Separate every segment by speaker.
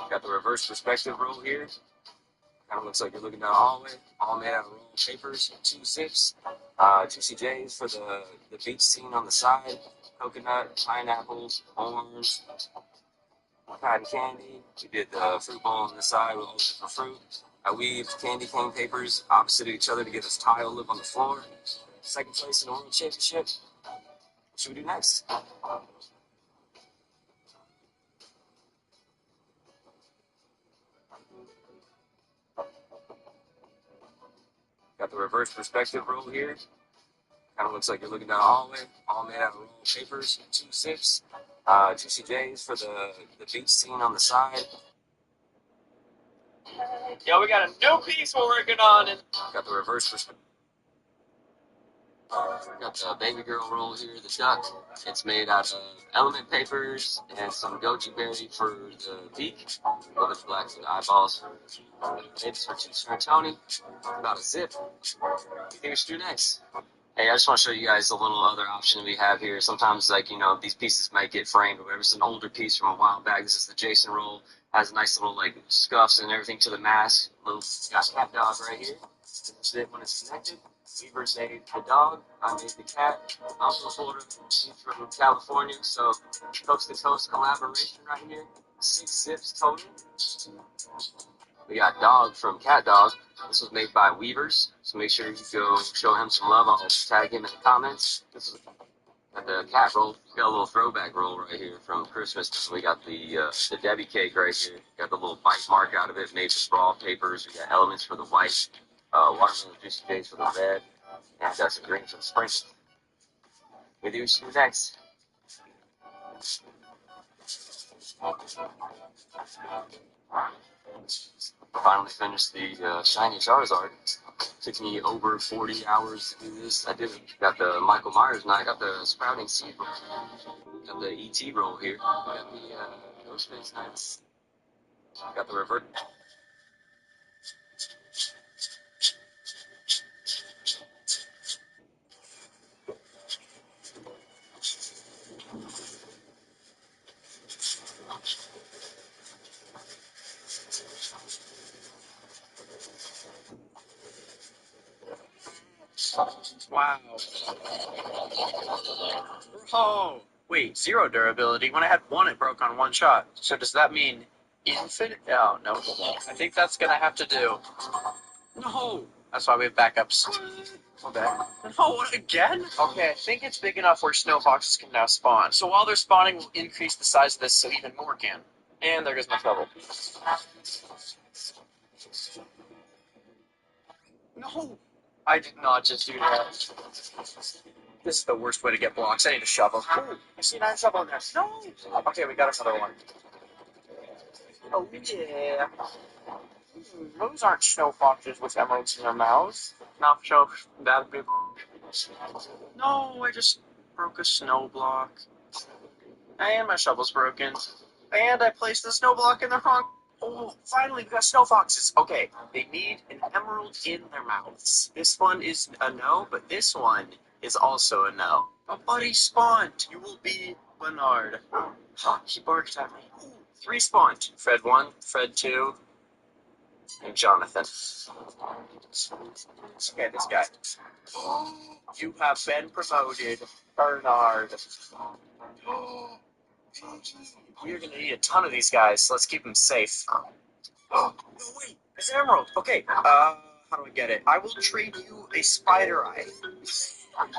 Speaker 1: Got the reverse perspective roll here. Kind of looks like you're looking down a hallway, all made out of rolled papers, 2 zips, 2 CJs for the beach scene on the side, coconut, pineapples, orange, cotton candy. We did the fruit bowl on the side with all the different fruit. I weaved candy cane papers opposite of each other to get this tile look on the floor. Second place in the World Championship. What should we do next? Got the reverse perspective roll here. Kind of looks like you're looking down a hallway, all made out of rolled papers, 2 zips, 2 CJs for the beach scene on the side.
Speaker 2: Yo, we got a new piece we're working on.
Speaker 1: Got the reverse perspective. Got the baby girl roll here, the duck. It's made out of element papers and some goji berry for the beak. A little bit black for the eyeballs. Maybe for 2 Tony. About a zip. What do you think we should do next? Hey, I just want to show you guys a little other option we have here. Sometimes, like, these pieces might get framed or whatever. It's an older piece from a while back. This is the Jason roll. Has nice little, like, scuffs and everything to the mask. Little cat dog right here. This is it when it's connected. Weaver's made the dog. I made the cat. I'm from Florida. She's from California. So, coast-to-coast collaboration right here. 6 zips total. We got Dog from Cat Dog. This was made by Weavers, so make sure you go show him some love. I'll tag him in the comments. This is the cat roll. We got a little throwback roll right here from Christmas. We got the Debbie cake right here. Got the little bite mark out of it, made with raw papers. We got elements for the white, watermelon juicy days for the red, and got some green for the sprinkles. What do we do next? Finally finished the shiny Charizard. Took me over 40 hours to do this. I did. Got the Michael Myers knife. Got the sprouting seed roll. Got the ET roll here. Got the Ghostface knife. Got the revert.
Speaker 2: Wow. Oh, wait, 0 durability. When I had 1, it broke on 1 shot. So does that mean infinite? Oh, no. I think that's going to have to do. No. That's why we have backups. Okay. No, again? Okay, I think it's big enough where snow foxes can now spawn. So while they're spawning, we'll increase the size of this so even more can. And there goes my shovel. No! I did not just do that. This is the worst way to get blocks. I need a shovel. Ooh, I see another shovel in there. No! Okay, we got another one. Oh, yeah. Those aren't snow foxes with emeralds in their mouths. Not sure that'd be. No, I just broke a snow block. And my shovel's broken. And I placed the snow block in the wrong. Oh, finally, we got snow foxes. Okay, they need an emerald in their mouths. This one is a no, but this one is also a no. A buddy spawned. You will be Bernard. Oh, he barked at me. 3 spawned. Fred 1, Fred 2, and Jonathan. Okay, this guy. You have been promoted, Bernard. We're gonna need a ton of these guys, so let's keep them safe. Oh, no, wait, it's an emerald. Okay, how do I get it? I will trade you a spider eye.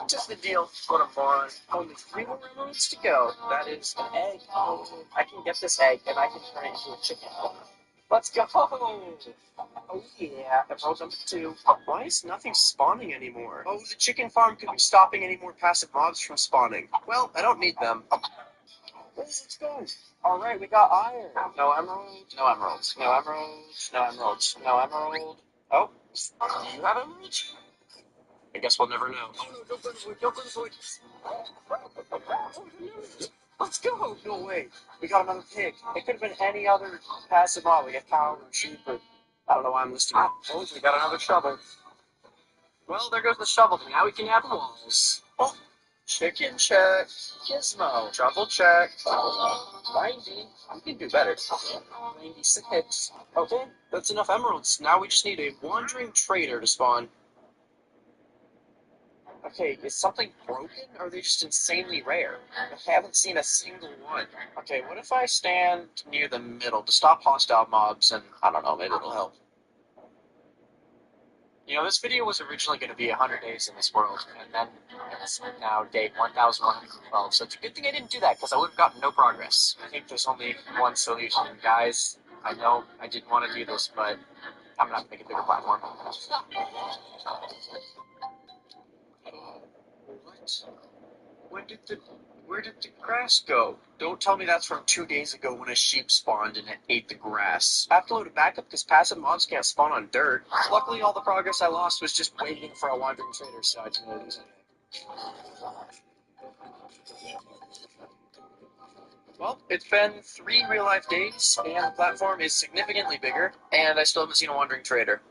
Speaker 2: Just the deal. What a moron. Only 3 more emeralds to go. That is an egg. Oh, I can get this egg, and I can turn it into a chicken. Let's go! Oh yeah, emerald number 2. Why is nothing spawning anymore? Oh, the chicken farm could be stopping any more passive mobs from spawning. Well, I don't need them. Oh, let's go! Alright, we got iron. No emerald, no emeralds, no emeralds, no emeralds, no emerald. Oh, do you have emeralds? I guess we'll never know. Oh no, don't go to the void, don't go to the void. Let's go! No way. We got another pig. It could have been any other passive mob, like a cow or a sheep, or I don't know why I'm listing it. Oh, we got another shovel. Well, there goes the shovel. Now we can add walls. Oh, chicken check. Gizmo. Shovel check. 90. We can do better. 96. Okay, that's enough emeralds. Now we just need a wandering trader to spawn. Okay, is something broken, or are they just insanely rare? I haven't seen a single one. Okay, what if I stand near the middle to stop hostile mobs, and I don't know, maybe it'll help. You know, this video was originally going to be 100 days in this world, and then it's now day 1112, so it's a good thing I didn't do that, because I would have gotten no progress. I think there's only one solution, guys. I know I didn't want to do this, but I'm going to have to make a bigger platform. What? Where did the grass go? Don't tell me that's from 2 days ago when a sheep spawned and it ate the grass. I have to load it back up because passive mobs can't spawn on dirt. Luckily, all the progress I lost was just waiting for a wandering trader, so I didn't lose it. Well, it's been 3 real-life days, and the platform is significantly bigger, and I still haven't seen a wandering trader.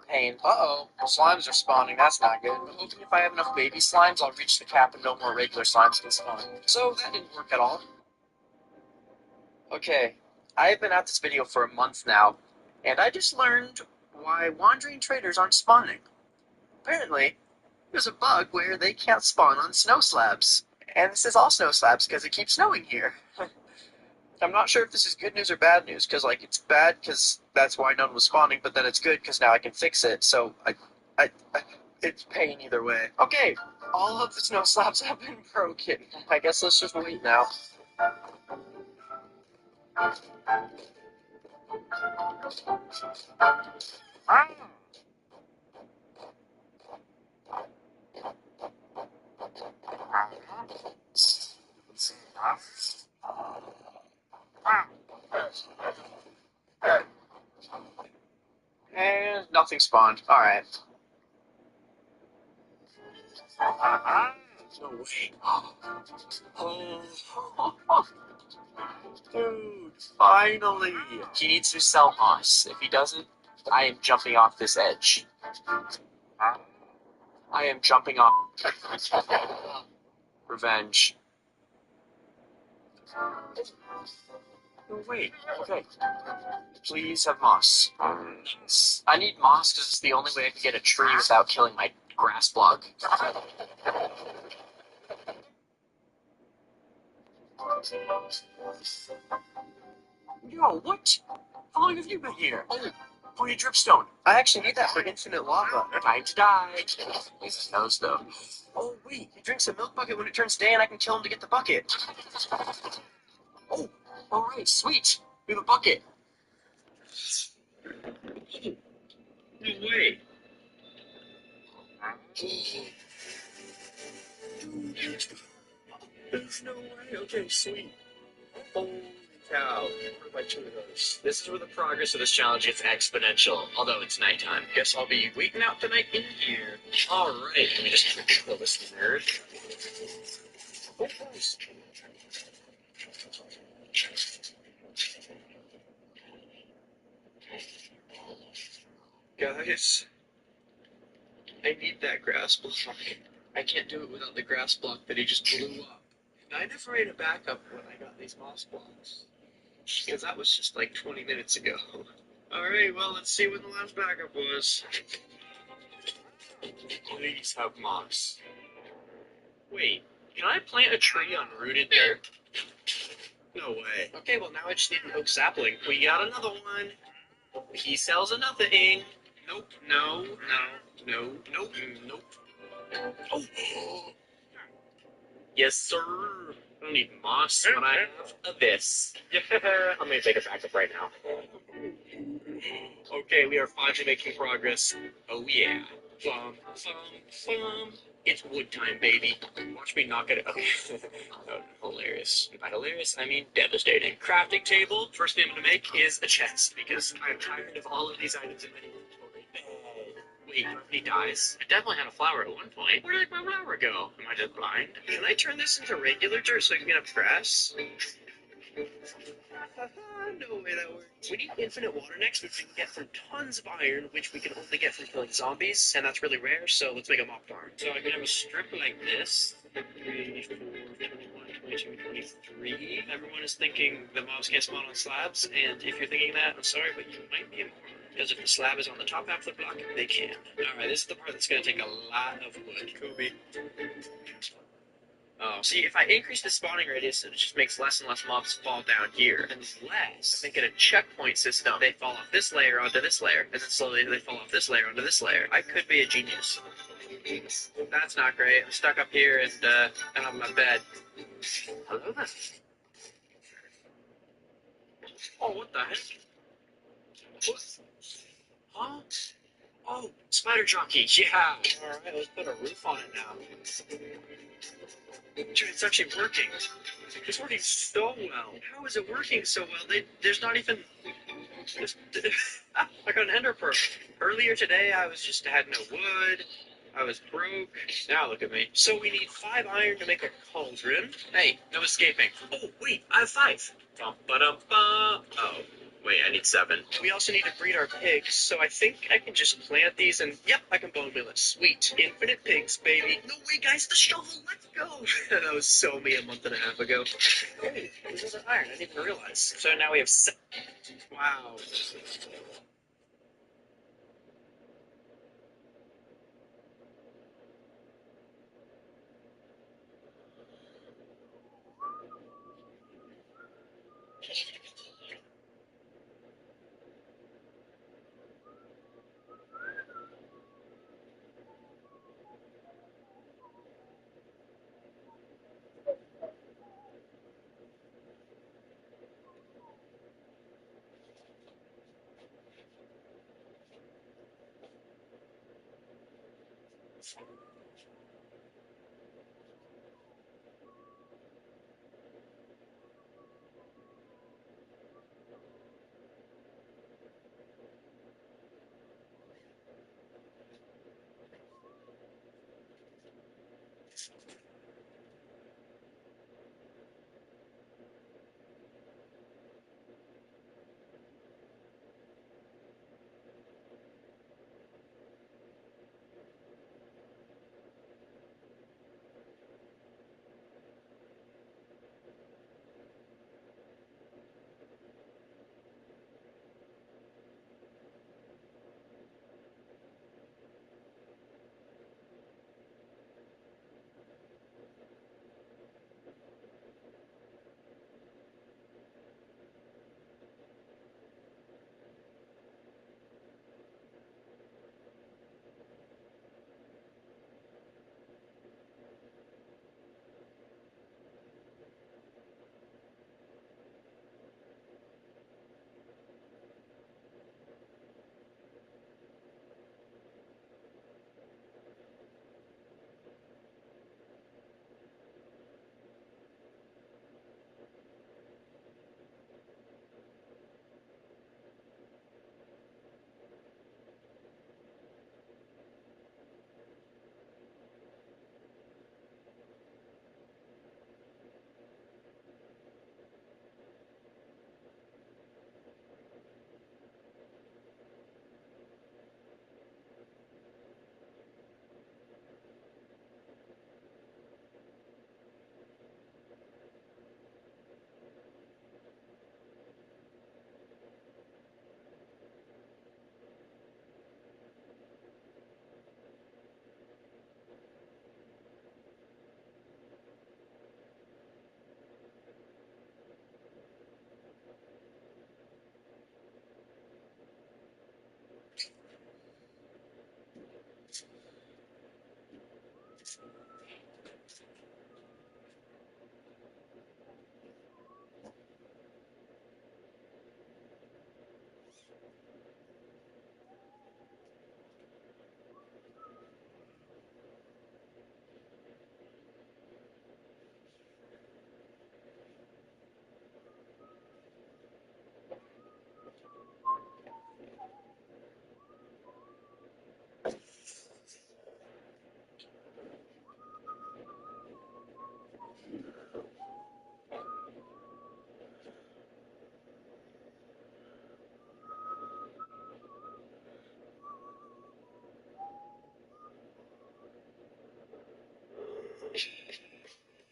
Speaker 2: Pain. Uh-oh, slimes are spawning, that's not good. I'm hoping if I have enough baby slimes, I'll reach the cap and no more regular slimes can spawn. So that didn't work at all. Okay, I've been at this video for a month now, and I just learned why wandering traders aren't spawning. Apparently, there's a bug where they can't spawn on snow slabs. And this is all snow slabs because it keeps snowing here. I'm not sure if this is good news or bad news, because, like, it's bad because that's why none was spawning, but then it's good because now I can fix it, so it's pain either way. Okay, all of the snow slabs have been broken. I guess let's just wait now. And nothing spawned. Alright. No way. Oh. Dude, finally! He needs to sell moss. If he doesn't, I am jumping off this edge. I am jumping off. Revenge. Oh, wait. Okay. Please have moss. I need moss because it's the only way I can get a tree without killing my grass block. Yo, what? How long have you been here? Oh, pony dripstone. I actually need that for infinite lava. Time to die. His nose, though. Oh, wait. He drinks a milk bucket when it turns day, and I can kill him to get the bucket. Oh, alright, sweet. We have a bucket. No way. There's no way. Okay, sweet. Holy cow. Where are my tomatoes? This is where the progress of this challenge gets exponential, although it's nighttime. Guess I'll be waiting out the night in here. Alright, let me just kill this nerd. Oh, nice. Guys, I need that grass block. I can't do it without the grass block that he just blew up. And I never made a backup when I got these moss blocks. Because that was just like 20 minutes ago. Alright, well, let's see when the last backup was. Please have moss. Wait, can I plant a tree on rooted dirt? No way. Okay, well, now I just need an oak sapling. We got another one. He sells a nothing. Nope, no, nope. Oh. Yes, sir. I don't need moss when I have this. Yeah, I'm gonna take it back up right now. Okay, we are finally making progress. Oh yeah. Bum, bum, bum. It's wood time, baby. Watch me knock it. Okay. Oh, hilarious. By hilarious, I mean devastating. Crafting table. First thing I'm gonna make is a chest because I'm tired of all of these items in my inventory. Bed. Wait, nobody dies. I definitely had a flower at one point. Where did my flower go? Am I just blind? Can I turn this into regular dirt so I can get up grass? No way that works. We need infinite water next, which we can get from tons of iron, which we can only get from killing zombies, and that's really rare, so let's make a mob farm. So I can have a strip like this. 3, 4, 21, 22, 23. Everyone is thinking the mobs can't spawn on slabs, and if you're thinking that, I'm sorry, but you might be a moron. Because if the slab is on the top half of the block, they can. Alright, this is the part that's going to take a lot of wood. Kobe. Oh, see, if I increase the spawning radius, it just makes less and less mobs fall down here. Unless I make it a checkpoint system. They fall off this layer onto this layer, and then slowly they fall off this layer onto this layer. I could be a genius. That's not great. I'm stuck up here and on my bed. Hello there. Oh, what the heck? What? Huh? Oh, spider jockey. Yeah. Alright, let's put a roof on it now. Dude, it's actually working. It's working so well. How is it working so well? There's not even... I got an ender pearl. Earlier today, I had no wood. I was broke. Now look at me. So we need 5 iron to make a cauldron. Hey, no escaping. Oh, wait, I have 5. Bum-ba-dum-ba. Oh, wait, I need 7. We also need to breed our pigs, so I think I can just plant these and, yep, I can bone meal it. Sweet. Infinite pigs, baby. No way, guys, the shovel, let's go. That was so me a month and a half ago. Hey, these are iron, I didn't even realize. So now we have 7. Wow.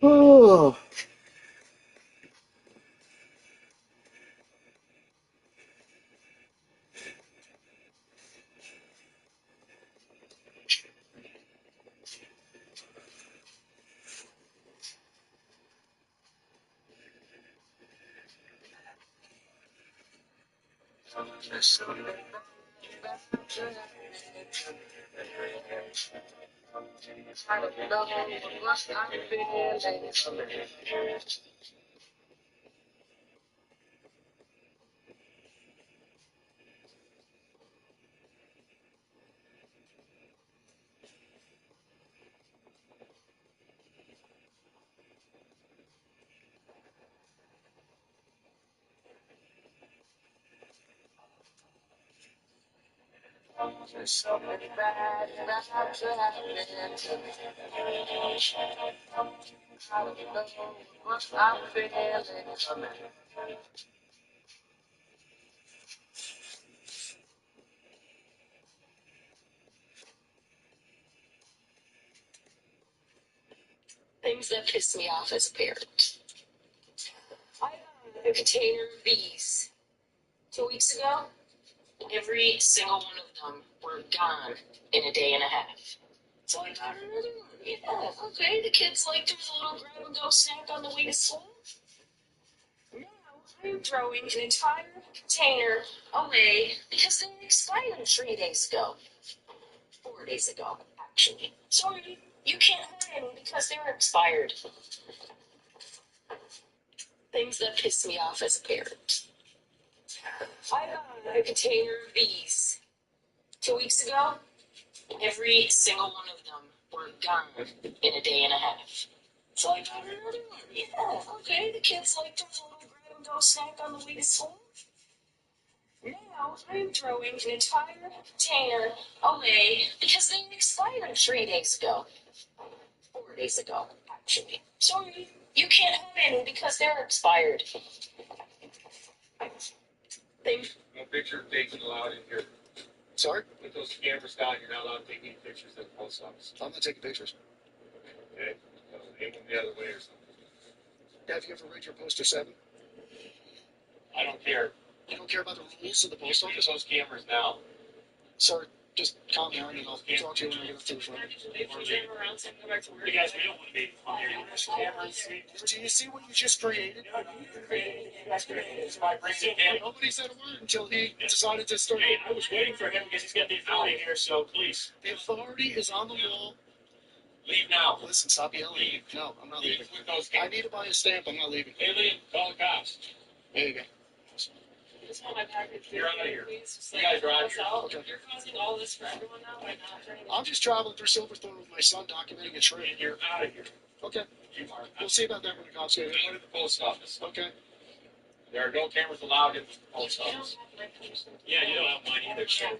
Speaker 3: Oh.
Speaker 4: Things that piss me off as a parent. I got a container of bees 2 weeks ago. Every single one of them were gone in a day and a half. So I got another one. Yeah, okay, the kids like to a little grab and go snack on the way to school. Now I'm throwing an entire container away because they expired 3 days ago. 4 days ago, actually. Sorry, you can't have them because they're expired. Things that piss me off as a parent. I got a container of bees 2 weeks ago. Every single one of them were gone in a day and a half. So I got another one. Yeah, okay, the kids like to a little grab and go snack on the way to school. Now I'm throwing an entire container away because they expired 3 days ago. 4 days ago, actually. Sorry, you can't have any because they're expired.
Speaker 5: No picture taken allowed in here.
Speaker 3: Sorry?
Speaker 5: Put those cameras down. You're not allowed to take any pictures at the post office.
Speaker 3: I'm not taking pictures.
Speaker 5: Okay? Aim them the other way or something.
Speaker 3: Have you ever read your Poster 7?
Speaker 5: I don't care.
Speaker 3: You don't care about the rules of the post
Speaker 5: Use
Speaker 3: office?
Speaker 5: those cameras now.
Speaker 3: Sir, just calm down and I'll talk to you when I get up to the front.
Speaker 5: You guys, we don't want to be on here. Cameras.
Speaker 3: Do you see what you just created? Nobody said a word until he decided to start.
Speaker 5: Hey, I was waiting for him because he's got the authority here, so please.
Speaker 3: The authority is on the wall.
Speaker 5: Leave now.
Speaker 3: Listen, stop yelling.
Speaker 5: Leave.
Speaker 3: No, I'm not
Speaker 5: Leave
Speaker 3: leaving.
Speaker 5: with those
Speaker 3: I
Speaker 5: cameras.
Speaker 3: need to buy a stamp. I'm not leaving.
Speaker 5: Hey, leave. Call the cops.
Speaker 3: There you go.
Speaker 4: I just want my package.
Speaker 5: You're out of here.
Speaker 4: Please, just
Speaker 5: You guys are out of here.
Speaker 3: Okay.
Speaker 4: You're causing all this for everyone now by not turning
Speaker 3: I'm just traveling through Silverthorne with my son documenting a trip.
Speaker 5: And you're out of here.
Speaker 3: Okay.
Speaker 5: You are.
Speaker 3: We'll see about that when the cops
Speaker 5: Go
Speaker 3: get
Speaker 5: to
Speaker 3: here.
Speaker 5: the post office.
Speaker 3: Okay.
Speaker 5: There are no cameras allowed in the post
Speaker 4: You don't
Speaker 5: office.
Speaker 4: have my permission.
Speaker 5: Yeah, you don't have mine either, so.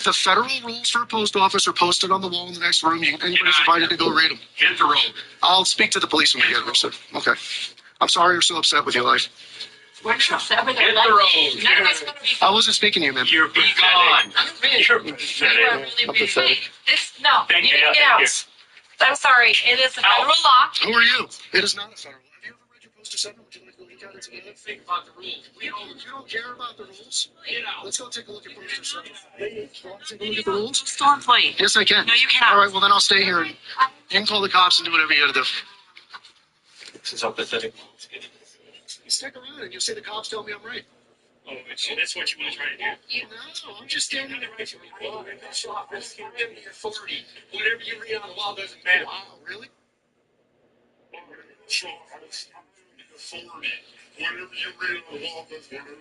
Speaker 3: The federal rules for a post office are posted on the wall in the next room. Anybody's invited to go read them.
Speaker 5: Hit the road.
Speaker 3: I'll speak to the police when we get here, sir. Okay. I'm sorry you're so upset with your life.
Speaker 4: We're not upset with
Speaker 5: Hit
Speaker 4: our
Speaker 5: the
Speaker 4: life.
Speaker 5: road.
Speaker 4: None of us want to be.
Speaker 3: I wasn't speaking to you, man.
Speaker 5: You're be gone. You're
Speaker 4: You are
Speaker 5: pathetic.
Speaker 4: really
Speaker 3: I'm
Speaker 4: big.
Speaker 3: pathetic.
Speaker 4: This no.
Speaker 5: Thank
Speaker 4: You
Speaker 5: you,
Speaker 4: need to get
Speaker 5: thank
Speaker 4: out.
Speaker 5: you.
Speaker 4: I'm sorry. It is a federal law.
Speaker 3: Who are you? It is not a federal. Have you ever read your Poster 7? Would you like to look at it together?
Speaker 5: Think about the rules.
Speaker 3: You don't care about the rules?
Speaker 5: Get out.
Speaker 3: Let's go take a look at Poster 7. You want to take a look at the rules?
Speaker 4: Still employee.
Speaker 3: Yes, I can.
Speaker 4: No, you cannot.
Speaker 3: All right, well, then I'll stay here. You can call the cops and do whatever you gotta do.
Speaker 5: This is so pathetic.
Speaker 3: You stick around and you'll see the cops tell me I'm right.
Speaker 5: Oh, that's what you want to try to do.
Speaker 3: No, I'm just
Speaker 5: You
Speaker 3: standing
Speaker 5: have
Speaker 3: there.
Speaker 5: the right to read the shop. This gives you the authority. Whatever you read on the wall doesn't matter.
Speaker 3: Wow, really?
Speaker 5: Whatever you read on the wall doesn't matter.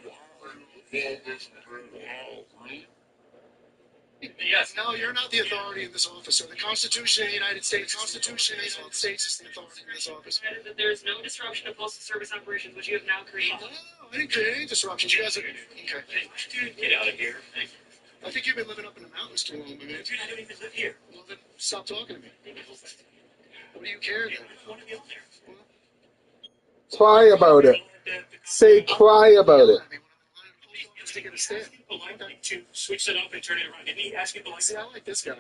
Speaker 5: Yes.
Speaker 3: No, you're not the authority in this office, sir. The Constitution of the United States. The Constitution of the United States is the authority in this office.
Speaker 4: That there is no disruption of postal service operations, which you have now created.
Speaker 3: No, I didn't create any disruptions. You guys are... Okay.
Speaker 5: Dude, get out of here. Thank you.
Speaker 3: I think you've been living up in the mountains too long, man.
Speaker 5: Dude, I don't even live here.
Speaker 3: Well, then stop talking to me. What do you care then?
Speaker 5: I want to be up there.
Speaker 6: Cry about it. Say cry about it.
Speaker 3: I mean, when I'm just taking a stand.
Speaker 5: Politely to switch it up and turn it around. Didn't he ask you politely?
Speaker 3: See, I like this guy.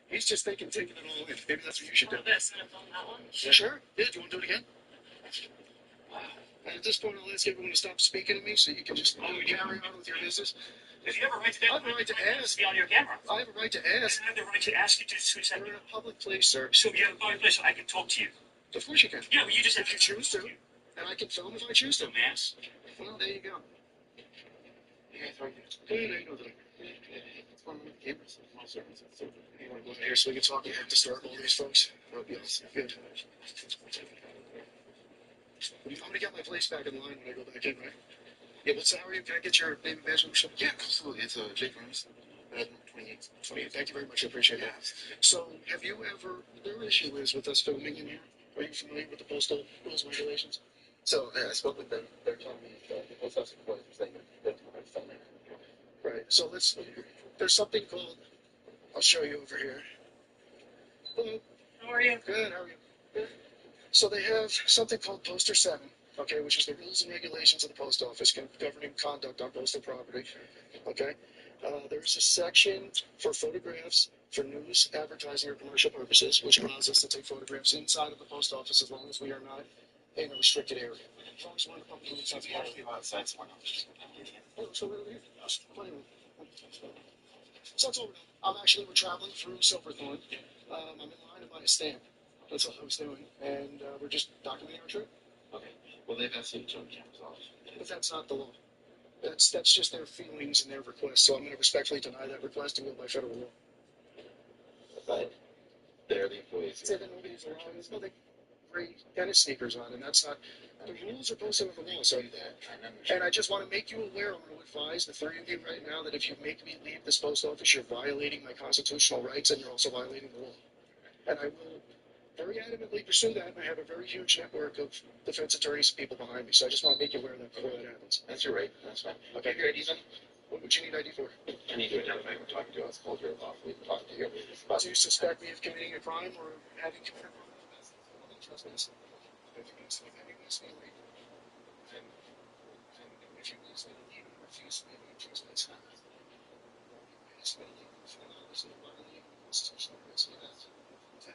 Speaker 3: He's just thinking, taking it all in. Maybe that's what you should do.
Speaker 5: This and on that one.
Speaker 3: Yeah, sure. Yeah, do you want to do it again? And at this point, I'll ask everyone to stop speaking to me so you can just carry on with your business.
Speaker 5: If you have a right to
Speaker 3: I have a right to ask.
Speaker 5: be on your camera.
Speaker 3: I have a right to ask.
Speaker 5: I have the right to ask you to suicide.
Speaker 3: We're in a public place, sir.
Speaker 5: So you have a public place, so I can talk to you.
Speaker 3: Of course you can.
Speaker 5: Yeah, but you just have
Speaker 3: If you choose to. And I can film if I choose to.
Speaker 5: Mass.
Speaker 3: Well, there you go.
Speaker 5: Yeah, it's right
Speaker 3: Hey, there you go. It's one of the cameras. You want to go in here so we can talk and disturb all these folks? That would be awesome. Good. I'm going to get my place back in line when I go back in, right? Yeah, how are you? Can I get your name and badge number? Yeah, absolutely. It's Jake Rams. 28. 28. Thank you very much. I appreciate it. So, have you ever, their issue is with us filming in here. Are you familiar with the postal rules and regulations?
Speaker 1: So I spoke with them. They're telling me that the post office employees are saying that they're filming.
Speaker 3: Right. So there's something called, I'll show you over here. Hello.
Speaker 5: How are you?
Speaker 3: Good. How are you? Good. So they have something called Poster 7, okay, which is the rules and regulations of the post office governing conduct on postal property, okay? There's a section for photographs for news, advertising, or commercial purposes, which allows us to take photographs inside of the post office as long as we are not in a restricted area. As long as we're in a public area.
Speaker 5: So if you have to go outside somewhere.
Speaker 3: Oh, so we're here. Plenty of room. So that's all we're doing. We're traveling through Silverthorne. I'm in line to buy a stamp. That's all I was doing. And we're just documenting our trip.
Speaker 1: Okay. Well, they've asked you to turn the cameras off.
Speaker 3: But that's not the law. That's just their feelings and their requests. So I'm going to respectfully deny that request and go by federal law.
Speaker 1: But they're the employees.
Speaker 3: Say that nobody's allowed. There's no gray tennis sneakers on, and that's not. The rules are posted on the law. So, and I just want to make you aware. I'm going to advise the three of you right now that if you make me leave this post office, you're violating my constitutional rights, and you're also violating the law. And I will very adamantly pursue that, and I have a very huge network of defense attorneys and people behind me, so I just want to make you aware of that before that happens.
Speaker 1: That's your right. That's fine.
Speaker 3: Okay.
Speaker 1: Your ID's on?
Speaker 3: What would you need ID for?
Speaker 1: I need to identify who I'm talking to. I was told you're lawfully talking to you.
Speaker 3: Do you suspect me of committing a crime or having committed a crime? I don't trust this. If you ask me leave, and if you ask me to leave and refuse me, I don't trust this. Ask me to leave, if you're not listening, why are you constitutional rights? To have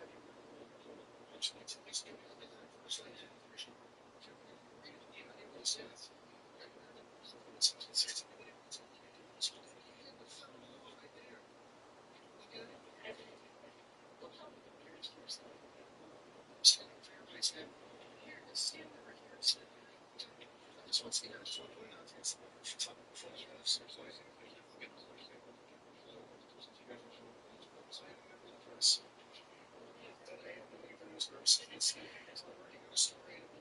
Speaker 3: you. I just need to at least give you that first thing.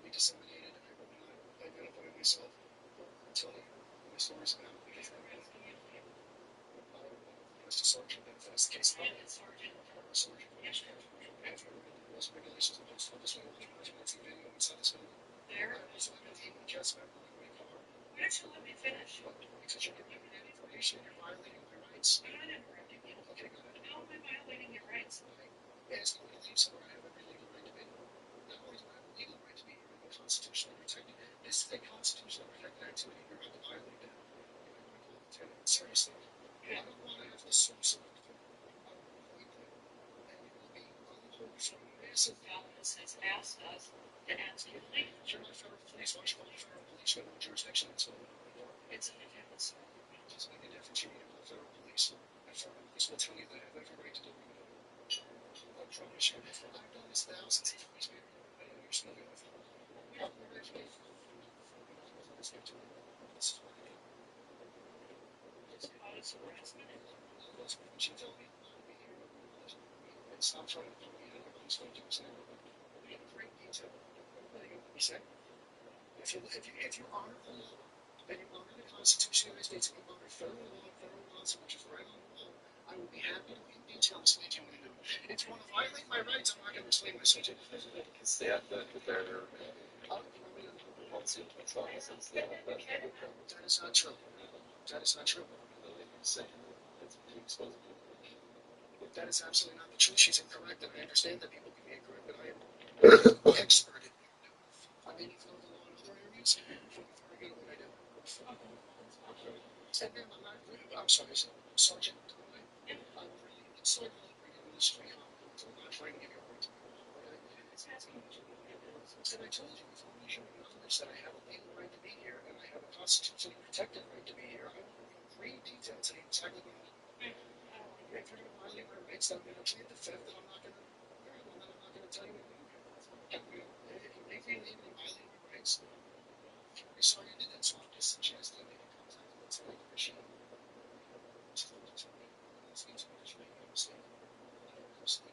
Speaker 3: Disseminated, and I will not identify myself until my story's out. Just a sergeant, if that's the case. Sergeant. After the rules and regulations of the post office, I will watch the video inside this building. There? So I'm going to even just my car.
Speaker 5: Why don't you let me finish?
Speaker 3: Because you're giving me that information, you're violating my rights.
Speaker 5: I'm not interrupting you.
Speaker 3: Okay, go ahead.
Speaker 5: How am I violating your rights?
Speaker 3: Asking me to leave somewhere I have every legal right to be. Not only do I have a legal right to be here, I'm constitutionally protected. This is a constitutionally protected activity. You're not to violate that. Seriously. I don't want to have to sue someone for violating that. And you will be unholy from massive.
Speaker 5: Government has asked us to ask you to leave.
Speaker 3: You're not federal police. Why should I be federal police? You have no jurisdiction. That's all.
Speaker 5: It's an offense.
Speaker 3: It doesn't make a difference. You need to call federal police. And federal police will tell you they have every right to do it. I promise you. I've done this thousands of times. You're still going to follow. I'm ready to leave. This is what I do.
Speaker 5: It's cause harassment.
Speaker 3: She told me I'll be here. And stop trying to put me in. I'm just going to do this now. We have great detail. What are you going to say? If you honor the law, and you honor the Constitution of the United States, and you honor federal laws, which is right on the law, I will be happy to in detail explain to you what to do. If you want to violate my rights, I'm not going to explain myself to you.
Speaker 1: Because they have that they're lawsuit. That's all. That
Speaker 3: is not true. That is not true. That is absolutely not the truth. She's incorrect, and I understand that people can be incorrect, but I am expert in what I do. I may not know the law in other areas, but I'm very good at what I do. And ma'am, I'm sorry, Sergeant. I'm really sorry. this is comical. I'm not trying to give you a hard time. Okay? And I told you before, you should have known this, that I have a legal right to be here, and I have a constitutionally protected right to be here. I will go in great detail to tell you exactly what I'm going to do. If you're going to violate my rights, then I'm going to plead the fifth, and I'm not going to. Very well, then I'm not going to tell you what to do. And, if you make me leave and you violate my rights, I'm very sorry I did that. So I'm just suggesting that you contact the Minnesota Commission. So that's what we need to make sure you understand. So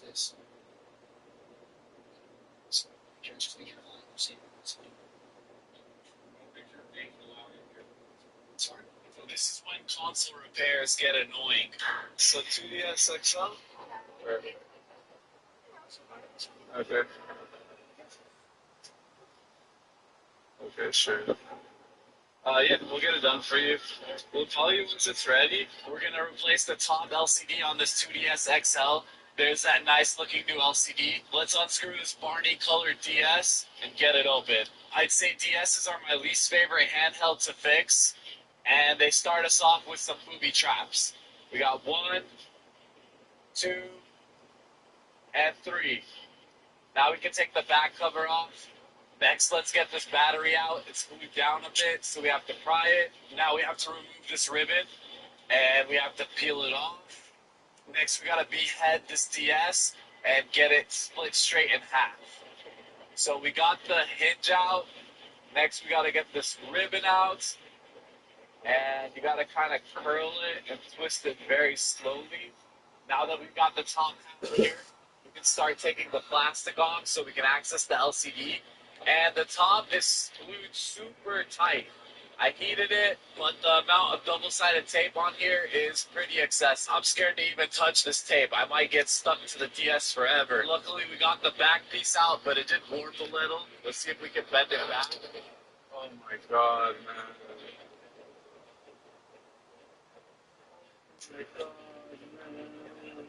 Speaker 3: this. So, just be careful. See, sorry.
Speaker 5: This is when console repairs get annoying. So 2DS XL?
Speaker 6: Okay. Okay, sure.
Speaker 5: Yeah, we'll get it done for you. We'll tell you once it's ready. We're gonna replace the top LCD on this 2DS XL. There's that nice looking new LCD. Let's unscrew this Barney colored DS and get it open. I'd say DSs are my least favorite handheld to fix, and they start us off with some booby traps. We got 1, 2, and 3. Now we can take the back cover off. Next, let's get this battery out. It's glued down a bit, so we have to pry it. Now we have to remove this ribbon, and we have to peel it off. Next, we gotta behead this DS and get it split straight in half. So we got the hinge out. Next, we gotta get this ribbon out, and you gotta kind of curl it and twist it very slowly. Now that we've got the top half here, we can start taking the plastic off so we can access the LCD. And the top is glued super tight. I heated it, but the amount of double-sided tape on here is pretty excessive. I'm scared to even touch this tape. I might get stuck to the DS forever. Luckily, we got the back piece out, but it did warp a little. Let's see if we can bend it back.
Speaker 6: Oh my god, man. Oh my god, man.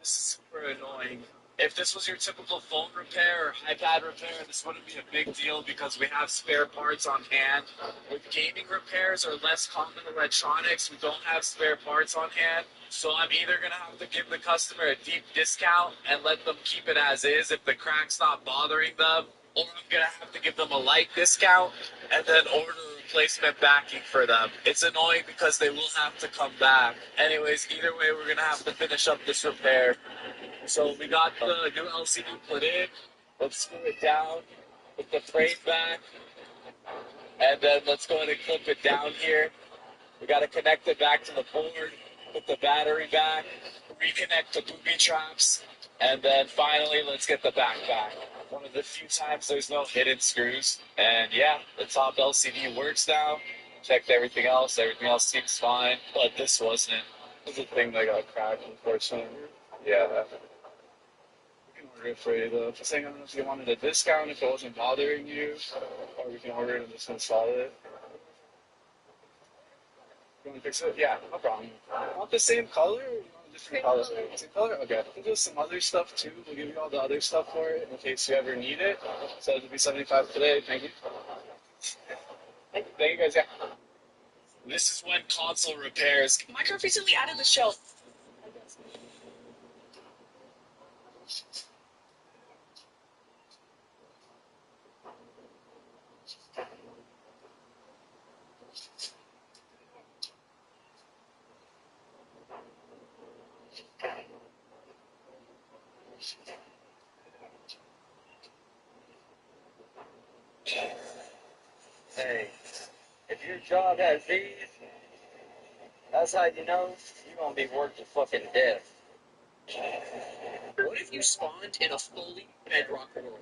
Speaker 5: This is super annoying. If this was your typical phone repair or iPad repair, this wouldn't be a big deal because we have spare parts on hand. With gaming repairs or less common electronics, we don't have spare parts on hand. So I'm either going to have to give the customer a deep discount and let them keep it as is if the crack's not bothering them, or I'm going to have to give them a light discount and then order a replacement backing for them. It's annoying because they will have to come back. Anyways, either way, we're going to have to finish up this repair. So we got the new LCD put in. Let's screw it down, put the frame back, and then let's go ahead and clip it down here. We got to connect it back to the board, put the battery back, reconnect the booby traps, and then finally let's get the back. One of the few times there's no hidden screws. And yeah, the top LCD works now. Checked everything else seems fine, but this wasn't.
Speaker 6: This is the thing that got cracked, unfortunately. Yeah.
Speaker 5: We can order it for you though. Just saying, I don't know if you wanted a discount if it wasn't bothering you, or we can order it and just install it. You want to fix it? Yeah, no problem. Want the same color or you want a different color? Same color? Okay. We'll do some other stuff too. We'll give you all the other stuff for it in case you ever need it. So it'll be $75 today. Thank you. Thank you guys, yeah. This is when console repairs.
Speaker 7: Minecraft recently added the show.
Speaker 2: Hey, if your job has these, that's how you know you're gonna be worked to fucking death.
Speaker 3: What if you spawned in a fully bedrock world?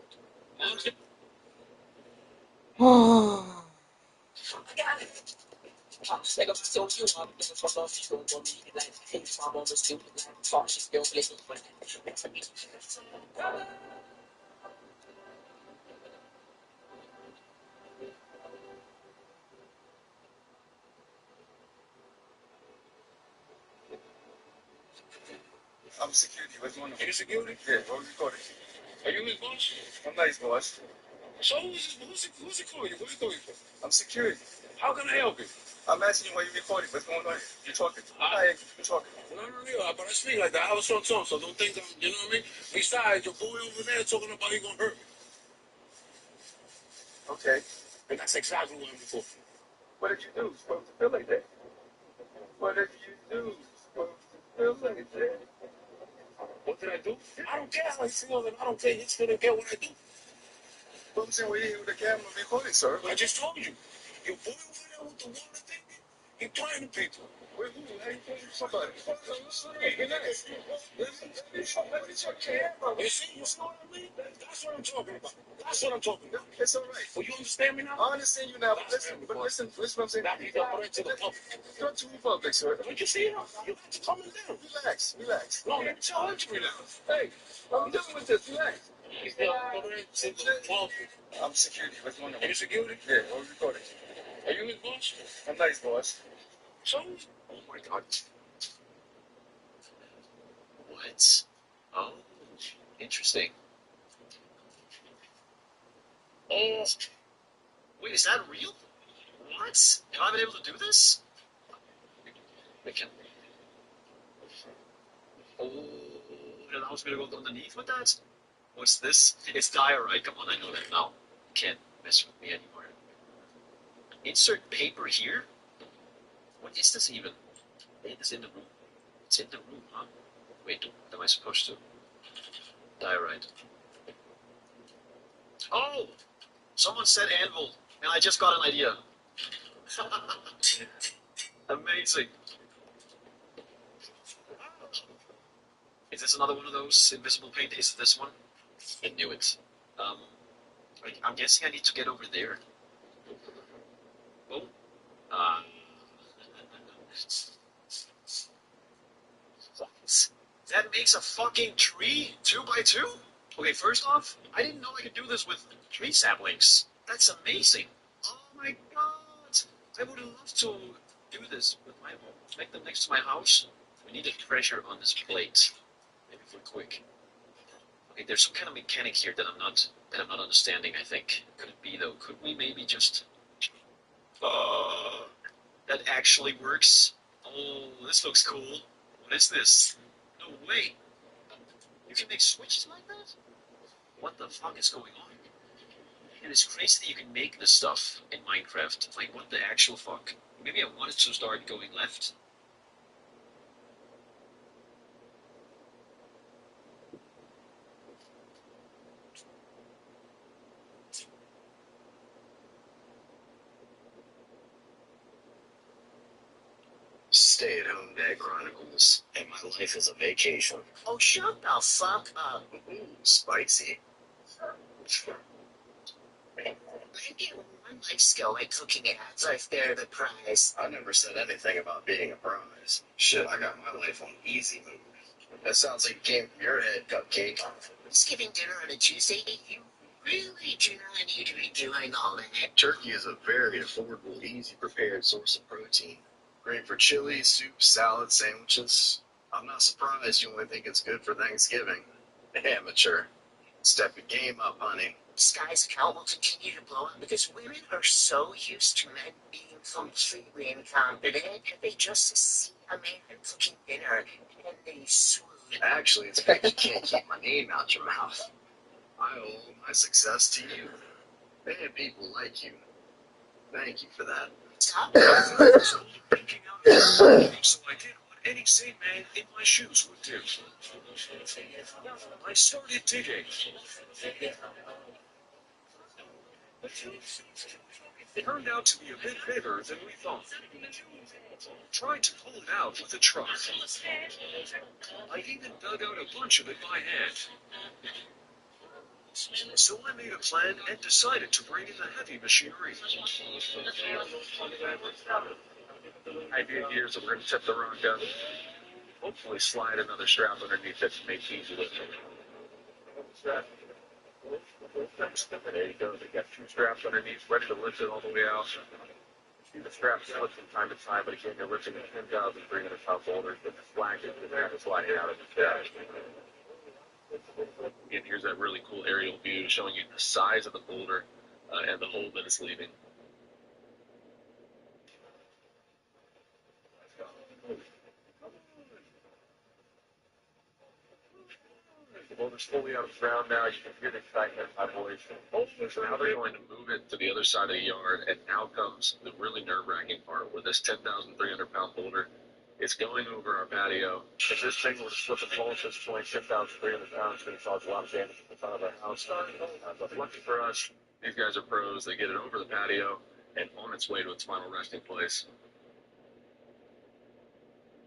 Speaker 7: I'm security. What's going on? You security? Yeah, what was recording? Are you his boss? I'm not his boss. So who's recording? Who's recording for? I'm security. How can I help you? I'm asking you why you're recording. What's going on? You're talking. You're talking. No, but I speak like that. I was on tongue, so don't think I'm, you know what I mean? Besides, your boy over there talking about he gonna hurt me. Okay. And that's exactly what I'm for. What did you do? Supposed to feel like that? What did you do? Supposed to feel like that? What did I do? I don't care how he feels, and I don't care. He's gonna get what I do. But I'm saying we're here with the camera recording, sir. I just told you. Your boy over there with the water thing, he threatening people. Where who? How you threatening somebody? Hey, relax. What is your camera? You see what I mean? That's what I'm talking about. That's what I'm talking about. It's all right. Well, you understand me now? I understand you now, but listen what I'm saying. Now you got right to the public. Go to the public, sir. Don't you see it? You got to calm down. Relax. No, let me tell you to relax. Hey, I'm dealing with this. Relax. He's the I'm security. What's going on? Are you security? Yeah, what was recording? Are you his boss? I'm not his boss. So? Oh my god.
Speaker 1: What? Oh, interesting. Oh, wait, is that real? What? Have I been able to do this? I can. Oh, it allows me to go underneath with that? What's this? It's diorite. Come on, I know that now. You can't mess with me anymore. Insert paper here? What is this even? It is in the room. It's in the room, huh? Wait, what am I supposed to? Diorite. Oh! Someone said anvil, and I just got an idea. Amazing. Is this another one of those invisible paint? Is it this one? I knew it. I'm guessing I need to get over there. Oh. That makes a fucking tree 2x2? Okay, first off, I didn't know I could do this with tree saplings. That's amazing. Oh my god. I would love to do this with make them next to my house. We need a treasure on this plate. Maybe for quick. Okay, there's some kind of mechanic here that I'm not understanding, I think. Could it be though? Could we maybe just that actually works? Oh, this looks cool. What is this? No way. You can make switches like that? What the fuck is going on? And it's crazy that you can make this stuff in Minecraft. Like, what the actual fuck? Maybe I wanted to start going left.
Speaker 2: Stay-at-home dad chronicles, and my life is a vacation. Oh, shut the fuck up. Spicy. My life's going cooking ads. I fear the prize. I never said anything about being a prize. Shit, I got my life on easy mode. That sounds like it came from your head, Cupcake. Thanksgiving dinner on a Tuesday, you really do not need to be doing all that. Turkey is a very affordable, easy-prepared source of protein. Great for chili, soup, salad, sandwiches. I'm not surprised you only think it's good for Thanksgiving. Amateur. Step your game up, honey. Sky's account will continue to blow up because women are so used to men being completely incompetent that they just see a man cooking dinner and they swoon. Actually, it's because you can't keep my name out your mouth. I owe all my success to you. Bad people like you. Thank you for that. Stop. Picking out a so I did what any sane man in my shoes would do. I started digging.
Speaker 7: It turned out to be a bit bigger than we thought. Tried to pull it out with a truck. I even dug out a bunch of it by hand. So I made a plan and decided to bring in the heavy machinery. Idea here is that we're going to tip the rock down. Hopefully slide another strap underneath it to make it easy lift. There you go. They got two straps underneath, ready to lift it all the way out. See the straps slip from time to time, but again, you're lifting a 10,300 pound boulder with the flag and sliding out of the stack. Again, here's that really cool aerial view showing you the size of the boulder and the hole that it's leaving. The boulder's fully out of the ground now. You can hear the excitement in my voice. Now they're going to move it to the other side of the yard, and now comes the really nerve-wracking part where this 10,300 pound boulder is going over our patio. If this thing were to slip and fall at this point, 10,300 pounds is going to cause a lot of damage to the front of our house. But lucky for us, these guys are pros. They get it over the patio and on its way to its final resting place.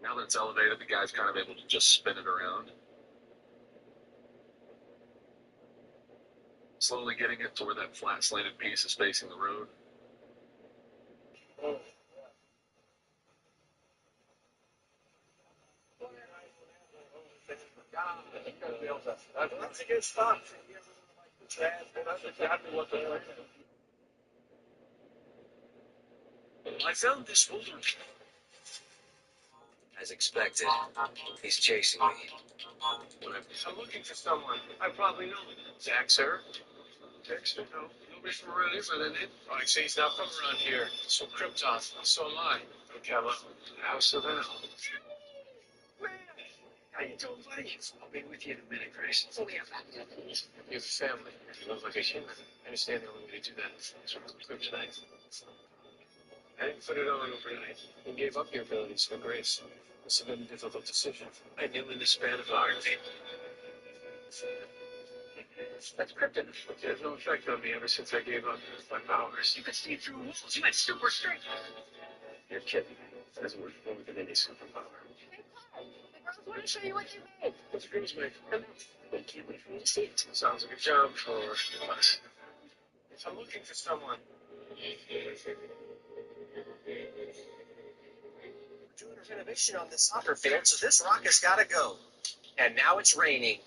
Speaker 7: Now that it's elevated, the guy's kind of able to just spin it around. Slowly getting it to where that flat slanted piece is facing the road. That's a good stop. I found this boulder.
Speaker 1: As expected, he's chasing me.
Speaker 7: I'm looking for someone. I probably know him. Zach, sir? Dexter? No. Nobody from around here by that name? Oh, I say he's not from around here. So Krypton. So am I. Okay, well, how so then? How you doing, buddy? I'll be with you in a minute, Grace. Oh, yeah. You have a family. You live like a human. I understand the only way to do that is from kryptonite. I didn't put it on overnight. You gave up your abilities for Grace. Must have been a difficult decision. I knew in the span of hours. That's kryptonite. It has no effect on me ever since I gave up my powers. You could see through walls. You had super strength. You're kidding. That doesn't work more than any superpower.
Speaker 4: The girls want to show you what you made.
Speaker 7: What's the girls make? I can't wait for you to see it. Sounds like a job for us. If I'm looking for someone.
Speaker 2: We're doing a renovation on this soccer field, so this rock has got to go. And now it's raining.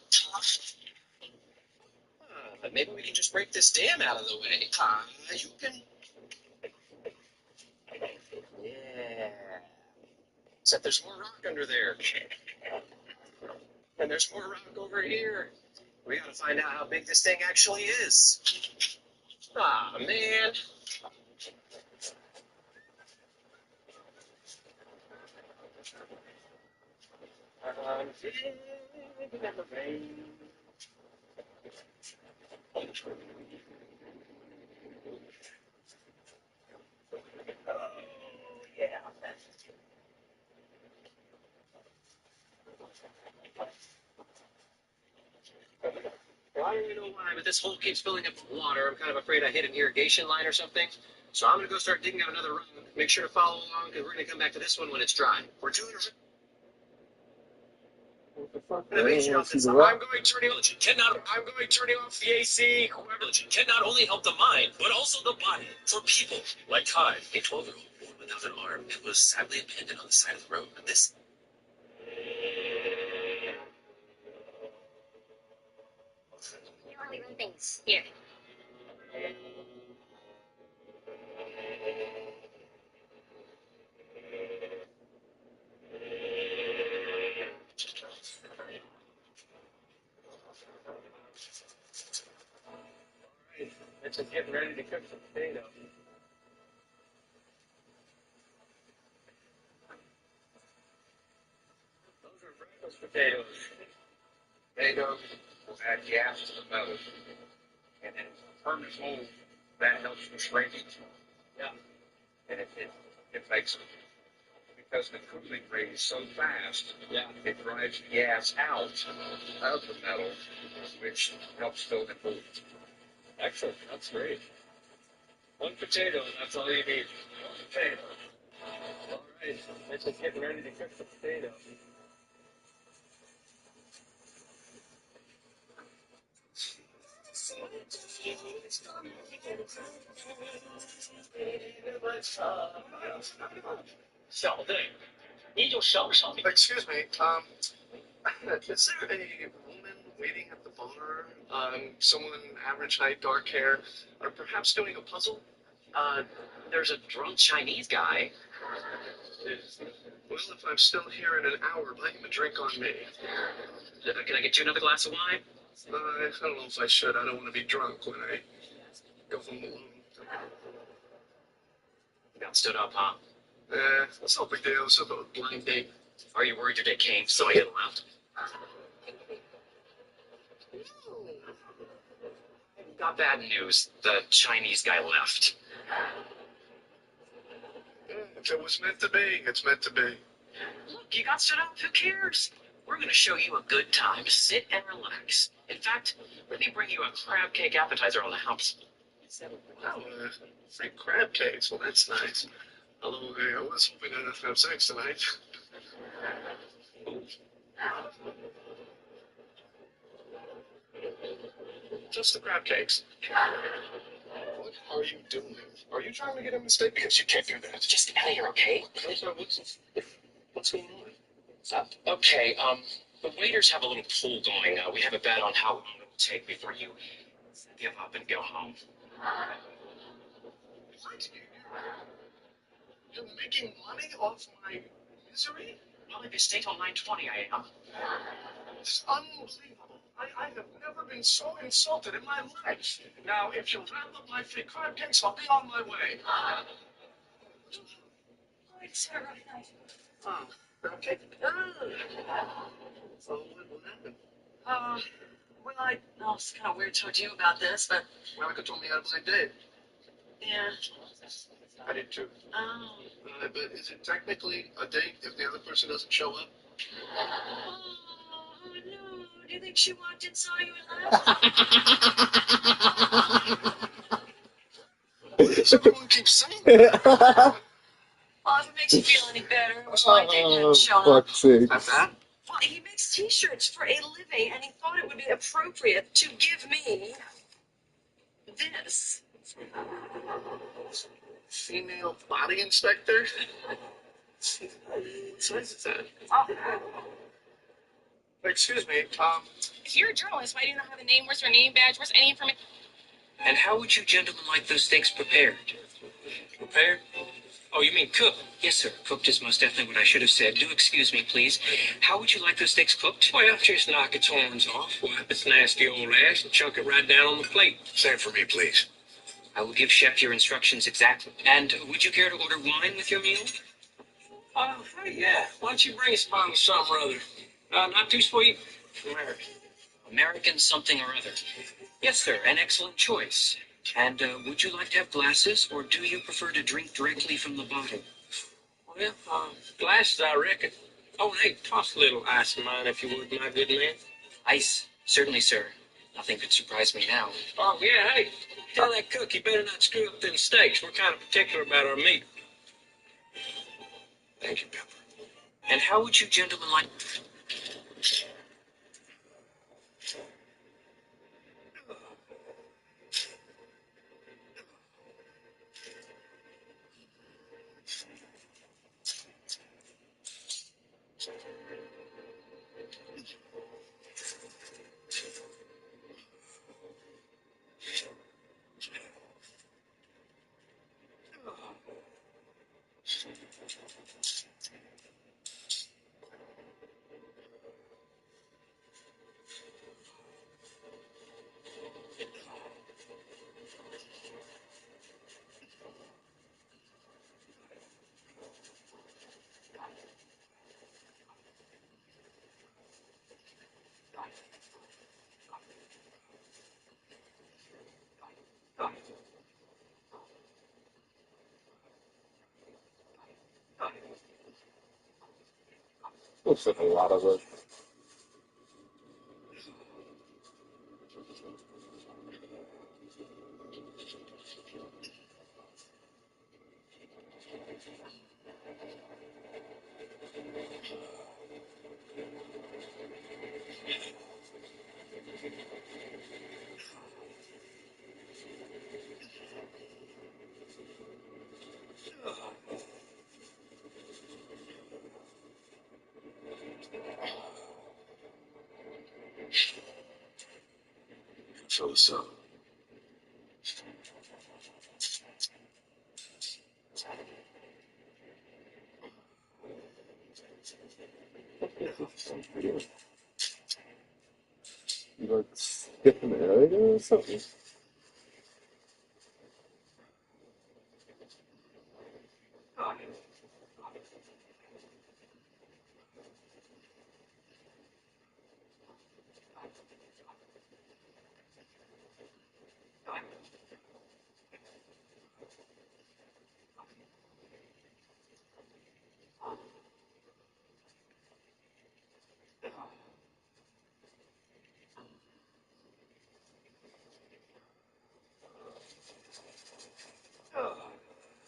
Speaker 2: Maybe we can just break this dam out of the way. You can. Yeah. Except there's more rock under there. And there's more rock over here. We gotta find out how big this thing actually is. Ah, man. Well, I don't know why, but this hole keeps filling up with water. I'm kind of afraid I hit an irrigation line or something. So I'm gonna go start digging out another rock. Make sure to follow along, because we're gonna come back to this one when it's dry. We're doing a renovation on this. I'm going turning off the AC. Whoever can not only help the mind, but also the body. For people like Kai, a 12-year-old boy without an arm, and was sadly abandoned on the side of the road. But this.
Speaker 4: You don't leave things here.
Speaker 7: It's just getting ready to cook some potatoes. Those are breakfast potatoes. Potatoes will add gas to the metal. And then permanent mold, that helps with shrinking. Yeah. And it makes it, because the cooling rate is so fast, it drives the gas out of the metal, which helps fill the food. Excellent. That's great. One potato, and that's all you need. One potato. All right, I'm just getting ready to cook the potato.
Speaker 3: Excuse me, is there a woman waiting at the bar? Someone average height, dark hair, or perhaps doing a puzzle?
Speaker 2: There's a drunk Chinese guy.
Speaker 3: Well, if I'm still here in an hour, buy him a drink on me.
Speaker 2: Can I get you another glass of wine?
Speaker 3: I don't know if I should. I don't want to be drunk when I go home alone.
Speaker 2: You got stood up, huh?
Speaker 3: That's no big deal. It's about a blind date.
Speaker 2: Are you worried your date came, so you left? Got bad news. The Chinese guy left.
Speaker 3: If it was meant to be, it's meant to be.
Speaker 2: Look, you got stood up. Who cares? We're going to show you a good time to sit and relax. In fact, let me bring you a crab cake appetizer on the house.
Speaker 3: Well, free crab cakes. Well, that's nice. Although I was hoping to have sex tonight. Just the crab cakes. What are you doing? Are you trying to get a mistake? Because you can't do that.
Speaker 2: Just out of here, okay?
Speaker 3: What's going on?
Speaker 2: Okay, the waiters have a little poll going. We have a bet on how long it will take before you give up and go home.
Speaker 3: What? You're making money off my misery?
Speaker 2: Well, if you stay till 9:20, I am.
Speaker 3: It's unbelievable. I have never been so insulted in my life. Now, if you'll wrap up my fake crab cakes, I'll be on my way.
Speaker 4: Right, Sarah.
Speaker 3: Oh, okay. So what happened?
Speaker 4: Well, it's kind of weird to talk to you about this, but
Speaker 3: Monica told me I had a blind date.
Speaker 4: yeah.
Speaker 3: I did too.
Speaker 4: Oh.
Speaker 3: But is it technically a date if the other person doesn't show up?
Speaker 4: Oh, no. Do you think she walked in, saw you, and left?
Speaker 3: Why does everyone keep saying that?
Speaker 4: Well, if it makes you feel any better, it was my date and hadn't shown up.
Speaker 6: Fuck's sake.
Speaker 3: That's that?
Speaker 4: Well, he makes T-shirts for a living, and he thought it would be appropriate to give me this.
Speaker 3: Female body inspector? What size is that?
Speaker 4: Oh.
Speaker 3: Excuse me,
Speaker 8: If you're a journalist, why do you not have a name? Where's your name badge? Where's any information?
Speaker 2: And how would you gentlemen like those steaks prepared?
Speaker 9: Prepared? Oh, you mean cooked?
Speaker 2: Yes, sir. Cooked is most definitely what I should have said. Do excuse me, please. How would you like those steaks cooked?
Speaker 9: Well, just knock its horns off, wipe its nasty old ass, and chunk it right down on the plate.
Speaker 3: same for me, please.
Speaker 2: I will give Chef your instructions exactly. And would you care to order wine with your meal?
Speaker 9: Oh, hey, yeah. Why don't you bring us a bottle of something or other? Not too sweet. American.
Speaker 2: American something or other. Yes, sir. An excellent choice. And would you like to have glasses, or do you prefer to drink directly from the bottle?
Speaker 9: Well, glasses, I reckon. Oh, hey, toss a little ice in mine, if you would, my good man.
Speaker 2: Ice. Certainly, sir. Nothing could surprise me now.
Speaker 9: Oh, yeah, hey, tell that cook you better not screw up them steaks. We're kind of particular about our meat.
Speaker 3: Thank you, Pepper.
Speaker 2: And how would you gentlemen like...
Speaker 6: Looks like a lot of it.
Speaker 3: fill this up.
Speaker 6: You like skip an area or something?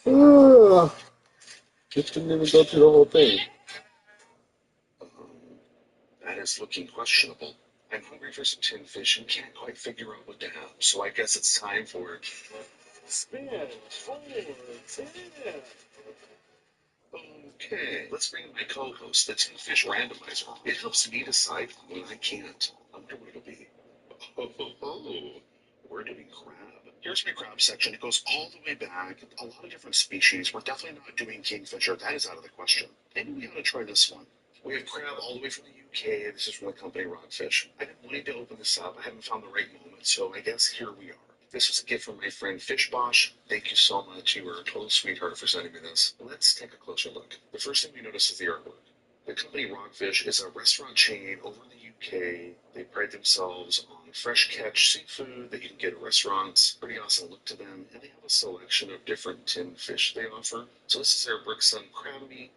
Speaker 6: Ugh. Just didn't even go through the whole thing.
Speaker 3: That is looking questionable. I'm hungry for some tinned fish and can't quite figure out what to have, so I guess it's time for
Speaker 7: Spin 4, 10.
Speaker 3: Okay, let's bring in my co-host, the Tin Fish Randomizer. It helps me decide when I can't. I wonder what it'll be. Oh, we're doing crab. Here's my crab section. It goes all the way back. A lot of different species. We're definitely not doing kingfisher. That is out of the question. Maybe we ought to try this one. We have crab all the way from the UK. This is from the company Rockfish. I've been wanting to open this up. I haven't found the right moment, so I guess here we are. This was a gift from my friend Fish Bosch. Thank you so much. You were a total sweetheart for sending me this. Let's take a closer look. The first thing we notice is the artwork. The company Rockfish is a restaurant chain over in the UK. They pride themselves on fresh catch seafood that you can get at restaurants. Pretty awesome look to them. And they have a selection of different tinned fish they offer. So this is their brick sun crab meat.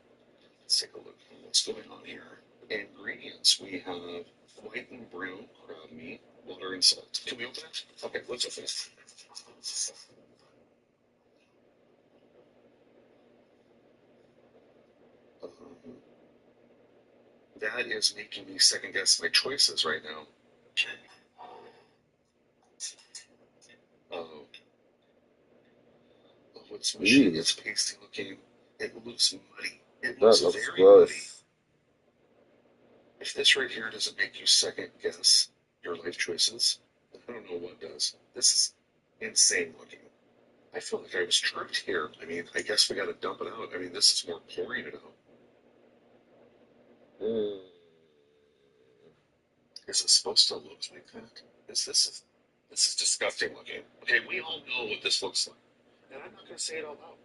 Speaker 3: Let's take a look at what's going on here. Ingredients. We have white and brown crab meat, water and salt. Can we open it? Okay, let's open it. That is making me second guess my choices right now. Oh, it's mushy. It's pasty looking. It looks muddy. It looks
Speaker 6: That looks
Speaker 3: very
Speaker 6: gross.
Speaker 3: muddy. If this right here doesn't make you second guess your life choices, I don't know what does. This is insane looking. I feel like I was tricked here. I mean, I guess we gotta dump it out. I mean, this is more pouring it out. Is it supposed to look like that? This is disgusting looking. Okay, we all know what this looks like, and I'm not gonna say it out loud.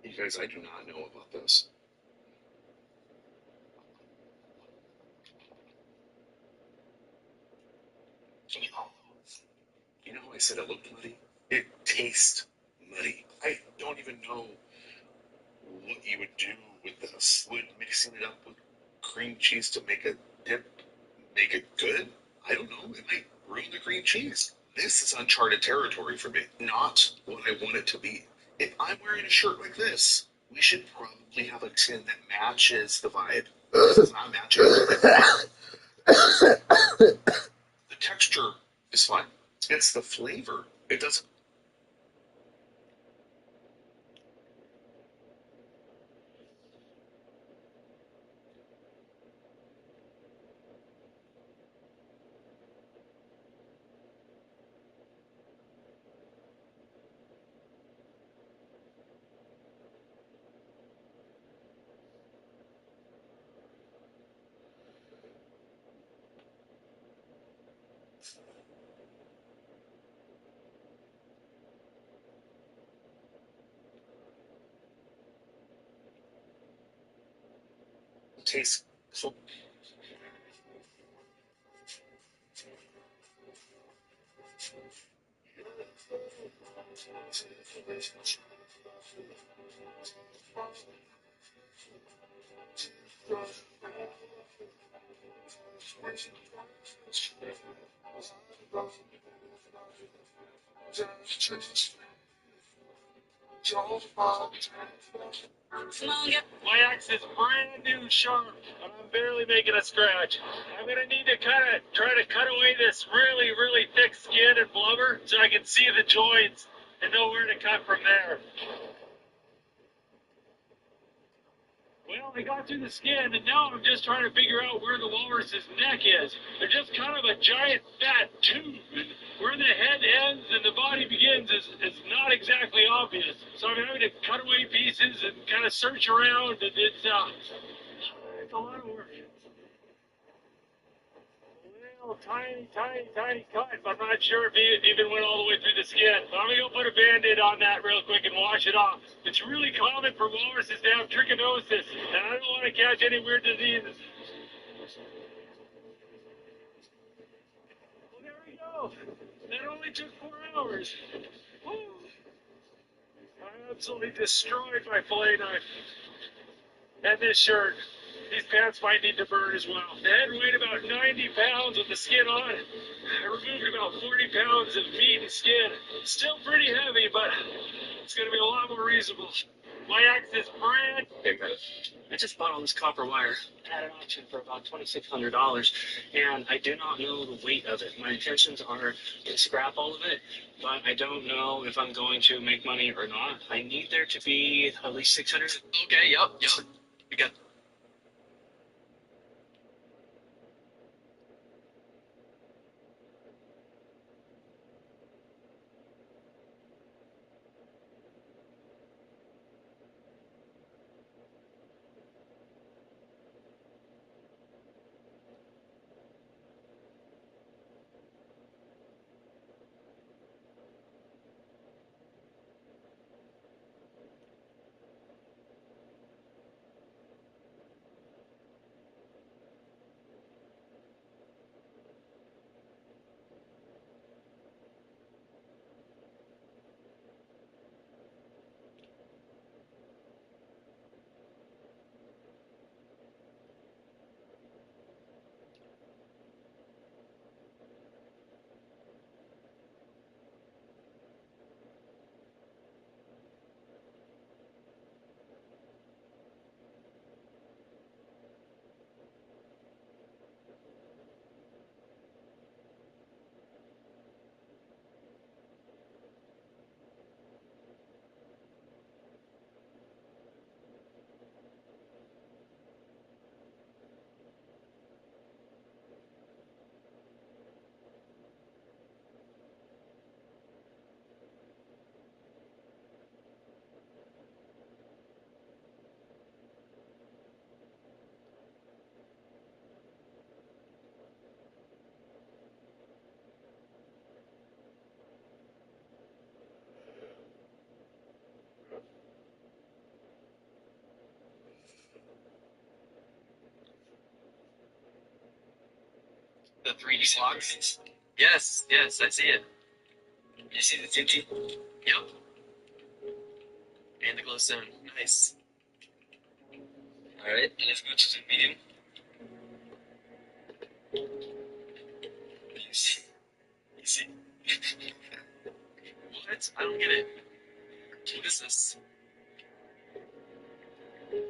Speaker 3: You guys, I do not know about this. You know how I said it looked muddy? It tastes muddy. I don't even know what you would do with this. Would mixing it up with cream cheese to make a dip make it good? I don't know. It might ruin the cream cheese. This is uncharted territory for me. Not what I want it to be. If I'm wearing a shirt like this, we should probably have a tin that matches the vibe. This does not match it. The texture is fine. It's the flavor. It doesn't. Taste so.
Speaker 5: My axe is brand new sharp, and I'm barely making a scratch. I'm gonna need to kind of try to cut away this really, really thick skin and blubber so I can see the joints and know where to cut from there.
Speaker 7: Well, I got through the skin, and now I'm just trying to figure out where the walrus's neck is. They're just kind of a giant fat tube, and where the head ends and the body begins is not exactly obvious. So I'm having to cut away pieces and kind of search around, and it's a lot of work. Well, tiny cut. I'm not sure if it even went all the way through the skin. So I'm going to go put a Band-Aid on that real quick and wash it off. It's really common for walruses to have trichinosis, and I don't want to catch any weird diseases. Well, there we go. That only took 4 hours. Woo. I absolutely destroyed my fillet knife. And this shirt. These pants might need to burn as well. The head weighed about 90 pounds with the skin on. I removed about 40 pounds of meat and skin. Still pretty heavy, but it's going to be a lot more reasonable. My axe is brand.
Speaker 2: Hey, man. I just bought all this copper wire at an auction for about $2,600, and I do not know the weight of it. My intentions are to scrap all of it, but I don't know if I'm going to make money or not. I need there to be at least 600.
Speaker 10: Okay, yep.
Speaker 2: We got.
Speaker 10: The 3D blocks. Yes, I see it. You see the TNT? Yep. And the glowstone. Nice. Alright, let's go to the medium. You see? What? I don't get it. What is this? What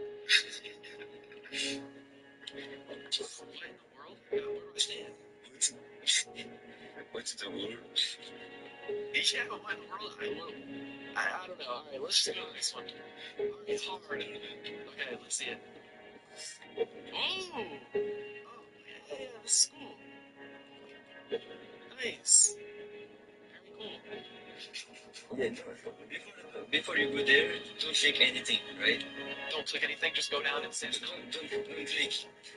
Speaker 10: in the world? Where do I stand? What's the world? Yeah, what in the world? I don't know. Alright, let's go to this one. Alright, it's hard. Okay, let's see it. Oh! Oh, yeah, this is cool. Nice. Very cool. Yeah, before you go there, don't click anything, right? Don't click anything, just go down and stand. Don't click.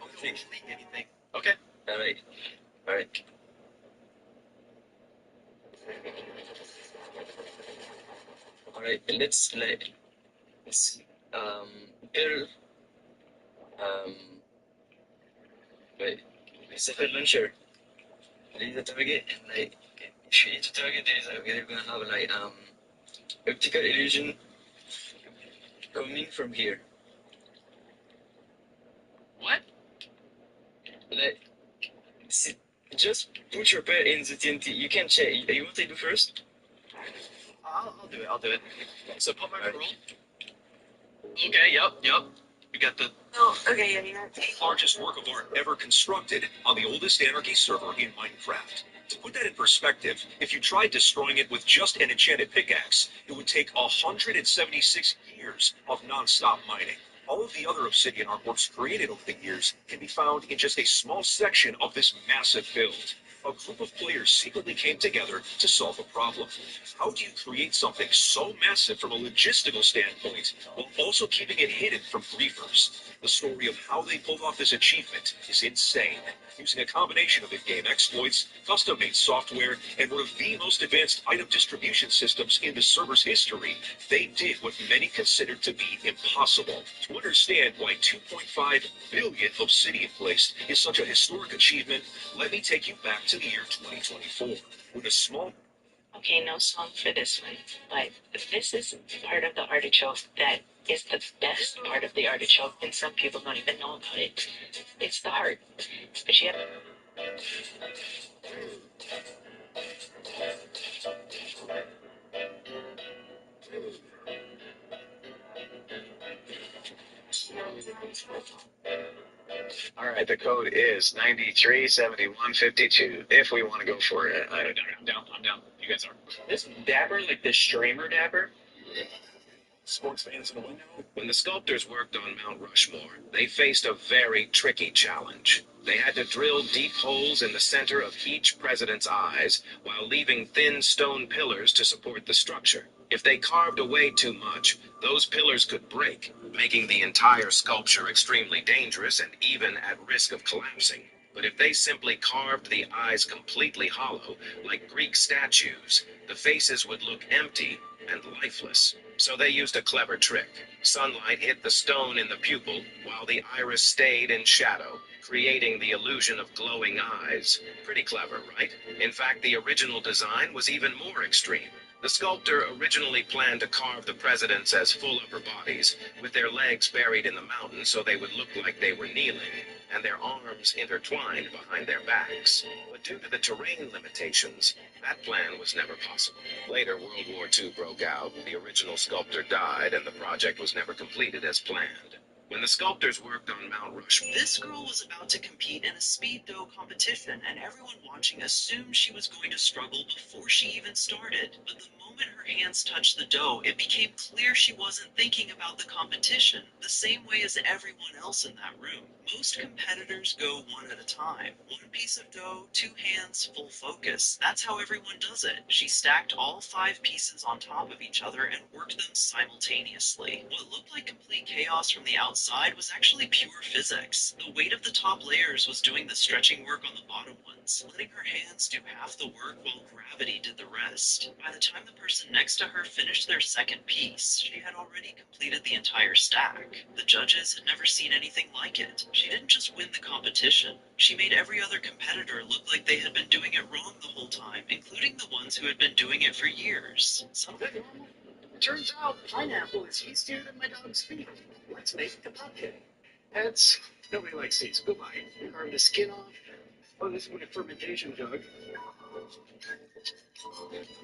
Speaker 10: Oh, don't click anything. Okay. Alright. Alright, let's build wait, it's a launcher. There is a target, and if you hit the target, we're gonna have optical illusion coming from here. What? See, just put your pair in the TNT. You can check. You want to do first? I'll do it. So put my roll. Okay, yep. We got the
Speaker 11: largest work of art ever constructed on the oldest Anarchy server in Minecraft. To put that in perspective, if you tried destroying it with just an enchanted pickaxe, it would take 176 years of non-stop mining. All of the other obsidian artworks created over the years can be found in just a small section of this massive build. A group of players secretly came together to solve a problem. How do you create something so massive from a logistical standpoint while also keeping it hidden from griefers? The story of how they pulled off this achievement is insane. Using a combination of in-game exploits, custom-made software, and one of the most advanced item distribution systems in the server's history, they did what many considered to be impossible. To understand why 2.5 billion obsidian placed is such a historic achievement, let me take you back to the year 2024, with a small...
Speaker 12: Okay, no song for this one, but this is part of the artichoke that is the best part of the artichoke, and some people don't even know about it. It's the heart. But you have...
Speaker 10: All right, the code is 937152. If we want to go for it, I'm down. You guys are.
Speaker 2: This Dapper, like this streamer Dapper?
Speaker 10: Sports fans in the window. When the sculptors worked on Mount Rushmore, they faced a very tricky challenge. They had to drill deep holes in the center of each president's eyes while leaving thin stone pillars to support the structure. If they carved away too much, those pillars could break, making the entire sculpture extremely dangerous and even at risk of collapsing. But if they simply carved the eyes completely hollow, like Greek statues, the faces would look empty and lifeless. So they used a clever trick. Sunlight hit the stone in the pupil, while the iris stayed in shadow, creating the illusion of glowing eyes. Pretty clever, right? In fact, the original design was even more extreme. The sculptor originally planned to carve the presidents as full upper bodies, with their legs buried in the mountain so they would look like they were kneeling, and their arms intertwined behind their backs. But due to the terrain limitations, that plan was never possible. Later, World War II broke out, the original sculptor died, and the project was never completed as planned. When the sculptors worked on Mount Rushmore...
Speaker 13: This girl was about to compete in a speed dough competition, and everyone watching assumed she was going to struggle before she even started. But the moment her hands touched the dough, it became clear she wasn't thinking about the competition, the same way as everyone else in that room. Most competitors go one at a time. One piece of dough, two hands, full focus. That's how everyone does it. She stacked all 5 pieces on top of each other and worked them simultaneously. What looked like complete chaos from the outside was actually pure physics. The weight of the top layers was doing the stretching work on the bottom ones, letting her hands do half the work while gravity did the rest. By the time the person next to her finished their second piece, she had already completed the entire stack. The judges had never seen anything like it. She didn't just win the competition, she made every other competitor look like they had been doing it wrong the whole time, including the ones who had been doing it for years.
Speaker 3: Turns out pineapple is easier than my dog's feet. Let's make the pumpkin. Heads, nobody likes these. Goodbye. Carve the skin off. Oh, this is my fermentation jug.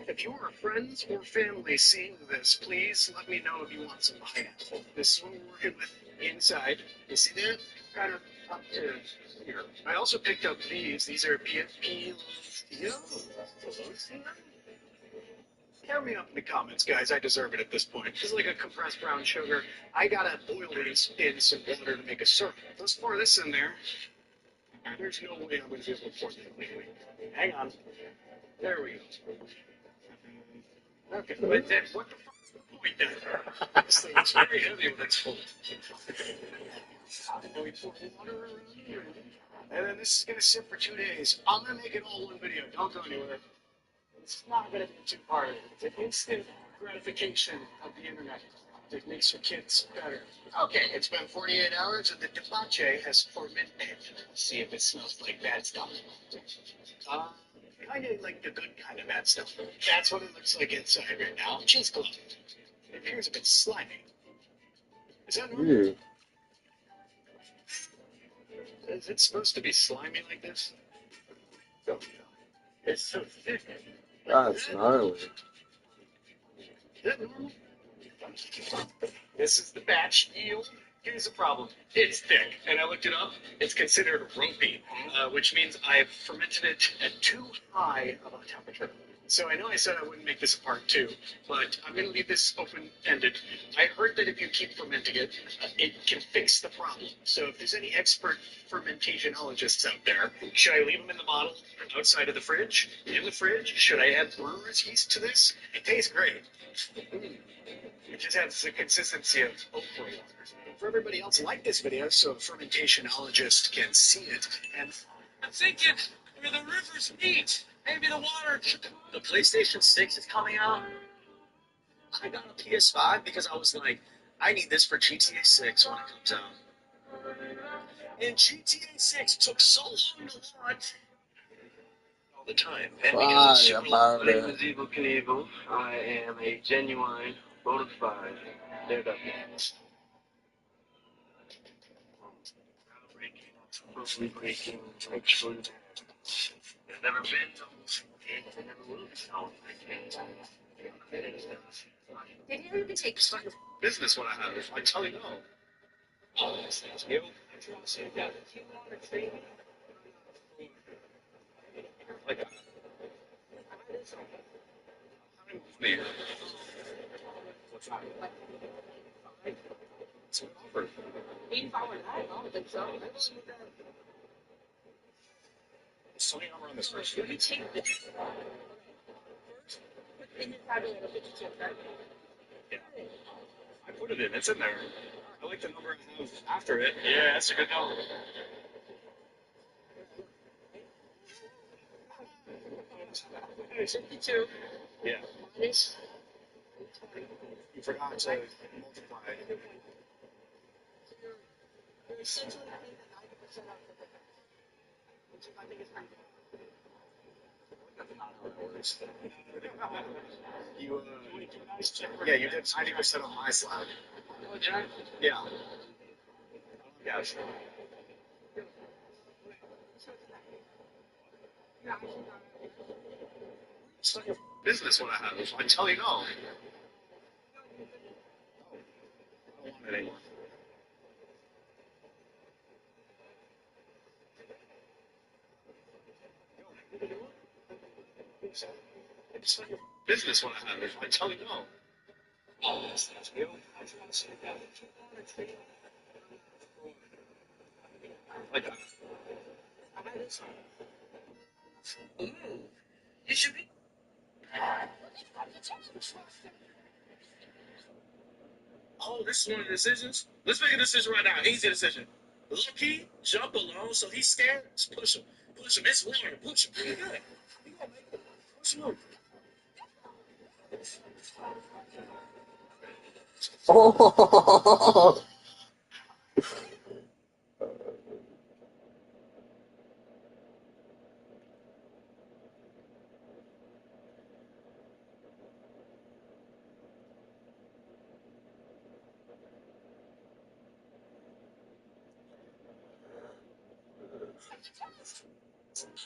Speaker 3: If you are friends or family seeing this, please let me know if you want some pineapple. This is what we're working with inside. You see that? Kind of up to here. I also picked up these. These are PFP. Count me up in the comments, guys. I deserve it at this point. This is like a compressed brown sugar. I gotta boil these in some water to make a syrup. Let's pour this in there. There's no way I'm gonna be able to pour that quickly. Hang on. There we go. Okay, but then what the fuck is the point then? This thing is very heavy when it's full. And we pour water around here. And then this is gonna sit for 2 days. I'm gonna make it all one video. Don't go anywhere. It's not going to be too hard. It's an instant gratification of the internet. It makes your kids better. Okay, it's been 48 hours and the debache has fermented. Let's see if it smells like bad stuff. Kind of like the good kind of bad stuff. That's what it looks like inside right now. Cheese club. It appears a bit slimy. Is that normal? Is it supposed to be slimy like this? Oh, it's so thick.
Speaker 6: That's gnarly.
Speaker 3: Is that normal? This is the batch yield. Here's the problem. It's thick, and I looked it up. It's considered ropey, which means I've fermented it at too high of a temperature. So I know I said I wouldn't make this a part two, but I'm going to leave this open-ended. I heard that if you keep fermenting it, it can fix the problem. So if there's any expert fermentationologists out there, should I leave them in the bottle outside of the fridge? In the fridge? Should I add brewer's yeast to this? It tastes great. It just has the consistency of okra water. For everybody else, like this video so a fermentationologist can see it. And
Speaker 10: I'm thinking where the rivers meet, maybe the water.
Speaker 2: The PlayStation 6 is coming out. I got a PS5 because I was like, I need this for GTA 6 when it comes out. And GTA 6 took so long to launch. All the time. And because it's super long.
Speaker 6: Fire,
Speaker 5: My name is Evil Knievel. I am a genuine, bona fide daredevil. Groundbreaking, totally breaking, actually bad. There's never been no and there never will be no
Speaker 4: Did you even take
Speaker 3: it's not your business what I have. I tell you no.
Speaker 2: Oh, that's you. Like that. Man. What's that? It's an offer. Something over on this first.
Speaker 4: You take the in your tabulator 52, right?
Speaker 2: Yeah. I put it in. It's in there. I like the number I have after it.
Speaker 5: Yeah, that's a good number.
Speaker 4: 52
Speaker 2: Yeah.
Speaker 4: minus
Speaker 3: You forgot to multiply.
Speaker 4: you're essentially paying the 90% of the which I think is pretty good.
Speaker 2: That's not how it works. You, yeah, you did 90% on my slide.
Speaker 4: Oh, John?
Speaker 2: Yeah. Yeah, sure. It's not your business what I have. I tell you no. I don't want it anymore. It's not your business what I have. I tell you no. Oh, that's you. Like that.
Speaker 10: You should be. Oh, this is one of the decisions. Let's make a decision right now. Easy decision. Low key, jump alone, so he's scared. Just push him. Push him. It's water. Push him. You good. You gonna make it. Push him over.
Speaker 6: Oh,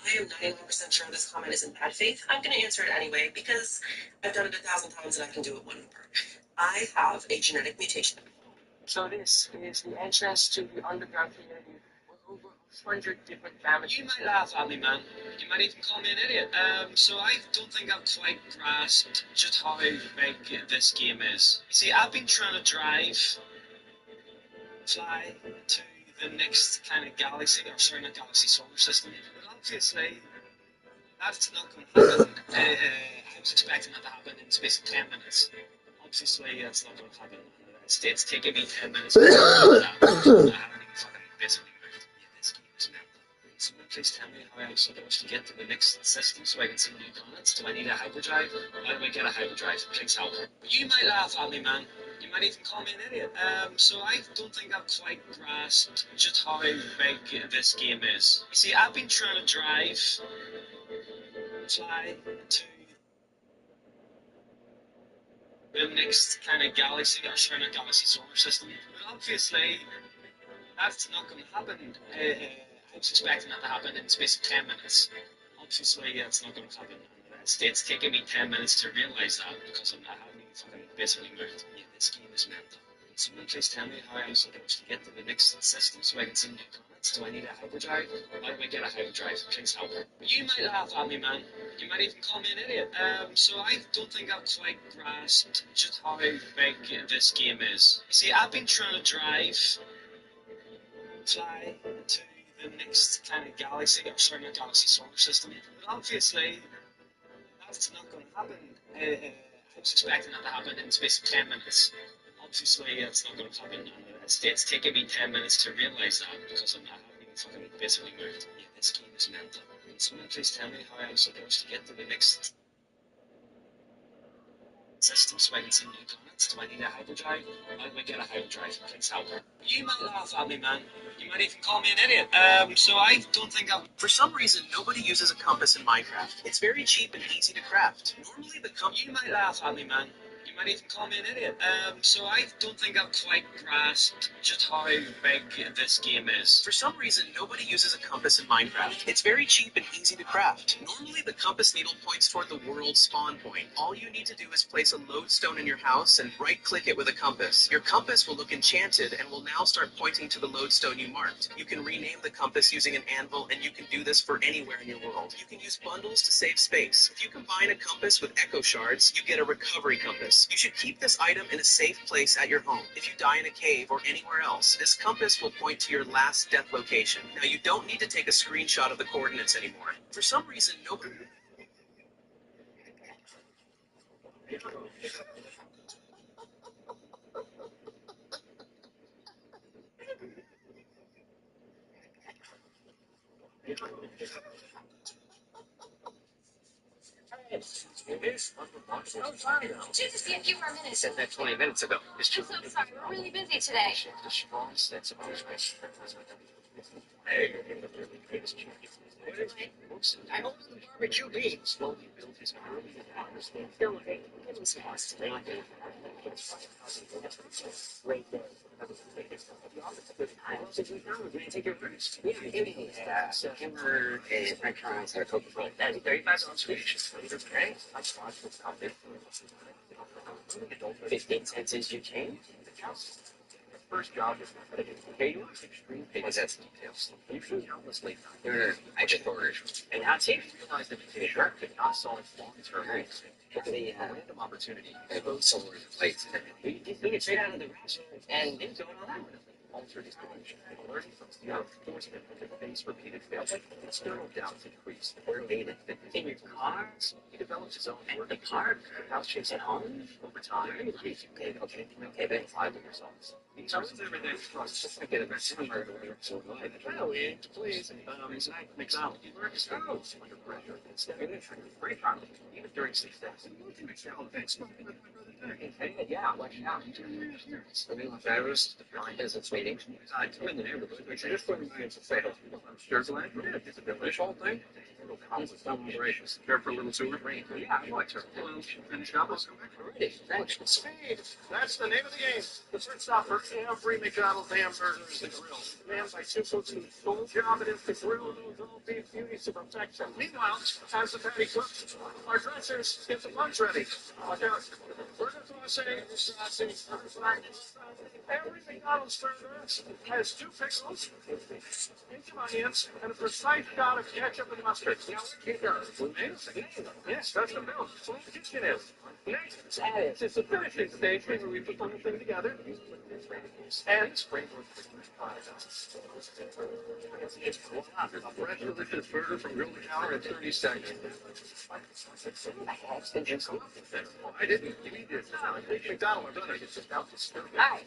Speaker 14: I am 99% sure this comment is in bad faith. I'm going to answer it anyway because I've done it 1,000 times and I can do it one more. I have a genetic mutation.
Speaker 4: So this is the entrance to the underground community with over 100 different families.
Speaker 10: You might laugh at me, man. You might even call me an idiot. So I don't think I've quite grasped just how big this game is. You see, I've been trying to fly to the next kind of galaxy, or sorry, not galaxy, solar system. But obviously, that's not going to happen. I was expecting that to happen in the space of 10 minutes. Obviously, that's not going to happen. It's taking me 10 minutes to do that. I haven't even fucking basically moved. Yeah, this game is mental. Someone please tell me how I'm supposed to get to the next system so I can see new planets. Do I need a hyperdrive? How do I get a hyperdrive? Please help. You might laugh at me, man. You might even call me an idiot. So I don't think I've quite grasped just how big this game is. You see, I've been trying to fly to the next kind of galaxy, or sorry, not galaxy, solar system. But obviously, that's not going to happen. I was expecting that to happen in the space of 10 minutes. Obviously, it's not going to happen. It's taken me 10 minutes to realise that because I'm not having fucking basically moved. Yeah, this game is mental. Someone please tell me how I'm supposed to get to the next system so I can send you comments. Do I need a hyperdrive? How do I get a hyperdrive? Please help. You might laugh at me, man. You might even call me an idiot. So I don't think I've quite grasped just how big this game is. You see, I've been trying to fly to the next kind of galaxy, or sorry, not galaxy, solar system. But obviously, that's not going to happen. I was expecting that to happen in the space of 10 minutes. Obviously, it's not going to happen. It's taken me 10 minutes to realise that because I haven't even fucking basically moved. Yeah, this game is mental. Can someone please tell me how I'm supposed to get to the next system so I can send you comments? Do I need a hyperdrive? How do I get a hyperdrive? Please help. You might laugh at me, man. You might even call me an idiot. So I don't think I'll...
Speaker 13: For some reason, nobody uses a compass in Minecraft. It's very cheap and easy to craft. Normally, the compass...
Speaker 10: You might laugh at me, man. You might even call me an idiot. So I don't think I've quite grasped just how big this game is.
Speaker 13: For some reason, nobody uses a compass in Minecraft. It's very cheap and easy to craft. Normally, the compass needle points toward the world spawn point. All you need to do is place a lodestone in your house and right-click it with a compass. Your compass will look enchanted and will now start pointing to the lodestone you marked. You can rename the compass using an anvil, and you can do this for anywhere in your world. You can use bundles to save space. If you combine a compass with echo shards, you get a recovery compass. You should keep this item in a safe place at your home. If you die in a cave or anywhere else, this compass will point to your last death location. Now, you don't need to take a screenshot of the coordinates anymore. For some reason, nobody...
Speaker 4: Should just be a few more minutes.
Speaker 1: Said that 20 minutes ago.
Speaker 4: I'm so sorry. We're really busy today.
Speaker 1: Hey. I ordered the barbecue beef. Slowly built his early harvest. Don't worry. It was fast. Right there. Take your first. Yeah, give me hamburger and french fries or Coca-Cola. That'd be $35 for each. Okay? I'm smart. 15 cents is your change. First job is okay, you want extreme payments. That's details. You feel countlessly. No, I just ordered. And now Tim realized that the shark could not solve long-term risk. Look at the random opportunity. They both sold the plates. He get straight out of the restaurant and didn't go on that one. Altered his direction. Learning from the enforcement to face repeated failure. External doubts increased. Related in your car, he developed his own and the car, house chase at home, over time. Okay, then 5 results. These are everything trust. I get a best summer to life. Oh, please. McDonald. You learn to start under pressure instead of very proud. Even during success. Yeah, watch out. I was defining business meeting. I'm in the neighborhood. We just put me in for sale. There's a land. It's a village whole thing. Operations. Care for a little tour? Yeah, I'd like to. Finish up. Let's go back. Alrighty. Thanks. Speed. That's the name of the game. The first stop for every McDonald's hamburger is the grill. Manned by 2 cooks whose sole job it is to grill those all beef beauties to perfection. Meanwhile, as the patty cooks, our dressers get the punch ready. Watch out. Burger sauce, every McDonald's burger has 2 pickles, pinch of onions, and a precise shot of ketchup and mustard. Now, it does. Yes, that's the bill. So the kitchen is. Next, it's the finishing stage where we put the whole thing together. And sprinkle a fresh, delicious burger from grill to counter in 30 seconds. I didn't. You need this. McDonald, my brother. Hi.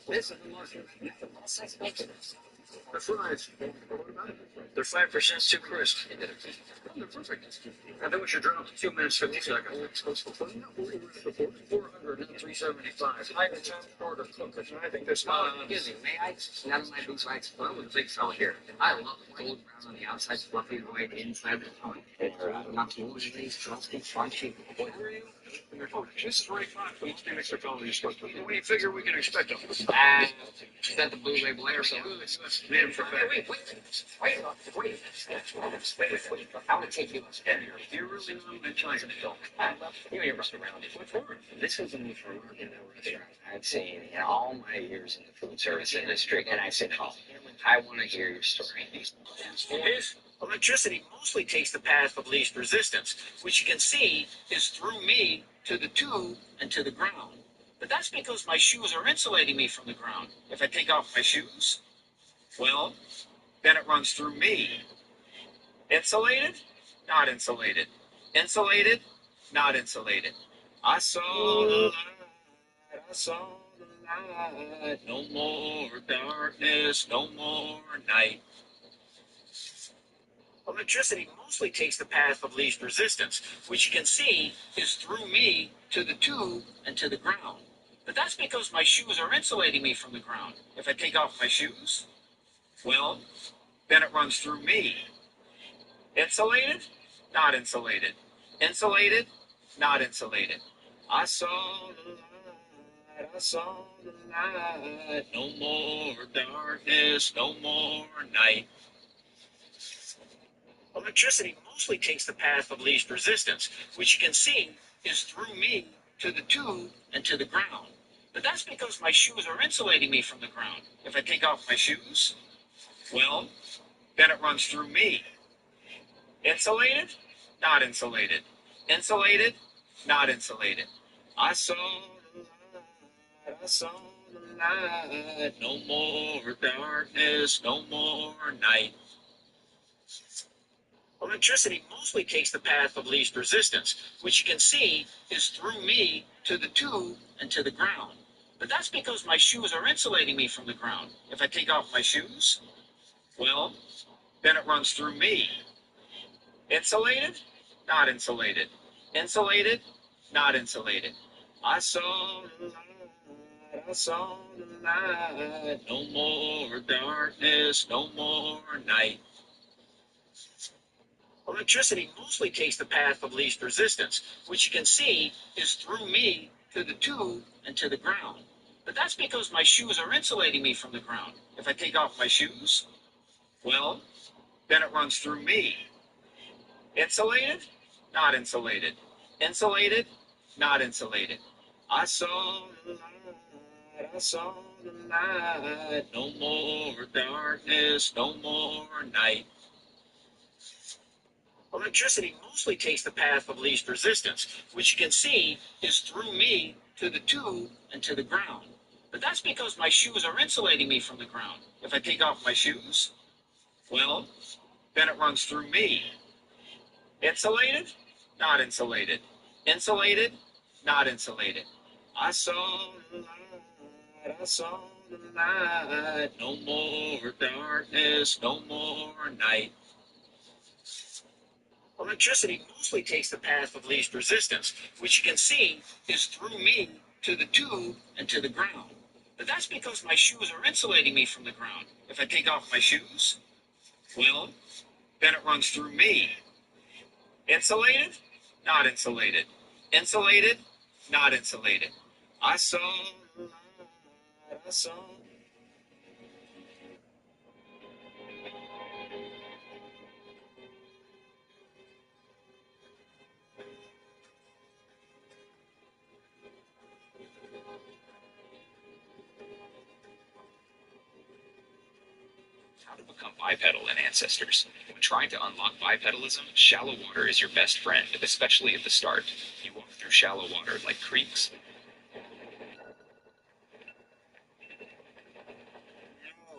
Speaker 1: This is the most. The fries. They're 5% too crisp. They're perfect. I think we should drop 2 minutes 50 seconds. 400, not 375. High the time order cookers. I think that's fine. Excuse me, may I? None of my boots rights. Well, I'm a big fella here. I love gold brown on the outside, fluffy white inside the tongue. They're not too oozily, frosty, crunchy. What were you?
Speaker 7: Oh, this is Ray Fox, the multi-mixer fellow you're supposed to. What do you figure we can expect of him?
Speaker 2: Is that the blue label air so
Speaker 7: Made him for fat.
Speaker 2: Wait. I want to take you upstairs.
Speaker 7: Do you really know I'm Italian?
Speaker 2: You're running around.
Speaker 7: What for?
Speaker 2: This is a new restaurant I've seen in all my years in the food service industry, and I said, oh, I want to hear your story.
Speaker 11: His electricity mostly takes the path of least resistance, which you can see is through me to the tube and to the ground. But that's because my shoes are insulating me from the ground. If I take off my shoes, well, then it runs through me. Insulated? Not insulated. Insulated? Not insulated. I saw the light, I saw the light. No more darkness, no more night. Electricity mostly takes the path of least resistance, which you can see is through me to the tube and to the ground. But that's because my shoes are insulating me from the ground. If I take off my shoes, well, then it runs through me. Insulated? Not insulated. Insulated? Not insulated. I saw the light, I saw the light. No more darkness, no more night. Electricity mostly takes the path of least resistance, which you can see is through me to the tube and to the ground. But that's because my shoes are insulating me from the ground. If I take off my shoes, well, then it runs through me. Insulated? Not insulated. Insulated? Not insulated. I saw the light, I saw the light. No more darkness, no more night. Electricity mostly takes the path of least resistance, which you can see is through me to the tube and to the ground. But that's because my shoes are insulating me from the ground. If I take off my shoes, well, then it runs through me. Insulated? Not insulated. Insulated? Not insulated. I saw the light, I saw the light. No more darkness, no more night. Electricity mostly takes the path of least resistance, which you can see is through me to the tube and to the ground. But that's because my shoes are insulating me from the ground. If I take off my shoes, well, then it runs through me. Insulated? Not insulated. Insulated? Not insulated. I saw the light, I saw the light. No more darkness, no more night. Electricity mostly takes the path of least resistance, which you can see is through me to the tube and to the ground. But that's because my shoes are insulating me from the ground. If I take off my shoes, well, then it runs through me. Insulated? Not insulated. Insulated? Not insulated. I saw the light, I saw the light. No more darkness, no more night. Electricity mostly takes the path of least resistance, which you can see is through me to the tube and to the ground. But that's because my shoes are insulating me from the ground. If I take off my shoes, well, then it runs through me. Insulated? Not insulated. Insulated? Not insulated. I saw the light, I saw.
Speaker 15: How to become bipedal in Ancestors. When trying to unlock bipedalism, shallow water is your best friend, especially at the start. You walk through shallow water like creeks.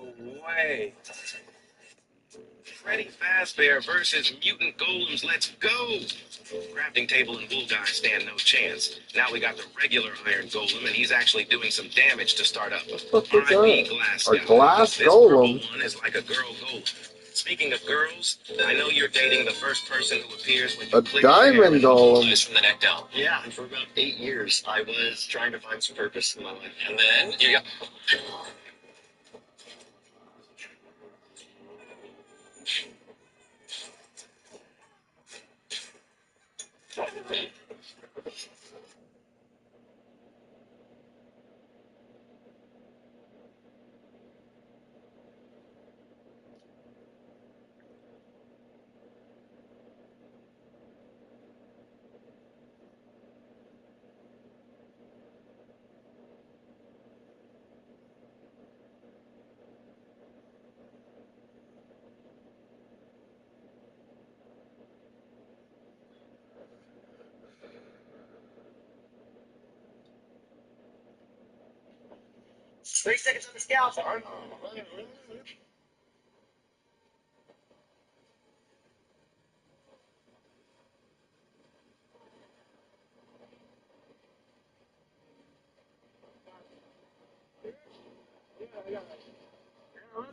Speaker 10: No way. Freddy Fazbear versus Mutant Golems, let's go! Crafting table and wool guy stand no chance. Now we got the regular Iron Golem, and he's actually doing some damage to start up.
Speaker 6: What the fuck is
Speaker 10: R.I.P.
Speaker 6: that?
Speaker 10: Glass
Speaker 6: A
Speaker 10: Guy.
Speaker 6: glass
Speaker 10: This purple
Speaker 6: golem.
Speaker 10: one is like a girl golem. Speaking of girls, I know you're dating the first person who appears when you
Speaker 6: A
Speaker 10: click
Speaker 6: diamond golem.
Speaker 1: Nice from the neck down.
Speaker 2: Yeah, and for about 8 years, I was trying to find some purpose in my life.
Speaker 1: And then you got
Speaker 2: 30 seconds on the scalp.
Speaker 7: I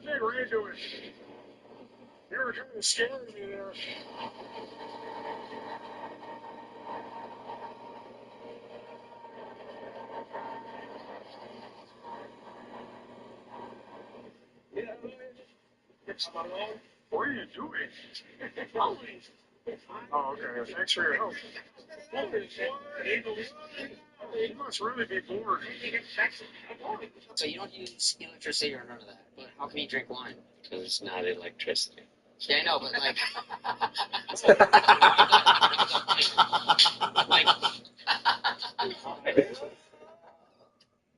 Speaker 7: think Ray doing. You were kind of scaring me there. Yeah, what are you doing? Oh, okay. Thanks for your help. You must really be bored.
Speaker 2: So you don't use electricity or none of that, but how can you drink wine?
Speaker 1: Because it's not electricity.
Speaker 2: Yeah, I know, but like,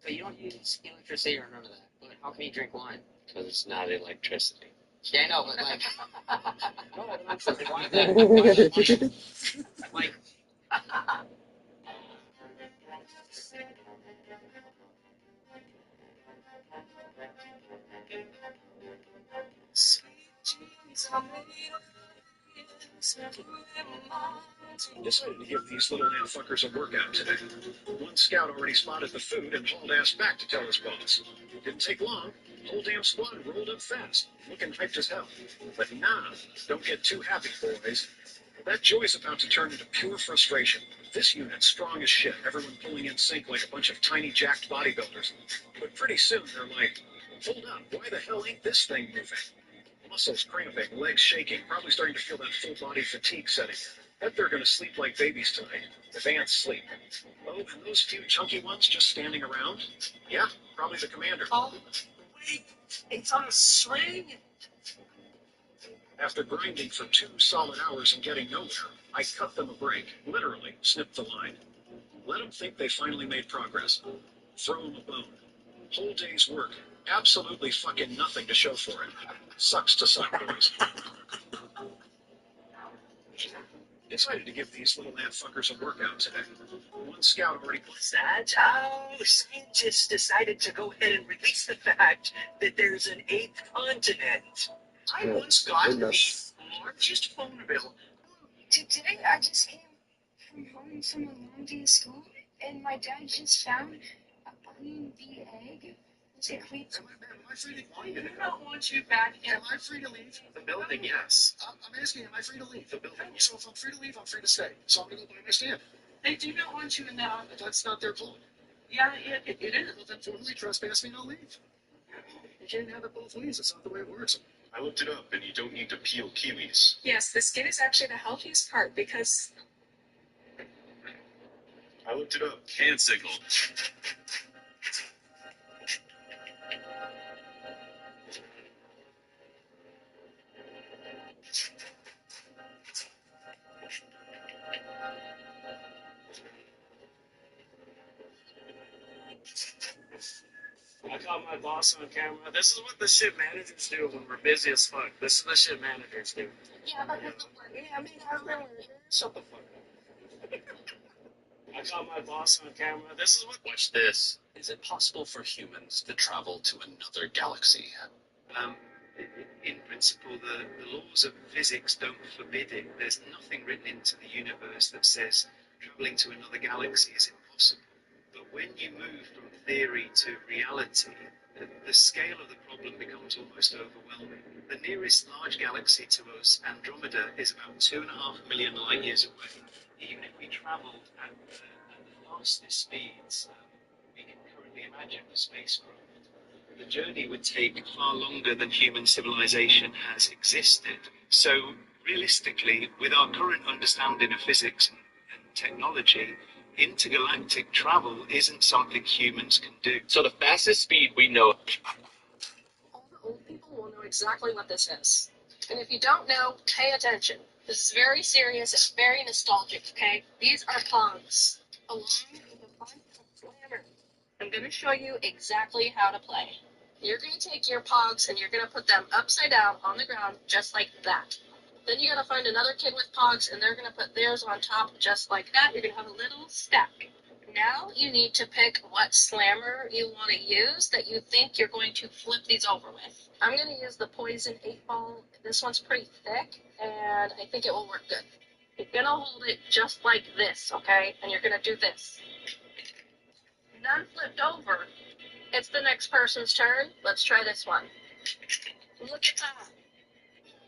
Speaker 2: so you don't use electricity or none of that, but how can you drink wine?
Speaker 1: Because it's not electricity.
Speaker 2: Yeah, I know, but like, no, but I'm saying, why that? Like,
Speaker 11: Decided to give these little damn fuckers a workout today. One scout already spotted the food and hauled ass back to tell his boss. Didn't take long. Whole damn squad rolled up fast, looking hyped as hell. But nah, don't get too happy, boys. That joy's about to turn into pure frustration. This unit's strong as shit, everyone pulling in sync like a bunch of tiny jacked bodybuilders. But pretty soon they're like, hold up, why the hell ain't this thing moving? Muscles cramping, legs shaking, probably starting to feel that full body fatigue setting. Bet they're gonna sleep like babies tonight, if ants sleep. Oh, and those few chunky ones just standing around? Yeah, probably the commander.
Speaker 2: oh, wait, it's on a string?
Speaker 11: After grinding for 2 solid hours and getting nowhere, I cut them a break, literally snipped the line. Let them think they finally made progress. Throw them a bone. Whole day's work, absolutely fucking nothing to show for it. Sucks to suck, boys. Decided to give these little ant fuckers a workout today. One scout already.
Speaker 2: What's that? Oh, scientists decided to go ahead and release the fact that there's an 8th continent. I once got the largest phone bill.
Speaker 4: Today I just came from home from a long day of school, and my dad just found a queen bee egg. Was it queen?
Speaker 3: Am I free to leave?
Speaker 14: I do not want you back in
Speaker 3: Am I free to leave?
Speaker 2: The building, yes.
Speaker 3: I'm asking, am I free to leave the building? So if I'm free to leave, I'm free to stay. So I'm going to go by my stand.
Speaker 14: They do not want you in that office.
Speaker 3: That's not their call.
Speaker 14: Yeah, it is.
Speaker 3: Well, then formally trespass me and I'll leave. You can't have it both ways. It's not the way it works.
Speaker 11: I looked it up, and you don't need to peel kiwis.
Speaker 8: Yes, the skin is actually the healthiest part because
Speaker 11: I looked it up. Hand signal.
Speaker 9: I caught my boss on camera. This is what the ship managers do when we're busy as fuck. This is the ship managers do.
Speaker 4: Yeah, but I mean, I remember.
Speaker 9: Shut the fuck up. I caught my boss on camera. This is what.
Speaker 1: Watch this. Is it possible for humans to travel to another galaxy?
Speaker 15: In principle, the laws of physics don't forbid it. There's nothing written into the universe that says traveling to another galaxy is impossible. But when you move from theory to reality, the scale of the problem becomes almost overwhelming. The nearest large galaxy to us, Andromeda, is about 2.5 million light years away. Even if we travelled at the fastest speeds we can currently imagine for spacecraft, the journey would take far longer than human civilization has existed. So, realistically, with our current understanding of physics and technology, intergalactic travel isn't something humans can do.
Speaker 1: So the fastest speed we know.
Speaker 4: All the old people will know exactly what this is. And if you don't know, pay attention. This is very serious. It's very nostalgic, okay? These are pogs, along with a bunch of glamour. I'm going to show you exactly how to play. You're going to take your pogs and you're going to put them upside down on the ground, just like that. Then you got to find another kid with pogs, and they're going to put theirs on top, just like that. You're going to have a little stack. Now you need to pick what slammer you want to use that you think you're going to flip these over with. I'm going to use the Poison 8-ball. This one's pretty thick, and I think it will work good. You're going to hold it just like this, okay? And you're going to do this. None flipped over. It's the next person's turn. Let's try this one. Look at that.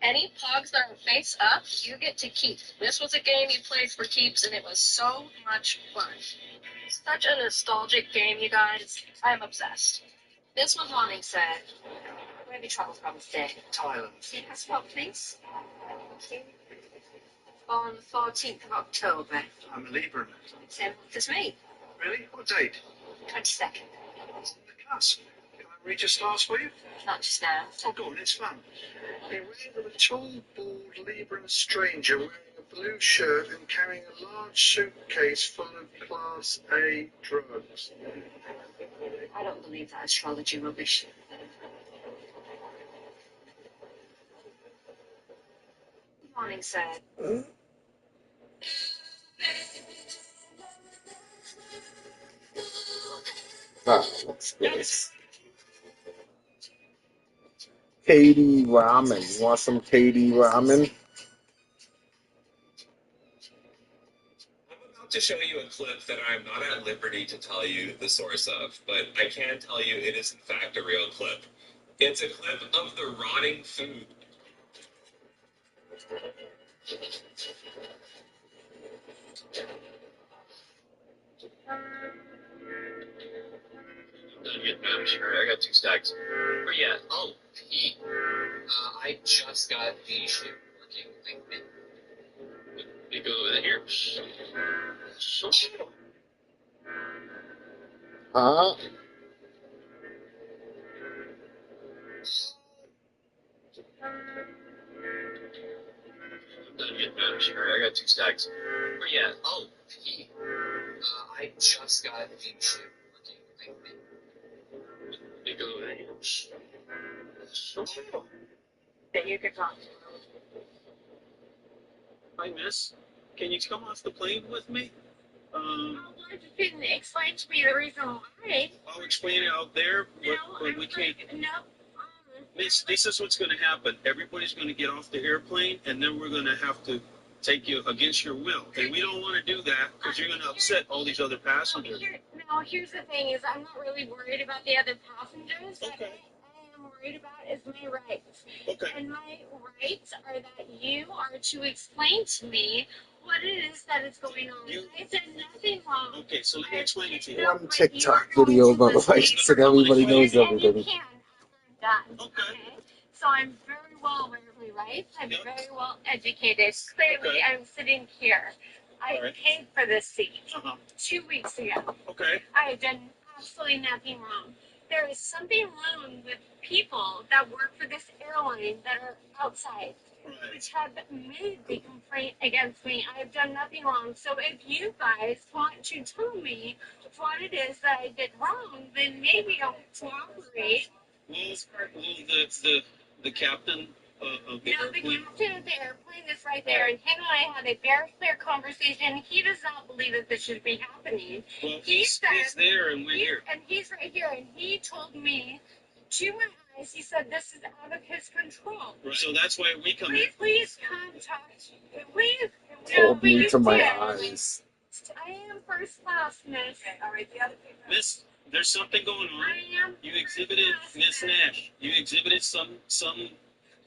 Speaker 4: Any pogs that are face up, you get to keep. This was a game you played for keeps, and it was so much fun. Such a nostalgic game, you guys. I'm obsessed. This one's wanting said, where have you traveled from today?
Speaker 15: Thailand.
Speaker 4: Can you pass what, please? On the 14th of October.
Speaker 15: I'm a Libra.
Speaker 4: Same month as me.
Speaker 15: Really? What date?
Speaker 4: 22nd.
Speaker 15: It's on the cusp. Can I read your stars for you?
Speaker 4: Not just now.
Speaker 15: Oh, go on, it's fun. Beware of a tall, bald Libran stranger wearing a blue shirt and carrying a large suitcase full of Class A drugs.
Speaker 4: I don't believe that astrology rubbish. Morning said.
Speaker 6: Let's go. Katie Ramen. You want some Katie Ramen?
Speaker 11: I'm about to show you a clip that I'm not at liberty to tell you the source of, but I can tell you it is in fact a real clip. It's a clip of the rotting food.
Speaker 10: I'm done getting out of here. I got 2 stacks. Where you at? Oh, Pete. I just got the shit working. Let me go over here.
Speaker 6: Huh?
Speaker 10: I'm done getting out of here. I got 2 stacks. Where you at? Oh, Pete. I just got the shit working. Let me go over here.
Speaker 12: Then you can talk.
Speaker 9: Hi, miss. Can you come off the plane with me?
Speaker 8: If you can explain to me the reason why.
Speaker 9: I'll explain it out there, but we can't.
Speaker 8: No.
Speaker 9: Miss, this is what's going to happen. Everybody's going to get off the airplane, and then we're going to have to take you against your will. And we don't want to do that because you're going to upset all these other passengers.
Speaker 8: Here's the thing is I'm not really worried about the other passengers.
Speaker 9: Okay.
Speaker 8: What I am worried about is my rights.
Speaker 9: Okay.
Speaker 8: And my rights are that you are to explain to me what it is that is going on. I said nothing wrong.
Speaker 9: Okay, so let me explain it to you.
Speaker 6: One TikTok video about rights and everybody knows
Speaker 8: And
Speaker 6: everything.
Speaker 8: you can after I'm done. Okay. So I'm very well aware of my rights. I'm very well educated. Clearly, I'm sitting here. I paid for this seat 2 weeks ago.
Speaker 9: Okay.
Speaker 8: I have done absolutely nothing wrong. There is something wrong with people that work for this airline that are outside, which have made the complaint against me. I have done nothing wrong. So if you guys want to tell me what it is that I did wrong, then maybe I'll cooperate.
Speaker 9: Well, the captain of the
Speaker 8: No, the captain of the airplane is right there, and him and I had a very clear conversation. He does not believe that this should be happening.
Speaker 9: Well, he's there, and we're here.
Speaker 8: And he's right here, and he told me to my eyes, he said this is out of his control.
Speaker 9: Right. So that's why we come in.
Speaker 8: Please contact. Please.
Speaker 6: Told me to my eyes.
Speaker 8: I am first class, miss. All right, the other people.
Speaker 9: Miss, there's something going on. You exhibited, Miss Nash, you exhibited some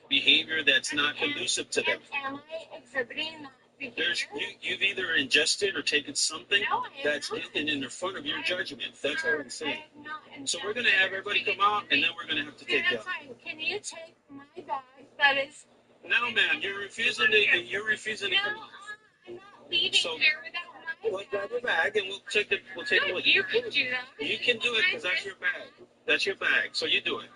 Speaker 9: behavior that's not conducive to them.
Speaker 8: Am I exhibiting that behavior?
Speaker 9: You've either ingested or taken something that's in the front of your judgment. That's what I'm saying. So we're going to have everybody come out, and then we're going to have to take you out.
Speaker 8: Can you take my bag that is...
Speaker 9: No, ma'am, you're refusing to come out.
Speaker 8: I'm not leaving here without my bag.
Speaker 9: Grab your bag, and we'll take a look.
Speaker 8: You can do that.
Speaker 9: You can do it because that's your bag. That's your bag, so you do it.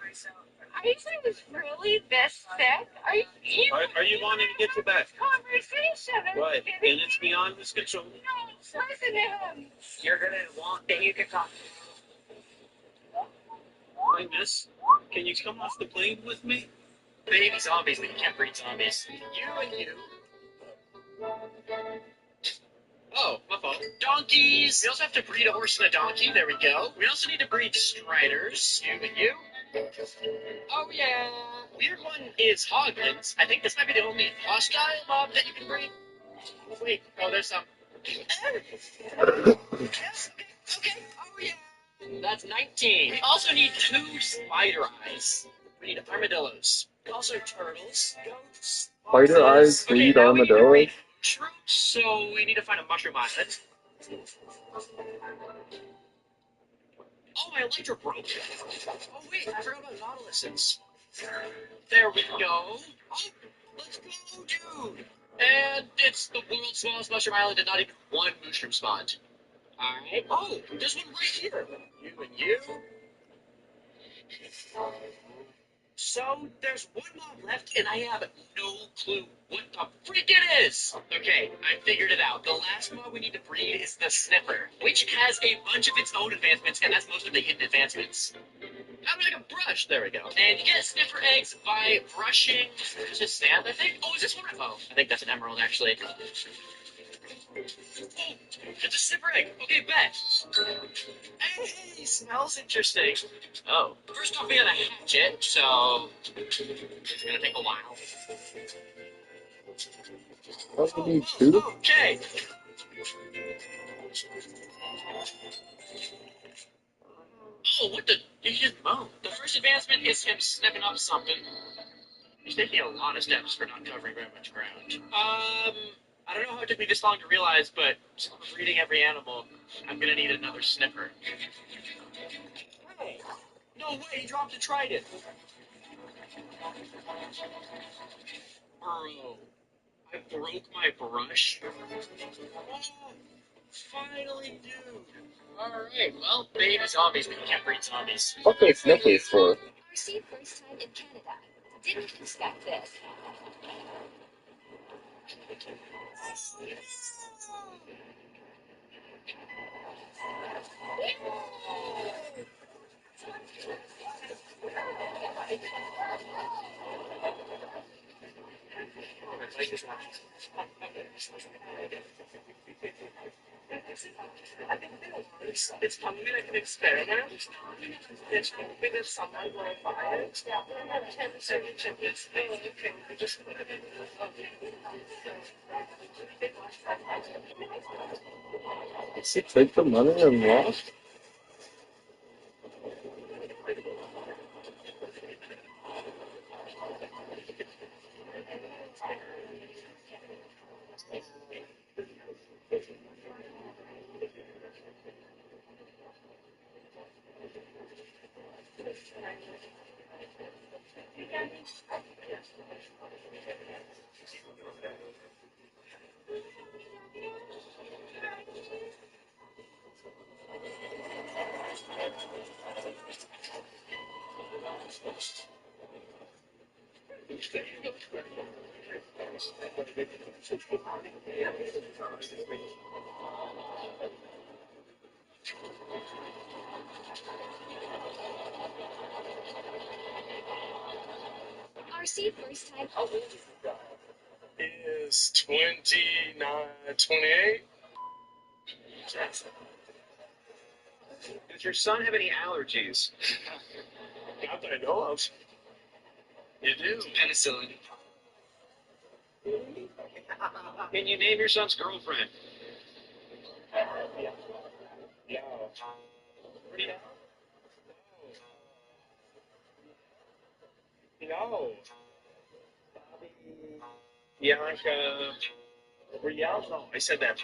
Speaker 8: Are you saying it's really this thick? Are you
Speaker 9: wanting to get your bag?
Speaker 8: Conversation.
Speaker 9: Right, and it's beyond this control.
Speaker 8: No, listen to him.
Speaker 12: You're going to want that you can talk.
Speaker 9: Hi, miss. Can you come off the plane with me?
Speaker 2: Baby zombies, we can't breed zombies. You and you.
Speaker 10: Oh, my fault. Donkeys. We also have to breed a horse and a donkey. There we go. We also need to breed striders. You and you. Oh, yeah. Weird one is hoglins. I think this might be the only hostile mob that you can breed. Wait, oh, there's some. Yes, okay. Oh, yeah. That's 19. We also need 2 spider eyes. We need armadillos. Also turtles, goats,
Speaker 6: Spider eyes
Speaker 10: okay,
Speaker 6: breed
Speaker 10: now we need to breed
Speaker 6: armadillos.
Speaker 10: mushrooms, so we need to find a mushroom island. Oh, my elytra broke. Oh, wait, I forgot about nautiluses. There we go. Oh, let's go, dude. And it's the world's smallest mushroom island and not even one mushroom spawned. Alright. Oh, there's one right here. You and you. So there's one mob left, and I have no clue what the freak it is. Okay, I figured it out. The last mob we need to breed is the sniffer, which has a bunch of its own advancements, and that's most of the hidden advancements. How do I make a brush? There we go. And you get sniffer eggs by brushing to sand, I think. Oh, is this one? Oh, I think that's an emerald, actually. Oh, it's a sniffer egg. Okay, bet. Hey, smells interesting. Oh, first off, we got a hatchet, so it's gonna take a while.
Speaker 6: Oh, you need 2?
Speaker 10: Okay. Oh, what the? You just moaned. The first advancement is him stepping up something. He's taking a lot of steps for not covering very much ground. I don't know how it took me this long to realize, but since I'm breeding every animal, I'm gonna need another sniffer. Hey! No way, he dropped a trident! Bro, I broke my brush. Oh, finally, dude. Alright, well, baby zombies, but you can't breed zombies.
Speaker 6: What they sniffers for?
Speaker 4: RC first time in Canada. Didn't expect this.
Speaker 10: It's probably like an experiment. It's probably that someone will buy it. Yeah, we don't have 10 seconds. Okay, just
Speaker 6: Does he take the money and walk?
Speaker 4: RC first time.
Speaker 10: is 29, 28.
Speaker 11: Does your son have any allergies?
Speaker 10: Not that I know of. You do?
Speaker 1: Penicillin.
Speaker 11: Can you name your son's girlfriend?
Speaker 10: No.
Speaker 11: Bianca.
Speaker 10: Riel? No, I said that.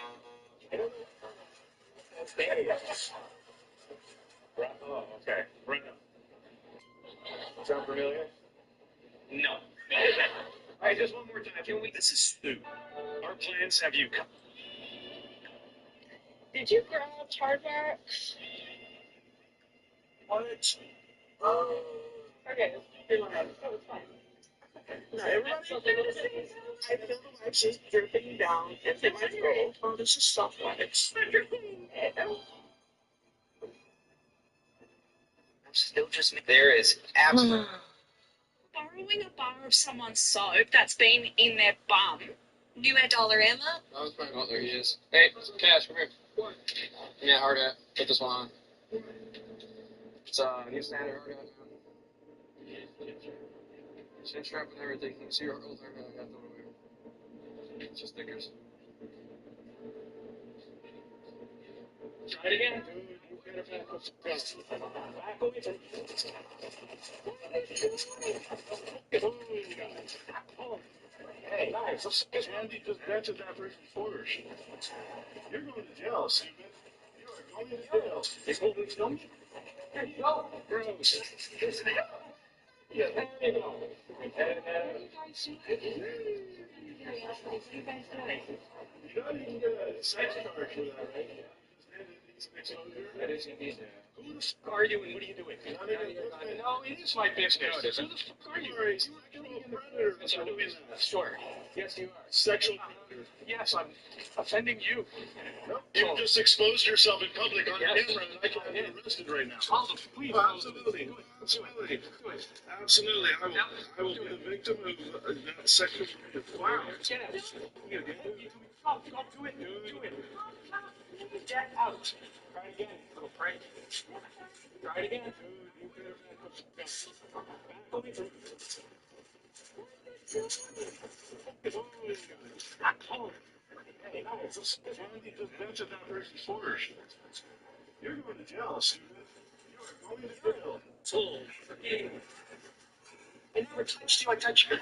Speaker 10: Oh, okay. Right now. Sound familiar?
Speaker 11: No. All right, just one more time. Can we?
Speaker 10: This is Stu. Our plans have you.
Speaker 8: Did you grab hardware?
Speaker 10: What?
Speaker 8: Okay, you're lying. Oh, it's fine. No, everybody's fantasy. I feel the wax is dripping down into my throat. Oh, this is so wax.
Speaker 1: Still just me. There is absolutely.
Speaker 12: Borrowing a bar of someone's soap that's been in their bum
Speaker 4: New at Dollarama?
Speaker 10: Oh, there he is. Hey, Cash, come here. What? Yeah, hard hat. Put this one on. It's new standard hard hat. Chin strap and everything. You see your old hard hat I got over here. It's just stickers. Try it again. Dude, you better back up. Back away from Oh, hey, guys, Andy just vented that person first. You're going to jail, stupid. You are going to jail. They told me to film you? Here you go. Gross. Yeah, there you go. And, what are you guys doing? What are you guys doing? You know you can get a sex card for that, right? That is indeed. Who the fuck are you and what are you doing? No, it is my business. No, it isn't. Who the fuck are you? You're a sexual predator. Yes, I'm doing that. Sure. Yes, you are. Sexual predator. Yes, I'm offending you. No, you just exposed yourself in public on camera and I can't get arrested right now. Oh, please. Absolutely. Absolutely. Absolutely. I will be the victim of that sexual predator. Wow. Get out. Go do it. Do it. Get out. Try it again, little prank. Try it again. You better back away from Hey, guys, Andy just vented that person first. You're going to jail, stupid. You are going to jail. Told. I never touched you, I touched you.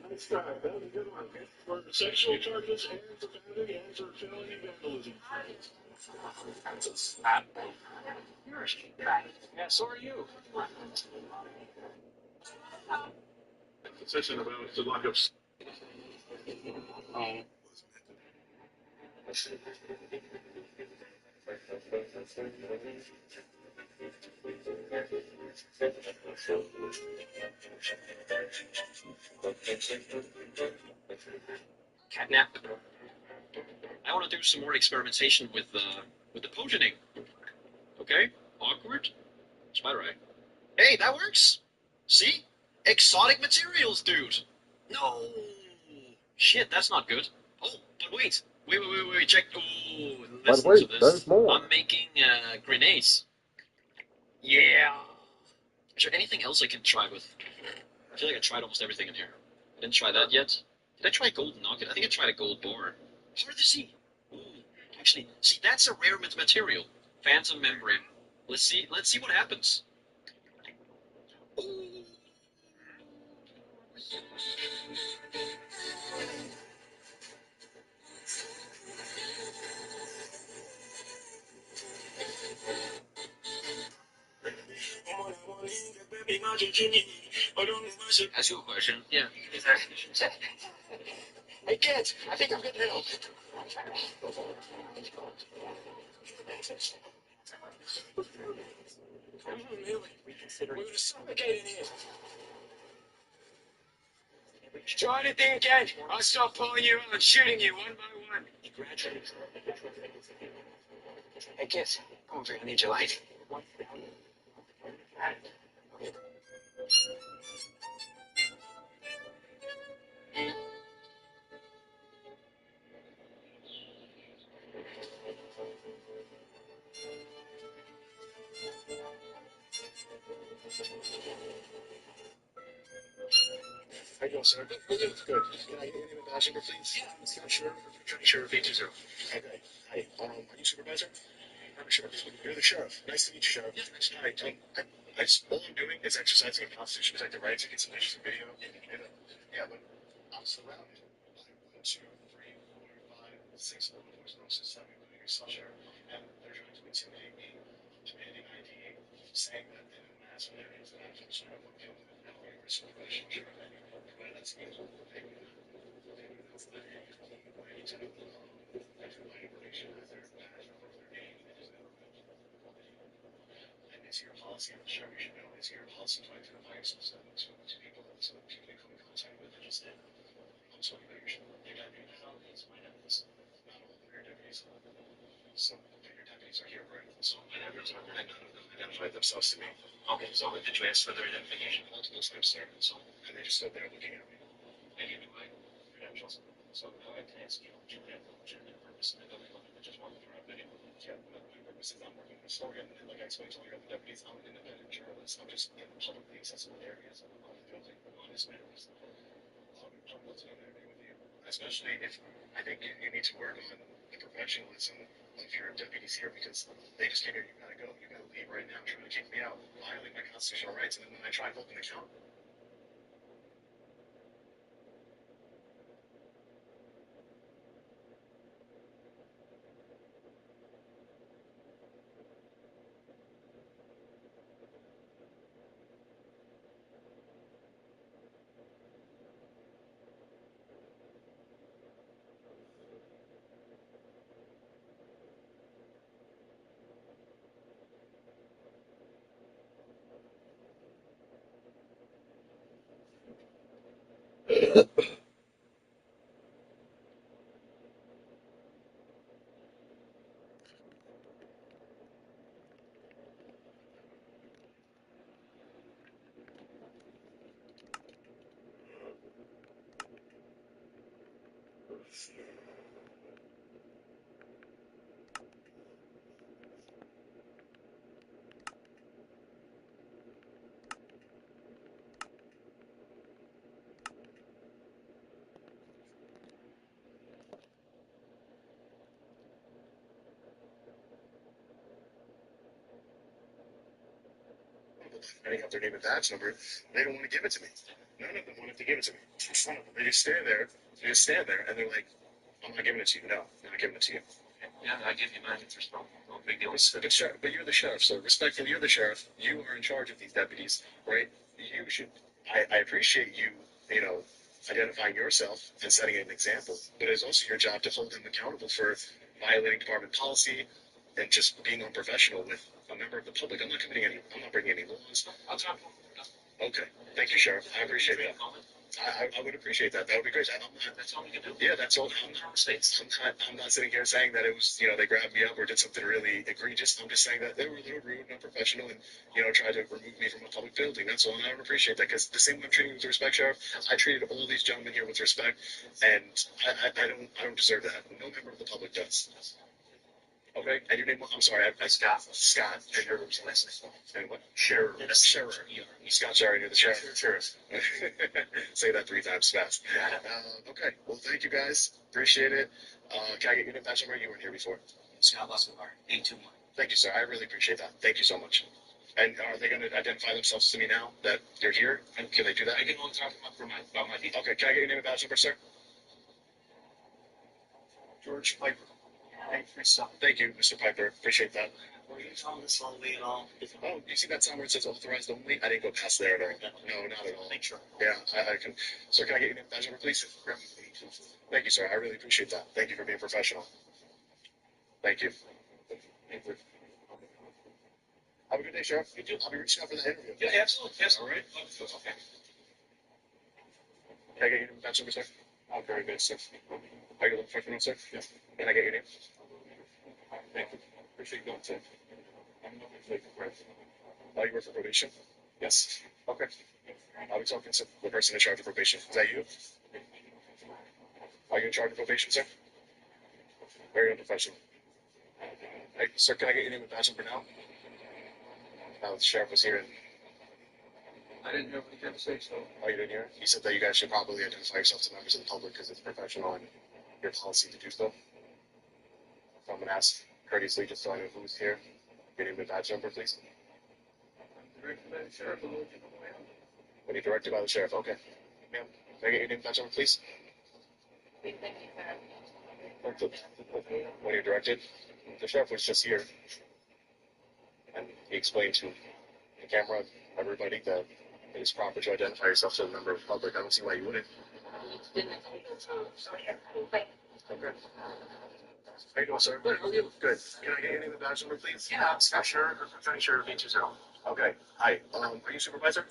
Speaker 10: Nice try. That was a good one. For sexual charges and profanity and for felony vandalism. You're a shitbag. Yeah, so are you. Session about to lock up. Oh.
Speaker 11: Catnap. I want to do some more experimentation with the potioning. Okay? Awkward? Spider Eye. Hey, that works! See? Exotic materials, dude! No! Shit, that's not good. Oh, but wait. Wait. Check. Oh,
Speaker 6: But
Speaker 11: listen to
Speaker 6: wait,
Speaker 11: this.
Speaker 6: there's more.
Speaker 11: I'm making grenades. Yeah! Is there anything else I can try with? I feel like I tried almost everything in here. I didn't try that yet. Did I try gold nugget? I think I tried a gold bar. Hard to see. Ooh, actually, see, that's a rare material. Phantom membrane. Let's see what happens. Ooh. Ask you a question. Yeah.
Speaker 3: Hey, kids, I think I'm getting help. We're going to suffocate in here. Try anything again. I'll start pulling you out and shooting you one by one. Hey, kids, come over here. I need your light. How you doing, sir? Good. Can I get your name and badge number, please? Yeah, I'm Scott Sheriff. Sheriff 820. Okay. Hi. Are you supervisor? I'm a sheriff. You're the sheriff. Nice to meet you, Sheriff. Yeah, nice to meet you. All I'm doing is exercising a constitution protected right to get some pictures and video. Yeah, but I'm surrounded by 1, 2, 3, 4, 5, 6 law enforcement officers, 7, including yourself, Sheriff. And they're trying to intimidate me, demanding ID, saying that they didn't ask for their names and I'm so I'm looking at the risk of question, Sheriff. But that's me. They would that's the way to do my information as their badge number, their name, they just never put and it's your policy, I'm sure you should know, it's your policy to identify yourself so to people so that people you come in contact with and just I'm sorry about your deputy now, it's my deputies, not all of your deputies. Some of your deputies are here, right? So my deputies are, and none of them identified themselves to me.
Speaker 10: Okay, so did you ask for their identification?
Speaker 3: Multiple times, sir. So, and they just stood there looking at me.
Speaker 10: They gave you my credentials. So I have to ask you, what you have for legitimate purpose, and I just wanted to throw a video.
Speaker 3: Yeah, my purpose is I'm working the story, and like I explained to all your other deputies, I'm an independent journalist. I'm just in publicly accessible areas of the building on this matters. I'm not to interview with you, especially if I think you need to work on the professionalism of your deputies here because they just came here. You gotta go. You gotta leave right now. Trying to kick me out, violate my constitutional rights, and then when I try and hold them accountable. They have their name and badge number. They don't want to give it to me. None of them wanted to give it to me. None of them. They just stand there. They just stand there, and they're like, "I'm not giving it to you. No, I'm not giving it to you."
Speaker 10: Yeah, I give you mine. It's respectful. No big deal.
Speaker 3: But you're the sheriff, so respectfully, you're the sheriff. You are in charge of these deputies, right? You should. I appreciate you. You know, identifying yourself and setting an example. But it's also your job to hold them accountable for violating department policy and just being unprofessional with a member of the public. I'm not committing any. I'm not breaking any laws.
Speaker 10: I'll talk.
Speaker 3: Okay. Thank you, Sheriff. I appreciate that. I would appreciate that. That would be great. I'm not.
Speaker 10: That's all we can do.
Speaker 3: Yeah, that's all. I'm not sitting here saying that it was, they grabbed me up or did something really egregious. I'm just saying that they were a little rude and unprofessional and, tried to remove me from a public building. That's all. And I don't appreciate that because the same way I'm treating you with respect, Sheriff, I treated all these gentlemen here with respect, and I don't deserve that. No member of the public does. Okay, and your name? I'm sorry, Scott. Scott. And your last name? And what? Scherer. Scherer. Scott Scherer, you're the sheriff. Sheriff. Say that 3 times fast. Okay, well, thank you guys. Appreciate it. Can I get your name, badge number? You weren't here before.
Speaker 10: Scott Lussenbar, 821.
Speaker 3: Thank you, sir. I really appreciate that. Thank you so much. And are they going to identify themselves to me now that they're here? And can they do that?
Speaker 10: I can only talk about my people.
Speaker 3: Okay, can I get your name and badge number, sir?
Speaker 10: George Piper.
Speaker 3: Thank you, Mr. Piper. Appreciate that.
Speaker 10: Were you telling this only at all?
Speaker 3: Oh, you see that sign where it says authorized only? I didn't go past there at all. No, not at all.
Speaker 10: Make sure.
Speaker 3: Yeah, I can. Sir, can I get your name and badge number, please? Thank you, sir. I really appreciate that. Thank you for being professional. Thank you. Have a good day, Sheriff. You too. I'll be reaching out for the interview.
Speaker 10: Yeah, absolutely. Yes.
Speaker 3: All right.
Speaker 10: Okay.
Speaker 3: Can I get your name and badge number, sir? Oh, very good, sir. Are you looking for someone, sir? Yeah. Can I get your name? Thank you. Appreciate you going, sir. I'm looking for you work for probation? Yes. Okay. I'll be talking to the person in charge of probation. Is that you? Are you in charge of probation, sir? Very unprofessional. Hey, sir, can I get your name and badge number now? The sheriff was here and
Speaker 10: I didn't hear what he had to say, so.
Speaker 3: Oh, you didn't hear? He said that you guys should probably identify yourself to members of the public because it's professional and your policy to do so. So I'm going to ask courteously, just so I know who's here. Your name and badge number, please.
Speaker 10: I'm directed by the sheriff.
Speaker 3: When you're directed by the sheriff, okay. Ma'am, can I get your name and badge number, please? When you're directed, the sheriff was just here. And he explained to the camera, everybody, that it is proper to identify yourself to a member of the public. I don't see why you wouldn't. Okay. How you doing, sir?
Speaker 10: Good. How are you?
Speaker 3: Good. Can I get your name and badge number, please?
Speaker 10: Yeah, I'm Scott Scherer, County Sheriff 820.
Speaker 3: Okay. Hi. Are you supervisor?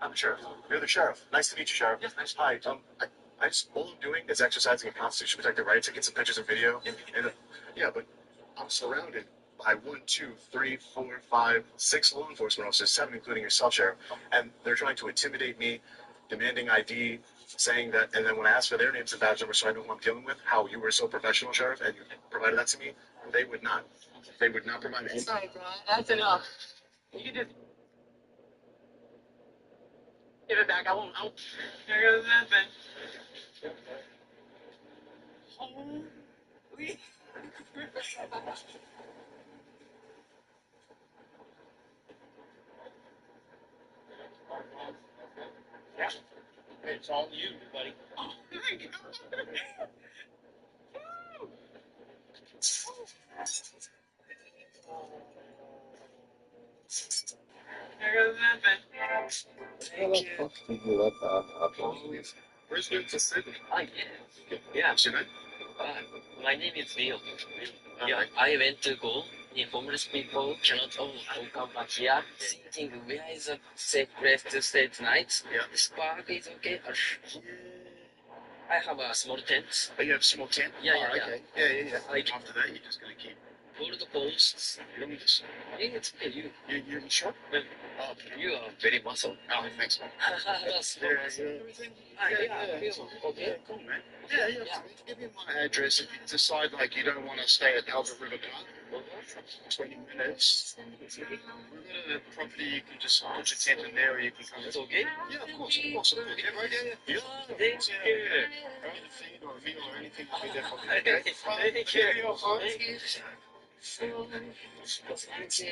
Speaker 10: I'm the sheriff.
Speaker 3: You're the sheriff. Nice to meet you, Sheriff.
Speaker 10: Yes, nice.
Speaker 3: Hi. I just, all I'm doing is exercising a constitution protected right, taking some pictures and video.
Speaker 10: Yeah,
Speaker 3: And, yeah, but I'm surrounded by 1, 2, 3, 4, 5, 6 law enforcement officers, 7 including yourself, Sheriff, and they're trying to intimidate me, demanding ID, saying that, and then when I asked for their names and badge numbers so I know who I'm dealing with, how you were so professional, Sheriff, and you provided that to me, they would not. They would not provide any.
Speaker 2: Sorry, bro. That's enough. You can just give it back. I won't.
Speaker 5: There goes nothing. Holy.
Speaker 2: Yeah. It's all you, buddy.
Speaker 5: Oh my god. There goes nothing.
Speaker 6: How the fuck did you let that happen?
Speaker 3: Where's your facility?
Speaker 1: Ah, yeah. Yeah.
Speaker 3: What's your name?
Speaker 1: My name is Leo. Yeah, I went to go. The homeless people cannot come back here. Thinking where is a safe place to stay tonight?
Speaker 3: Yeah.
Speaker 1: This park is okay. I have a small tent.
Speaker 3: Oh, you have a small tent?
Speaker 1: Yeah,
Speaker 3: Oh,
Speaker 1: yeah,
Speaker 3: okay. Yeah.
Speaker 1: Like
Speaker 3: After that, you're just gonna keep.
Speaker 1: gold posts.
Speaker 3: You don't need this.
Speaker 1: Yeah, it's okay.
Speaker 3: You're sure?
Speaker 1: Well,
Speaker 3: Oh, okay.
Speaker 1: you are very muscle.
Speaker 3: Oh, thanks, man.
Speaker 1: That's
Speaker 3: Yeah,
Speaker 1: muscle.
Speaker 3: everything?
Speaker 1: Yeah. Okay.
Speaker 3: Yeah, cool, man. Yeah. Give me my address. If you decide, like, you don't want to stay at Albert River Park, 20 minutes. We've got a property, you can just put your tent in there, or you can come.
Speaker 1: It's okay?
Speaker 3: Yeah, of course. Okay, right? Yeah.
Speaker 1: Thank you.
Speaker 3: I need a feed or a meal or anything to be there for me.
Speaker 1: Thank you.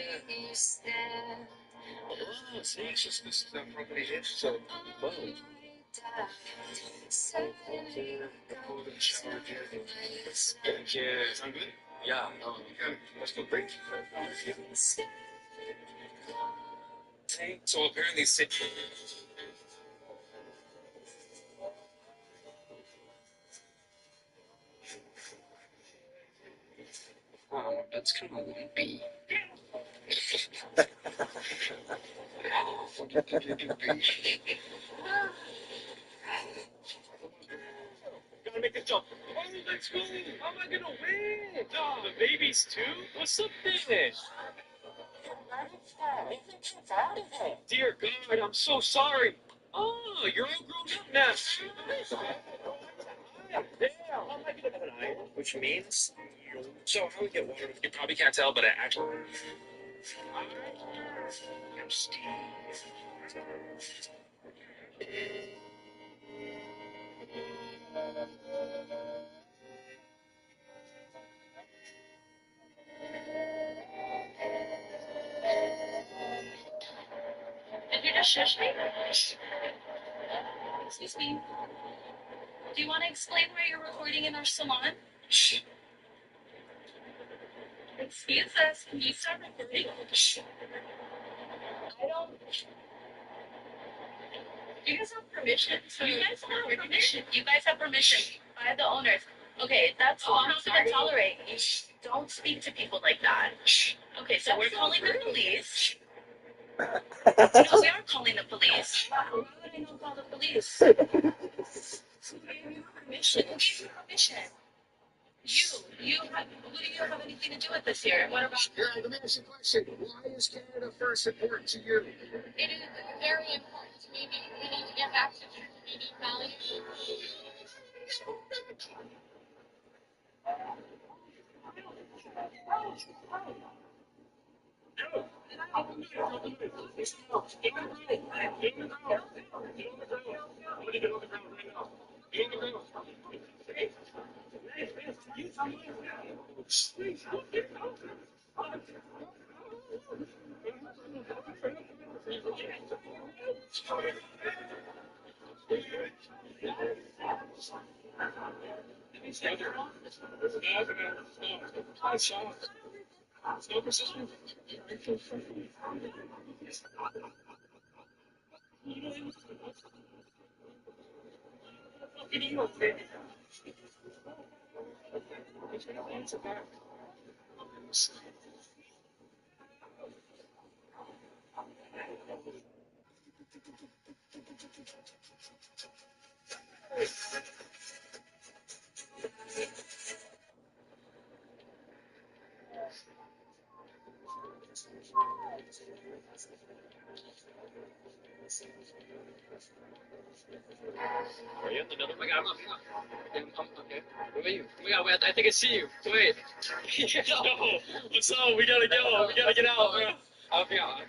Speaker 3: Oh, so it's just this property here. So, wow. Golden shower here.
Speaker 1: Thank you.
Speaker 3: Sound good?
Speaker 1: Yeah.
Speaker 3: Okay, let's go break.
Speaker 1: So apparently, that's kind of lumpy.
Speaker 5: Gotta make a jump. Oh, let's go. How am I gonna win? Oh, the babies too? What's up there? Dear God, I'm so sorry. Oh, you're all grown up now. Damn, how am I gonna have an iron?
Speaker 1: Which means, so how we get water, you probably can't tell, but it actually. I'm Steve.
Speaker 4: Did you just shush me? Excuse me. Do you want to explain why you're recording in our salon?
Speaker 1: Shh.
Speaker 4: Excuse us. Can you stop recording?
Speaker 1: Shh.
Speaker 4: I don't. You guys have permission. You guys have permission. You guys have permission by the owners. Okay, that's all I'm gonna tolerate. You don't speak to people like that. Okay, so we're calling the police. No, we are calling the police. Why would I not call the police? Who gave you permission? Who gave you permission? What do you have anything to do with this here? What about?
Speaker 3: Yeah, let me ask you a question. Why is Canada First important to you?
Speaker 8: It is very important to me because we need to get back to Canadian values.
Speaker 10: Are you in the middle? Oh my god, I'm up. Okay. What about you? Oh my god, wait, I think I see you. Wait. No. What's up? We gotta go. We gotta get out, bro. I'll be out.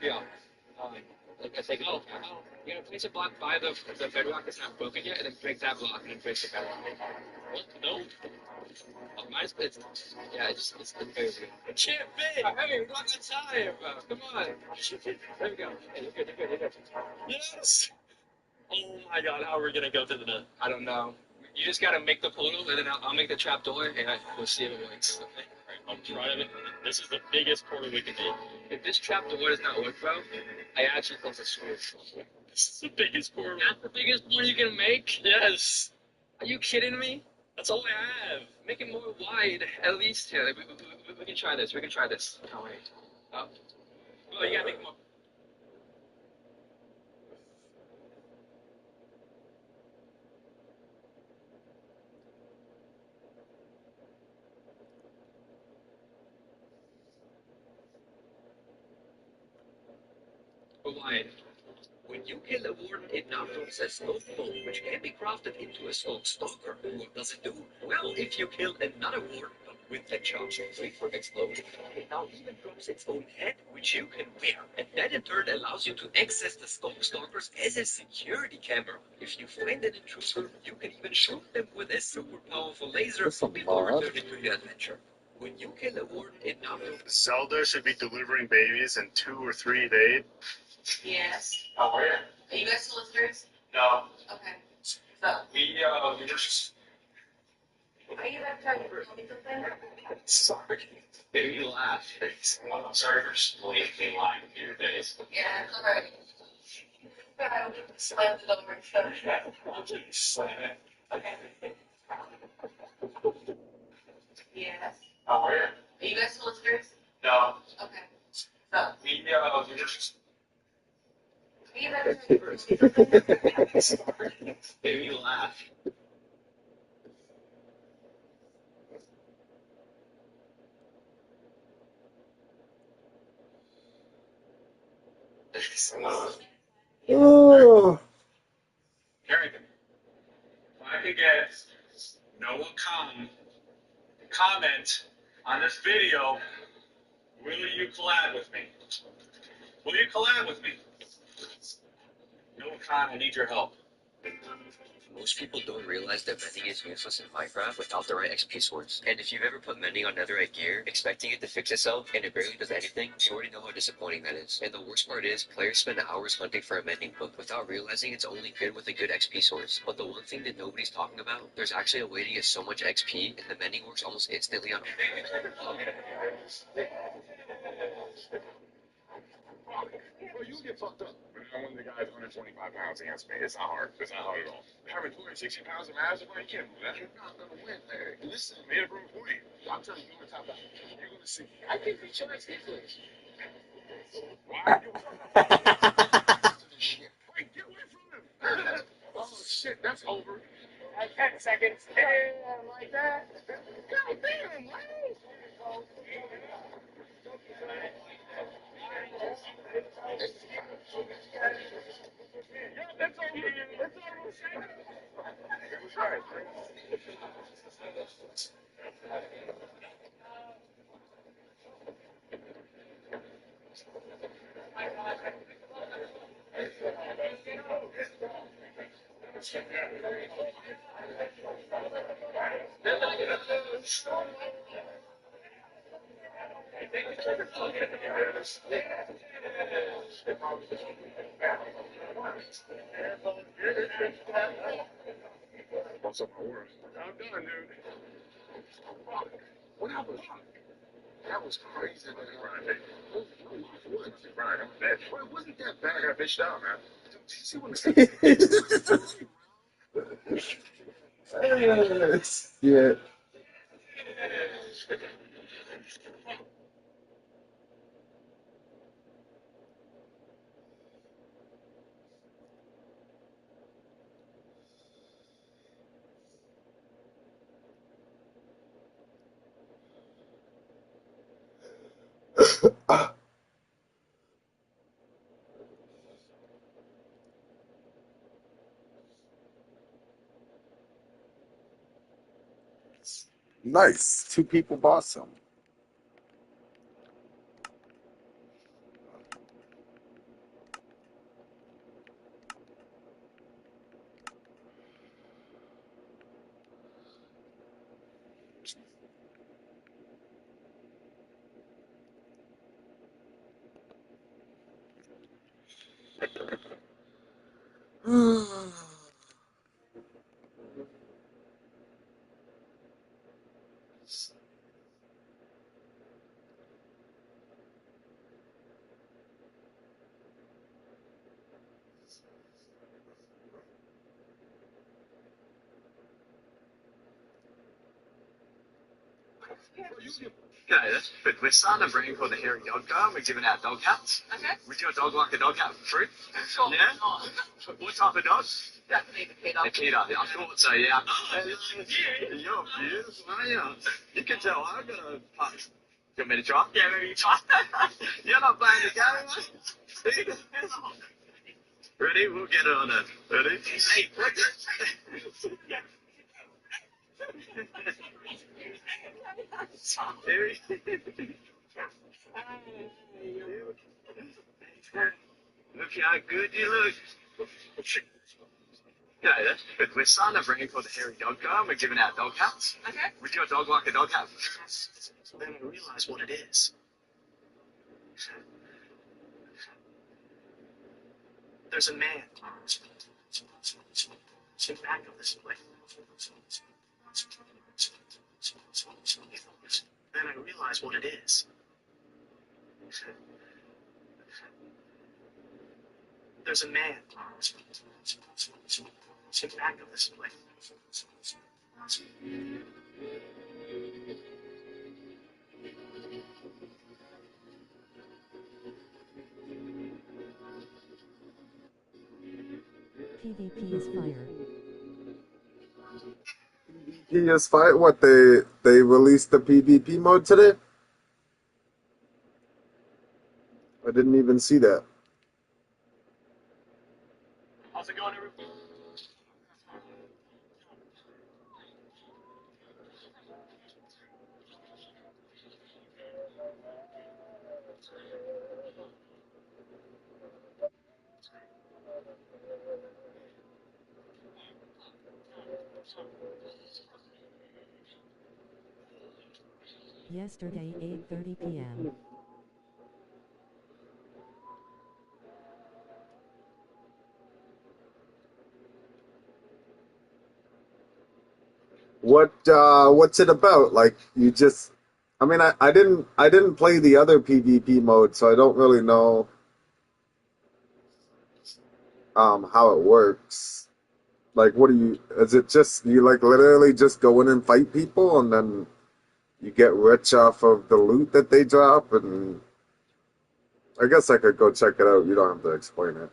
Speaker 10: Like I say, go. You gotta place a block by the bedrock that's not broken yet, and then break that block, and then place the bedrock. What? No? Oh, mine's it's it's very weird. It can't be. Hey, we're not got time. Come on. There we go. Hey, you're good. Yes. Oh my god, how are we gonna go to the net? I don't know. You just gotta make the portal, and then I'll make the trap door, and we'll see if it works. Okay? Alright, I'm trying to. This is the biggest portal we can make. If this trap door does not work, bro, I actually close the school. This is the biggest portal. That's the biggest portal you can make? Yes. Are you kidding me? That's all I have. Make it more wide, at least. Yeah, we can try this. We can try this. Oh, wait. Oh, you gotta make it more. Wide. When you kill a warden, it now drops a smoke bomb, which can be crafted into a smoke stalker. What does it do? Well, if you kill another warden with a charge free from explosion, it now even drops its own head, which you can wear. And that in turn allows you to access the smoke stalkers as a security camera. If you find an intruder, you can even shoot them with a super powerful laser before returning to your adventure. When you kill a warden, it now drops.
Speaker 16: Zelda should be delivering babies in 2 or 3 days.
Speaker 14: Yes.
Speaker 16: Oh, where?
Speaker 14: Are you guys still listeners?
Speaker 16: No.
Speaker 14: Okay. So,
Speaker 16: We just.
Speaker 14: are you guys trying to tell me something?
Speaker 16: Sorry.
Speaker 10: Maybe you laugh.
Speaker 16: I'm sorry for just leaving me lying to your face.
Speaker 14: Yeah, it's alright. I slammed the door, so.
Speaker 16: Slam it.
Speaker 14: Okay. Yes.
Speaker 16: Oh, where?
Speaker 14: Are you guys still listeners?
Speaker 16: No.
Speaker 14: Okay. So,
Speaker 16: We just.
Speaker 14: are you guys trying to tell me something?
Speaker 16: Sorry.
Speaker 10: Maybe you laugh.
Speaker 6: Oh.
Speaker 16: Carrington, if I could get no comment on this video, will you collab with me? Will you collab with me? No, Khan, I need your help.
Speaker 1: Most people don't realize that mending is useless in Minecraft without the right XP source. And if you've ever put mending on netherite gear, expecting it to fix itself, and it barely does anything, you already know how disappointing that is. And the worst part is, players spend hours hunting for a mending book without realizing it's only good with a good XP source. But the one thing that nobody's talking about, there's actually a way to get so much XP, and the mending works almost instantly on
Speaker 16: Well, you get fucked up. I'm one of the guys 125 pounds against me. It's not hard. It's not hard at all. Having 260 pounds of mass, you can't do that. You're not going to win, Larry. Listen, made a proof point. I'm telling you, you're going to top out. You're going to see. I think we charge difference. Why? Wait, get away from him. Oh, shit, that's over. 10 seconds. And like that. God damn, Larry. That's over. That's over. It was right. What's up, my word? I'm done, dude. What happened? That was crazy, man. What? Right, I'm dead. Well, it wasn't that bad. I got bitched out, man. Did you see what
Speaker 6: Yeah. Nice. 2 people bought some.
Speaker 2: Guys, we're starting a brand called the Hairy Dog Car. We're giving out dog hats. Okay. Would your dog like a dog hat for free? Sure. Yeah? What type of dog? Definitely the Peter. The Peter. Yeah, I thought so, yeah. Oh, you're beautiful, aren't you? You can tell I've got a punch. You want me to try? Yeah, maybe you try. You're not playing the game, mate. Ready? We'll get it on it. Ready? Hey, what's it? Look how good you look. G'day there. We're starting a brand called the Hairy Dog Car, and we're giving out dog hats. Okay. Would your dog like a dog hat? Then I realise what it is. There's a man in the back of this place. Then I realise what it is. There's a man in the back of this place.
Speaker 17: PvP is fire.
Speaker 6: He is fire. What, they released the PvP mode today? I didn't even see that.
Speaker 2: How's it going, everybody?
Speaker 17: Yesterday 8:30 p.m.
Speaker 6: What's it about? Like, you just, I mean, I didn't play the other PvP mode, so I don't really know how it works. Like, what do you, is it just, you like literally just go in and fight people and then you get rich off of the loot that they drop? And I guess I could go check it out. You don't have to explain it.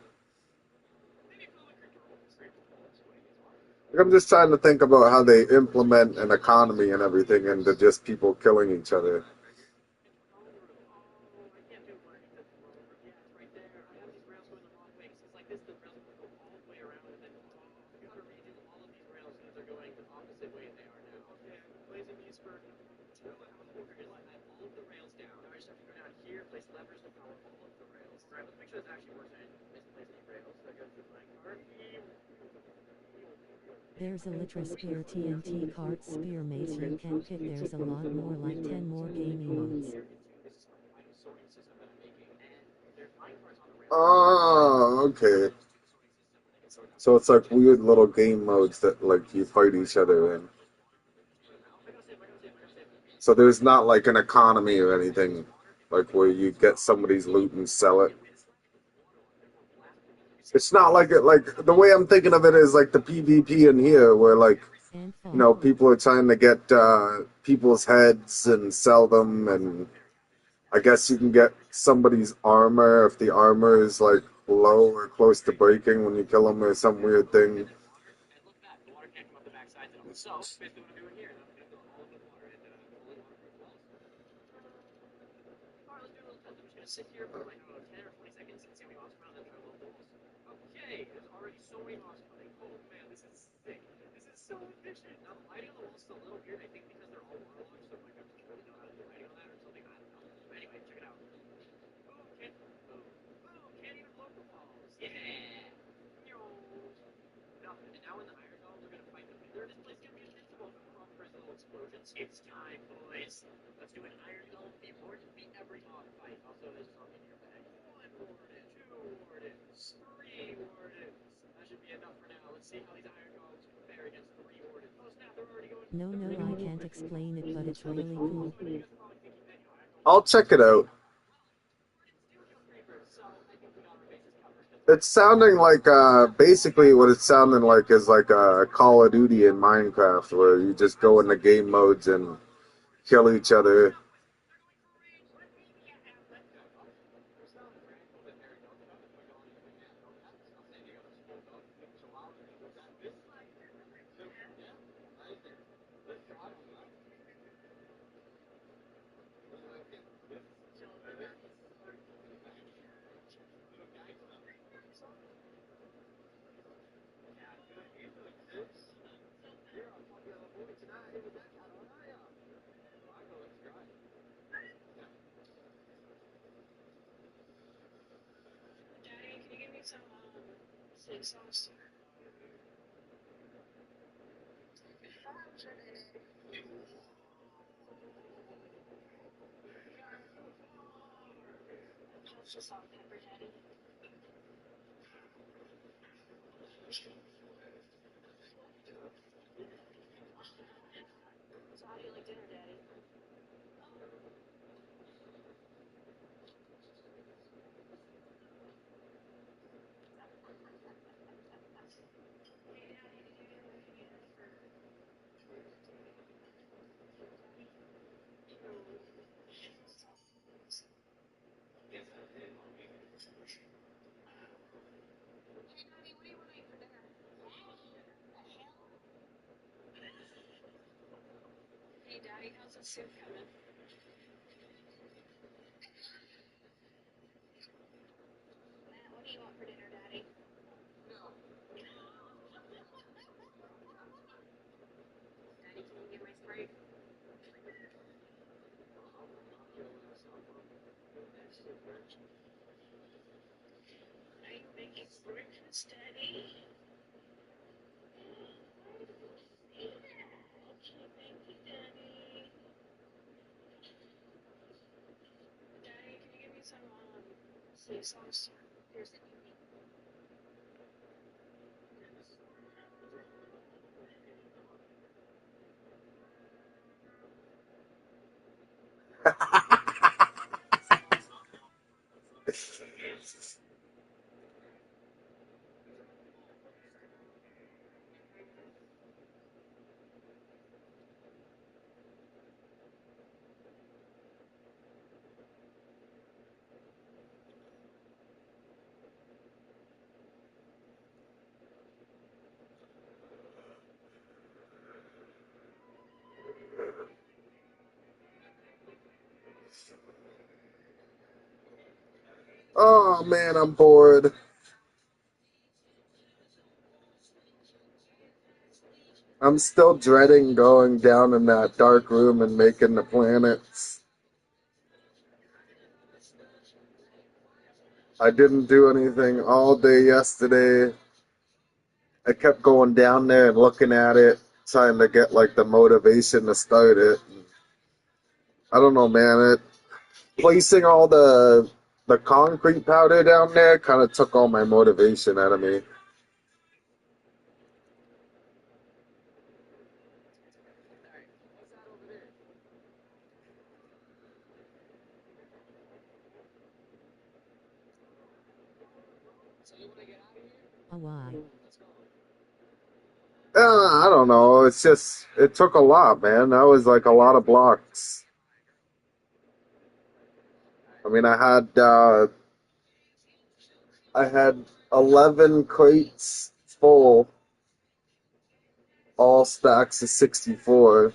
Speaker 6: Like, I'm just trying to think about how they implement an economy and everything into just people killing each other.
Speaker 17: There's a Litra Spear TNT cart spear mace you can pick. There's a lot more, like 10 more gaming modes.
Speaker 6: Oh, okay. So it's like weird little game modes that like you fight each other in. So there's not like an economy or anything, like where you get somebody's loot and sell it. It's not like it, like the way I'm thinking of it is like the PvP in here, where like, you know, people are trying to get people's heads and sell them, and I guess you can get somebody's armor if the armor is like low or close to breaking when you kill them or some weird thing.
Speaker 2: Sit here for like, I don't know, 10 or 20 seconds and see how many mobs come out, and then try to load the walls. Okay, there's already so many mobs coming. Oh man, this is sick. This is so efficient. Now the lighting on the walls is a little weird, I think, because they're all It's time, boys. Let's do an iron golem beat board to beat every dog fight. Also, there's something in your bag. 1 warden, 2 wardens, 3 wardens. That should be enough for now. Let's see how these iron golems compare against 3 wardens. Oh snap, they're already going.
Speaker 17: No, I can't explain it, but it's really cool.
Speaker 6: I'll check it out. It's sounding like basically what it's sounding like is like a Call of Duty in Minecraft, where you just go into game modes and kill each other.
Speaker 4: Daddy, can you give me some steak sauce? Just salt and pepper, Daddy. So how do you like dinner, Daddy? Hey, Daddy, how's the soup coming? Matt, what do you want for dinner, Daddy? Daddy, can you get my Sprite? Are you making breakfast, Daddy? Okay, thank you, Daddy. Daddy, can you give me some steak sauce? Here's the
Speaker 6: Oh man, I'm bored. I'm still dreading going down in that dark room and making the planets. I didn't do anything all day yesterday. I kept going down there and looking at it, trying to get like the motivation to start it. I don't know, man. Placing all the concrete powder down there kind of took all my motivation out of me.
Speaker 17: Oh, why?
Speaker 6: I don't know. It's just, it took a lot, man. That was like a lot of blocks. I mean, I had 11 crates full, all stacks of 64,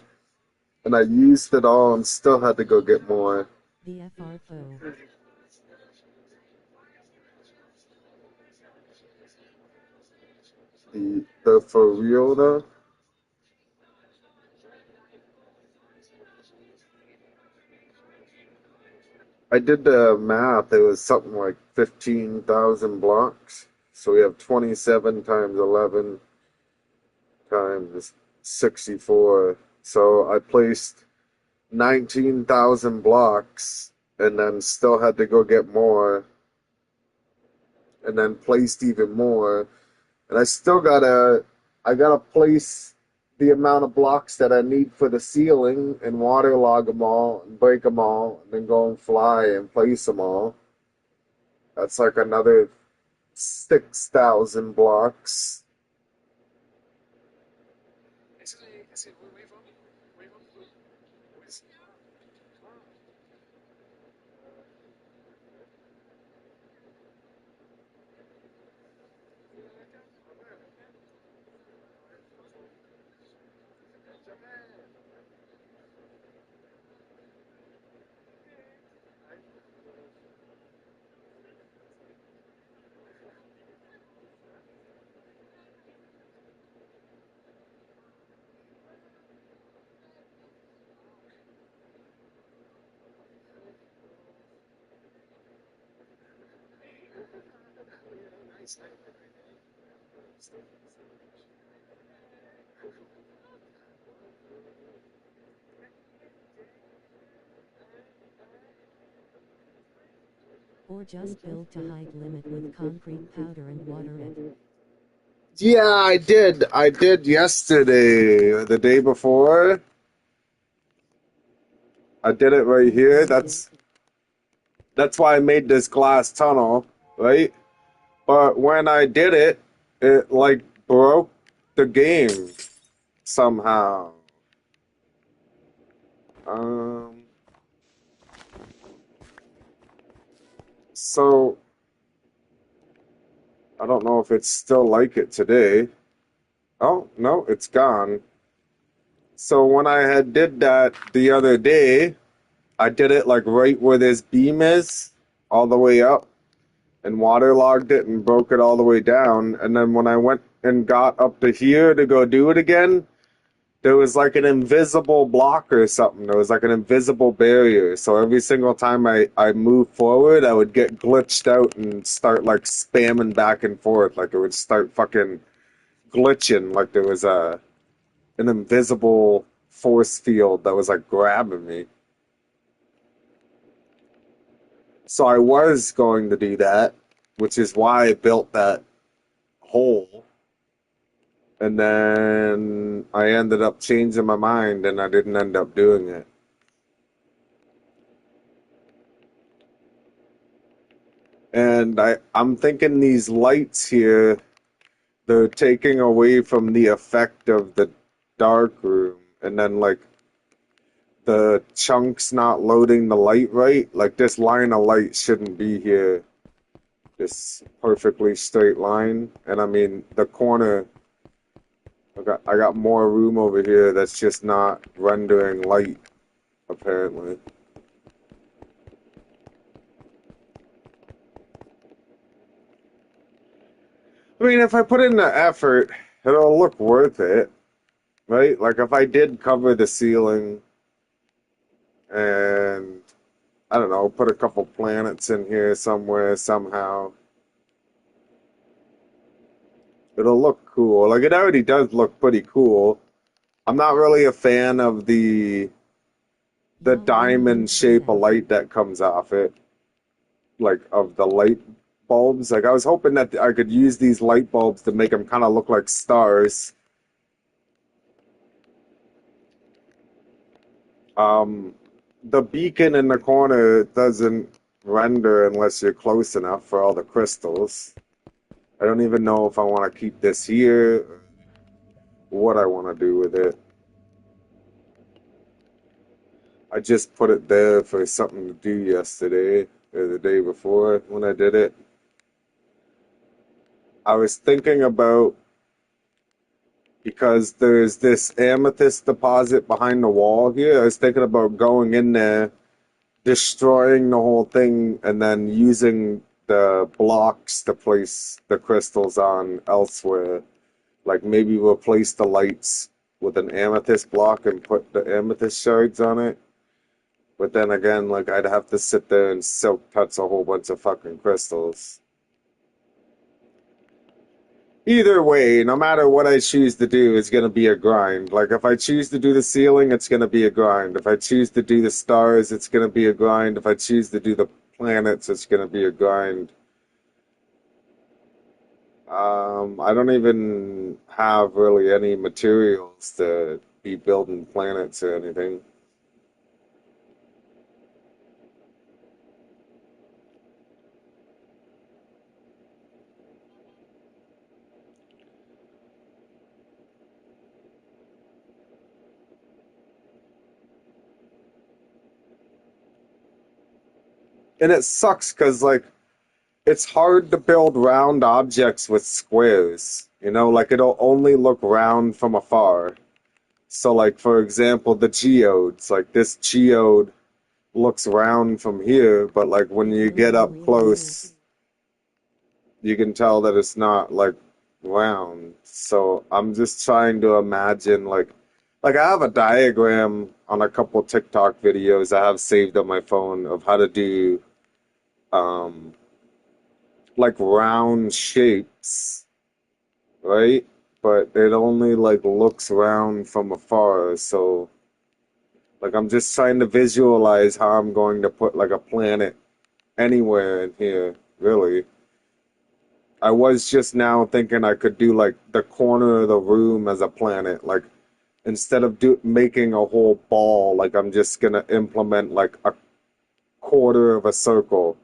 Speaker 6: and I used it all and still had to go get more.
Speaker 17: The FRFO.
Speaker 6: The for real though? I did the math. It was something like 15,000 blocks. So we have 27 times 11 times 64. So I placed 19,000 blocks and then still had to go get more and then placed even more. And I gotta place the amount of blocks that I need for the ceiling and waterlog them all and break them all and then go and fly and place them all. That's like another 6,000 blocks.
Speaker 17: Or just build to height limit with concrete powder and water it.
Speaker 6: Yeah, I did. I did yesterday, or the day before. I did it right here. That's why I made this glass tunnel, right? But when I did it, it like broke the game somehow. Um, so I don't know if it's still like it today. Oh, no, it's gone. So when I had did that the other day, I did it like right where this beam is, all the way up, and waterlogged it and broke it all the way down. And then when I went and got up to here to go do it again, there was like an invisible block or something. There was like an invisible barrier. So every single time I moved forward, I would get glitched out and start like spamming back and forth. Like it would start fucking glitching. Like there was an invisible force field that was like grabbing me. So I was going to do that, which is why I built that hole. And then I ended up changing my mind and I didn't end up doing it. And I'm thinking these lights here, they're taking away from the effect of the dark room. And then like the chunks not loading the light right. Like this line of light shouldn't be here. This perfectly straight line. And I mean the corner, I got more room over here that's just not rendering light, apparently. I mean, if I put in the effort, it'll look worth it, right? Like if I did cover the ceiling and, I don't know, put a couple planets in here somewhere, somehow, it'll look cool. Like it already does look pretty cool. I'm not really a fan of the diamond shape of light that comes off it, like of the light bulbs. Like I was hoping that I could use these light bulbs to make them kind of look like stars. The beacon in the corner doesn't render unless you're close enough for all the crystals. I don't even know if I want to keep this here, or what I want to do with it. I just put it there for something to do yesterday or the day before when I did it. I was thinking about, because there's this amethyst deposit behind the wall here, I was thinking about going in there, destroying the whole thing, and then using the blocks to place the crystals on elsewhere. Like maybe replace the lights with an amethyst block and put the amethyst shards on it. But then again, like I'd have to sit there and silk touch a whole bunch of fucking crystals. Either way, no matter what I choose to do, it's going to be a grind. Like, if I choose to do the ceiling, it's going to be a grind. If I choose to do the stars, it's going to be a grind. If I choose to do the planets, it's going to be a grind. I don't even have really any materials to be building planets or anything. And it sucks because, like, it's hard to build round objects with squares. You know, like, it'll only look round from afar. So, like, for example, the geodes, like, this geode looks round from here, but, like, when you get up close, you can tell that it's not, like, round. So I'm just trying to imagine, like I have a diagram on a couple TikTok videos I have saved on my phone of how to do, um, like, round shapes, right? But it only, like, looks round from afar, so, like, I'm just trying to visualize how I'm going to put, like, a planet anywhere in here, really. I was just now thinking I could do, like, the corner of the room as a planet. Like, instead of making a whole ball, like, I'm just gonna implement, like, a quarter of a circle.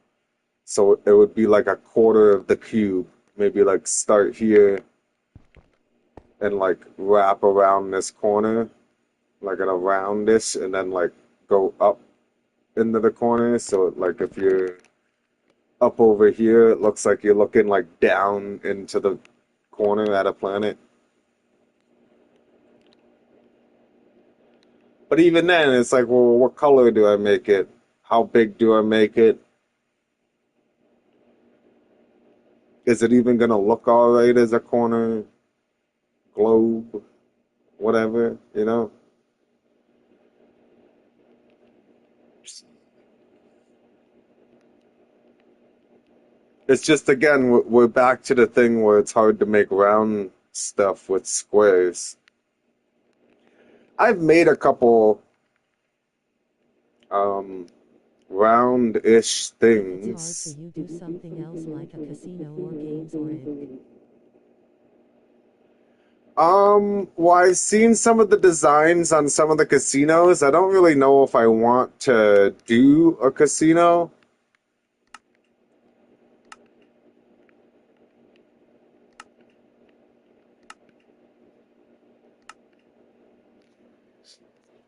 Speaker 6: So it would be like a quarter of the cube. Maybe, like, start here and, like, wrap around this corner, like, in a roundish, and then, like, go up into the corner. So, like, if you're up over here, it looks like you're looking, like, down into the corner at a planet. But even then, it's like, well, what color do I make it? How big do I make it? Is it even gonna look all right as a corner globe? Whatever, you know? It's just, again, we're back to the thing where it's hard to make round stuff with squares. I've made a couple round-ish things.
Speaker 17: It's hard for you do something else like a casino or games or it.
Speaker 6: Well, I've seen some of the designs on some of the casinos. I don't really know if I want to do a casino.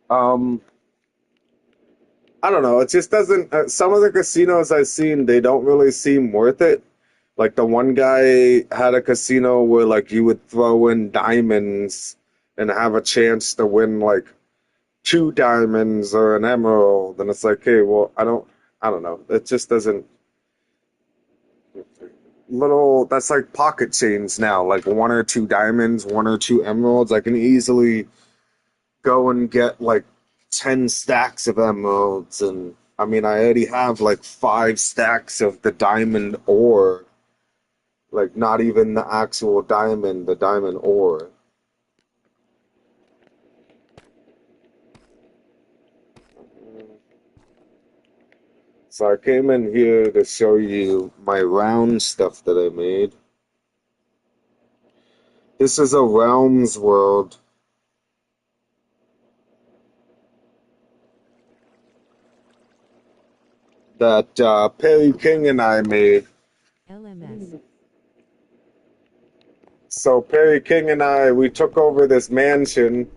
Speaker 6: Um, I don't know. It just doesn't. Some of the casinos I've seen, they don't really seem worth it. Like, the one guy had a casino where, like, you would throw in diamonds and have a chance to win, like, 2 diamonds or an emerald. And it's like, hey, well, I don't know. It just doesn't. That's like pocket change now. Like, 1 or 2 diamonds, 1 or 2 emeralds. I can easily go and get, like, 10 stacks of emeralds. And I mean, I already have, like, 5 stacks of the diamond ore. Like, not even the actual diamond, the diamond ore. So I came in here to show you my round stuff that I made. This is a Realms world. That Perry King and I made.
Speaker 17: LMS.
Speaker 6: So Perry King and I, we took over this mansion.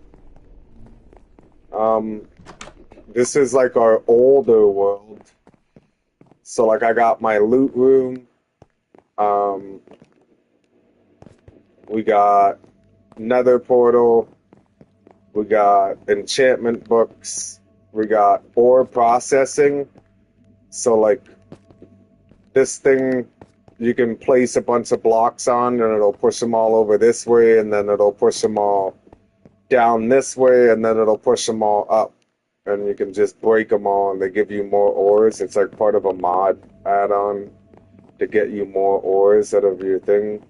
Speaker 6: This is like our older world. So, like, I got my loot room. We got nether portal. We got enchantment books. We got ore processing. So, like, this thing, you can place a bunch of blocks on and it'll push them all over this way, and then it'll push them all down this way, and then it'll push them all up. And you can just break them all and they give you more ores. It's like part of a mod add-on to get you more ores out of your thing.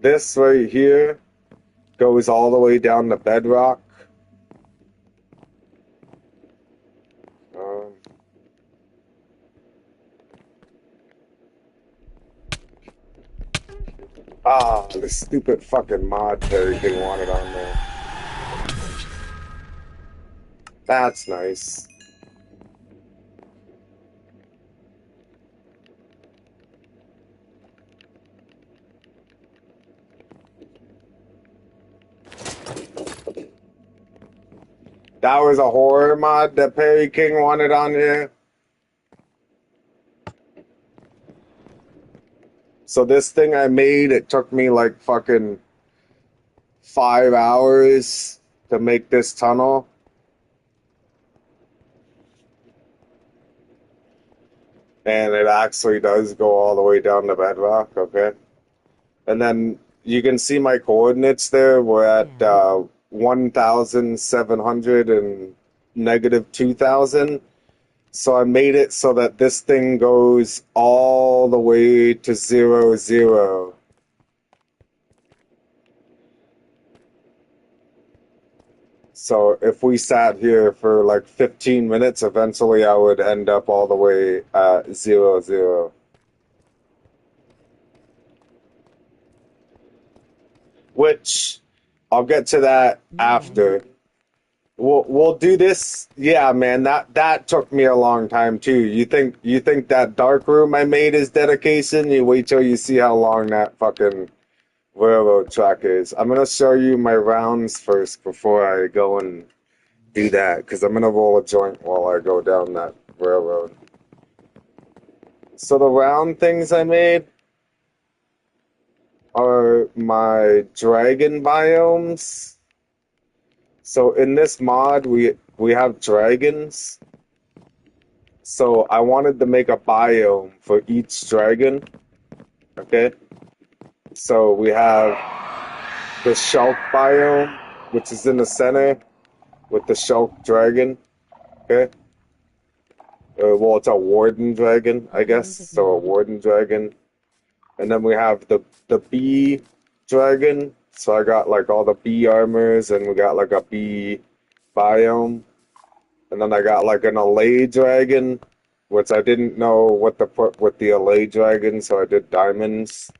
Speaker 6: this right here goes all the way down to bedrock. Um, the stupid fucking mod Terry King wanted on there. That's nice. That was a horror mod that Perry King wanted on here. So this thing I made, it took me like fucking 5 hours to make this tunnel. And it actually does go all the way down to bedrock, okay? And then you can see my coordinates there. We're at 1,700 and negative 2,000. So I made it so that this thing goes all the way to 0, 0. So if we sat here for like 15 minutes, eventually I would end up all the way at 0, 0. Which I'll get to that after. We'll do this. Yeah, man, that took me a long time too. You think that dark room I made is dedication? You wait till you see how long that fucking railroad track is. I'm gonna show you my rounds first before I go and do that, because I'm gonna roll a joint while I go down that railroad. So the round things I made are my dragon biomes. So in this mod, we have dragons. So I wanted to make a biome for each dragon. Okay. So we have the shelf biome, which is in the center with the shelf dragon. Okay. Well, it's a warden dragon, I guess. So a warden dragon. And then we have the bee dragon. So I got like all the bee armors, and we got like a bee biome. And then I got like an allay dragon, which I didn't know what to put with the allay dragon, so I did diamonds.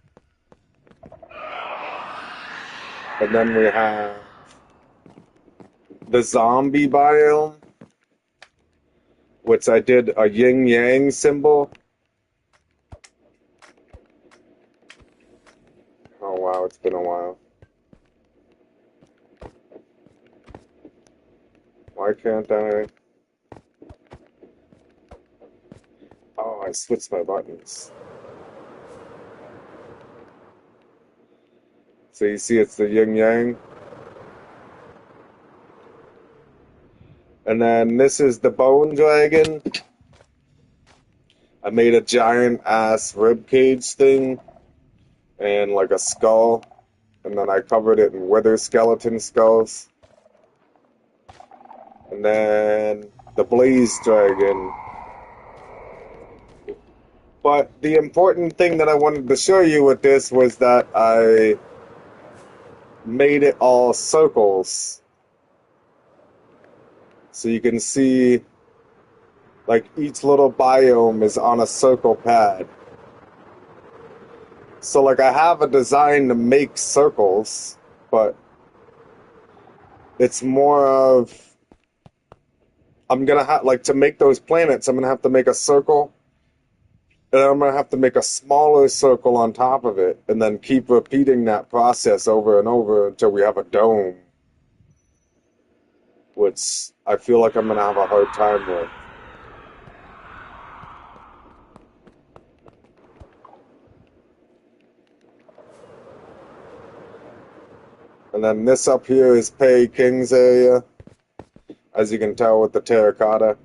Speaker 6: And then we have the zombie biome, which I did a yin yang symbol. Oh wow, it's been a while. Why can't I? Oh, I switched my buttons. So you see it's the yin yang. And then this is the bone dragon. I made a giant ass rib cage thing and like a skull. And then I covered it in wither skeleton skulls. And then the blaze dragon. But the important thing that I wanted to show you with this was that I made it all circles. So you can see like each little biome is on a circle pad. So like I have a design to make circles, but it's more of, I'm gonna have, like, to make those planets, I'm gonna have to make a circle, and I'm gonna have to make a smaller circle on top of it, and then keep repeating that process over and over until we have a dome, which I feel like I'm gonna have a hard time with. And then this up here is Perry King's area, as you can tell with the terracotta.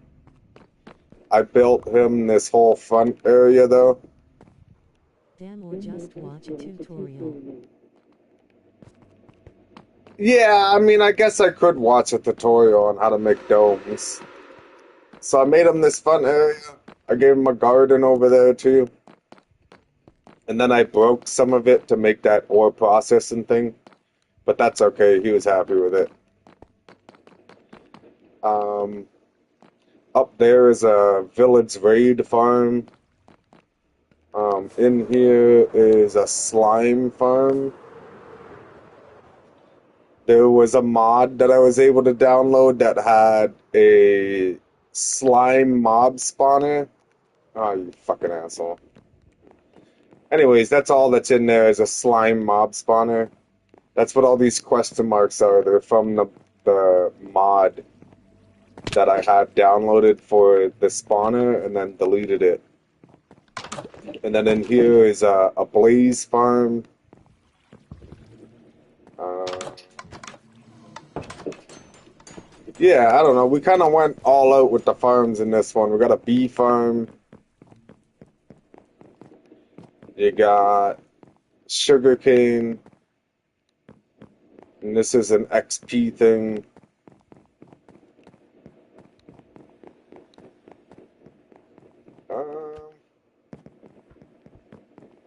Speaker 6: I built him this whole front area though.
Speaker 17: Damn, or just watch a tutorial.
Speaker 6: Yeah, I mean, I guess I could watch a tutorial on how to make domes. So I made him this front area. I gave him a garden over there too. And then I broke some of it to make that ore processing thing. But that's okay. He was happy with it. Up there is a village raid farm. In here is a slime farm. There was a mod that I was able to download that had a slime mob spawner. Oh, you fucking asshole. Anyways, that's all that's in there is a slime mob spawner. That's what all these question marks are. They're from the mod that I had downloaded for the spawner and then deleted it. And then in here is a blaze farm. Yeah, I don't know. We kind of went all out with the farms in this one. We got a bee farm. You got sugarcane. And this is an XP thing.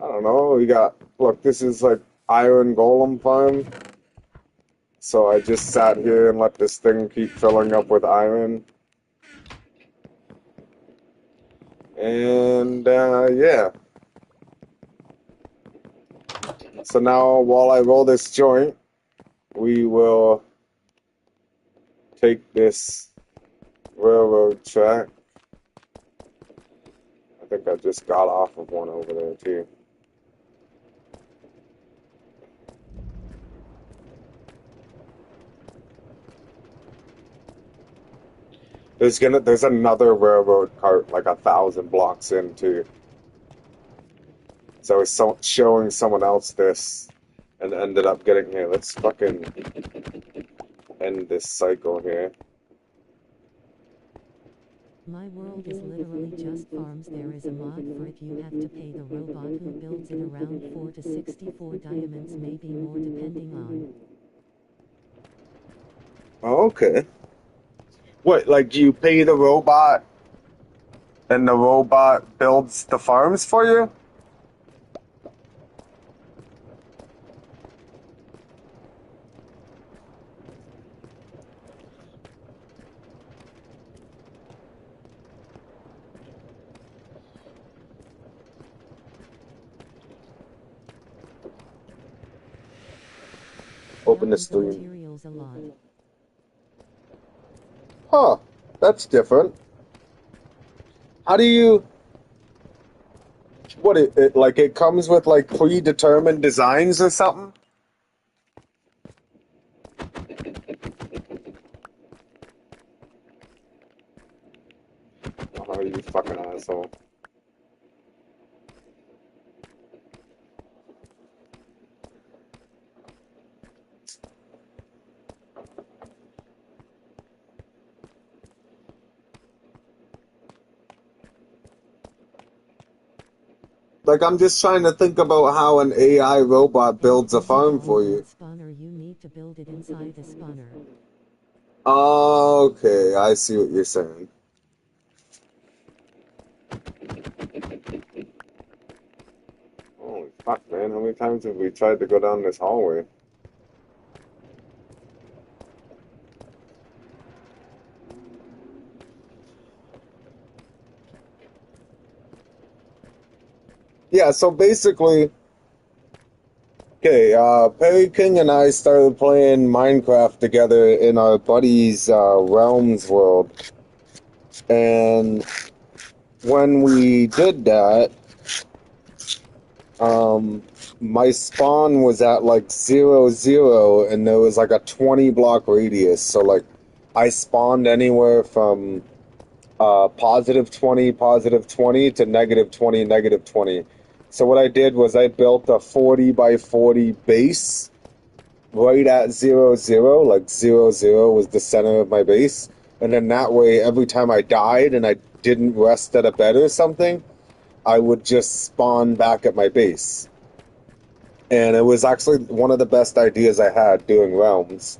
Speaker 6: I don't know. We got, look, this is like iron golem farm. So I just sat here and let this thing keep filling up with iron. And yeah. So now while I roll this joint, we will take this railroad track. I think I just got off of one over there too. There's another railroad cart like 1,000 blocks in too. So I was showing someone else this and ended up getting here. Let's fucking end this cycle here.
Speaker 17: My world is literally just farms. There is a mod for it. You have to pay the robot who builds it around 4 to 64 diamonds, maybe more depending on.
Speaker 6: Oh, okay. What, like you pay the robot and the robot builds the farms for you? Open the stream.
Speaker 17: Materials a lot.
Speaker 6: Huh, that's different. How do you... What, like it comes with like predetermined designs or something? Oh, you fucking asshole. Like, I'm just trying to think about how an AI robot builds a farm for you.
Speaker 17: Spawner, you need to build it inside the spawner.
Speaker 6: Okay, I see what you're saying. Holy fuck, man. How many times have we tried to go down this hallway? Yeah, so basically... Okay, Perry King and I started playing Minecraft together in our buddy's Realms world. And when we did that, my spawn was at like 0, and there was like a 20 block radius. So like I spawned anywhere from positive 20 to negative 20, negative 20. So what I did was I built a 40 by 40 base right at 0, like 0 was the center of my base. And then that way, every time I died and I didn't rest at a bed or something, I would just spawn back at my base. And it was actually one of the best ideas I had doing Realms.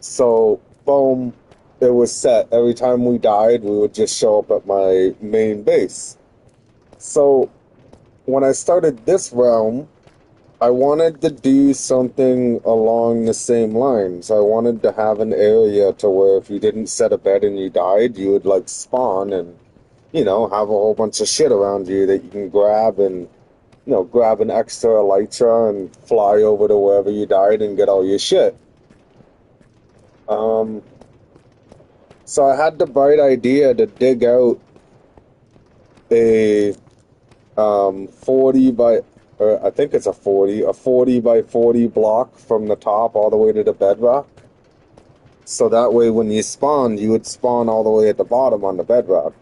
Speaker 6: So, boom, it was set. Every time we died, we would just show up at my main base. So, when I started this realm, I wanted to do something along the same lines. I wanted to have an area to where if you didn't set a bed and you died, you would like spawn and, you know, have a whole bunch of shit around you that you can grab and, you know, grab an extra elytra and fly over to wherever you died and get all your shit. So I had the bright idea to dig out a 40 by, or I think it's a 40 by 40 block from the top all the way to the bedrock. So that way when you spawned, you would spawn all the way at the bottom on the bedrock.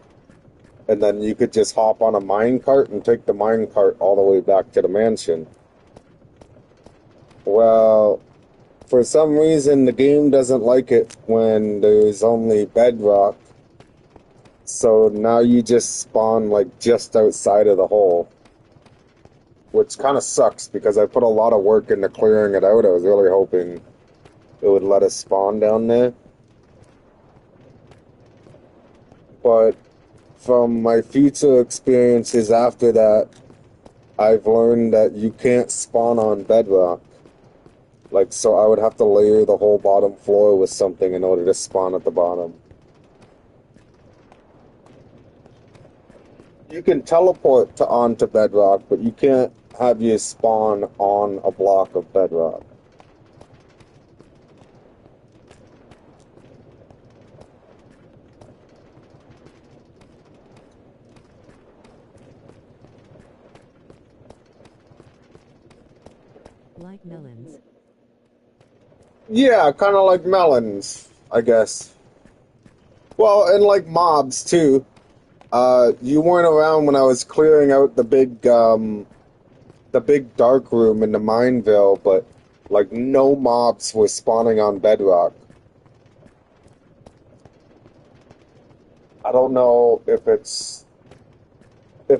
Speaker 6: And then you could just hop on a minecart and take the minecart all the way back to the mansion. Well, for some reason, the game doesn't like it when there's only bedrock. So now you just spawn, like, just outside of the hole. Which kind of sucks, because I put a lot of work into clearing it out. I was really hoping it would let us spawn down there. But from my future experiences after that, I've learned that you can't spawn on bedrock. Like, so I would have to layer the whole bottom floor with something in order to spawn at the bottom. You can teleport onto bedrock, but you can't have you spawn on a block of bedrock.
Speaker 17: Like melons.
Speaker 6: Yeah, kind of like melons, I guess. Well, and like mobs, too. You weren't around when I was clearing out the big dark room in the Mineville, but, like, no mobs were spawning on bedrock. I don't know if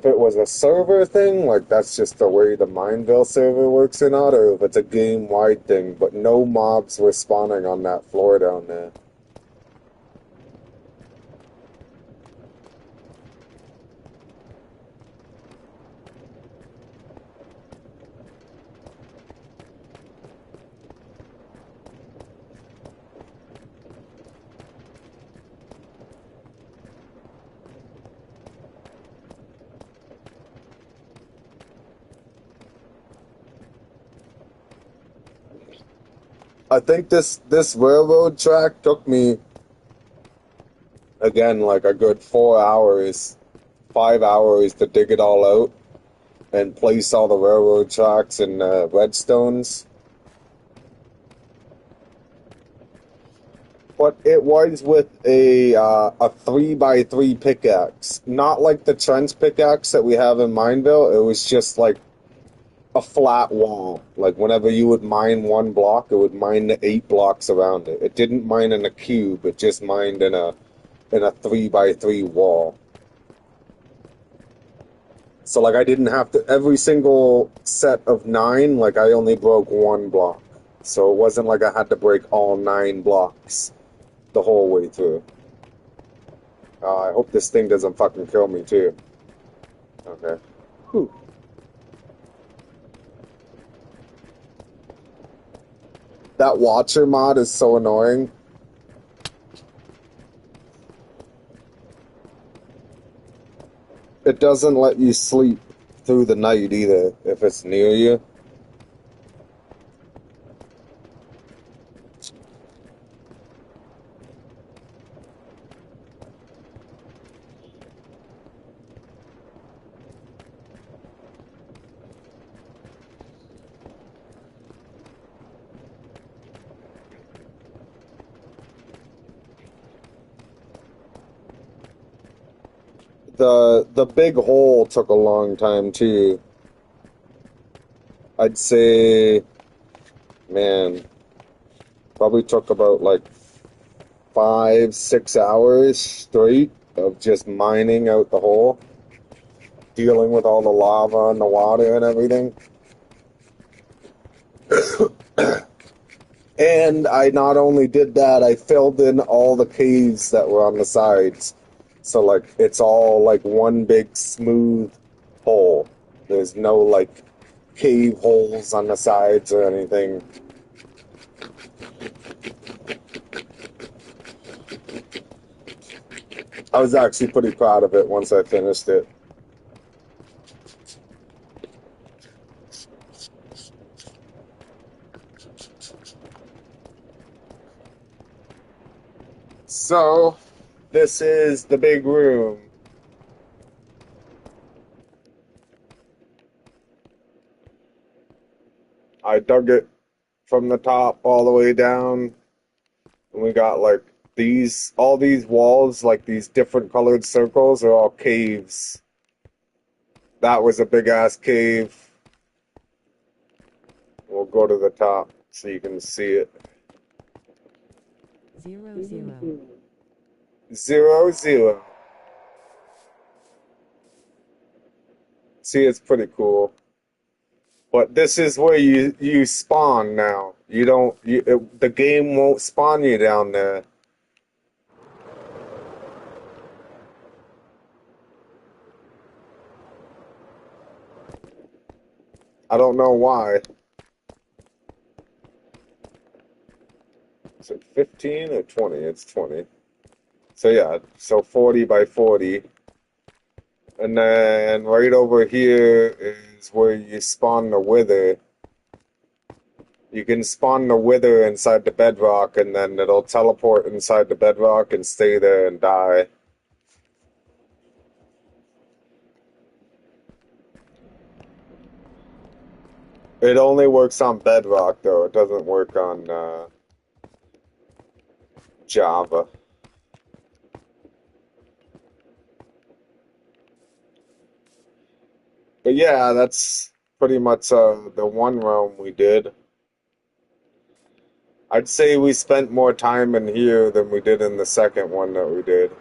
Speaker 6: it was a server thing, like that's just the way the Mineville server works or not, or if it's a game-wide thing, but no mobs were spawning on that floor down there. I think this railroad track took me, again, like a good 4 hours, 5 hours to dig it all out and place all the railroad tracks and redstones. But it was with a 3x3 pickaxe, not like the trench pickaxe that we have in Mineville. It was just like a flat wall. Like whenever you would mine one block, it would mine the 8 blocks around it. It didn't mine in a cube. It just mined in a 3x3 wall. So like I didn't have to, every single set of 9, like I only broke 1 block. So it wasn't like I had to break all 9 blocks the whole way through. I hope this thing doesn't fucking kill me too. Okay. Whew. That Watcher mod is so annoying. It doesn't let you sleep through the night either if it's near you. The big hole took a long time too. I'd say, man, probably took about like 5-6 hours straight of just mining out the hole, dealing with all the lava and the water and everything. And I not only did that, I filled in all the caves that were on the sides. So, like, it's all, like, one big smooth hole. There's no like cave holes on the sides or anything. I was actually pretty proud of it once I finished it. So, this is the big room. I dug it from the top all the way down. And we got like all these walls, like these different colored circles, are all caves. That was a big ass cave. We'll go to the top so you can see it.
Speaker 17: 0, 0.
Speaker 6: 0, 0. See, it's pretty cool. But this is where you spawn now. You don't. The game won't spawn you down there. I don't know why. Is it 15 or 20? It's 20. So yeah, so 40 by 40. And then right over here is where you spawn the wither. You can spawn the wither inside the bedrock, and then it'll teleport inside the bedrock and stay there and die. It only works on bedrock, though. It doesn't work on Java. But yeah, that's pretty much the one realm we did. I'd say we spent more time in here than we did in the second one that we did.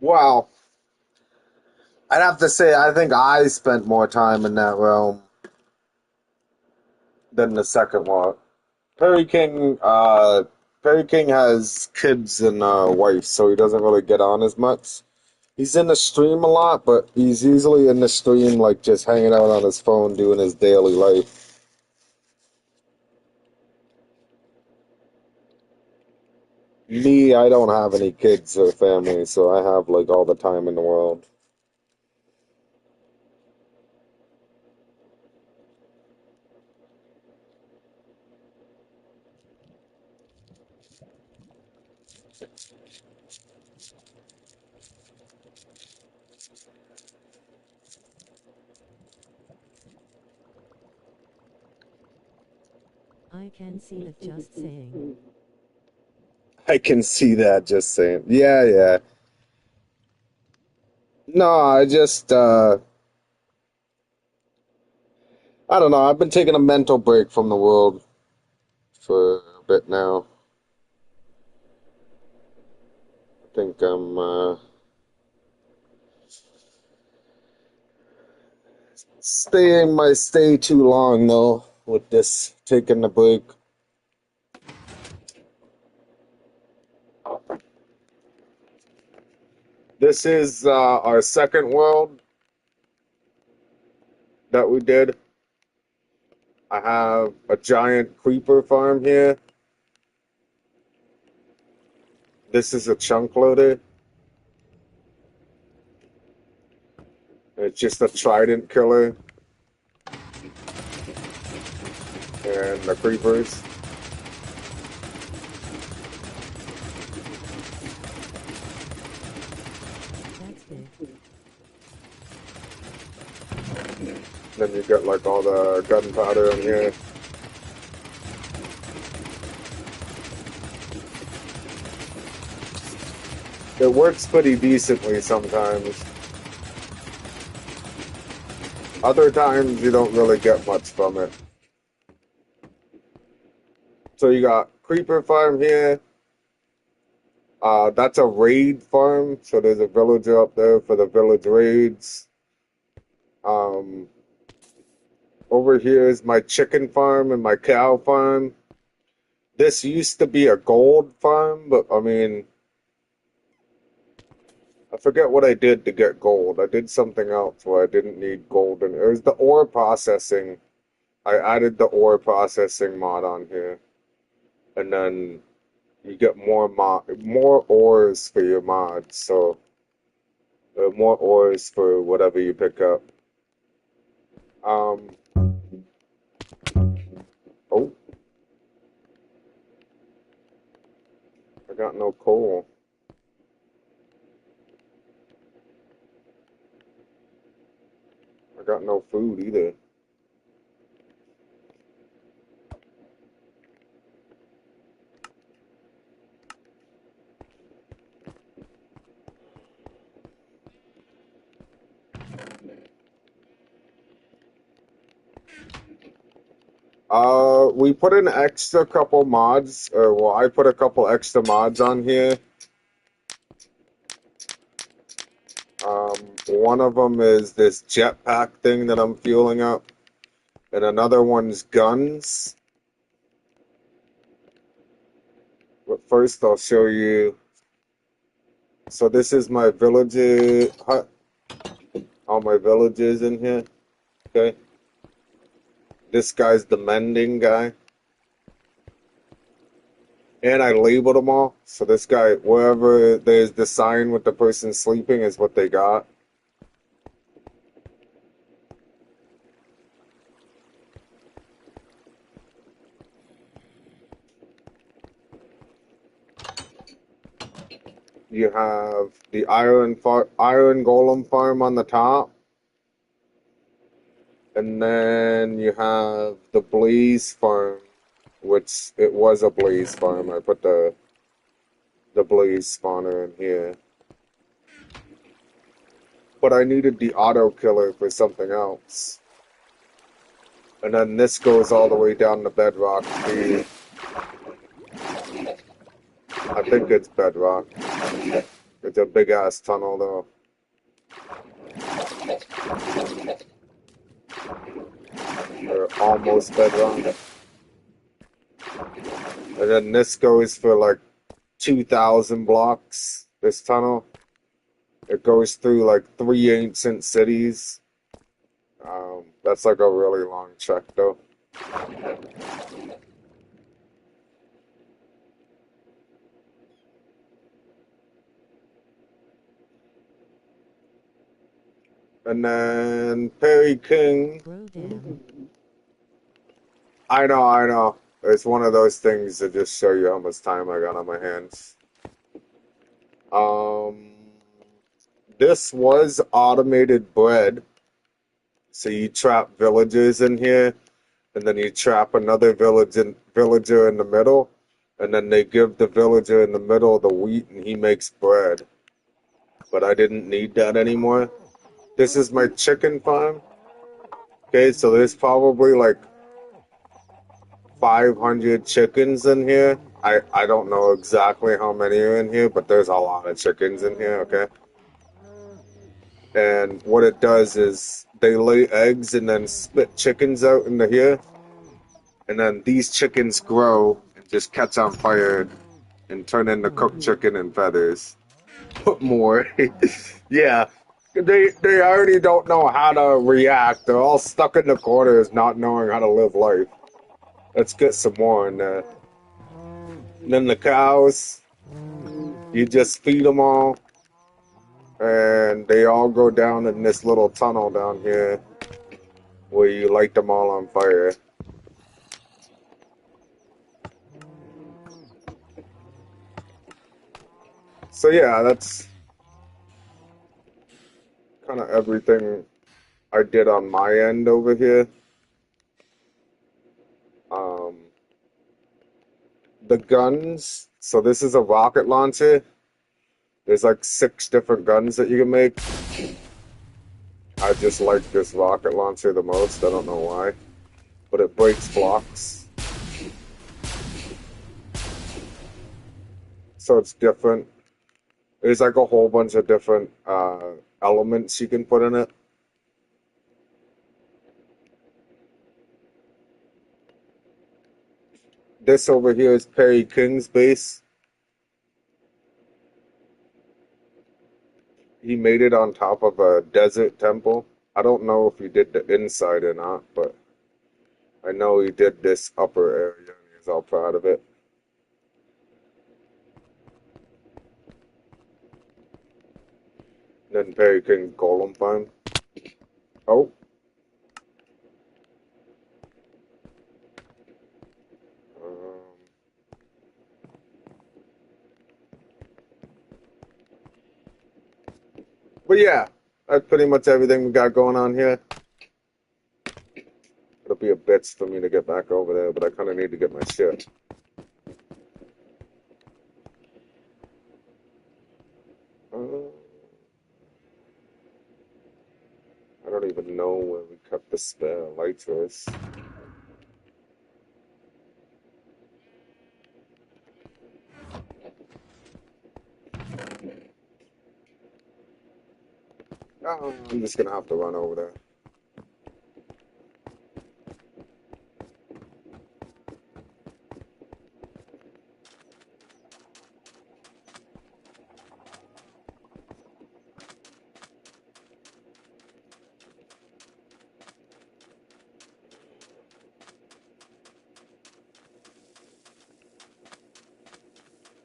Speaker 6: Wow. I'd have to say, I think I spent more time in that realm than the second one. Perry King has kids and a wife, so he doesn't really get on as much. He's in the stream a lot, but he's usually in the stream like just hanging out on his phone doing his daily life. Me, I don't have any kids or family, so I have like all the time in the world.
Speaker 17: I can see that, just saying.
Speaker 6: I can see that, just saying. Yeah. No, I don't know. I've been taking a mental break from the world for a bit now. I think I'm might stay too long though with this taking the break. This is our second world that we did. I have a giant creeper farm here. This is a chunk loader. It's just a trident killer. And the creepers. Then you get like all the gunpowder in here. It works pretty decently sometimes. Other times you don't really get much from it. So you got Creeper Farm here. That's a raid farm, so there's a villager up there for the village raids. Over here is my chicken farm and my cow farm. This used to be a gold farm, but I mean, I forget what I did to get gold. I did something else where I didn't need gold, and it was the ore processing. I added the ore processing mod on here, and then you get more ores for your mods. So more ores for whatever you pick up. Oh, I got no coal. I got no food either. We put an extra couple mods. Well, I put a couple extra mods on here. One of them is this jetpack thing that I'm fueling up, and another one's guns. But first, I'll show you. So this is my villager hut. All my villagers in here. Okay. This guy's the mending guy. And I labeled them all. So this guy, wherever there's the sign with the person sleeping is what they got. You have the iron golem farm on the top. And then you have the blaze farm, which it was a blaze farm. I put the blaze spawner in here. But I needed the auto killer for something else. And then this goes all the way down to bedrock. I think it's bedrock. It's a big ass tunnel though. Or almost bedrock. And then this goes for like 2,000 blocks, this tunnel. It goes through like 3 ancient cities. That's like a really long trek though. And then Perry King. I know. It's one of those things that just show you how much time I got on my hands. This was automated bread. So you trap villagers in here, and then you trap another villager in the middle, and then they give the villager in the middle the wheat, and he makes bread. But I didn't need that anymore. This is my chicken farm. Okay, so there's probably like 500 chickens in here. I don't know exactly how many are in here, but there's a lot of chickens in here, okay? And what it does is they lay eggs and then spit chickens out into here. And then these chickens grow and just catch on fire and turn into cooked chicken and feathers. Put more. Yeah. They already don't know how to react. They're all stuck in the corners not knowing how to live life. Let's get some more in there. And then the cows, you just feed them all. And they all go down in this little tunnel down here where you light them all on fire. So yeah, that's kind of everything I did on my end over here. The guns. So this is a rocket launcher. There's like 6 different guns that you can make. I just like this rocket launcher the most. I don't know why. But it breaks blocks. So it's different. There's like a whole bunch of different elements you can put in it. This over here is Perry King's base. He made it on top of a desert temple. I don't know if he did the inside or not, but I know he did this upper area and he's all proud of it. Then Perry King's golem farm. Oh. But yeah, that's pretty much everything we got going on here. It'll be a bitch for me to get back over there, but I kind of need to get my shit. I don't even know where we kept the spare lights. Oh, I'm just gonna have to run over there.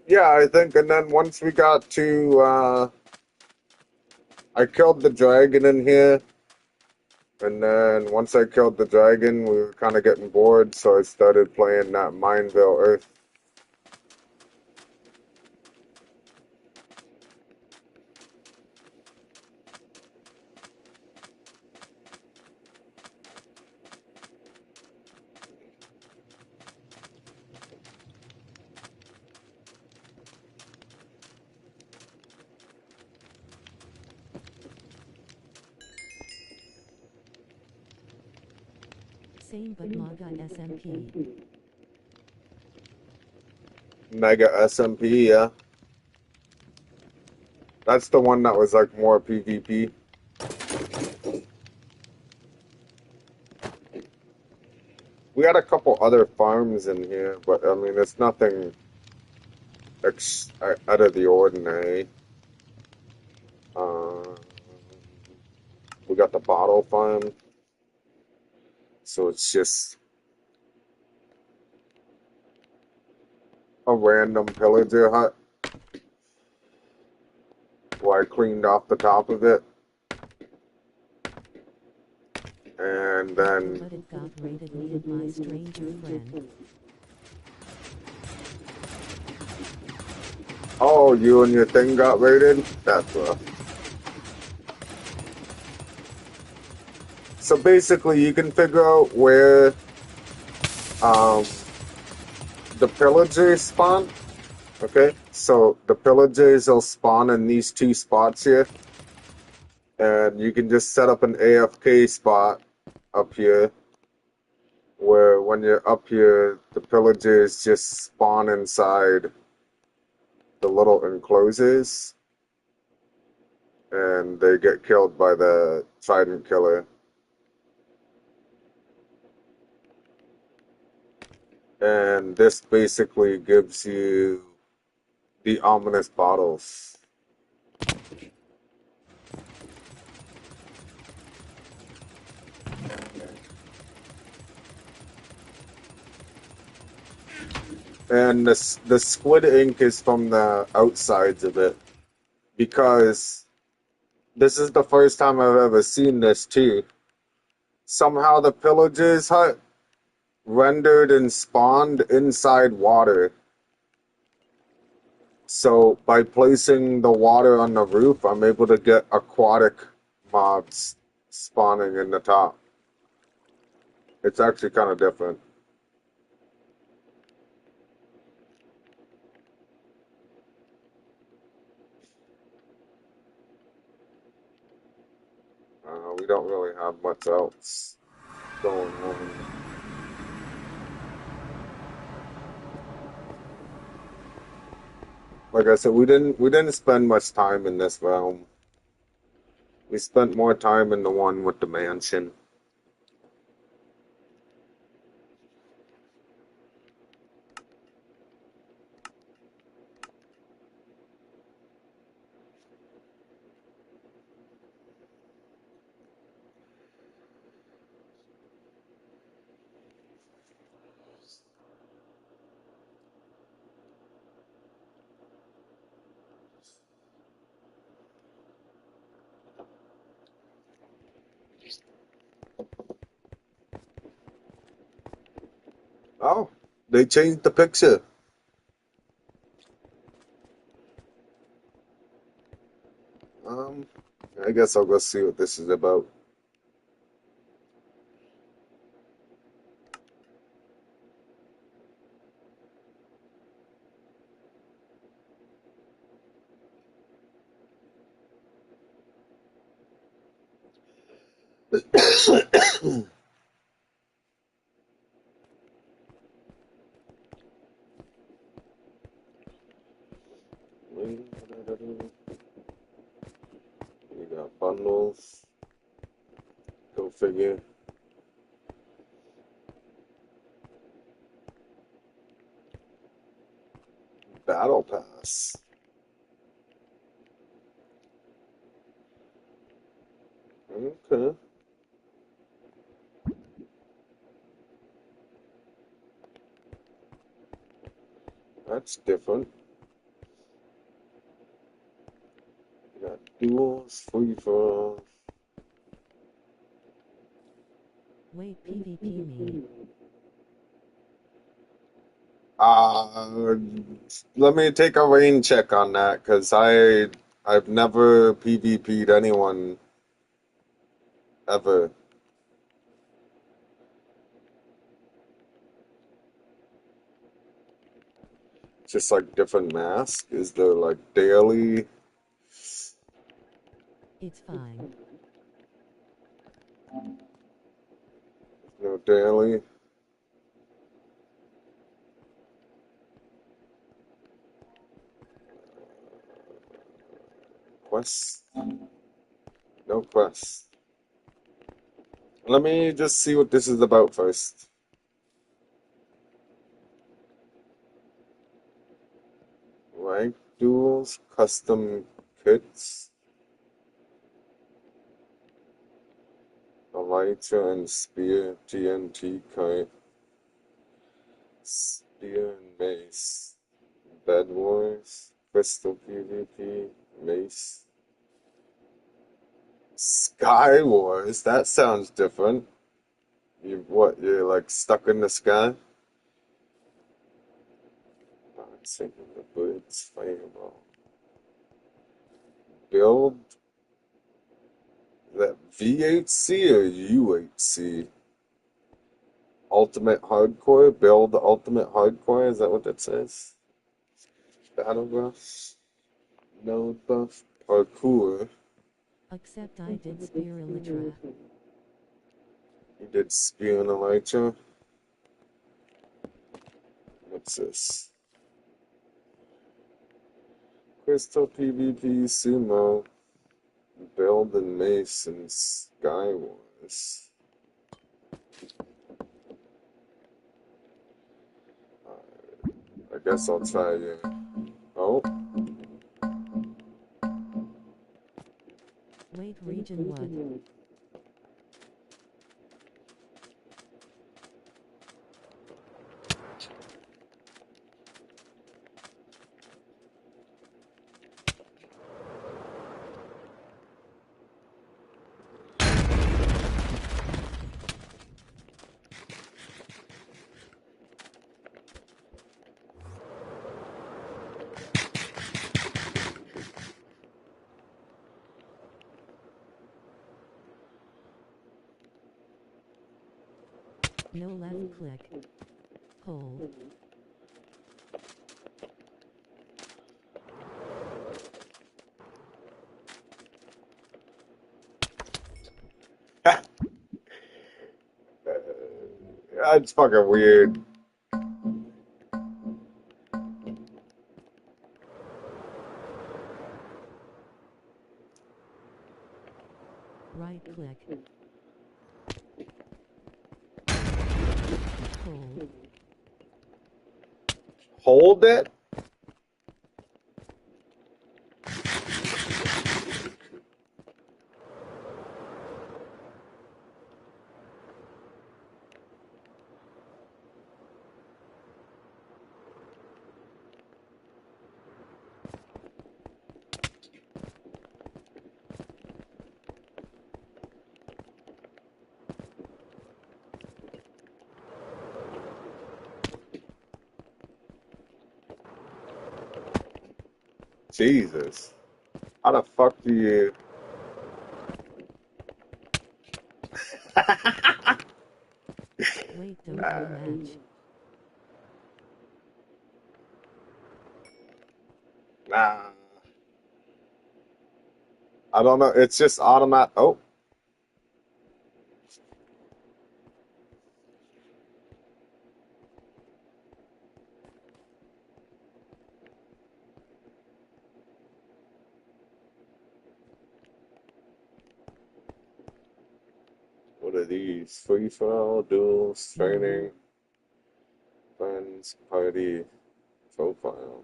Speaker 6: Yeah, I think, and then once we got to, I killed the dragon in here, and then once I killed the dragon, we were kind of getting bored, so I started playing that Mineville Earth.
Speaker 17: Same but Maga SMP.
Speaker 6: Mega SMP, yeah. That's the one that was like more PvP. We had a couple other farms in here, but I mean, it's nothing out of the ordinary. We got the bottle farm, so it's just a random pillager hut where I cleaned off the top of it. And then...
Speaker 17: But it got raided, me and my stranger friend.
Speaker 6: Oh, you and your thing got raided? That's rough. So basically, you can figure out where the pillagers spawn. Okay, so the pillagers will spawn in these 2 spots here. And you can just set up an AFK spot up here, where when you're up here, the pillagers just spawn inside the little enclosures, and they get killed by the trident killer. And this basically gives you the ominous bottles. And the squid ink is from the outsides of it, because this is the first time I've ever seen this too. Somehow the pillager's hut rendered and spawned inside water. So by placing the water on the roof, I'm able to get aquatic mobs spawning in the top. It's actually kind of different. don't really have much else going on. Like I said, we didn't spend much time in this realm. We spent more time in the one with the mansion. Oh, they changed the picture. Um, I guess I'll go see what this is about. We got bundles. Go figure. Battle Pass. Okay. That's different. We got duels, free for all.
Speaker 17: Wait, PvP me.
Speaker 6: Let me take a rain check on that, because I've never PvP'd anyone ever. Just like different masks. Is there like daily?
Speaker 17: It's fine.
Speaker 6: No daily. Quests? No quests. Let me just see what this is about first. Rank duels, custom kits, Elytra and Spear, TNT kite, Spear and Mace, Bed Wars, Crystal PvP, Mace, Sky Wars. That sounds different. You're like stuck in the sky? Singing the birds, fireball. Build that VHC or UHC? Ultimate Hardcore? Build Ultimate Hardcore? Is that what that says? Battlegrounds? No buff. Parkour.
Speaker 17: Except I did spear Elytra.
Speaker 6: You did Spear and Elytra? What's this? Crystal PvP Sumo. Build and Mace and Sky Wars. I guess I'll try again. Oh.
Speaker 17: Wait, region what? No left click. Hold.
Speaker 6: That's fucking weird.
Speaker 17: Right click. Hold.
Speaker 6: Hold it? Jesus. How the fuck do you...
Speaker 17: Wait, don't match.
Speaker 6: Nah. I don't know. It's just automatic. Oh. What are these? Free for all, duels, training, friends, party, profile.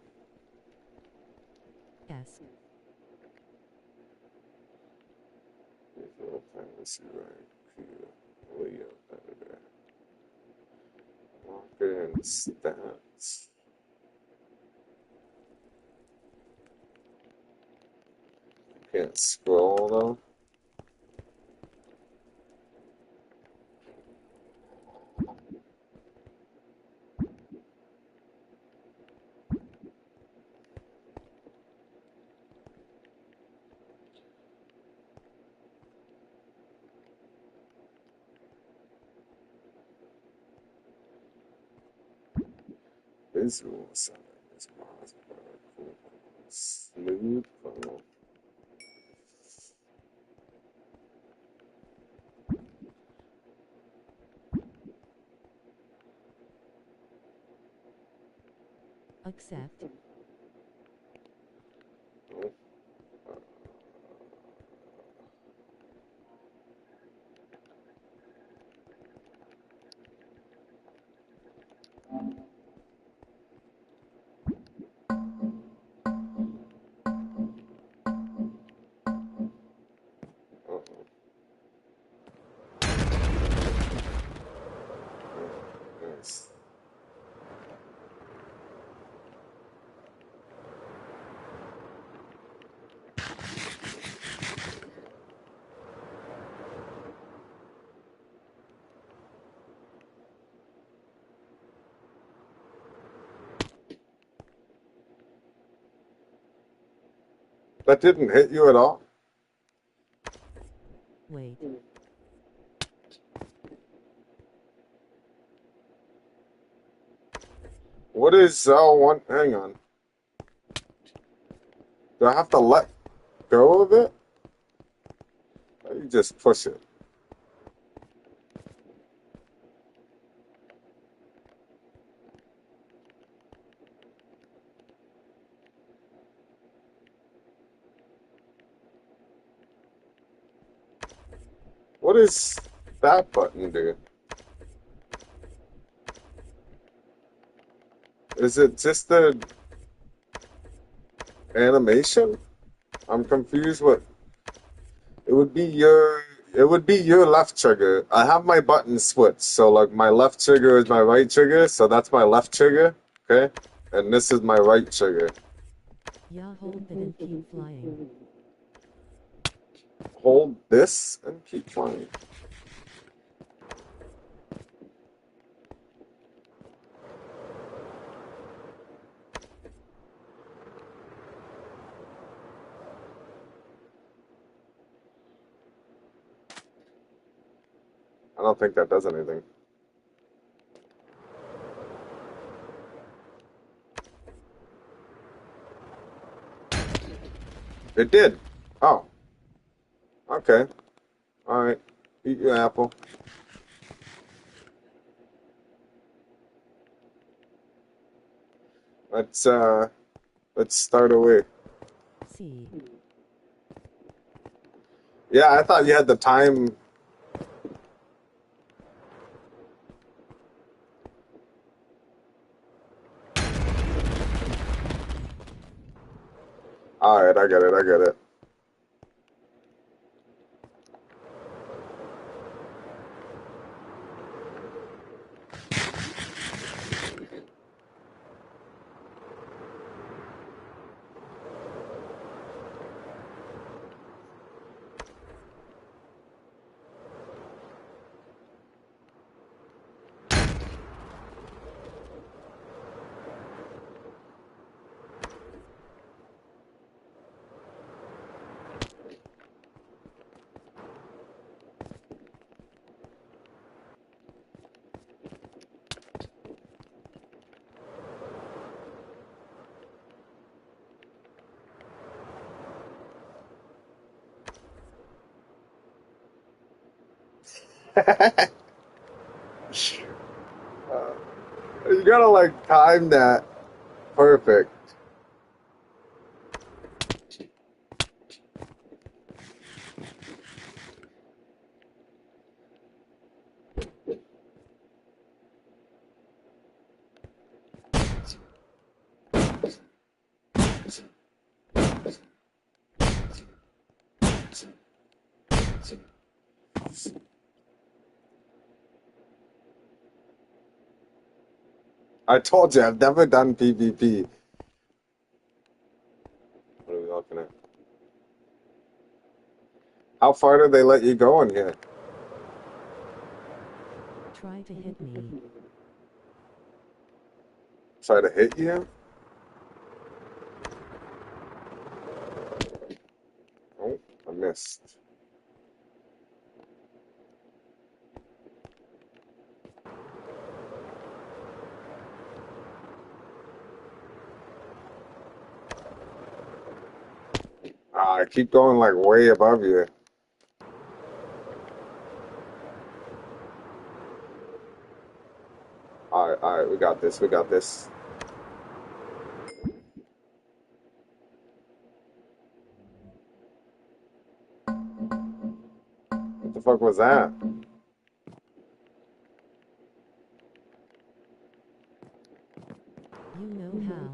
Speaker 17: Yes.
Speaker 6: Visual fantasy rank, Leo editor. Walker and stats. Can't scroll though. Visual settings, smooth funnel.
Speaker 17: Accept.
Speaker 6: Nice. That didn't hit you at all?
Speaker 17: Wait.
Speaker 6: What is one? Hang on. Do I have to let go of it? Or you just push it? What does that button do? Is it just the animation? I'm confused what it would be your left trigger. I have my button switched, so like my left trigger is my right trigger, so that's my left trigger, okay? And this is my right trigger.
Speaker 17: Yeah, hold it and keep flying.
Speaker 6: Hold this and keep flying. I don't think that does anything. It did. Oh. Okay. All right. Eat your apple. Let's start away.
Speaker 17: C.
Speaker 6: Yeah, I thought you had the time. Alright, I get it, I get it. You gotta like time that perfect. I told you, I've never done PvP. What are we looking at? How far did they let you go in here?
Speaker 17: Try to hit me.
Speaker 6: Try to hit you? Oh, I missed. I keep going like way above you. Alright, we got this, we got this. What the fuck was that?
Speaker 17: You know how.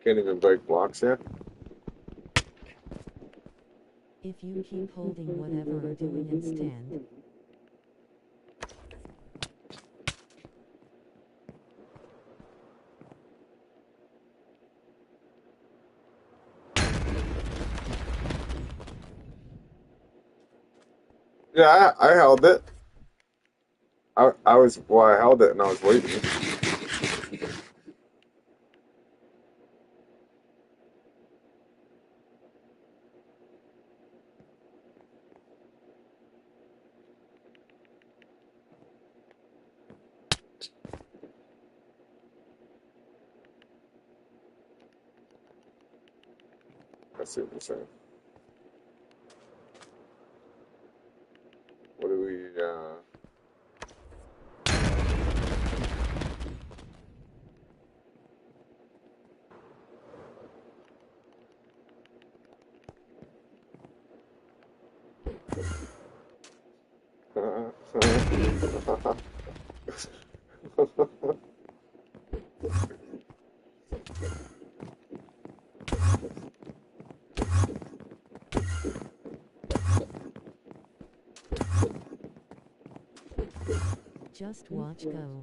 Speaker 6: Can't even break blocks yet?
Speaker 17: If you keep holding whatever or doing and stand.
Speaker 6: Yeah, I held it. I held it and I was waiting. I see what you're saying. What do we,
Speaker 17: Just watch go.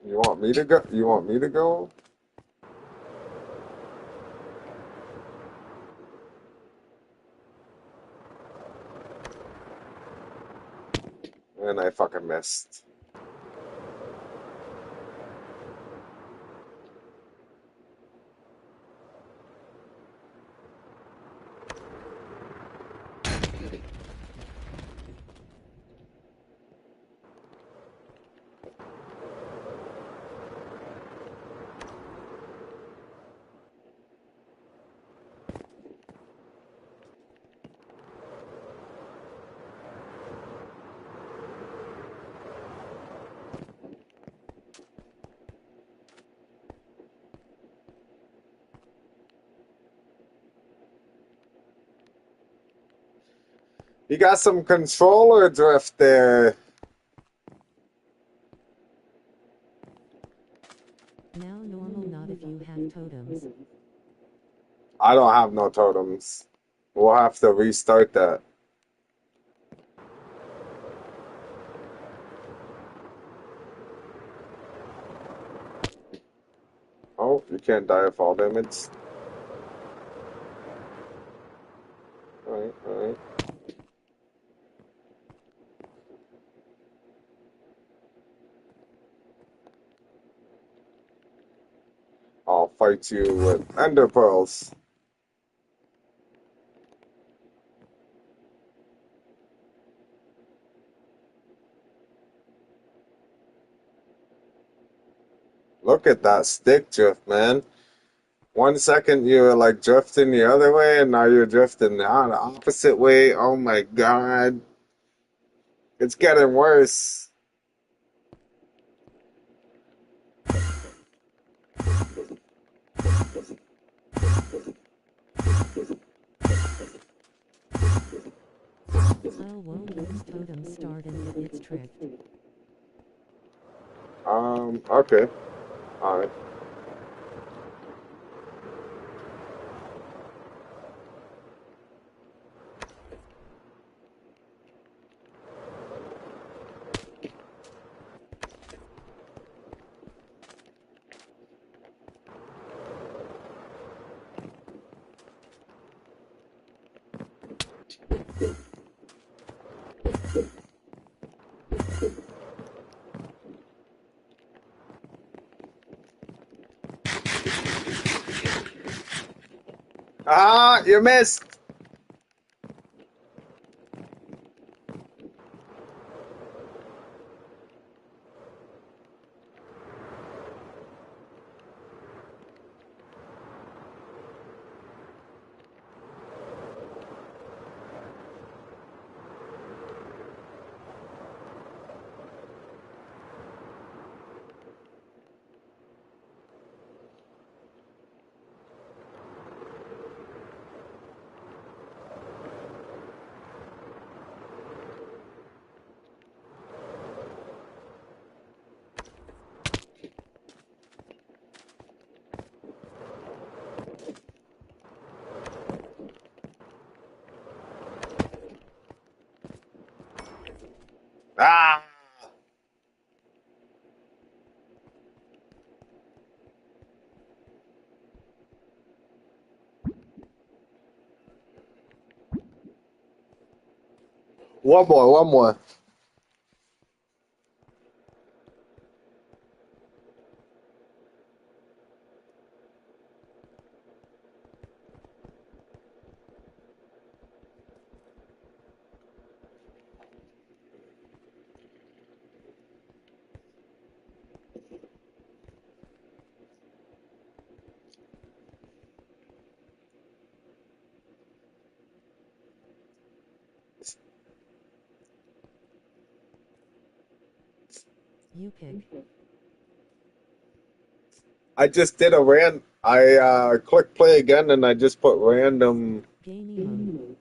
Speaker 6: You want me to go? You want me to go? And I fucking missed. You got some controller drift there.
Speaker 17: Now normal not if you have totems.
Speaker 6: I don't have no totems. We'll have to restart that. Oh, you can't die of fall damage. Alright, alright. I'll fight you with ender pearls. Look at that stick drift, man. 1 second you were like drifting the other way, and now you're drifting the opposite way. Oh my god. It's getting worse.
Speaker 17: Oh, won't use totem start and hit its drift.
Speaker 6: Okay. Alright. Ah, you missed! Ah! One more, one more.
Speaker 17: You pick.
Speaker 6: I just did a I clicked play again and I just put random.
Speaker 17: Gaming mode.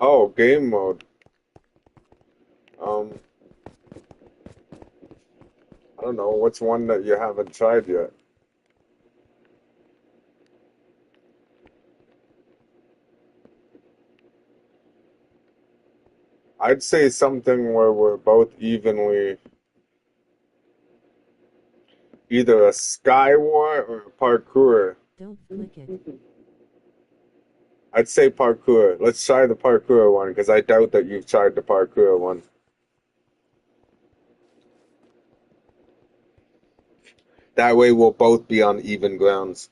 Speaker 6: Oh, game mode. Um, I don't know. What's one that you haven't tried yet? I'd say something where we're both evenly. either a Skywar or a parkour.
Speaker 17: Don't click it.
Speaker 6: I'd say parkour. Let's try the parkour one because I doubt that you've tried the parkour one. That way we'll both be on even grounds.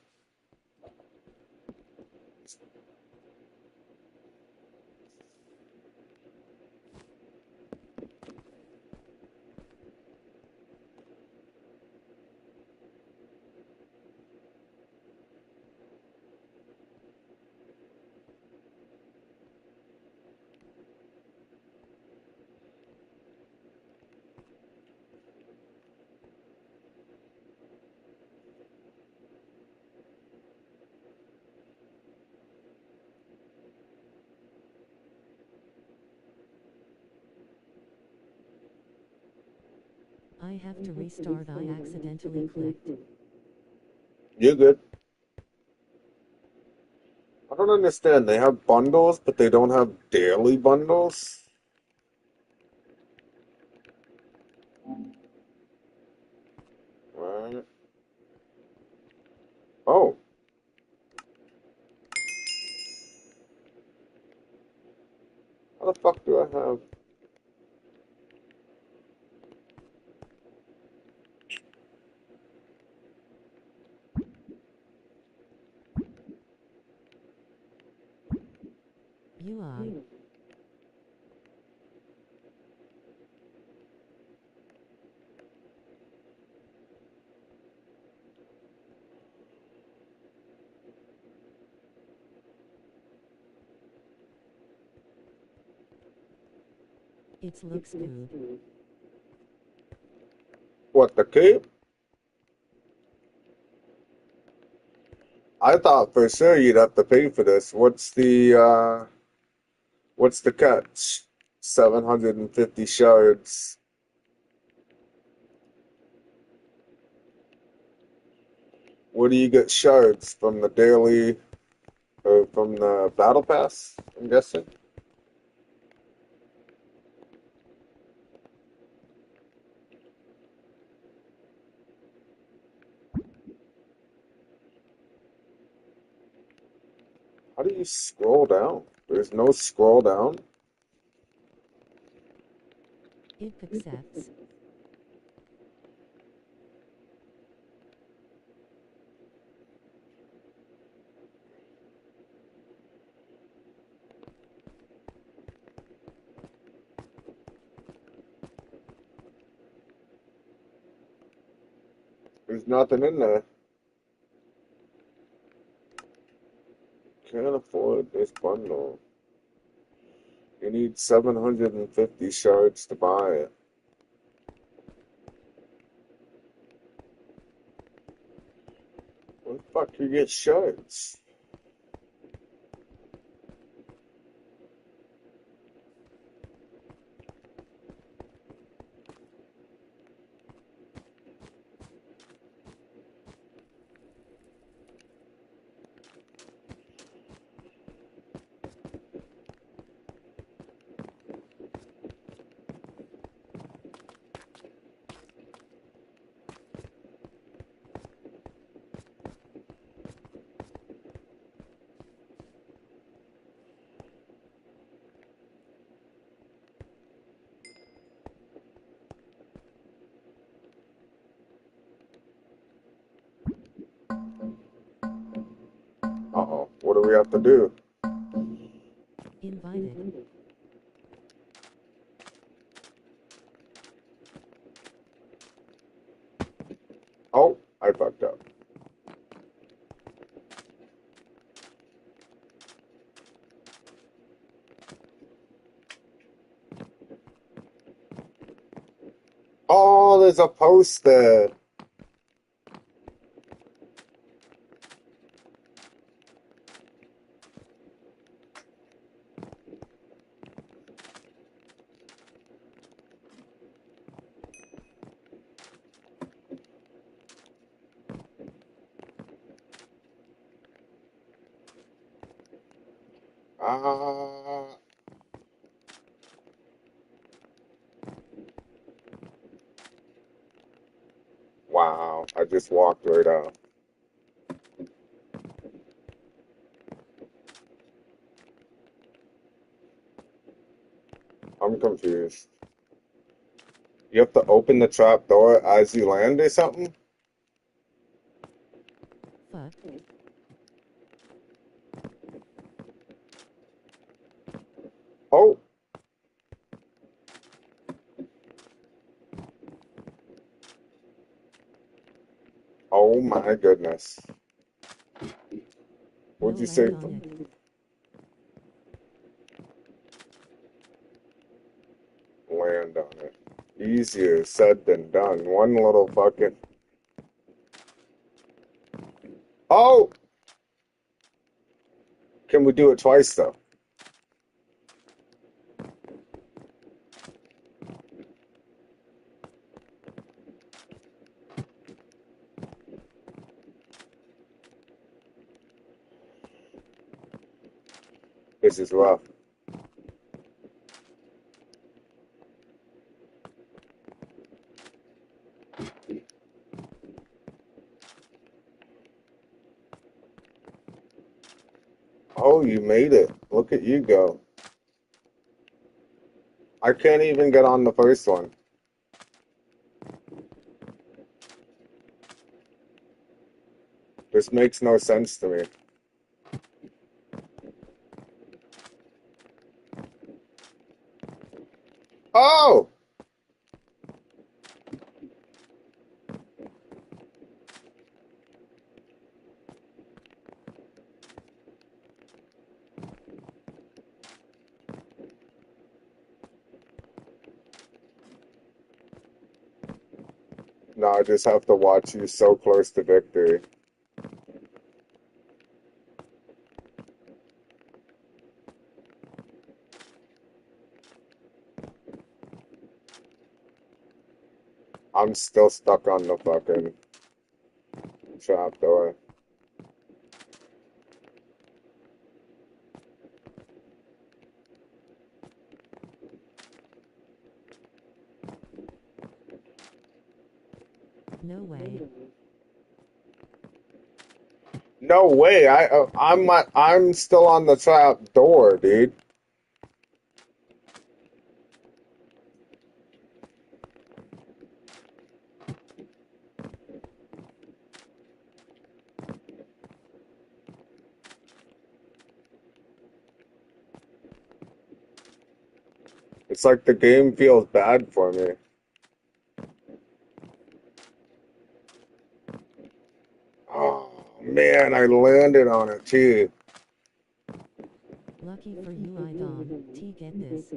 Speaker 17: I have to restart. I accidentally clicked.
Speaker 6: You're good. I don't understand. They have bundles, but they don't have daily bundles. Right. Oh. How the fuck do I have?
Speaker 17: UI. It looks good.
Speaker 6: What, the cape? I thought for sure you'd have to pay for this. What's the catch? 750 shards. Where do you get shards? From the daily, or from the battle pass, I'm guessing? How do you scroll down? There's no scroll down?
Speaker 17: It accepts.
Speaker 6: There's nothing in there. Can't afford this bundle. You need 750 shards to buy it. Where the fuck do you get shards? Uh-oh, what do we have to do?
Speaker 17: Invited.
Speaker 6: Oh, I fucked up. Oh, there's a post there. Ah, Wow, I just walked right out. I'm confused. You have to open the trap door as you land or something?
Speaker 17: Fuck.
Speaker 6: Oh! Oh my goodness. What'd
Speaker 17: No
Speaker 6: you say?
Speaker 17: land on it.
Speaker 6: Land on it. Easier said than done. One little fucking... Oh! Can we do it twice though? This is rough. Oh, you made it. Look at you go. I can't even get on the first one. This makes no sense to me. Oh! Now I just have to watch you so close to victory. I'm still stuck on the fucking trap door.
Speaker 17: No way.
Speaker 6: No way. I'm still on the trap door, dude. It's like the game feels bad for me. Oh man, I landed on it too.
Speaker 17: Lucky for you, I Dom. T get this.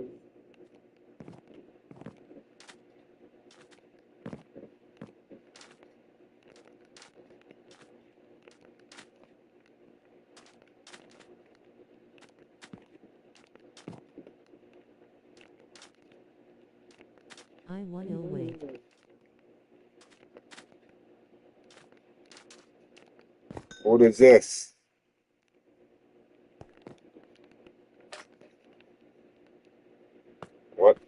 Speaker 17: I wanna wait.
Speaker 6: What is this? What?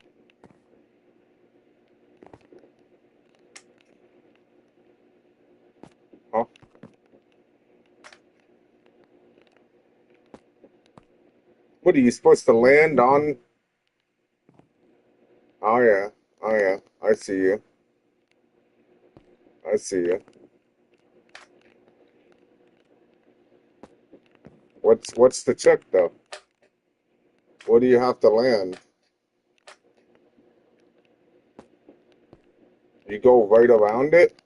Speaker 6: Huh? What are you supposed to land on? Oh yeah. Oh yeah. I see you. I see you. What's the trick though? What do you have to land? You go right around it?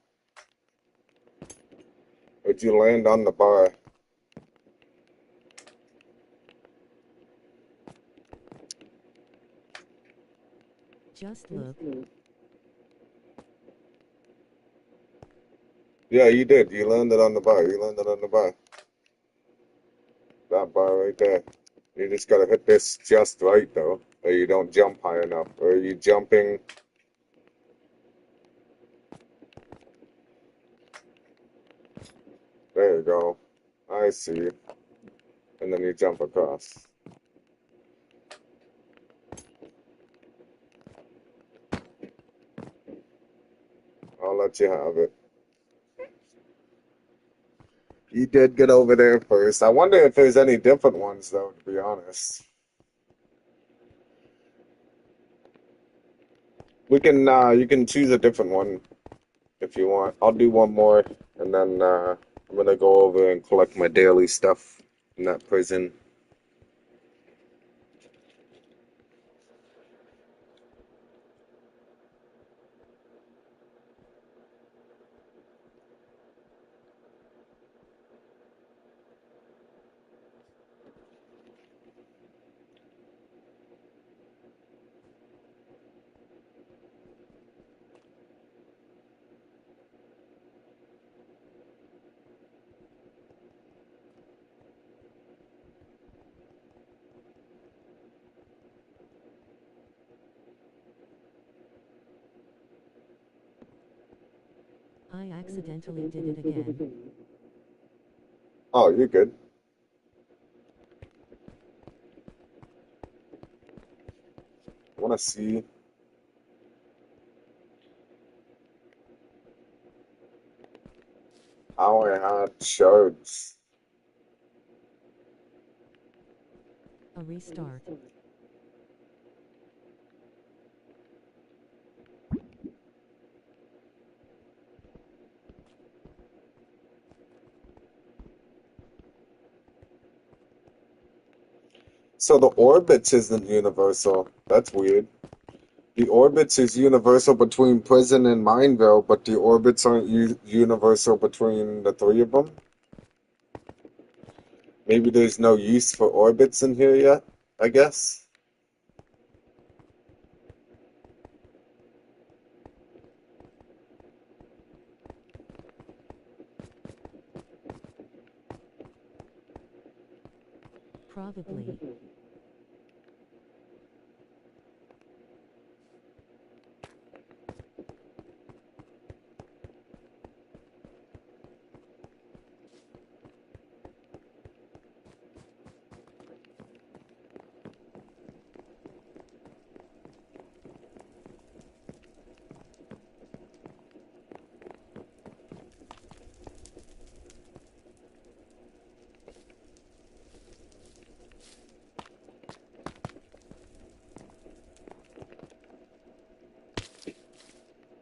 Speaker 6: Or do you land on the bar?
Speaker 17: Just look.
Speaker 6: Yeah, you did. You landed on the bar. You landed on the bar. That bar right there. You just gotta hit this just right though. Or you don't jump high enough. Or you jumping. There you go. I see you. And then you jump across. I'll let you have it. He did get over there first. I wonder if there's any different ones, though, to be honest. We can, you can choose a different one if you want. I'll do one more, and then I'm gonna go over and collect my daily stuff in that prison.
Speaker 17: I accidentally did it again.
Speaker 6: Oh, you're good. I want to see. How I had shards.
Speaker 17: A restart.
Speaker 6: So the orbits isn't universal. That's weird. The orbits is universal between prison and Mineville, but the orbits aren't universal between the three of them. Maybe there's no use for orbits in here yet, I guess.
Speaker 17: Probably.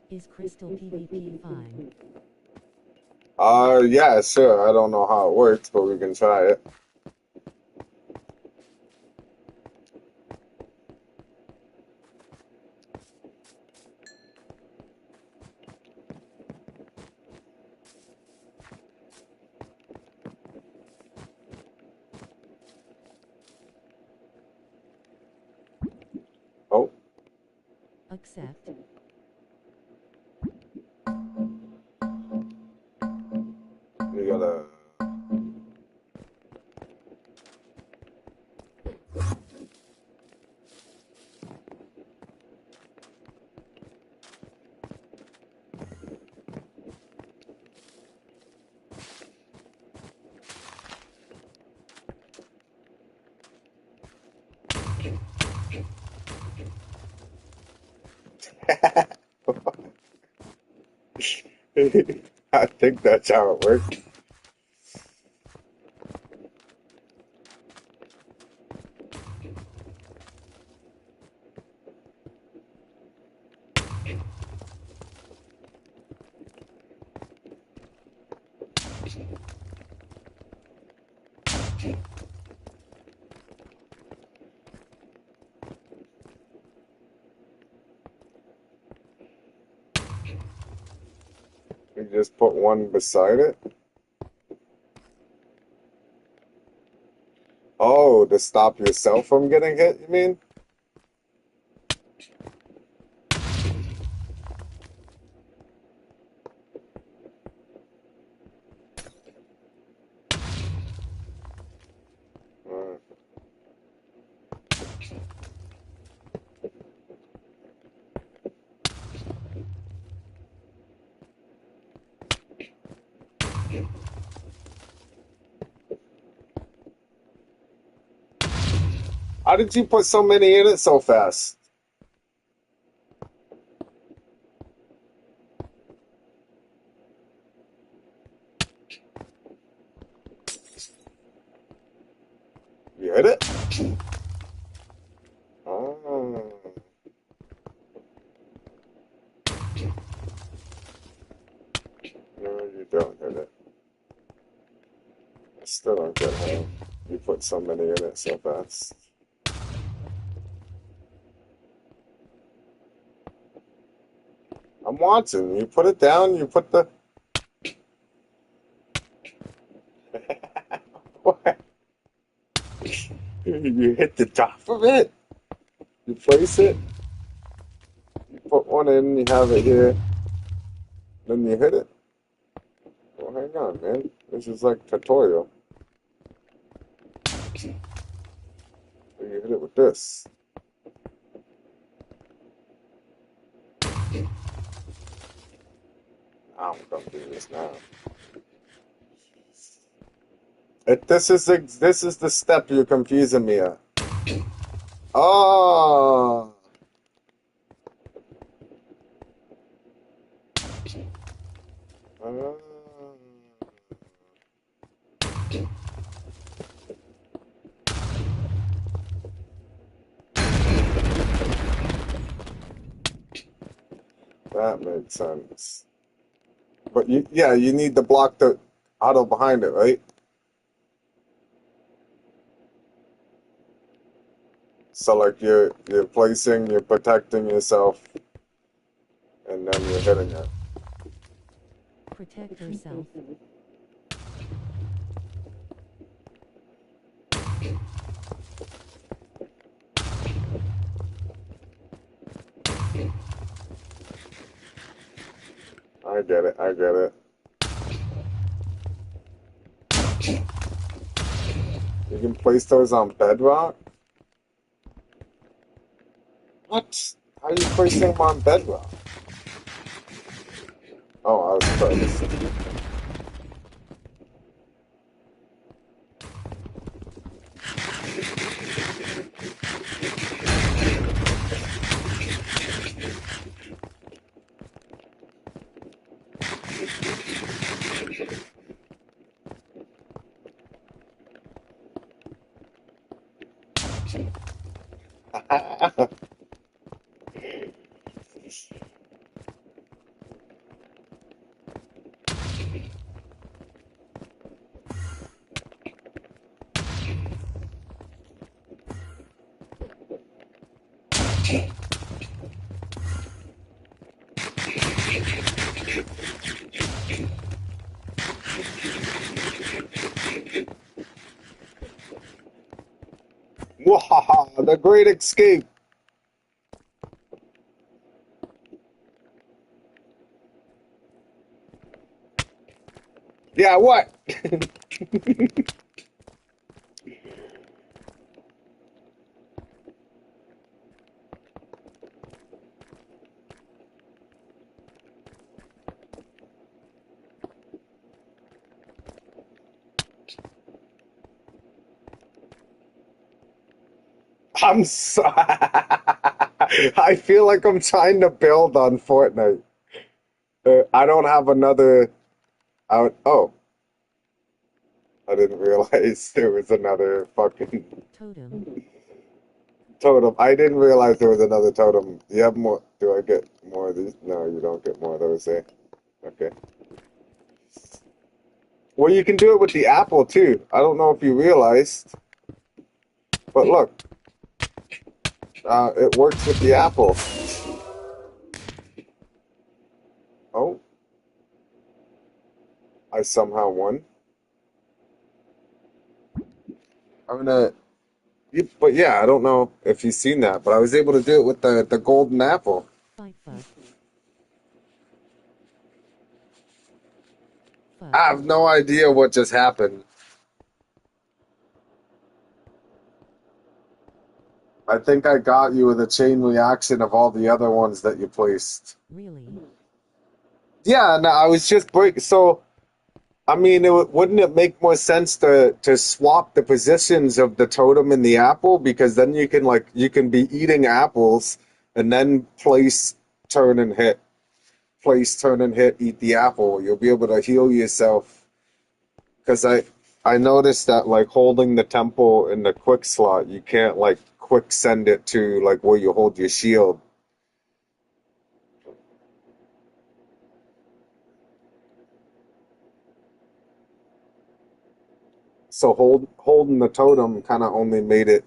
Speaker 17: Is Crystal PvP fine?
Speaker 6: Yeah, sure. I don't know how it works, but we can try it. Oh.
Speaker 17: Accept.
Speaker 6: You gotta. I think that's how it works. You just put one beside it. Oh, to stop yourself from getting hit, you mean? Alright. How did you put so many in it so fast? Oh. No, you don't hit it. I still don't get how you put so many in it so fast. I'm watching. You put it down, you put the... What? You hit the top of it? You place it? You put one in, you have it here. Then you hit it? Well, hang on, man. This is like tutorial. So you hit it with this. I'm gonna do this now. This is the step you're confusing me at. Oh. That makes sense. But you need to block the auto behind it, right? So like you're placing, you're protecting yourself, and then you're hitting it.
Speaker 17: Protect yourself.
Speaker 6: I get it. I get it. You can place those on bedrock? What? How are you placing them on bedrock? Oh, I was close. Wahaha, the great escape. Yeah, what? I'm so I feel like I'm trying to build on Fortnite. I don't have another out. Oh, I didn't realize there was another fucking totem. I didn't realize there was another totem. Do you have more? Do I get more of these? No, you don't get more of those, eh? Okay. Well, you can do it with the apple too. I don't know if you realized, but look, it works with the apple. Oh, I somehow won. I'm gonna. But yeah, I don't know if you've seen that, but I was able to do it with the golden apple. I have no idea what just happened. I think I got you with a chain reaction of all the other ones that you placed.
Speaker 17: Really?
Speaker 6: Yeah, no, I was just break. So, I mean, wouldn't it make more sense to swap the positions of the totem and the apple, because then you can be eating apples and then place, turn and hit, place, turn and hit, eat the apple. You'll be able to heal yourself. Because I noticed that like holding the temple in the quick slot, you can't like quick send it to like where you hold your shield. So holding the totem kind of only made it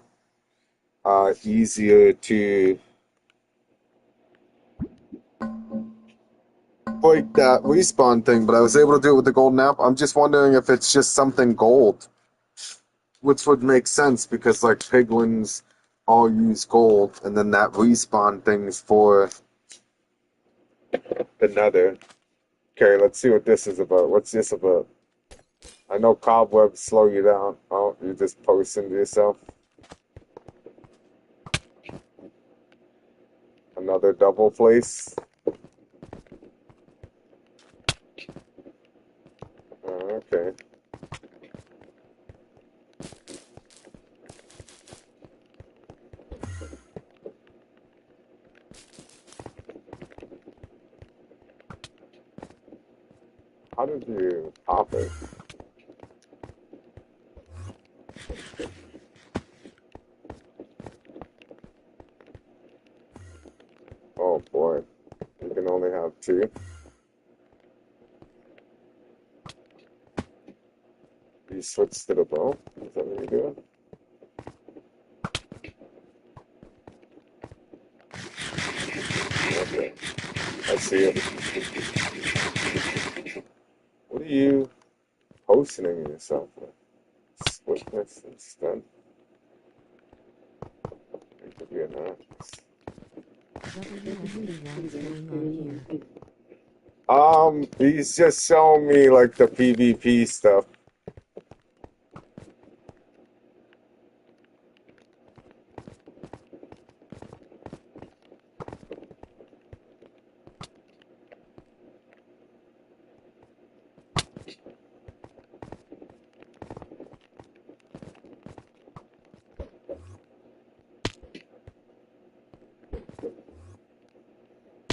Speaker 6: easier to break that respawn thing, but I was able to do it with the golden apple. I'm just wondering if it's just something gold, which would make sense because like piglins all use gold, and then that respawn thing's for the nether. Okay, let's see what this is about. What's this about? I know cobwebs slow you down. Oh, you just posting to yourself. Another double place. Oh, okay. How did you pop it? Oh boy. You can only have two. You switch to the bow? Is that what you're doing? Okay. I see it. What are you potioning yourself with? Swiftness instead? It could be an axe.
Speaker 17: WSD, what's going on here?
Speaker 6: He's just showing me like the PvP stuff.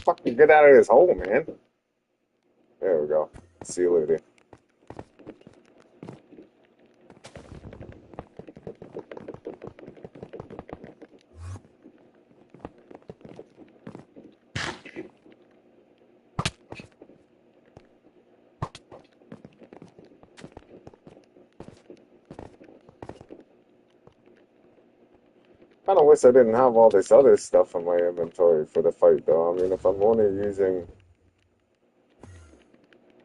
Speaker 6: Fucking get out of this hole, man. There we go. See you later. Kind of wish I didn't have all this other stuff in my inventory for the fight, though. I mean, if I'm only using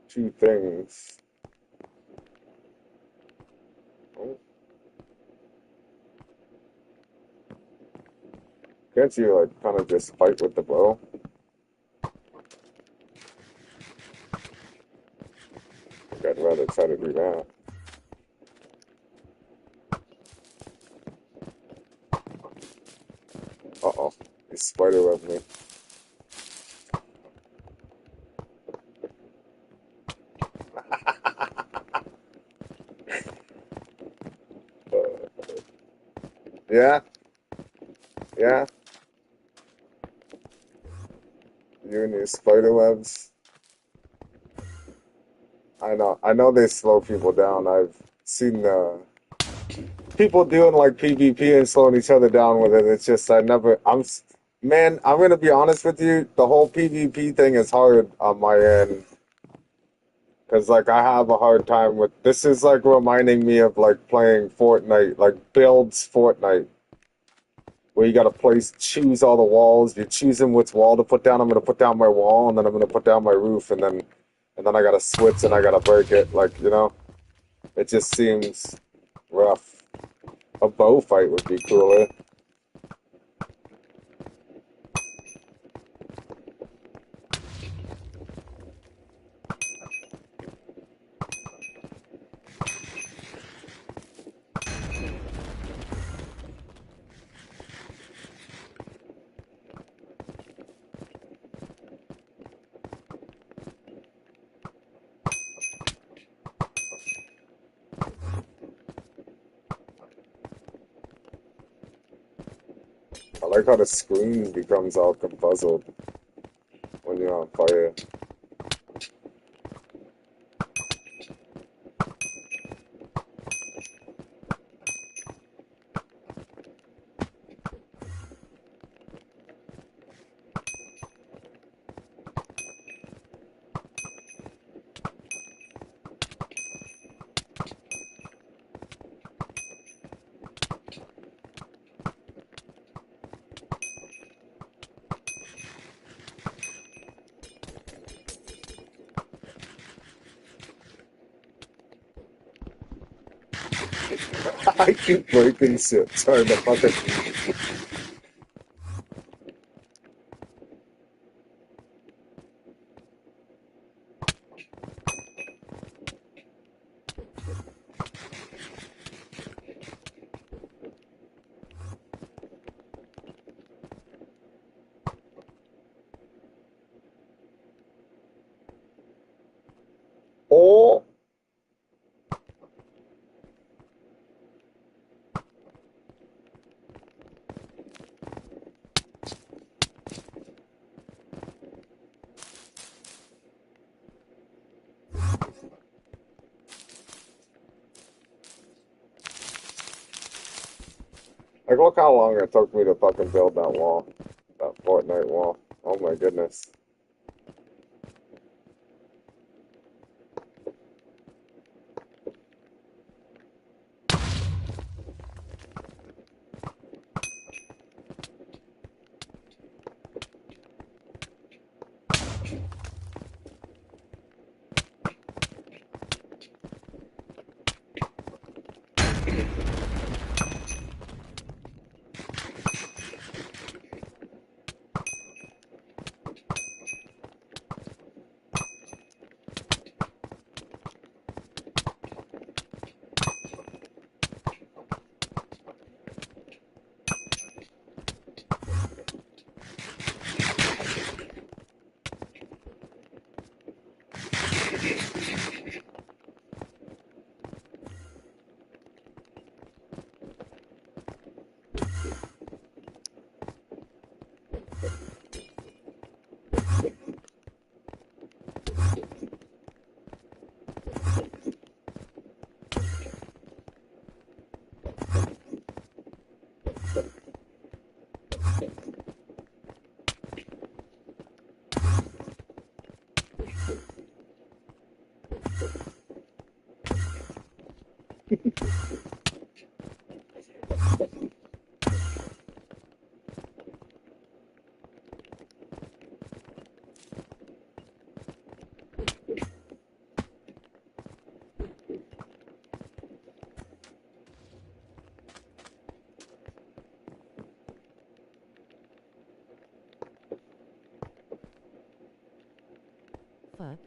Speaker 6: two things. Oh. Can't you, like, kind of just fight with the bow? I think I'd rather try to do that. Uh-oh. He spiderwebbed me. Yeah? Yeah? You and your spiderwebs? I know they slow people down. I've seen people doing like PvP and slowing each other down with it. It's just man, I'm gonna be honest with you. The whole PvP thing is hard on my end because like I have a hard time with this. Is like reminding me of like playing Fortnite, like builds Fortnite, where you gotta choose all the walls. You're choosing which wall to put down. I'm gonna put down my wall, and then I'm gonna put down my roof, and then I gotta switch and I gotta break it. Like it just seems rough. A bow fight would be cooler. I like how the screen becomes all confuzzled when you're on fire. I keep breaking shit. Sorry, the fucking. Oh. Like, look how long it took me to fucking build that wall. That Fortnite wall. Oh my goodness.
Speaker 17: Fuck.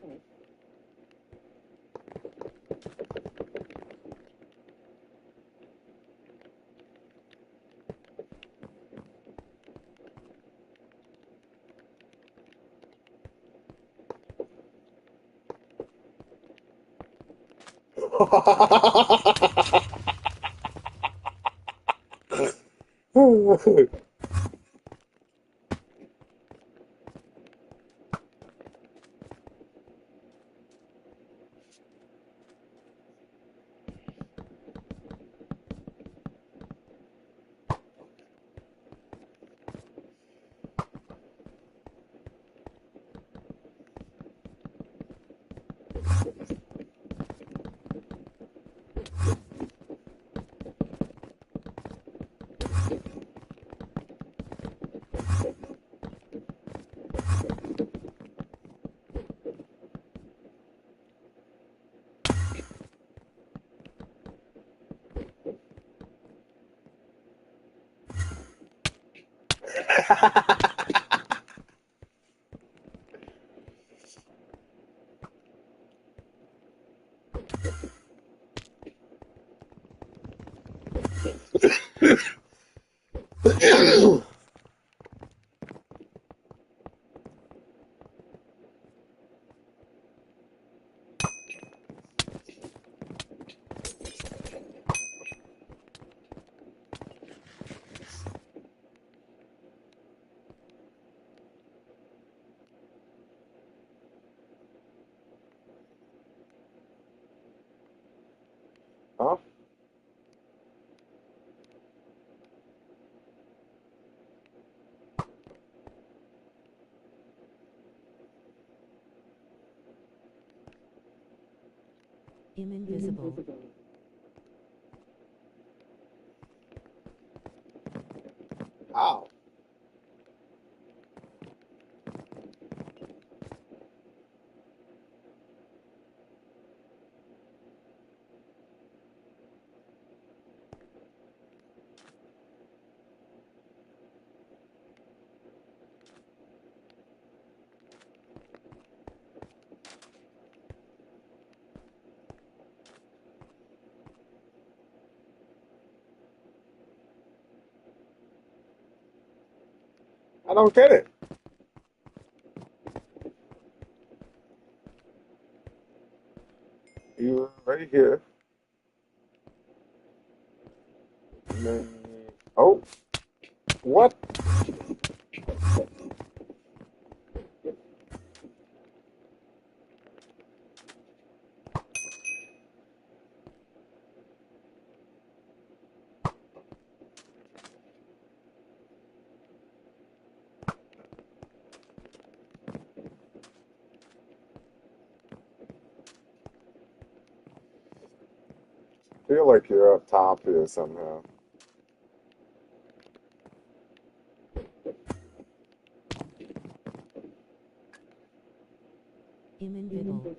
Speaker 17: Huh? I'm invisible.
Speaker 6: Ow. I don't get it. You're right here. And then, oh, what? I feel like you're up top here somehow.
Speaker 17: Mineville.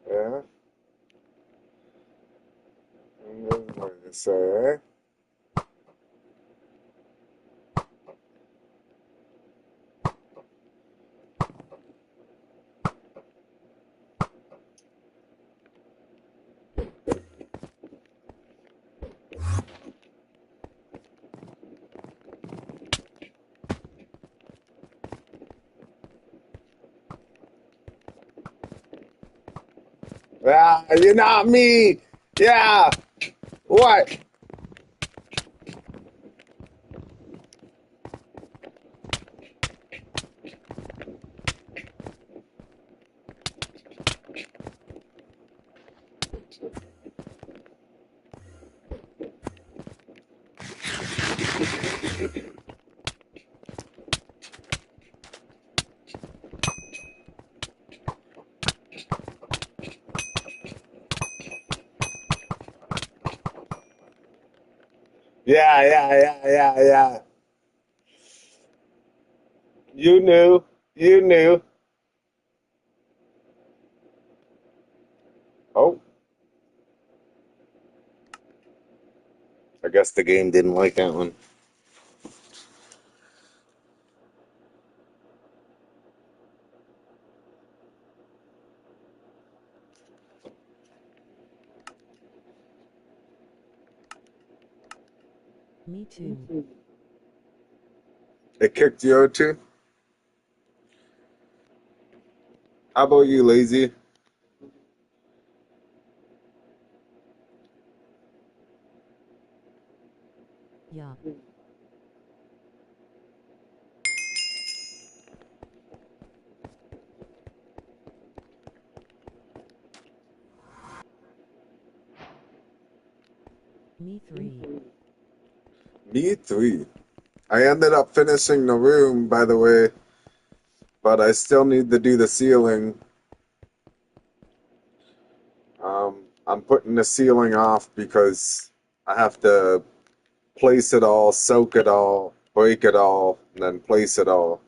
Speaker 6: Yeah. And then what did it say? Ah, you're not me. Yeah. What? Yeah. You knew. You knew. Oh, I guess the game didn't like that one.
Speaker 17: Me too.
Speaker 6: It kicked you out too? How about you, lazy?
Speaker 17: Yeah. Me 3.
Speaker 6: Me 3. I ended up finishing the room, by the way, but I still need to do the ceiling. I'm putting the ceiling off because I have to place it all, soak it all, break it all, and then place it all.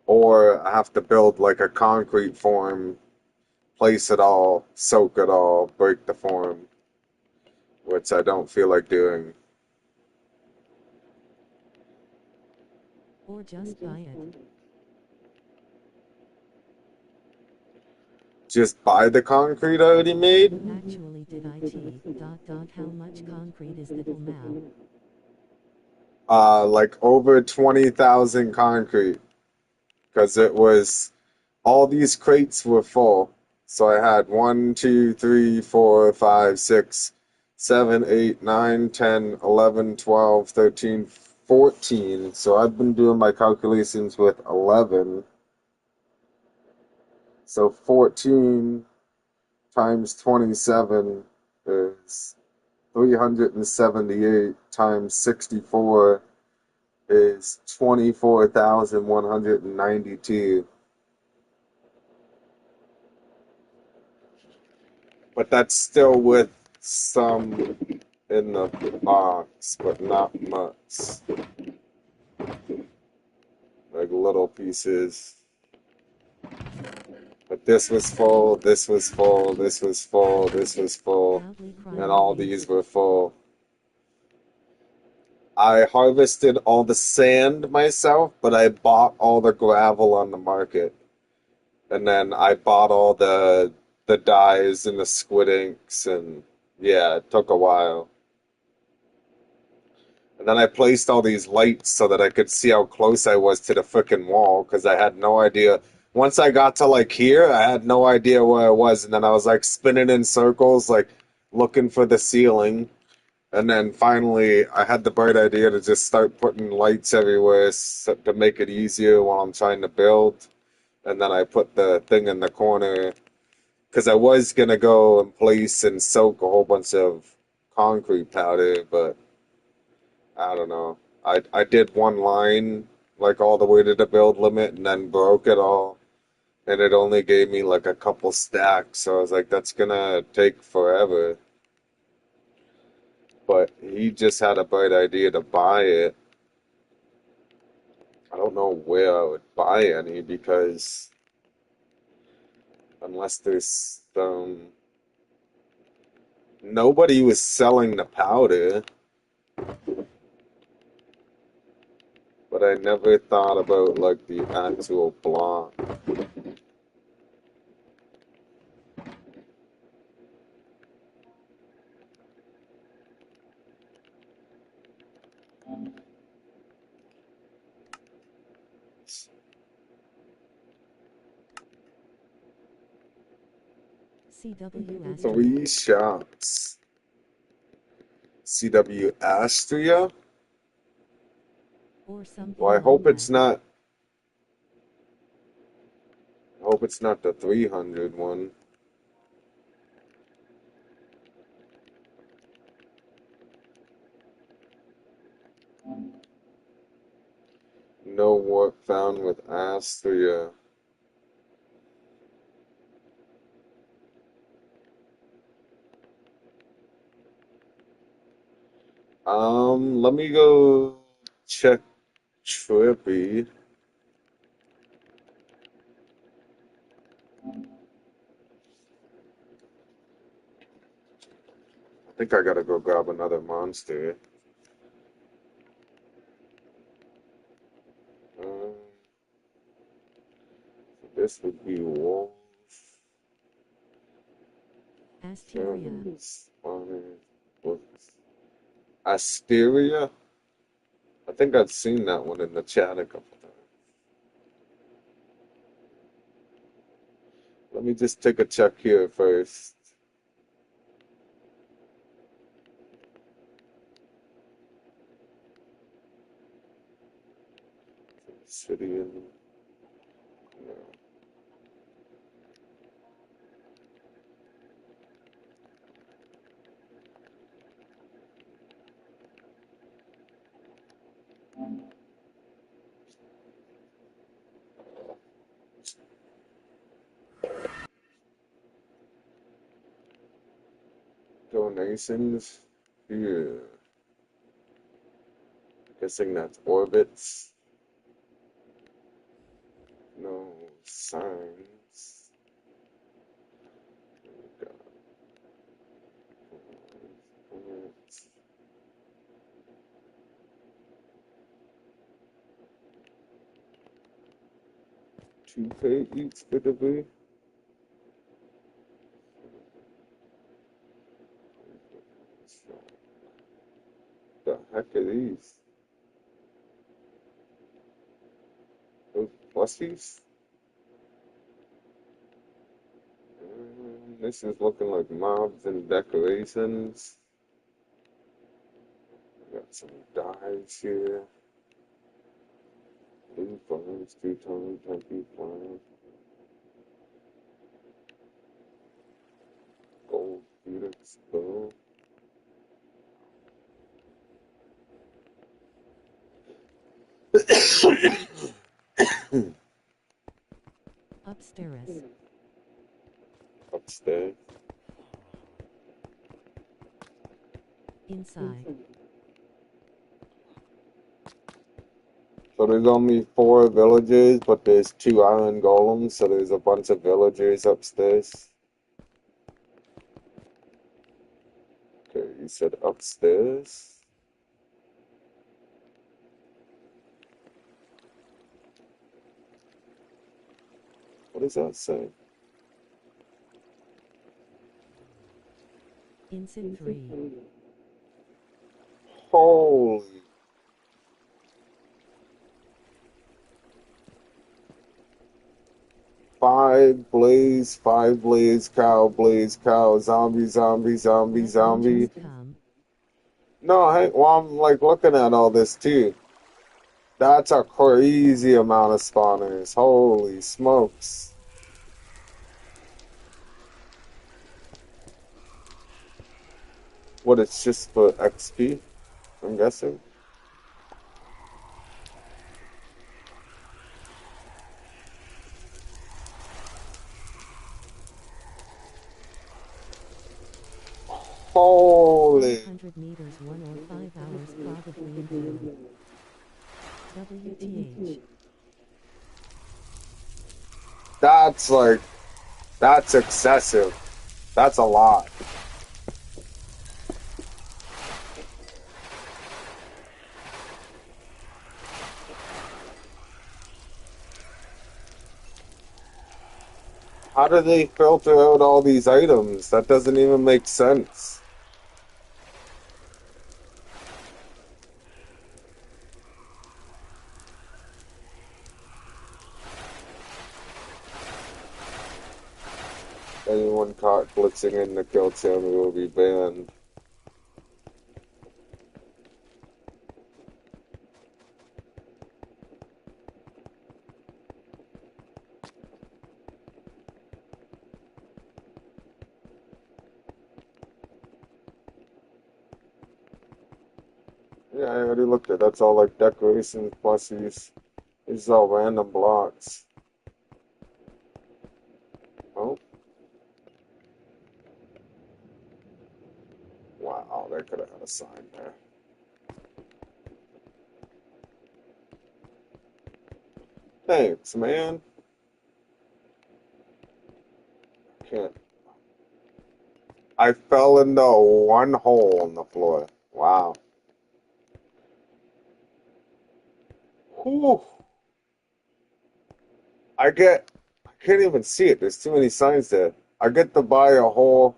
Speaker 6: Or I have to build like a concrete form, place it all, soak it all, break the form, which I don't feel like doing.
Speaker 17: Or just buy it.
Speaker 6: Just buy the concrete already made?
Speaker 17: Actually, did IT... How much concrete is that map?
Speaker 6: Like over 20,000 concrete. Because it was, all these crates were full. So I had 1, 2, 3, 4, 5, 6, 7, 8, 9, 10, 11, 12, 13, 14. So I've been doing my calculations with 11. So 14 times 27 is 378 times 64 is 24,192. But that's still with some in the box, but not much. Like little pieces. But this was full, this was full, this was full, this was full, and all these were full. I harvested all the sand myself, but I bought all the gravel on the market. And then I bought all the dyes and the squid inks, and yeah, it took a while. And then I placed all these lights so that I could see how close I was to the frickin' wall because I had no idea. Once I got to like here, I had no idea where I was, and then I was like spinning in circles, like looking for the ceiling. And then finally, I had the bright idea to just start putting lights everywhere to make it easier while I'm trying to build. And then I put the thing in the corner because I was gonna go and place and soak a whole bunch of concrete powder, but I don't know. I did one line like all the way to the build limit and then broke it all. And it only gave me like a couple stacks, so I was like, that's gonna take forever. But he just had a bright idea to buy it. I don't know where I would buy any because unless there's nobody was selling the powder, but I never thought about like the actual block.
Speaker 17: CW Astria.
Speaker 6: 3 shots. CW Astria?
Speaker 17: Or something
Speaker 6: Well, I
Speaker 17: like
Speaker 6: hope
Speaker 17: that.
Speaker 6: it's not. I hope it's not the 300 one. No work found with Astria. Let me go check Trippy. I think I gotta go grab another monster. Um, this would be Wolf.
Speaker 17: Asteria.
Speaker 6: Asteria? I think I've seen that one in the chat a couple times. Let me just take a check here first. Obsidian. No. Donations here. Guessing that's orbits. No signs. Two pay each for the be. The heck are these? Those plushies? This is looking like mobs and decorations. Got some dies here. Blue phones, 2-tone, 25. Gold Phoenix bow.
Speaker 17: Upstairs.
Speaker 6: Upstairs.
Speaker 17: Inside.
Speaker 6: So there's only 4 villagers, but there's 2 iron golems, so there's a bunch of villagers upstairs. Okay, you said upstairs? What does that say?
Speaker 17: Inside 3.
Speaker 6: Holy five blaze, cow, zombie, zombie, zombie, zombie. No, well, I'm like looking at all this too. That's a crazy amount of spawners. Holy smokes. What, it's just for XP, I'm guessing? Holy.
Speaker 17: 100 meters, 1 or 5 hours, probably in field. WTH.
Speaker 6: That's excessive. That's a lot. How do they filter out all these items? That doesn't even make sense. Anyone caught blitzing in the kill channel will be banned. Yeah, I already looked at it. That's all like decorations plus these is all random blocks. Oh. Wow, they could have had a sign there. Thanks, man. Can't. I fell into one hole in the floor. Wow. Whew. I can't even see it. There's too many signs there. I get to buy a whole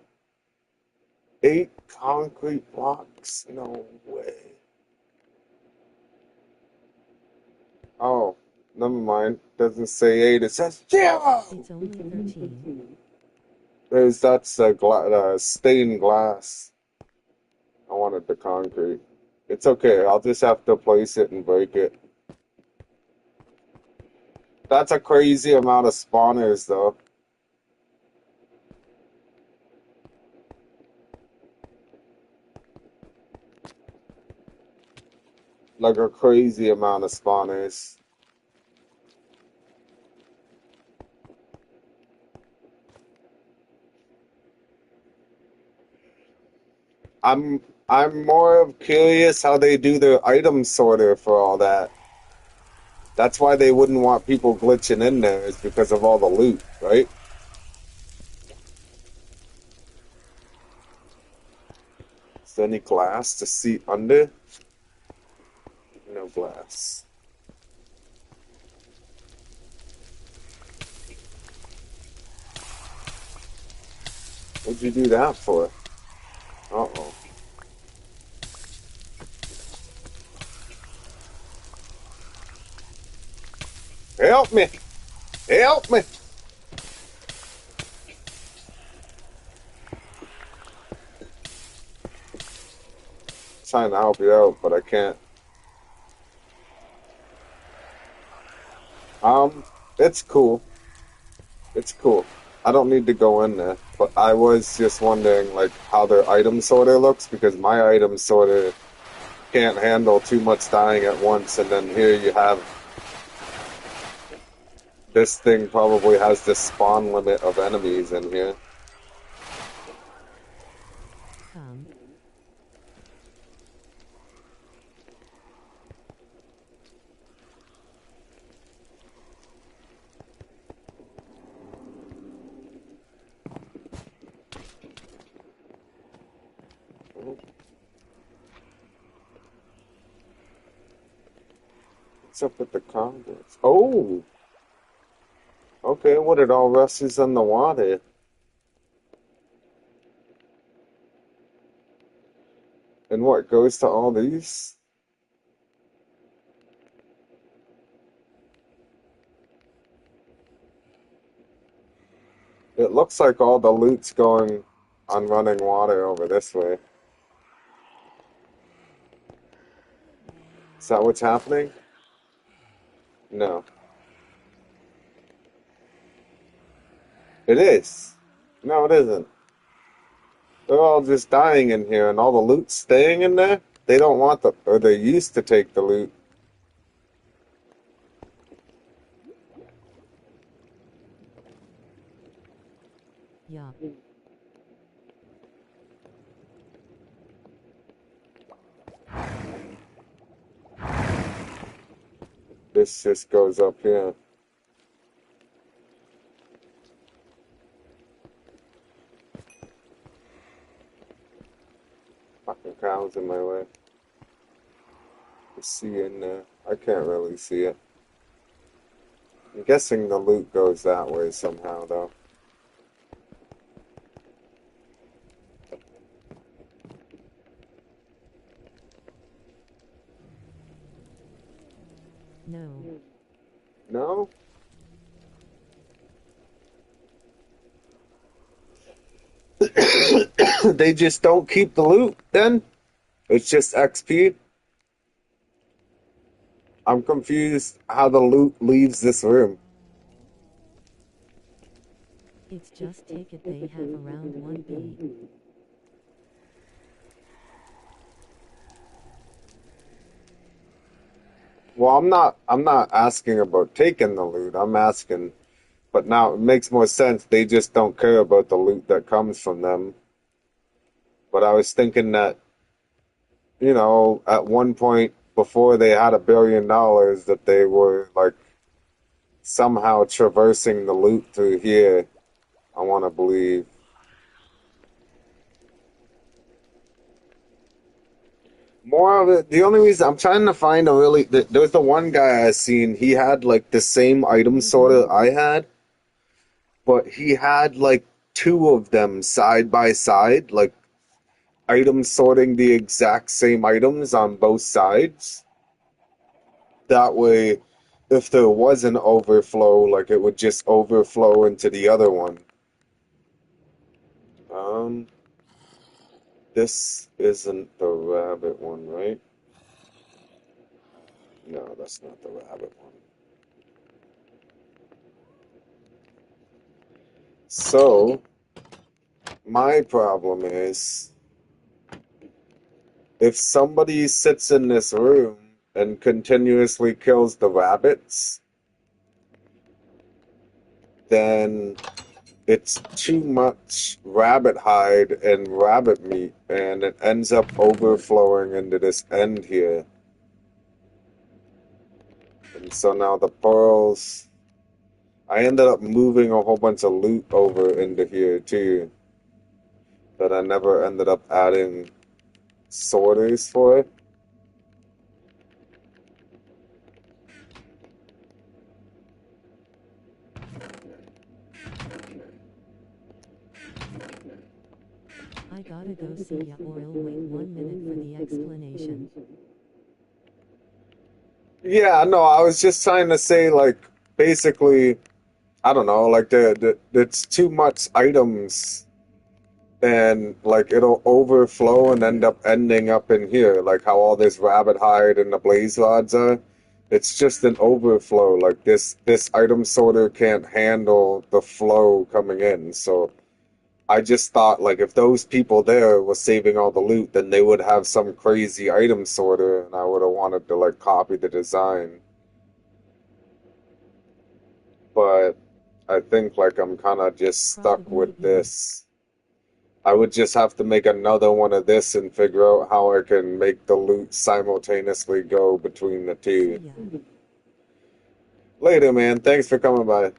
Speaker 6: 8 concrete blocks. No way. Oh, never mind. Doesn't say 8. It says 0.
Speaker 17: It's only 13.
Speaker 6: That's stained glass. I wanted the concrete. It's okay. I'll just have to place it and break it. That's a crazy amount of spawners, though. Like a crazy amount of spawners. I'm more of curious how they do their item sorter for all that. That's why they wouldn't want people glitching in there, is because of all the loot, right? Is there any glass to see under? No glass. What'd you do that for? Uh-oh. Help me! Help me! Trying to help you out, but I can't. It's cool. It's cool. I don't need to go in there, but I was just wondering, like, how their item sorter looks, because my item sorter can't handle too much dying at once, and then here you have this thing probably has this spawn limit of enemies in here. What's up with the convicts? Oh! Okay, what, it all rushes on the water. And what, goes to all these? It looks like all the loot's going on running water over this way. Is that what's happening? No. It is. No, it isn't. They're all just dying in here and all the loot's staying in there? They don't want the, or they used to take the loot.
Speaker 17: Yeah.
Speaker 6: This just goes up here. Fucking cows in my way. I see in there. I can't really see it. I'm guessing the loot goes that way somehow, though.
Speaker 17: No.
Speaker 6: No? They just don't keep the loot, then? It's just XP? I'm confused how the loot leaves this room.
Speaker 17: It's just ticket they have around 1B.
Speaker 6: Well, I'm not asking about taking the loot. I'm asking, but now it makes more sense. They just don't care about the loot that comes from them. But I was thinking that, you know, at one point before they had $1 billion, that they were like somehow traversing the loot through here. I want to believe. More of it. The only reason I'm trying to find a really, there's the one guy I seen. He had like the same item sort of I had, but he had like two of them side by side, like items sorting the exact same items on both sides. That way, if there was an overflow, like it would just overflow into the other one. This isn't the rabbit one, right? No, that's not the rabbit one. So, my problem is, if somebody sits in this room and continuously kills the rabbits, then it's too much rabbit hide and rabbit meat, and it ends up overflowing into this end here. And so now the pearls, I ended up moving a whole bunch of loot over into here too, that I never ended up adding sorters for.
Speaker 17: I gotta go see ya, or I'll wait 1 minute for the explanation.
Speaker 6: Yeah, no, I was just trying to say, like, basically, I don't know, like, it's too much items, and, like, it'll overflow and end up ending up in here, like how all this rabbit hide and the blaze rods are. It's just an overflow, like, this item sorter can't handle the flow coming in, so I just thought, like, if those people there were saving all the loot, then they would have some crazy item sorter, and I would have wanted to, like, copy the design. But I think, like, I'm kind of just stuck with this. I would just have to make another one of this and figure out how I can make the loot simultaneously go between the two. Later, man. Thanks for coming by.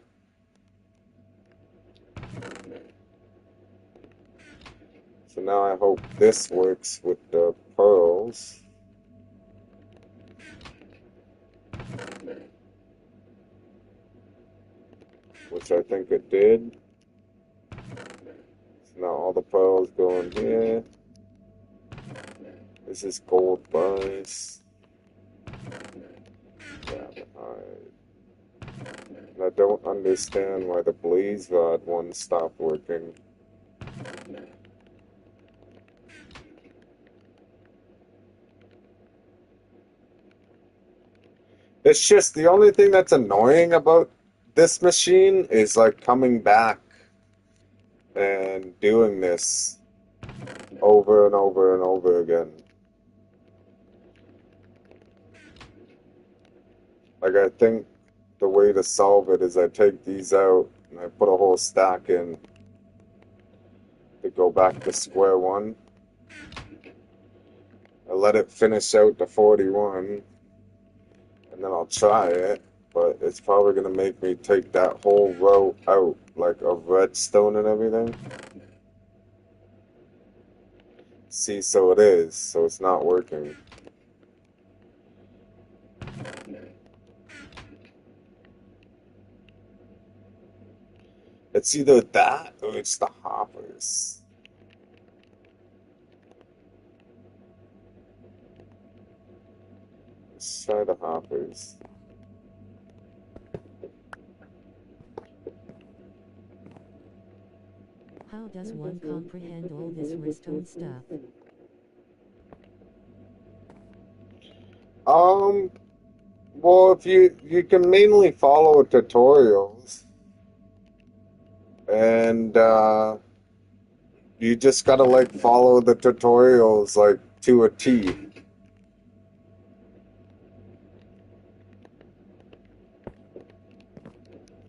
Speaker 6: So now I hope this works with the pearls. Which I think it did. So now all the pearls go in here. This is gold buys. Rabbit hide. I don't understand why the blaze rod one stopped working. It's just the only thing that's annoying about this machine is like coming back and doing this over and over and over again. Like, I think the way to solve it is I take these out and I put a whole stack in to go back to square one. I let it finish out to 41, and then I'll try it, but it's probably going to make me take that whole row out, like of redstone and everything. See, so it is, so it's not working. It's either that or it's the hoppers. Let's try the hoppers.
Speaker 17: How does one comprehend all this redstone stuff?
Speaker 6: Well, if you can mainly follow tutorials, and you just gotta like follow the tutorials like to a T.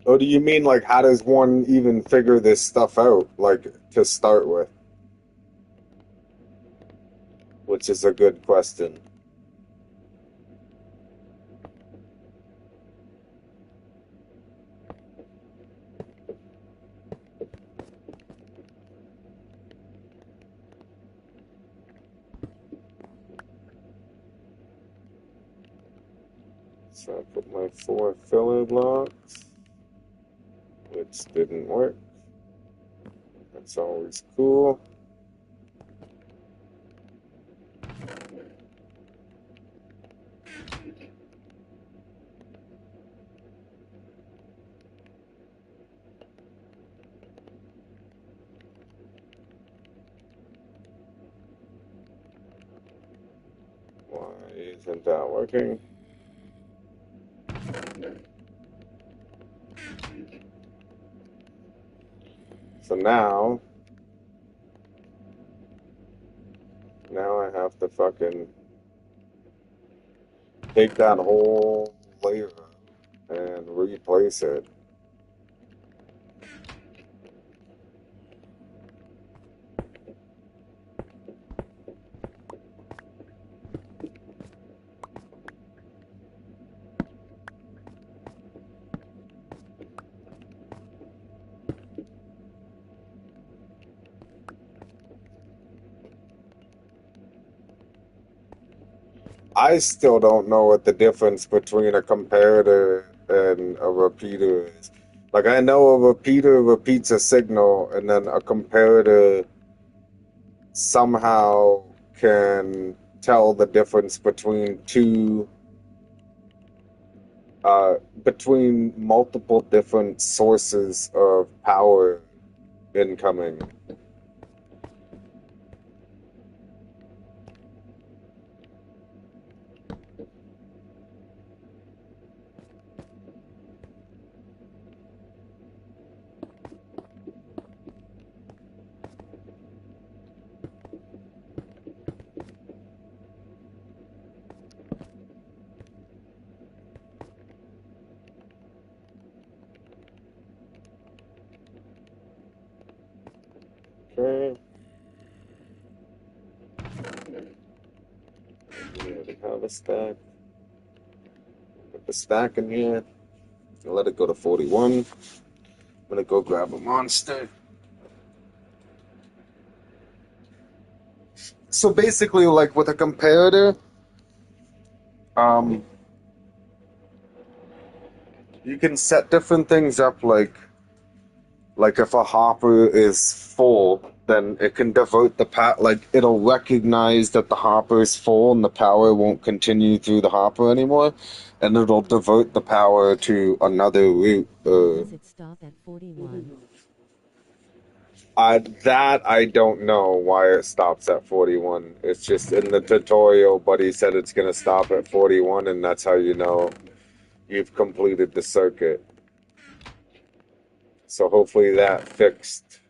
Speaker 6: Or do you mean like how does one even figure this stuff out, like to start with? Which is a good question. So I put my 4 filler blocks, which didn't work. That's always cool. Why isn't that working? So now I have to fucking take that whole layer and replace it. I still don't know what the difference between a comparator and a repeater is. Like, I know a repeater repeats a signal, and then a comparator somehow can tell the difference between between multiple different sources of power incoming. Okay. We have a stack. Put the stack in here. Let it go to 41. I'm gonna go grab a monster. So basically, like with a comparator, you can set different things up. Like if a hopper is full, then it can divert the like it'll recognize that the hopper is full and the power won't continue through the hopper anymore, and it'll divert the power to another route.
Speaker 17: Does it stop at 41?
Speaker 6: That I don't know why it stops at 41. It's just in the tutorial, Buddy said it's gonna stop at 41, and that's how you know you've completed the circuit. So hopefully that fixed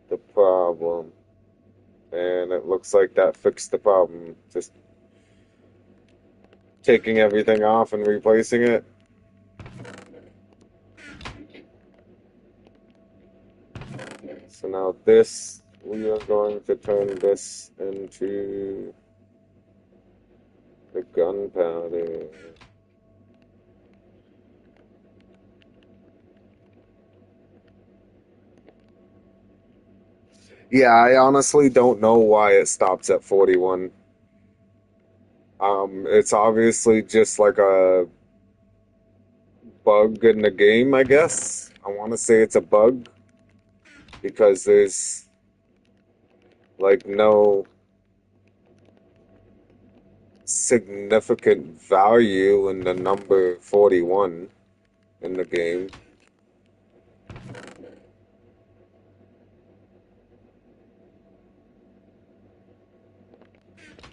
Speaker 6: the problem. And it looks like that fixed the problem. Just taking everything off and replacing it. So now this, we are going to turn this into the gunpowder. Yeah, I honestly don't know why it stops at 41. It's obviously just like a bug in the game, I guess. I want to say it's a bug because there's like no significant value in the number 41 in the game.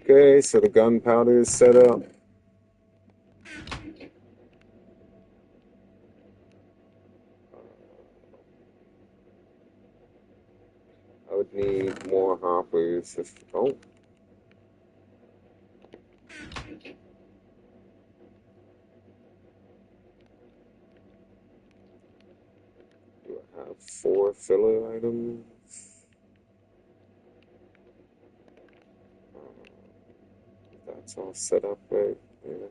Speaker 6: Okay, so the gunpowder is set up. I would need more hoppers if, oh. Do I have 4 filler items? That's all set up right. Yeah.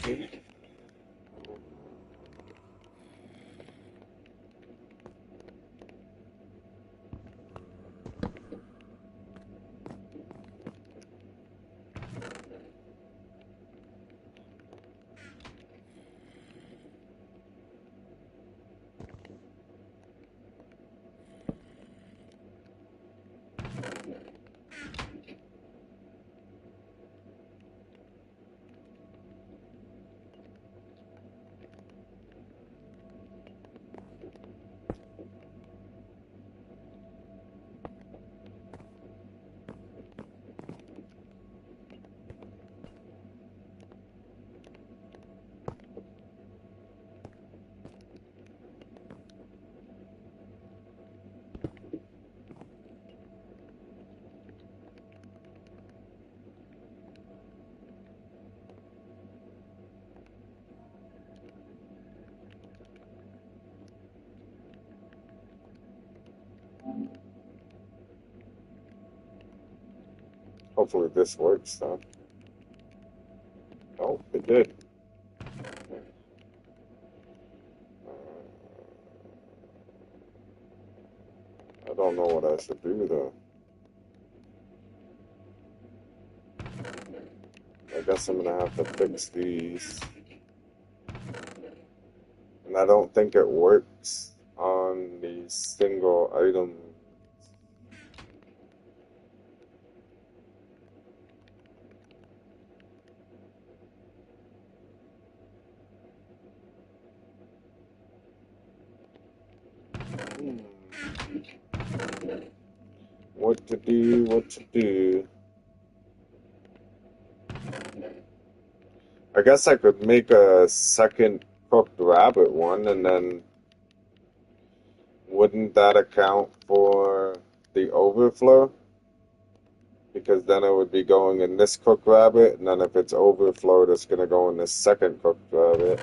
Speaker 6: Okay. Hopefully this works, though. Oh, it did. I don't know what I should do, though. I guess I'm gonna have to fix these. And I don't think it works on these single items. What to do, what to do. I guess I could make a second cooked rabbit one, and then wouldn't that account for the overflow? Because then it would be going in this cooked rabbit, and then if it's overflowed, it's going to go in this second cooked rabbit.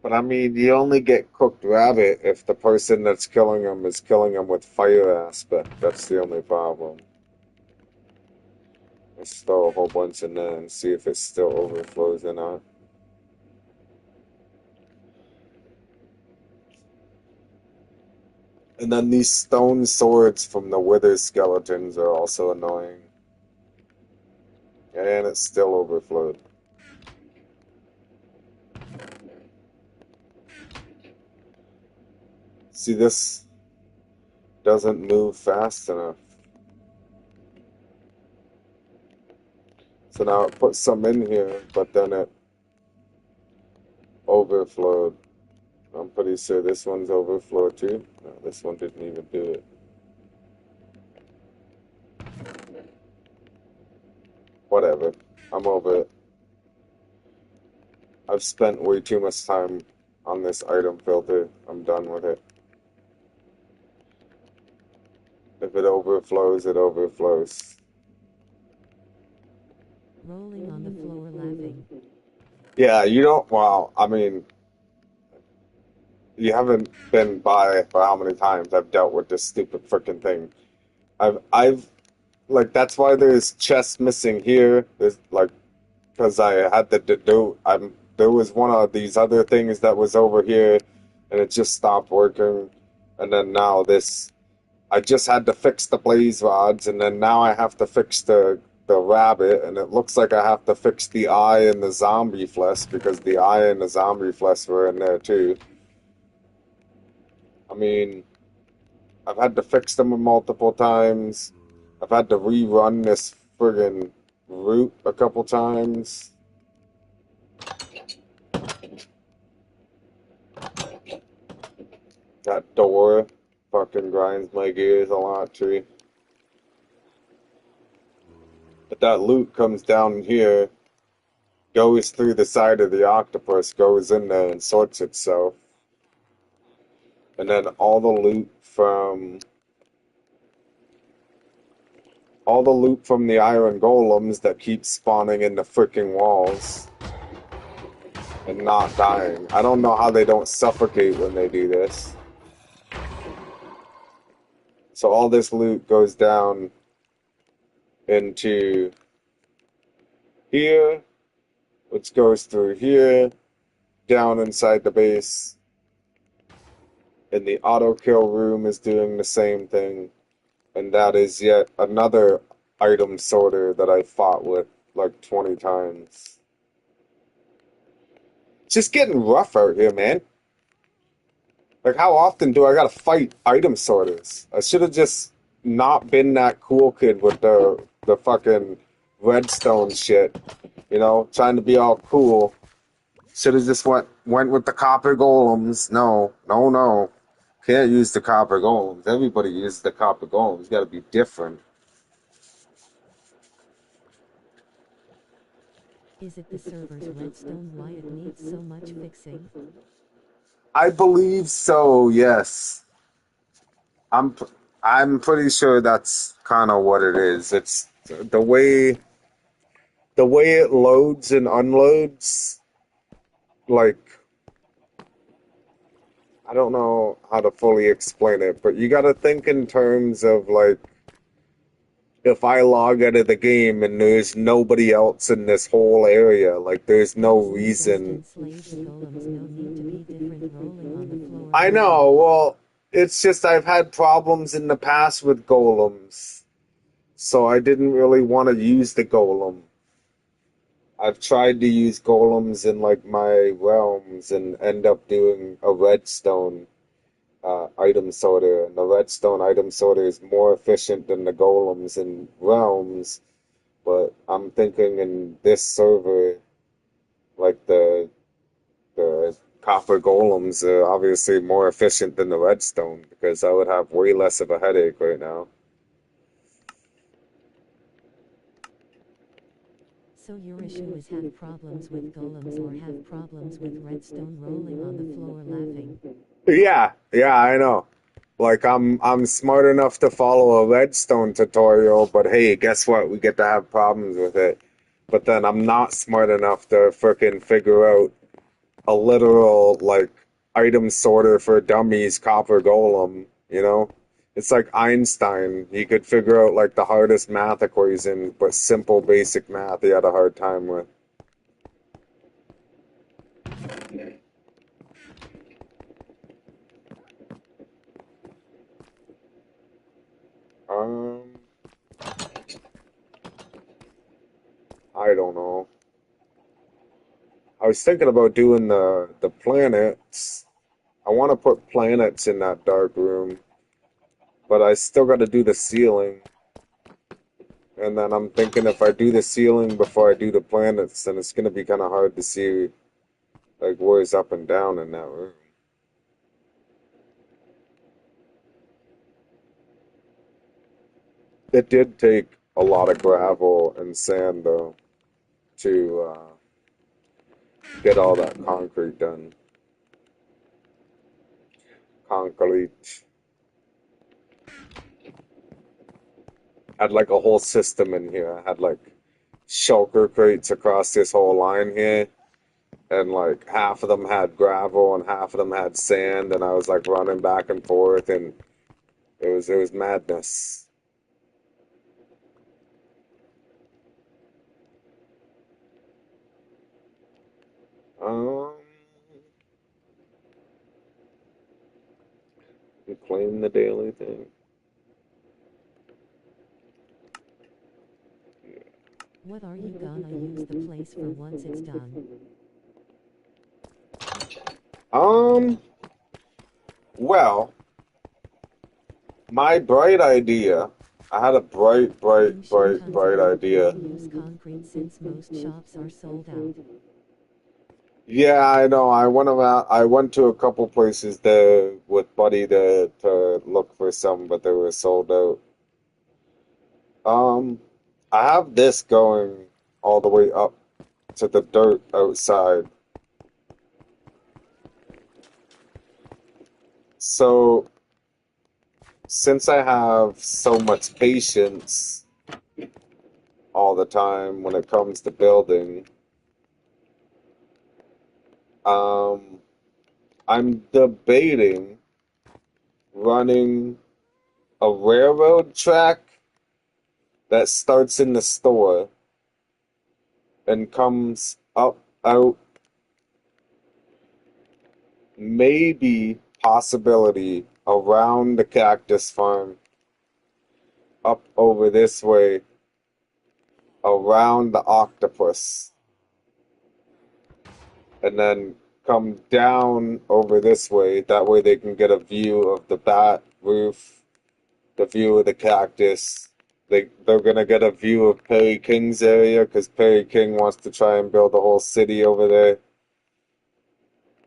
Speaker 6: But I mean, you only get cooked rabbit if the person that's killing them is killing them with fire aspect. That's the only problem. Let's throw a whole bunch in there and see if it still overflows or not. And then these stone swords from the wither skeletons are also annoying. And it's still overflowed. See, this doesn't move fast enough. So now it put some in here, but then it overflowed. I'm pretty sure this one's overflowed too. No, this one didn't even do it. Whatever. I'm over it. I've spent way too much time on this item filter. I'm done with it. If it overflows, it overflows.
Speaker 17: Rolling on the floor laughing.
Speaker 6: Yeah, you don't, well, I mean, you haven't been by for how many times I've dealt with this stupid freaking thing. Like, that's why there's chests missing here. There's, like, because I had to do, there was one of these other things that was over here, and it just stopped working. And then now this, I just had to fix the blaze rods, and then now I have to fix the rabbit, and it looks like I have to fix the eye and the zombie flesh, because the eye and the zombie flesh were in there too. I mean, I've had to fix them multiple times. I've had to rerun this friggin' route a couple times. That door fucking grinds my gears a lot too. But that loot comes down here, goes through the side of the octopus, goes in there and sorts itself. And then all the loot from the iron golems that keep spawning in the freaking walls and not dying. I don't know how they don't suffocate when they do this. So all this loot goes down into here, which goes through here, down inside the base. And the auto kill room is doing the same thing. And that is yet another item sorter that I fought with like 20 times. It's just getting rough out here, man. Like, how often do I gotta fight item sorters? I should have just not been that cool kid with the fucking redstone shit. You know, trying to be all cool. Should have just went with the copper golems. No. Can't use the copper golems. Everybody uses the copper golems. It's gotta be different.
Speaker 17: Is it the server's redstone why it needs so much fixing?
Speaker 6: I believe so, yes. I'm pretty sure that's kind of what it is. It's the way it loads and unloads, like, I don't know how to fully explain it, but you gotta think in terms of, like, if I log out of the game and there's nobody else in this whole area, like, there's no reason. I know, well, it's just I've had problems in the past with golems, so I didn't really want to use the golem. I've tried to use golems in, like, my realms and end up doing a redstone item sorter, and the redstone item sorter is more efficient than the golems in realms, but I'm thinking in this server, like, the copper golems are obviously more efficient than the redstone, because I would have way less of a headache right now.
Speaker 17: So your issue is have problems with golems or have problems with redstone rolling on the floor laughing?
Speaker 6: Yeah, I know. Like, I'm smart enough to follow a redstone tutorial, but hey, guess what? We get to have problems with it. But then I'm not smart enough to frickin' figure out a literal, like, item sorter for dummies copper golem, you know? It's like Einstein. He could figure out, like, the hardest math equation, but simple basic math he had a hard time with. I don't know. I was thinking about doing the planets. I want to put planets in that dark room, but I still got to do the ceiling. And then I'm thinking if I do the ceiling before I do the planets, then it's going to be kind of hard to see like where's up and down in that room. It did take a lot of gravel and sand though to get all that concrete done. Concrete. Had like a whole system in here. I had like shulker crates across this whole line here, and like half of them had gravel and half of them had sand, and I was like running back and forth, and it was madness. Um, claim the daily thing.
Speaker 17: What are you gonna use the place for once it's done?
Speaker 6: Well, my bright idea. I had a bright idea.
Speaker 17: Use concrete since most shops are sold out.
Speaker 6: Yeah, I know. I went to a couple places there with Buddy to look for some, but they were sold out. Um, I have this going all the way up to the dirt outside. So, since I have so much patience all the time when it comes to building, um, I'm debating running a railroad track that starts in the store and comes up, out, maybe possibility around the cactus farm, up over this way, around the octopus, and then come down over this way. That way they can get a view of the bat roof, the view of the cactus. They're gonna get a view of Perry King's area because Perry King wants to try and build a whole city over there.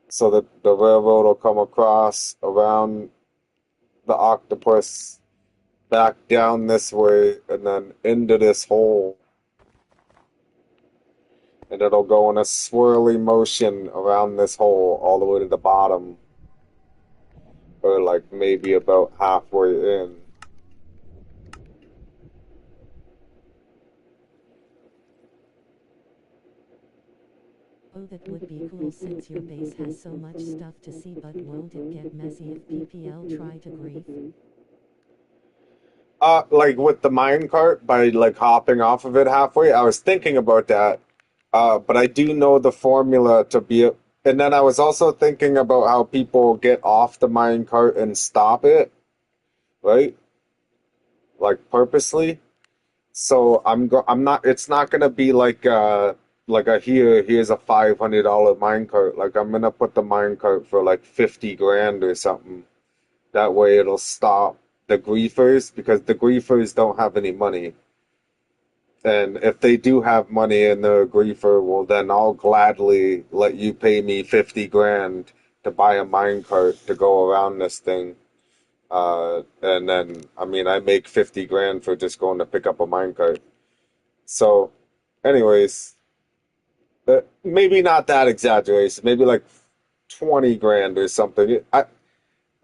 Speaker 6: So that the railroad will come across around the octopus, back down this way, and then into this hole. And it'll go in a swirly motion around this hole all the way to the bottom. Or like maybe about halfway in.
Speaker 17: Oh, that would be cool since your base has so much stuff to see, but won't it get messy if PPL try to grief?
Speaker 6: Like with the minecart, by like hopping off of it halfway, I was thinking about that. But I do know the formula to be. And then I was also thinking about how people get off the minecart and stop it, right? Like purposely. So I'm not. It's not gonna be like a here's a $500 minecart. Like I'm gonna put the minecart for like 50 grand or something. That way it'll stop the griefers because the griefers don't have any money. And if they do have money and they're a griefer, well then I'll gladly let you pay me 50 grand to buy a minecart to go around this thing. And then I mean I make 50 grand for just going to pick up a minecart. So anyways, maybe not that exaggeration, maybe like 20 grand or something.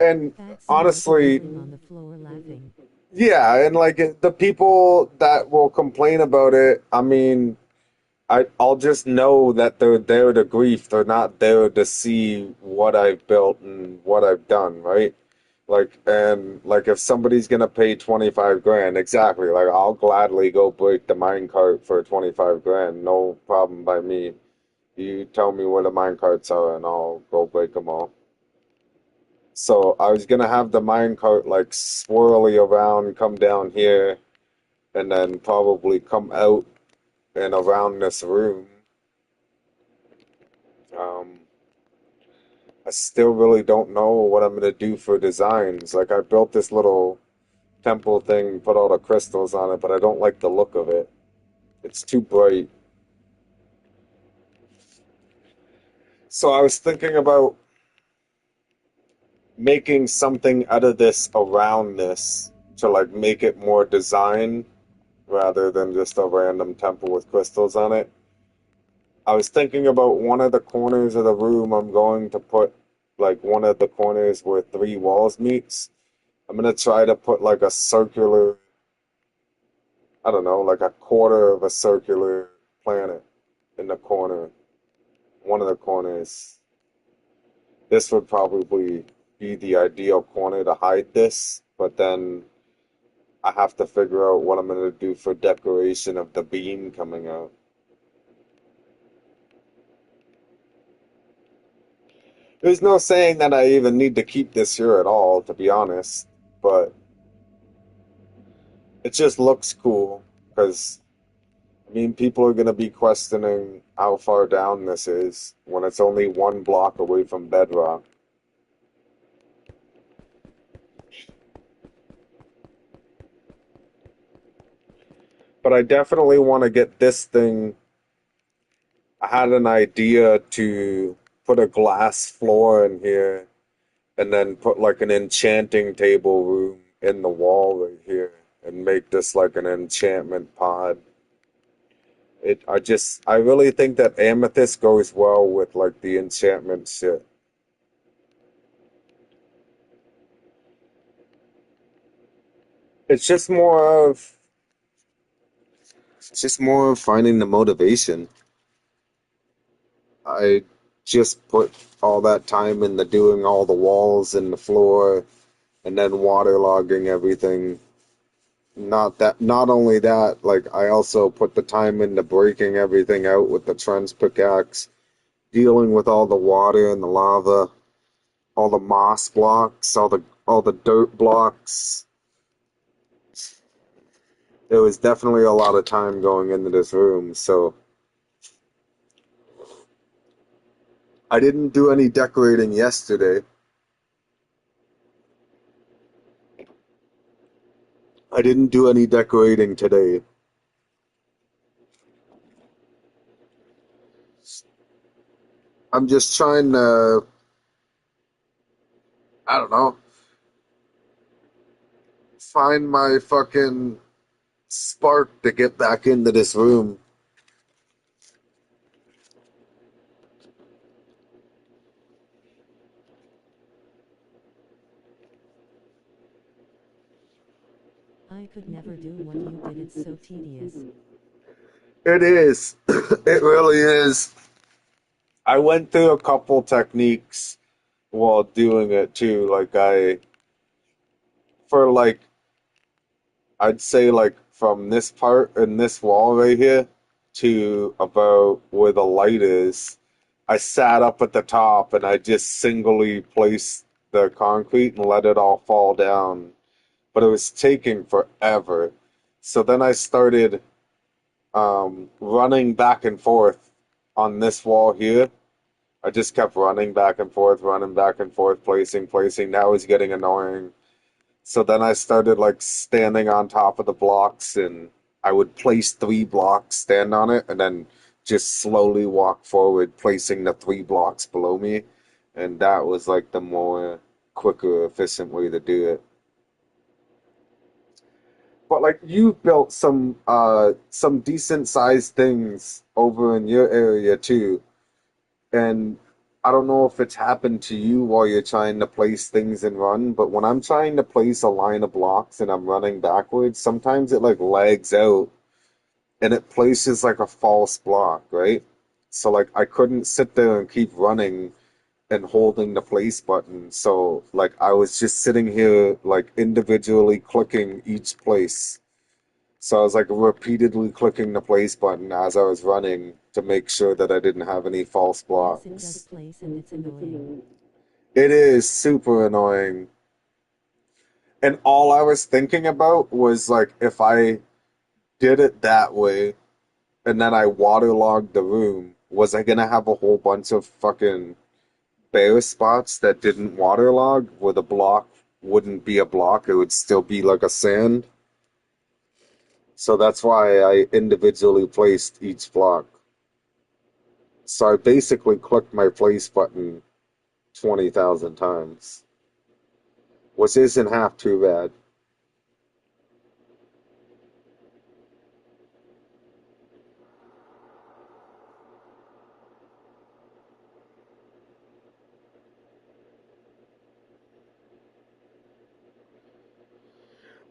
Speaker 6: And honestly,
Speaker 17: On the floor laughing.
Speaker 6: yeah, and like the people that will complain about it, I mean, I'll just know that they're there to grief. They're not there to see what I've built and what I've done, right? Like, and like if somebody's gonna pay 25 grand, exactly, like I'll gladly go break the minecart for 25 grand, no problem by me. You tell me where the minecarts are and I'll go break them all. So I was gonna have the minecart like swirly around, come down here, and then probably come out and around this room. Um, I still really don't know what I'm gonna do for designs. Like I built this little temple thing, put all the crystals on it, but I don't like the look of it. It's too bright. So I was thinking about making something out of this around this to like make it more design rather than just a random temple with crystals on it. I was thinking about one of the corners of the room I'm going to put like one of the corners where three walls meets. I'm gonna try to put like a circular, I don't know, like a quarter of a circular planet in the corner, one of the corners. This would probably be the ideal corner to hide this, but then I have to figure out what I'm going to do for decoration of the beam coming out. There's no saying that I even need to keep this here at all, to be honest, but it just looks cool because, I mean, people are going to be questioning how far down this is when it's only one block away from bedrock. But I definitely want to get this thing. I had an idea to put a glass floor in here and then put like an enchanting table room in the wall right here and make this like an enchantment pod. I really think that amethyst goes well with like the enchantment shit. It's just more of it's just more of finding the motivation. I just put all that time into doing all the walls and the floor and then waterlogging everything. Not only that, like I also put the time into breaking everything out with the trench pickaxe, dealing with all the water and the lava, all the moss blocks, all the dirt blocks. There was definitely a lot of time going into this room, so I didn't do any decorating yesterday. I didn't do any decorating today. I'm just trying to, I don't know, find my fucking spark to get back into this room.
Speaker 17: I could never do what you did, it's so tedious.
Speaker 6: It is. It really is. I went through a couple techniques while doing it too. For like, I'd say like from this part in this wall right here to about where the light is, I sat up at the top and I just singly placed the concrete and let it all fall down. But it was taking forever. So then I started running back and forth on this wall here. I just kept running back and forth, placing. That was getting annoying. So then I started like standing on top of the blocks and I would place three blocks, stand on it, and then just slowly walk forward, placing the three blocks below me. And that was like the more quicker, efficient way to do it. But like you built some decent sized things over in your area too. And I don't know if it's happened to you while you're trying to place things and run, but when I'm trying to place a line of blocks and I'm running backwards, sometimes it like lags out and it places like a false block, right? So like I couldn't sit there and keep running and holding the place button. So like I was just sitting here like individually clicking each place. So I was like repeatedly clicking the place button as I was running to make sure that I didn't have any false
Speaker 17: Yes, it does
Speaker 6: blocks.
Speaker 17: place and it's annoying.
Speaker 6: It is super annoying. And all I was thinking about was like if I did it that way and then I waterlogged the room, was I gonna have a whole bunch of fucking bare spots that didn't waterlog, where the block wouldn't be a block, it would still be like a sand. So that's why I individually placed each block. So I basically clicked my place button 20,000 times, which isn't half too bad.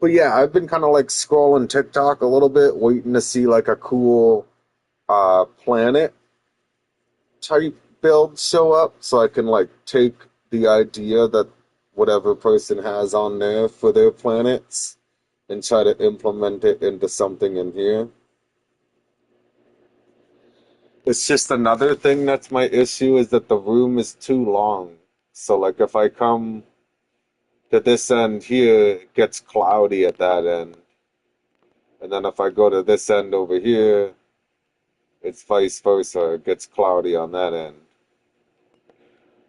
Speaker 6: But yeah, I've been kind of like scrolling TikTok a little bit, waiting to see like a cool planet type build show up so I can like take the idea that whatever person has on there for their planets and try to implement it into something in here. It's just another thing that's my issue is that the room is too long. So like if I come to this end here, it gets cloudy at that end. And then if I go to this end over here, it's vice versa. It gets cloudy on that end.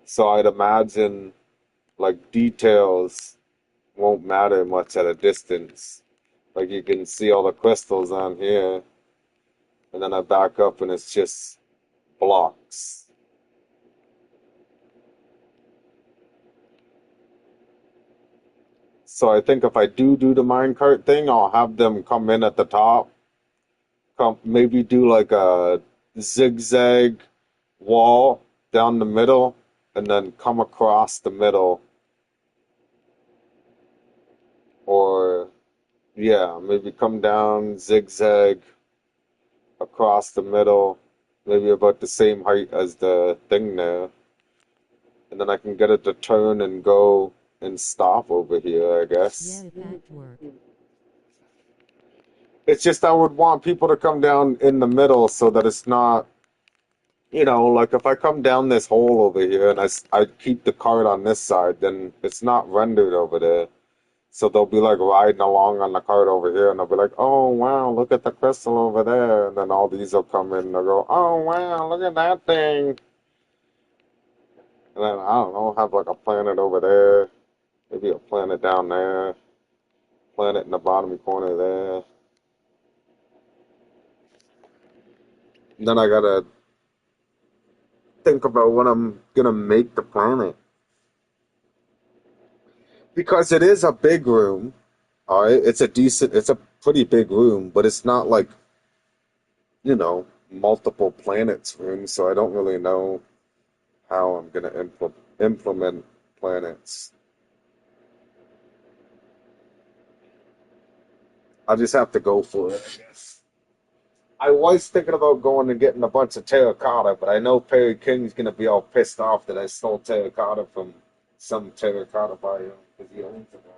Speaker 6: So I'd imagine like details won't matter much at a distance. Like you can see all the crystals on here, and then I back up and it's just blocks. So I think if I do the minecart thing, I'll have them come in at the top, maybe do like a zigzag wall down the middle, and then come across the middle, or yeah, maybe come down zigzag across the middle, maybe about the same height as the thing there, and then I can get it to turn and go and stop over here, I guess.
Speaker 17: Yeah, that work.
Speaker 6: It's just I would want people to come down in the middle so that it's not, like if I come down this hole over here and I keep the cart on this side, then it's not rendered over there. So they'll be like riding along on the cart over here and they'll be like, oh wow, look at the crystal over there. And then all these will come in and they'll go, oh wow, look at that thing. And then I don't know, have like a planet over there, maybe a planet down there, planet in the bottom corner there. And then I gotta think about what I'm gonna make the planet. Because it is a big room, all right? It's a pretty big room, but it's not like, multiple planets room, so I don't really know how I'm gonna implement planets. I just have to go for it, I guess. I was thinking about going and getting a bunch of terracotta, but I know Perry King's gonna be all pissed off that I stole terracotta from some terracotta biome because he owns it all.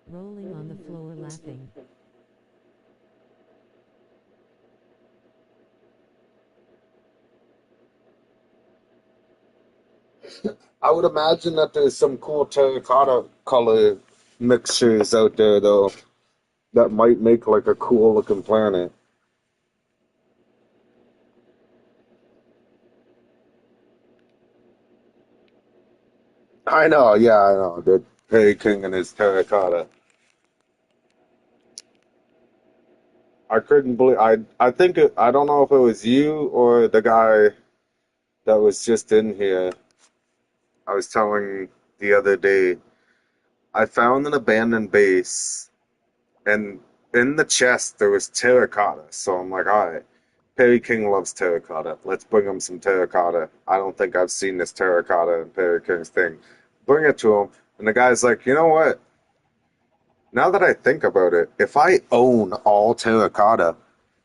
Speaker 17: Rolling on the floor laughing.
Speaker 6: I would imagine that there's some cool terracotta color mixtures out there though that might make like a cool looking planet. I know, yeah, I know. The Perry King and his terracotta. I couldn't believe I think I don't know if it was you or the guy that was just in here. I was telling the other day I found an abandoned base and in the chest there was terracotta. So I'm like, all right, Perry King loves terracotta. Let's bring him some terracotta. I don't think I've seen this terracotta in Perry King's thing. Bring it to him. And the guy's like, you know what? Now that I think about it, if I own all terracotta,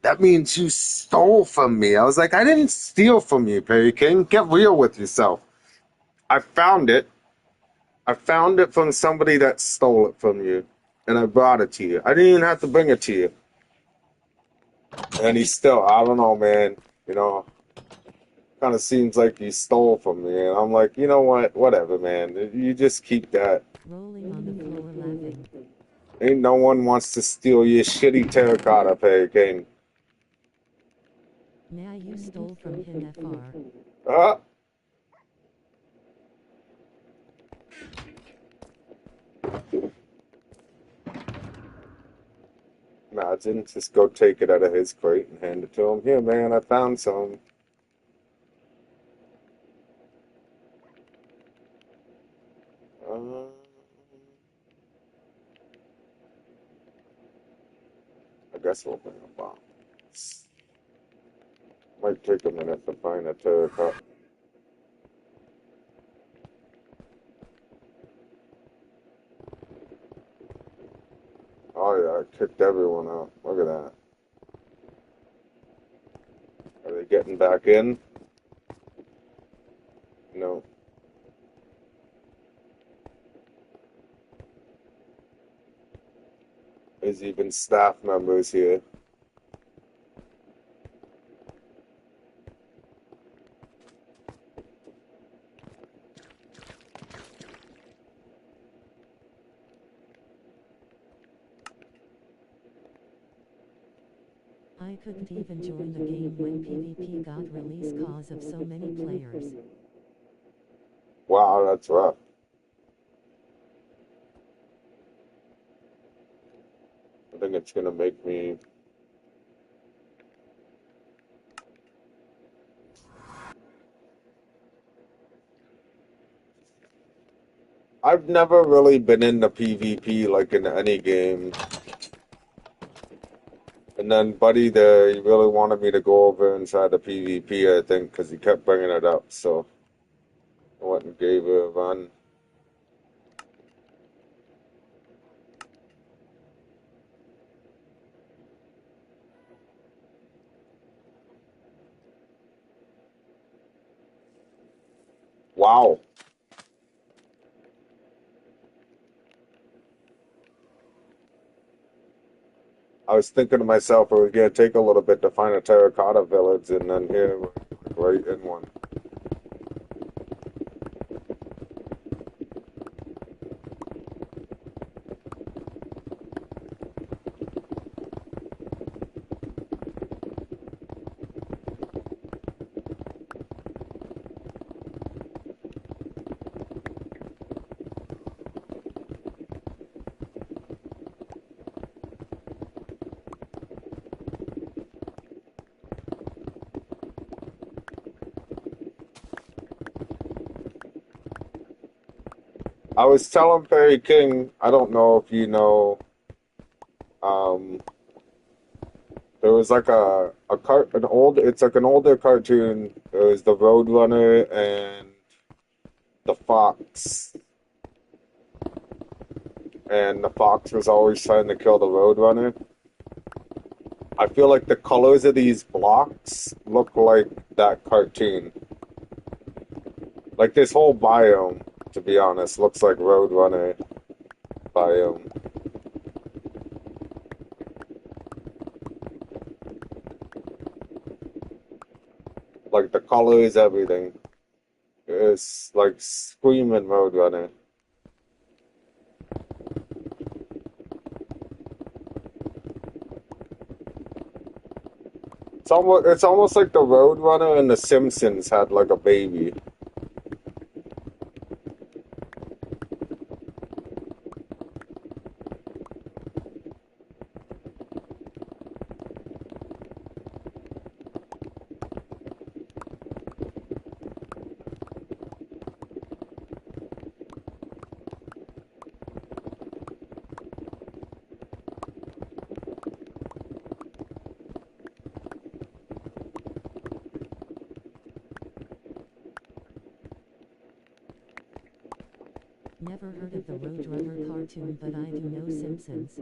Speaker 6: that means you stole from me. I was like, I didn't steal from you, Perry King. Get real with yourself. I found it. I found it from somebody that stole it from you, and I brought it to you. I didn't even have to bring it to you. And he's still, I don't know, man. kind of seems like you stole from me. And I'm like, you know what? Whatever, man. You just keep that.
Speaker 17: Rolling on the floor laughing.
Speaker 6: Ain't no one wants to steal your shitty terracotta, Hurricane.
Speaker 17: Now you stole from him, FR.
Speaker 6: Ah! Imagine, just go take it out of his crate and hand it to him. Here, man, I found some. I guess we'll bring a box. Might take a minute to find a terracotta. Oh yeah, I kicked everyone out. Look at that. Are they getting back in? No. There's even staff members here.
Speaker 17: I couldn't even join the game when PvP got released cause of so many players.
Speaker 6: Wow, that's rough. I think it's gonna make me... I've never really been into PvP like in any game. And then Buddy there, he really wanted me to go over inside the PvP, I think, because he kept bringing it up, so I went and gave it a run. Wow. I was thinking to myself, it was going to take a little bit to find a terracotta village, and then here, we're right in one. I was telling Perry King, I don't know if you know, there was like it's like an older cartoon. It was the Roadrunner and the Fox. And the Fox was always trying to kill the Roadrunner. I feel like the colors of these blocks look like that cartoon. Like this whole biome, to be honest, looks like Roadrunner biome. Like the colors, everything. It's like screaming Roadrunner. It's almost like the Roadrunner and the Simpsons had like a baby.
Speaker 17: Never heard of the Roadrunner cartoon, but I do know Simpsons.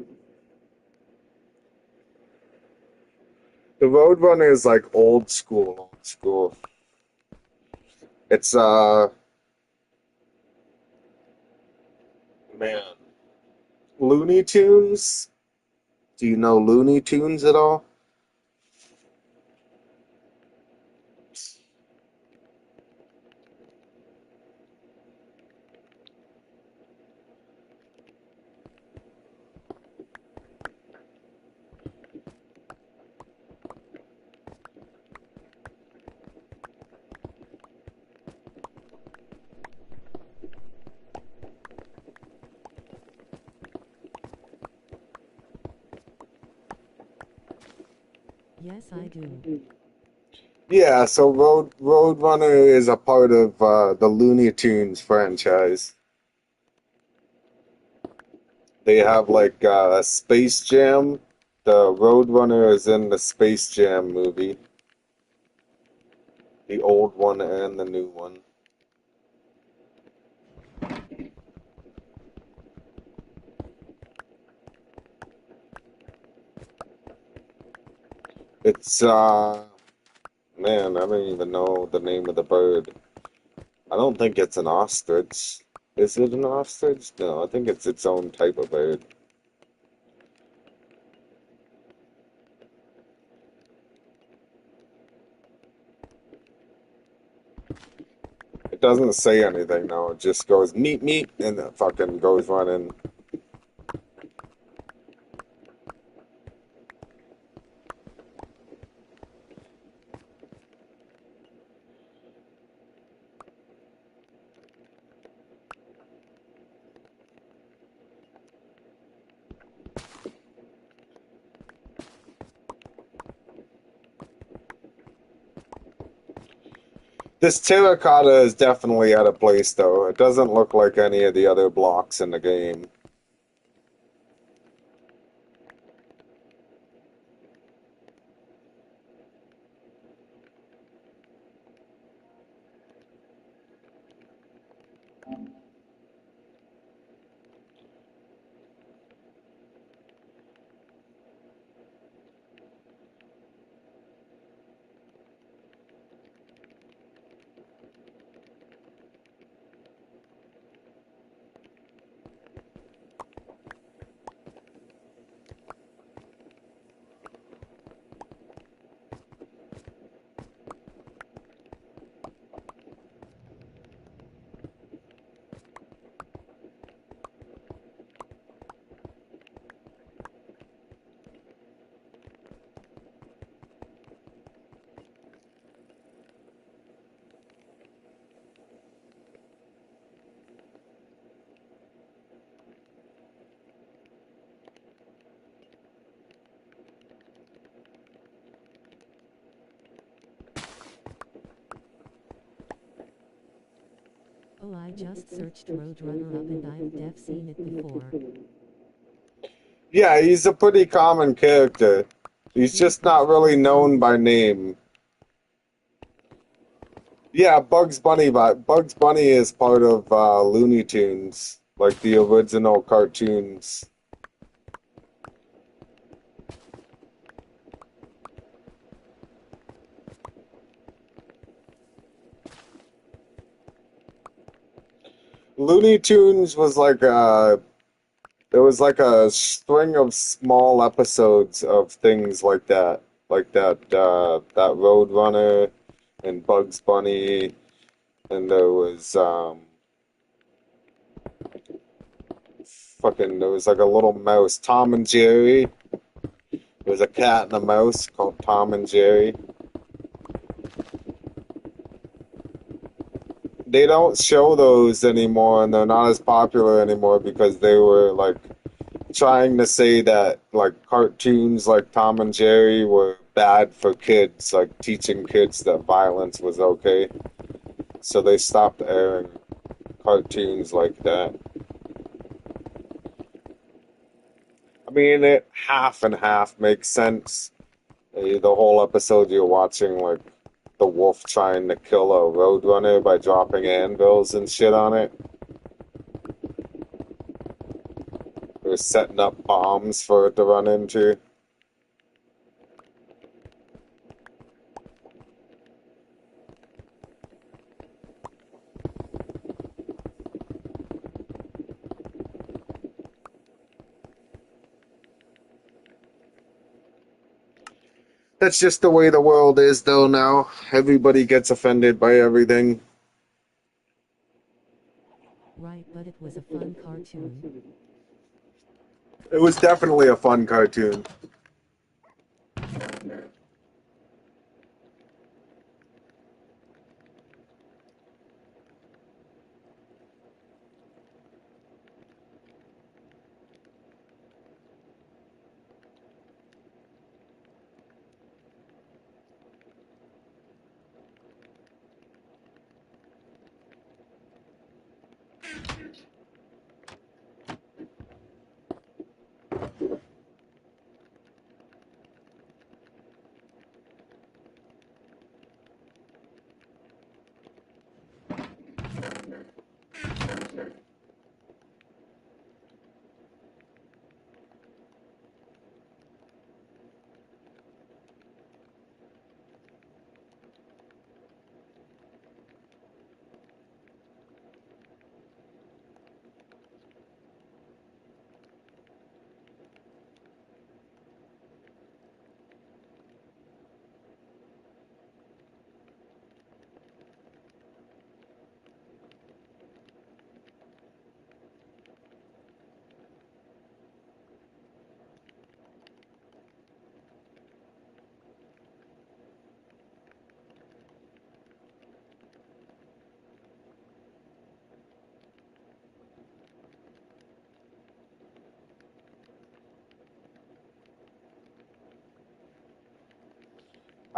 Speaker 6: The Roadrunner is like old school. It's man, Looney Tunes. Do you know Looney Tunes at all?
Speaker 17: Yes, I do.
Speaker 6: Yeah, so Roadrunner is a part of the Looney Tunes franchise. They have like Space Jam. The Roadrunner is in the Space Jam movie, the old one and the new one. It's man, I don't even know the name of the bird. I don't think it's an ostrich. Is it an ostrich? No, I think it's its own type of bird. It doesn't say anything though. It just goes meep meep and it fucking goes running. This terracotta is definitely out of place though. It doesn't look like any of the other blocks in the game.
Speaker 17: Oh, I just searched Roadrunner up and I've seen it before.
Speaker 6: Yeah, he's a pretty common character. He's just not really known by name. Yeah, Bugs Bunny, but Bugs Bunny is part of Looney Tunes, like the original cartoons. Looney Tunes was like it was like a string of small episodes of things like that Roadrunner and Bugs Bunny, and there was there was like a little mouse, Tom and Jerry. There was a cat and a mouse called Tom and Jerry. They don't show those anymore, and they're not as popular anymore because they were like trying to say that like cartoons like Tom and Jerry were bad for kids, like teaching kids that violence was okay. So they stopped airing cartoons like that. I mean, it half and half makes sense. The whole episode you're watching, like the wolf trying to kill a roadrunner by dropping anvils and shit on it. They're setting up bombs for it to run into. That's just the way the world is, though, now. Everybody gets offended by everything.
Speaker 17: Right, but it was a fun cartoon.
Speaker 6: It was definitely a fun cartoon.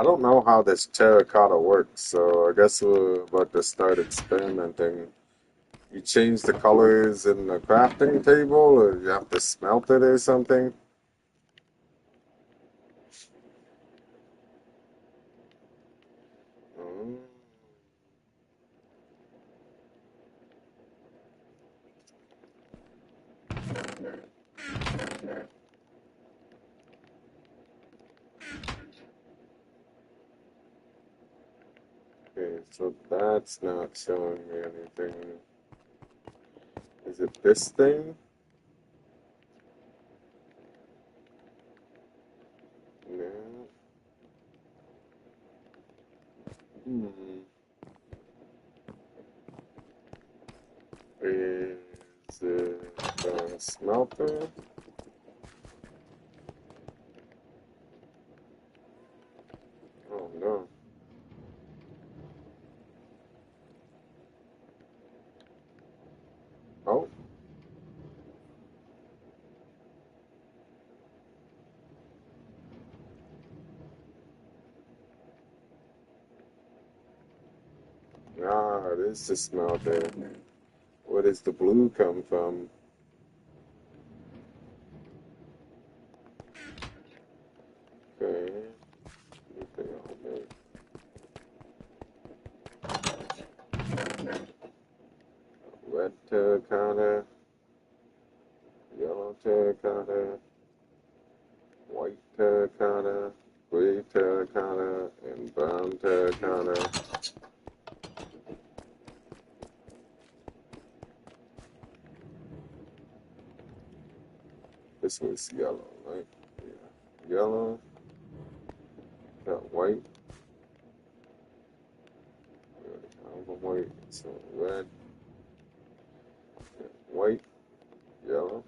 Speaker 6: I don't know how this terracotta works, so I guess we're about to start experimenting. You change the colors in the crafting table, or you have to smelt it or something? Mm. Okay, so that's not showing me anything. Is it this thing? No. Hmm. Is it a smelter? Oh no. Oh. Ah, it is the smelter. Where does the blue come from? Okay. Anything I'll make. Red terracotta, yellow terracotta, white terracotta, gray terracotta, and brown terracotta. This was yellow, right? Yeah. Yellow, got white, white, so red, white, yellow,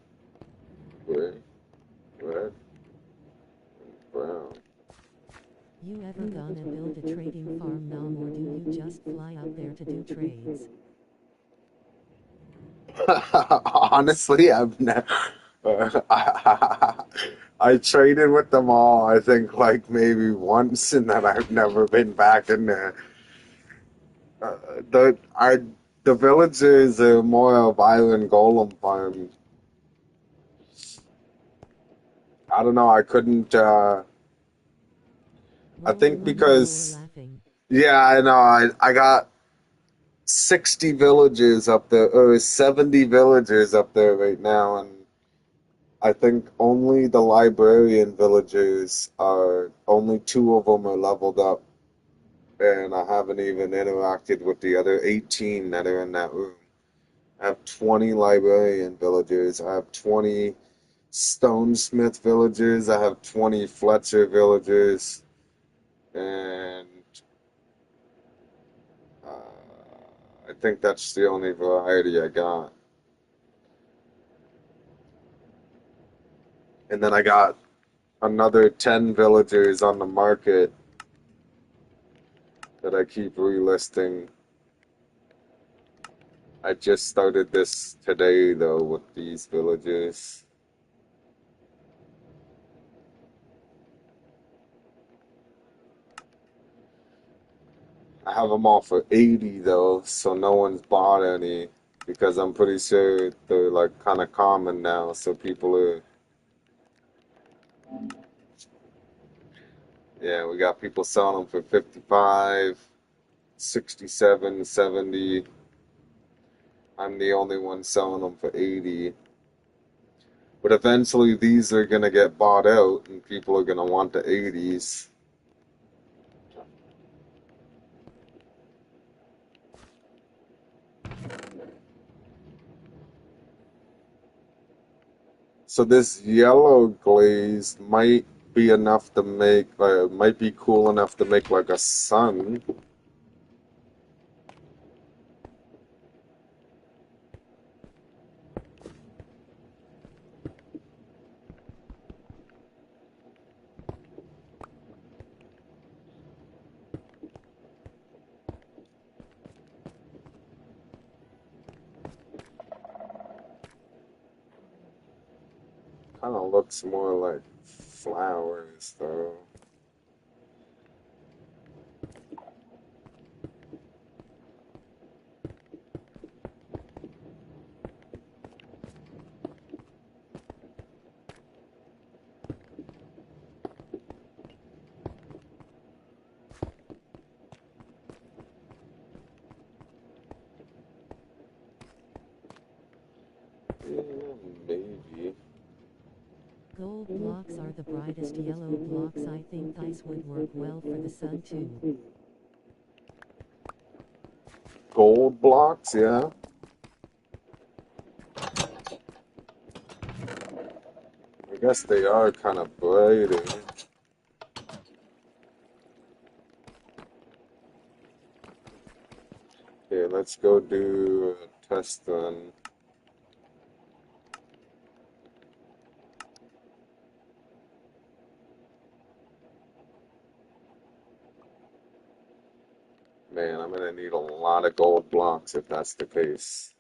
Speaker 6: gray, red, and brown.
Speaker 17: You ever gonna build a trading farm now, or do you just fly out there to do trades?
Speaker 6: Honestly, I've never. I traded with them all. I think like maybe once, and then I've never been back in there. The I the villagers are more of island golem farm. I don't know. I couldn't. I think because yeah, I know. I got 60 villagers up there, or 70 villagers up there right now, and I think only the librarian villagers are, only two of them are leveled up, and I haven't even interacted with the other 18 that are in that room. I have 20 librarian villagers, I have 20 stonesmith villagers, I have 20 Fletcher villagers, and I think that's the only variety I got. And then I got another 10 villagers on the market that I keep relisting. I just started this today, though, with these villagers. I have them all for 80, though, so no one's bought any, because I'm pretty sure they're, like, kind of common now, so people are... Yeah, we got people selling them for 55, 67, 70. I'm the only one selling them for 80. But eventually these are going to get bought out, and people are going to want the 80s. So this yellow glaze might be enough to make, might be cool enough to make like a sun. Kind of looks more like flowers, though.
Speaker 17: Gold blocks are the brightest yellow blocks. I think these would work well for the sun too.
Speaker 6: Gold blocks, yeah. I guess they are kind of bright. Okay, let's go do a test run. Man, I'm gonna need a lot of gold blocks if that's the case.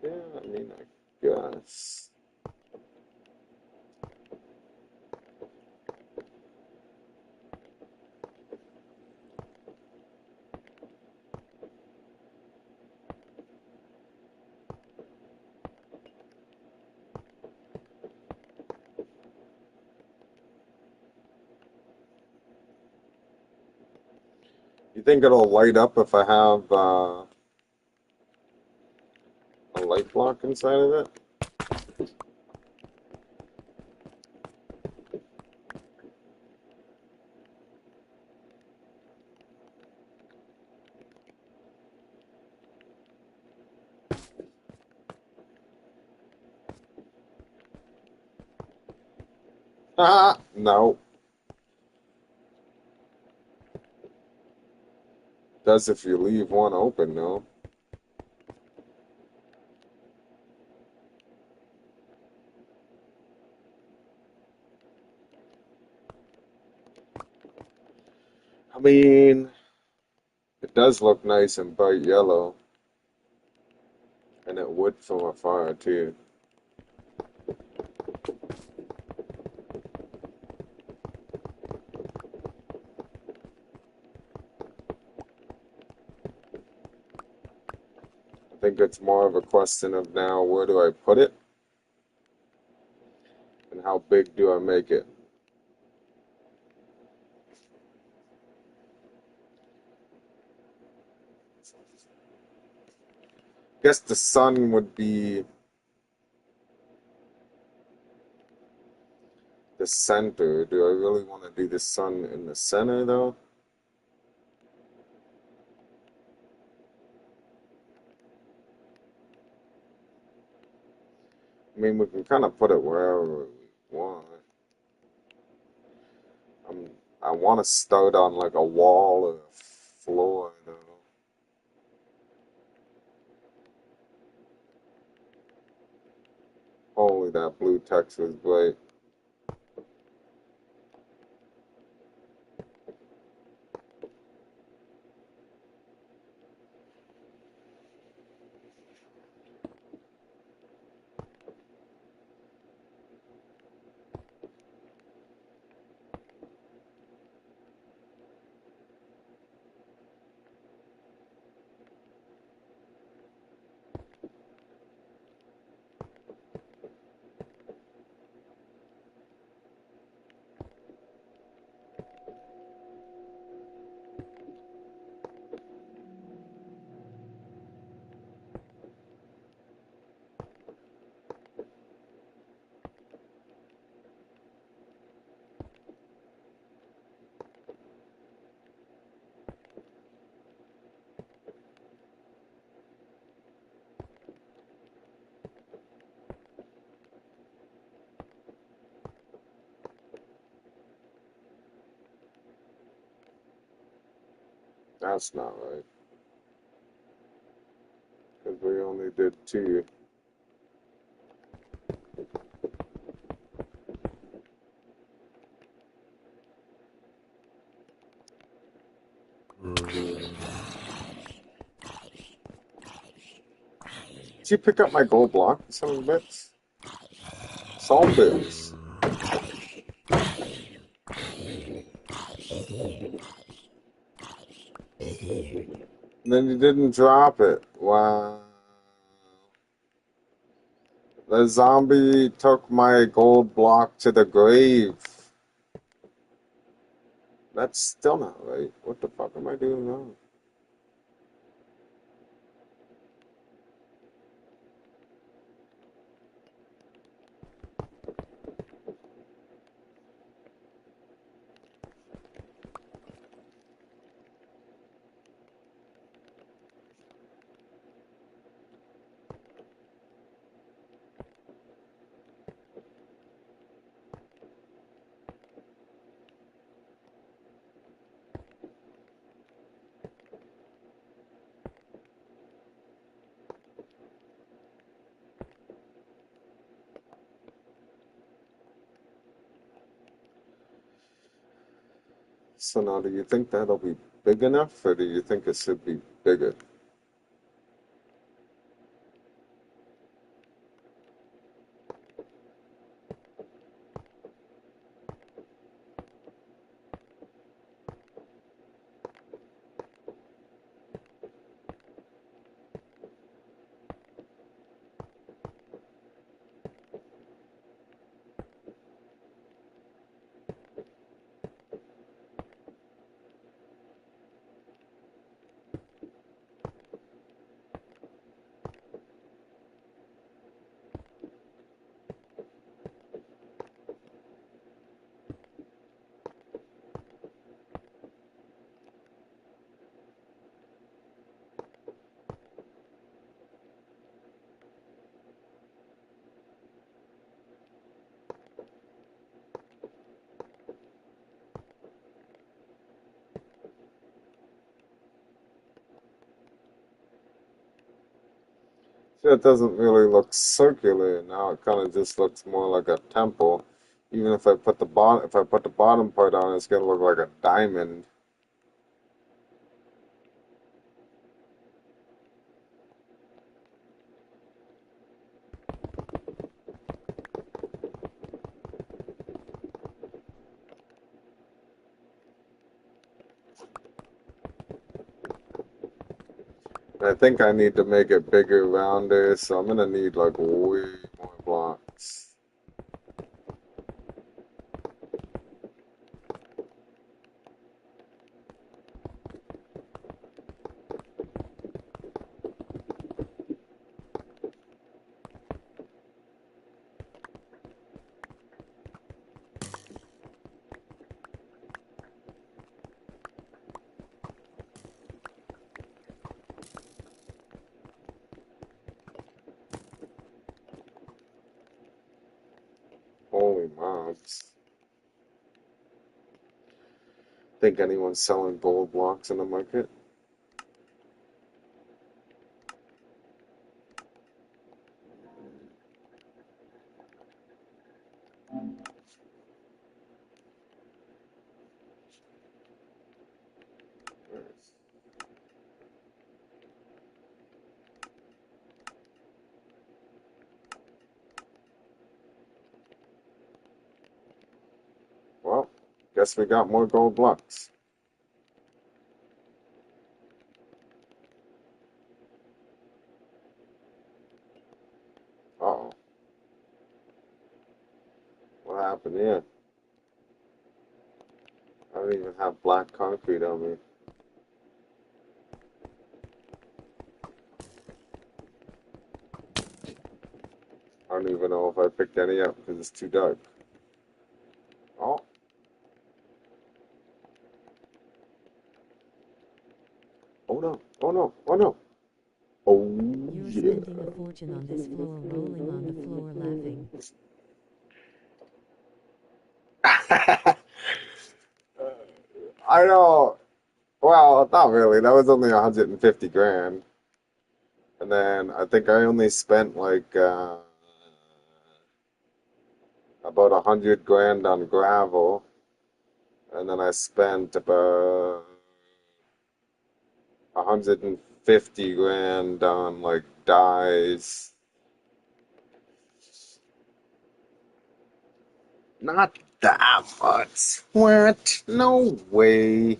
Speaker 6: Yeah, I mean, I guess. You think it'll light up if I have a light block inside of it? Ah, no. Does if you leave one open, no? I mean, it does look nice and bright yellow. And it would from afar, too. I think it's more of a question of now, where do I put it? And how big do I make it? Guess the sun would be the center. Do I really want to do the sun in the center, though? I mean, we can kind of put it wherever we want. I want to start on like a wall or a floor, though. Holy, that blue text is bright. That's not right. Because we only did two. Did you pick up my gold block, son of a bitch? Zombies. And then you didn't drop it. Wow. The zombie took my gold block to the grave. That's still not right. What the fuck am I doing wrong? So now, do you think that'll be big enough, or do you think it should be bigger? See, it doesn't really look circular now. It kind of just looks more like a temple. Even if I put the bottom part on, it's gonna look like a diamond. I think I need to make it bigger, rounder, so I'm gonna need like way more blocks. Holy mobs. Think anyone's selling gold blocks in the market? Well, guess we got more gold blocks. Uh-oh. What happened here? I don't even have black concrete on me. I don't even know if I picked any up because it's too dark. Oh. Oh no. Oh no. Oh no. Oh
Speaker 17: You're
Speaker 6: yeah.
Speaker 17: spending a fortune on this floor, rolling on the floor, laughing.
Speaker 6: I know. Well, not really. That was only 150 grand. And then I think I only spent like about 100 grand on gravel. And then I spent about 150 grand on like dyes. Not that much. What? No way.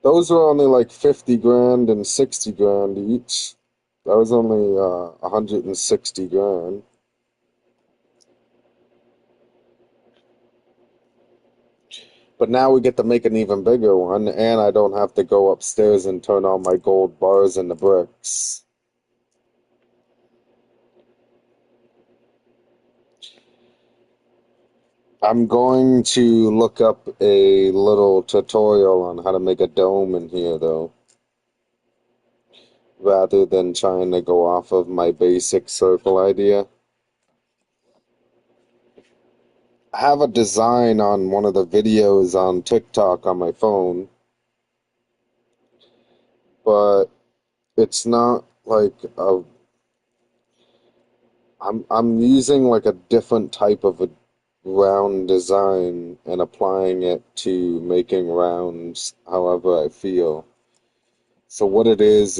Speaker 6: Those were only like 50 grand and 60 grand each. That was only 160 grand. But now we get to make an even bigger one, and I don't have to go upstairs and turn on my gold bars and the bricks. I'm going to look up a little tutorial on how to make a dome in here, though, rather than trying to go off of my basic circle idea. I have a design on one of the videos on TikTok on my phone, but it's not like a I'm using like a different type of a round design and applying it to making rounds however I feel. So what it is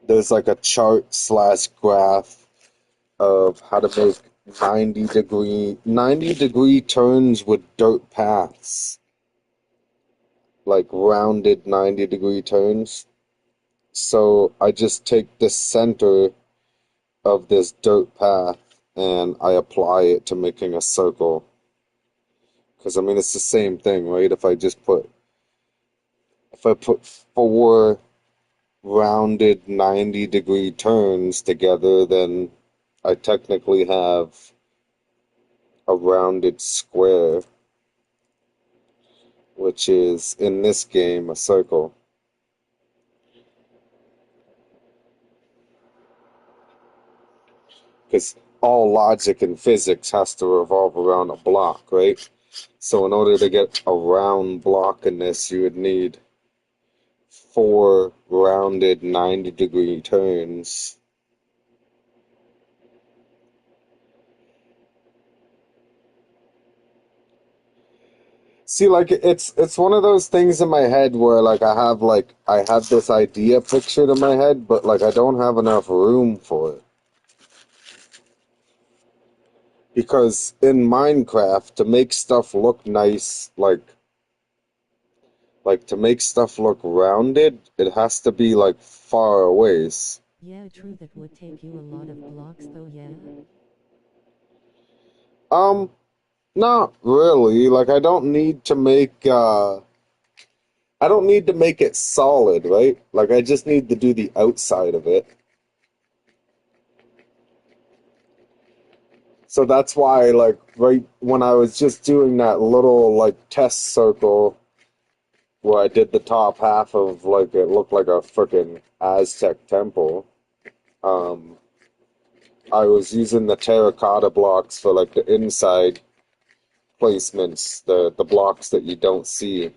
Speaker 6: there's like a chart slash graph of how to make 90 degree turns with dirt paths. Like rounded 90-degree turns. So I just take the center of this dirt path and I apply it to making a circle. Because I mean it's the same thing, right? If I put four rounded 90-degree turns together, then I technically have a rounded square, which is in this game a circle. Because all logic and physics has to revolve around a block, right? So in order to get a round block in this, you would need four rounded 90-degree turns. See, like it's one of those things in my head where like I have this idea pictured in my head, but like I don't have enough room for it. Because in Minecraft, to make stuff look nice, like to make stuff look rounded, it has to be like far away.
Speaker 17: Yeah, true, that would take you a lot of blocks though, yeah?
Speaker 6: Not really. Like I don't need to make it solid, right? Like I just need to do the outside of it. So that's why, like, right when I was just doing that little, like, test circle where I did the top half of, like, it looked like a freaking Aztec temple, I was using the terracotta blocks for, like, the inside placements, the blocks that you don't see.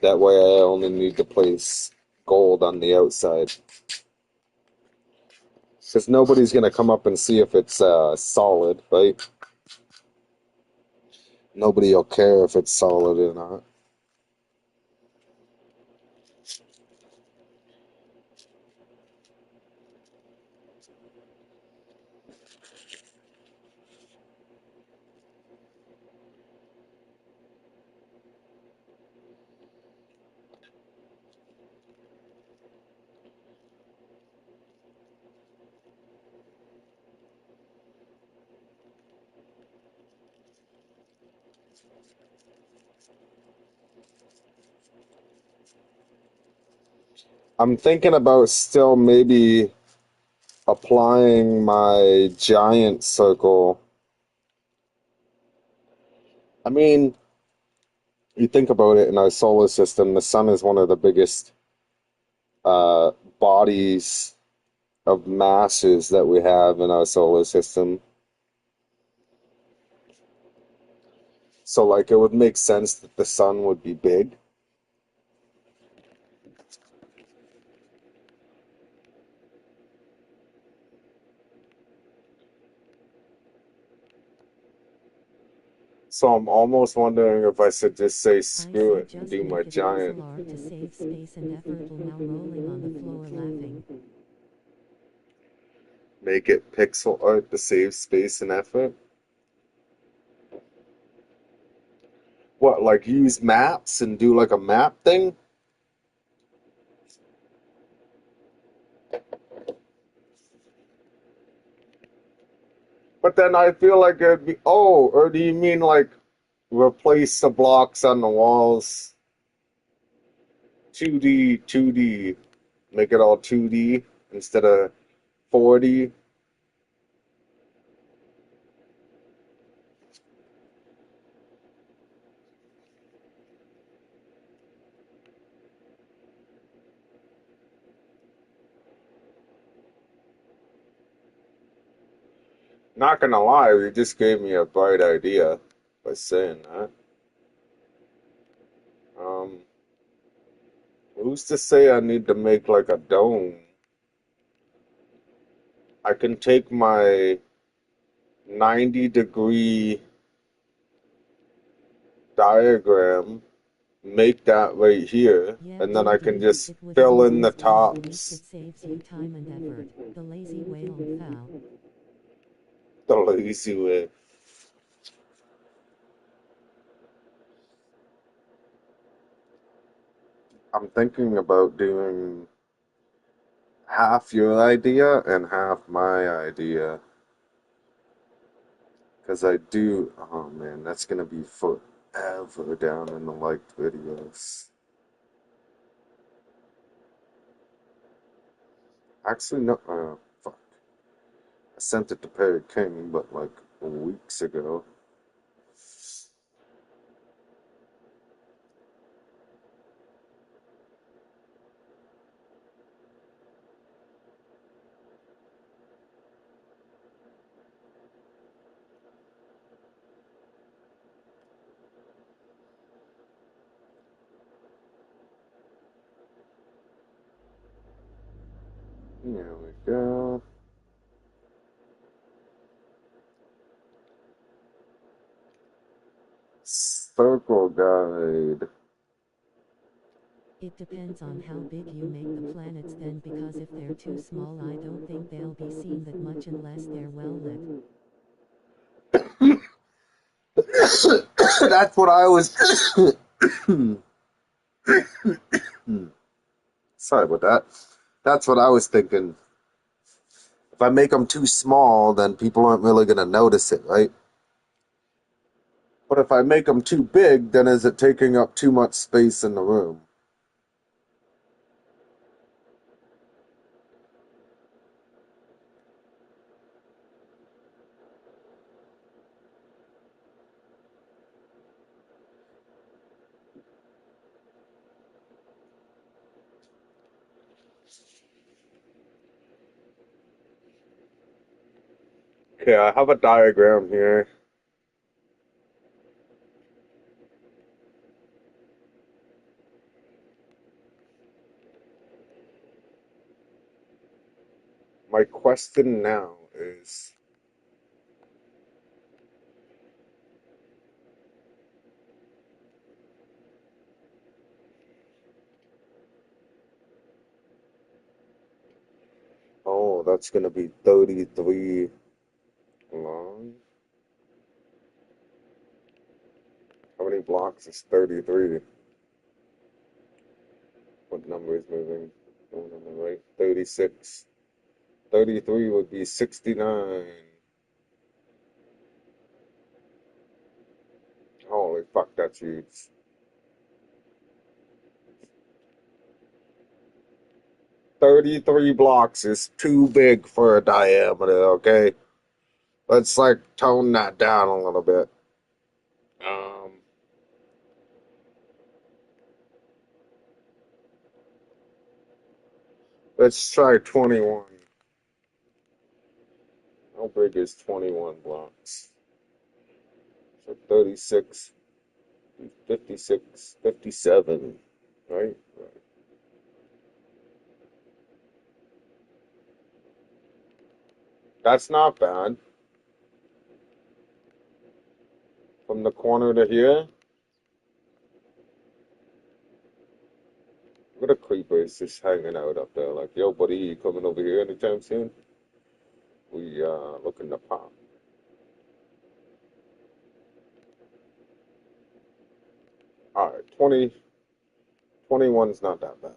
Speaker 6: That way I only need to place gold on the outside. Because nobody's going to come up and see if it's solid, right? Nobody will care if it's solid or not. I'm thinking about still maybe applying my giant circle. I mean, you think about it in our solar system, the sun is one of the biggest uh, bodies of masses that we have in our solar system. So, like, it would make sense that the sun would be big. So I'm almost wondering if I should just say
Speaker 17: I
Speaker 6: screw
Speaker 17: said
Speaker 6: it and
Speaker 17: just
Speaker 6: do
Speaker 17: make
Speaker 6: my
Speaker 17: it
Speaker 6: giant.
Speaker 17: pixel art to save space and effort while now rolling on the floor laughing.
Speaker 6: Make it pixel art to save space and effort. What, like use maps and do like a map thing? But then I feel like it'd be, oh, or do you mean like replace the blocks on the walls? 2D, make it all 2D instead of 4D. Not gonna lie, you just gave me a bright idea by saying that. Um, who's to say I need to make like a dome? I can take my 90-degree diagram, make that right here,
Speaker 17: Yeah,
Speaker 6: and then I can
Speaker 17: totally.
Speaker 6: just
Speaker 17: It was
Speaker 6: fill
Speaker 17: easy
Speaker 6: in the
Speaker 17: as well. At least it
Speaker 6: tops.
Speaker 17: saves you time and effort. The lazy way on foul.
Speaker 6: The lazy way. I'm thinking about doing half your idea and half my idea. Because I do, oh man, that's gonna be forever down in the liked videos. Actually, no, fuck. I sent it to Perry King, but like weeks ago. There we go. Circle guide.
Speaker 17: It depends on how big you make the planets then, because if they're too small I don't think they'll be seen that much unless they're well lit.
Speaker 6: That's what I was. Sorry about that. That's what I was thinking. If I make them too small, then people aren't really gonna notice it, right? But if I make them too big, then is it taking up too much space in the room? Okay, I have a diagram here. My question now is, oh, that's gonna be 33 long. How many blocks is 33? What number is moving? Going on the right. 36. 33 would be 69. Holy fuck, that's huge. 33 blocks is too big for a diameter, okay? Let's like tone that down a little bit. Um, let's try 21. How big is 21 blocks? So 36, 56, 57, right? That's not bad from the corner to here. Look at the creepers just hanging out up there. Like, yo, buddy, you coming over here anytime soon? We looking to pop. All right, 21's not that bad.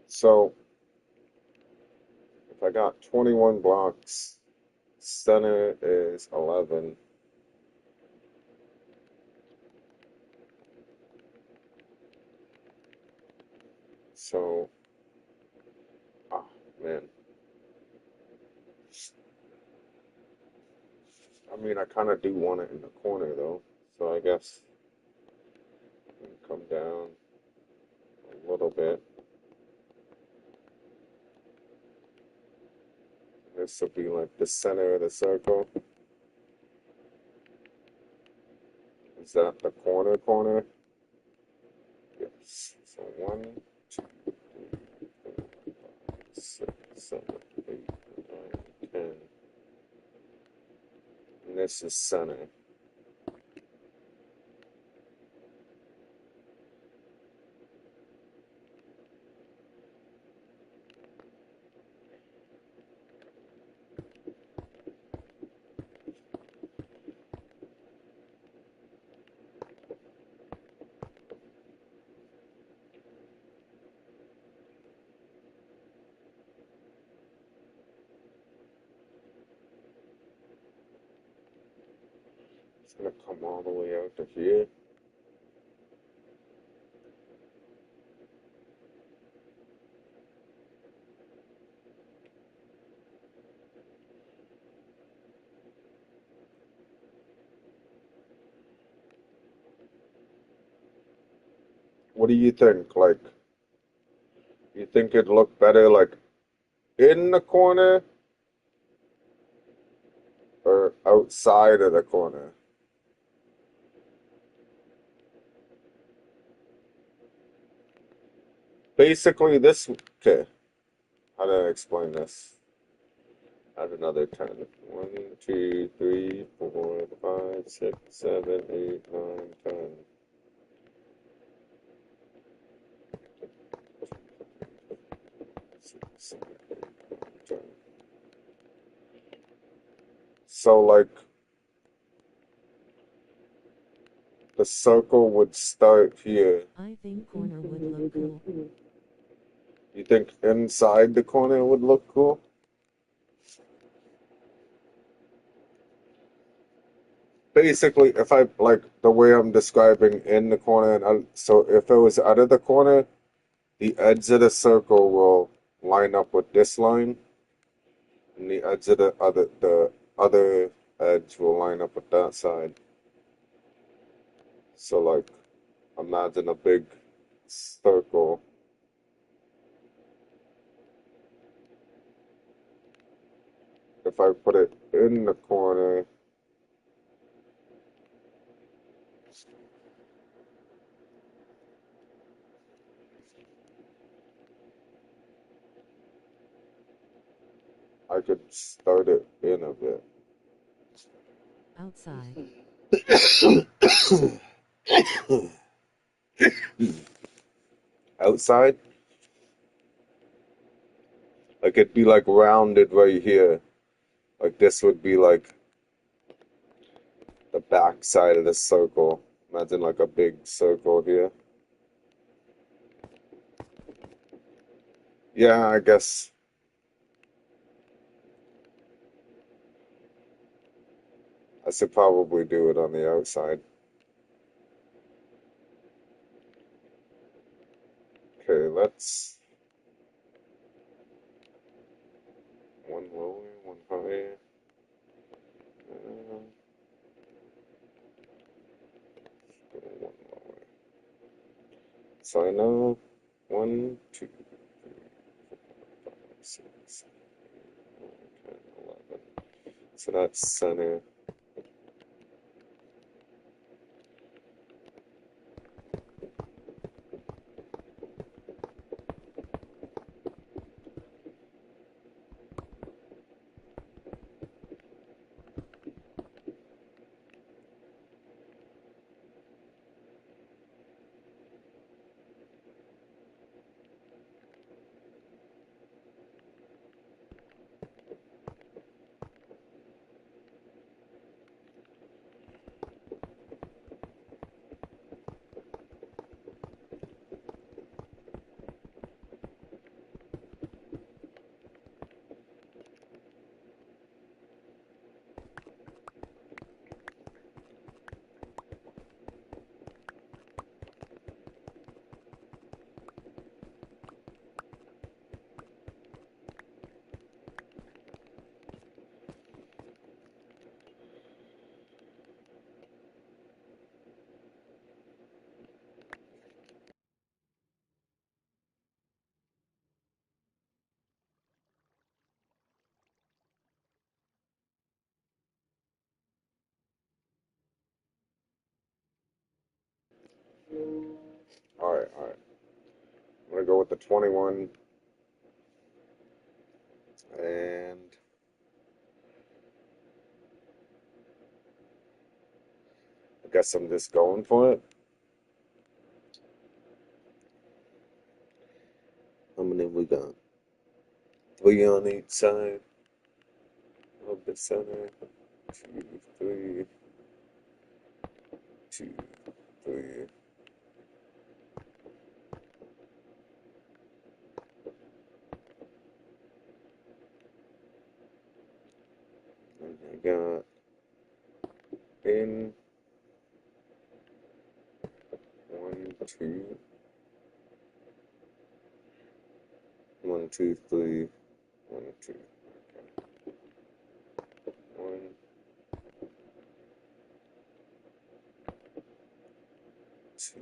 Speaker 6: So if I got 21 blocks, center is 11. So, man. I mean, I kind of do want it in the corner, though. So I guess come down a little bit. This will be like the center of the circle. Is that the corner? Yes. So 1, 2, 3, 4, 5, 6, 7, 8, 9, 10. And this is center. It's going to come all the way out to here. What do you think? Like, you think it'd look better, like, in the corner or outside of the corner? Basically, this, okay, how do I explain this? Add another 10. 1, 2, 3, 4, 5, 6, 7, 8, 9, 10. So, like, the circle would start here.
Speaker 17: I think corner would look cool.
Speaker 6: You think inside the corner would look cool? Basically, if I, like, the way I'm describing in the corner, and so if it was out of the corner, the edge of the circle will line up with this line, and the edge of the other edge will line up with that side. So, like, imagine a big circle. If I put it in the corner, I could start it in a bit.
Speaker 17: Outside.
Speaker 6: Outside? Like, it'd be like rounded right here. Like, this would be like the back side of the circle. Imagine like a big circle here. Yeah, I guess. I should probably do it on the outside. Okay, let's... One lower, one higher. One lower. So I know 1, 2, 3, 4, 5, 6, 7, 8, 9, 10, 11. So that's center. Alright, alright. I'm gonna go with the 21. And I guess I'm just going for it. How many we got? 3 on each side of the center. 2, 3. 2, 3. And I got in 1, 2. 1, 2, 3. 1, 2. Okay. 1, 2.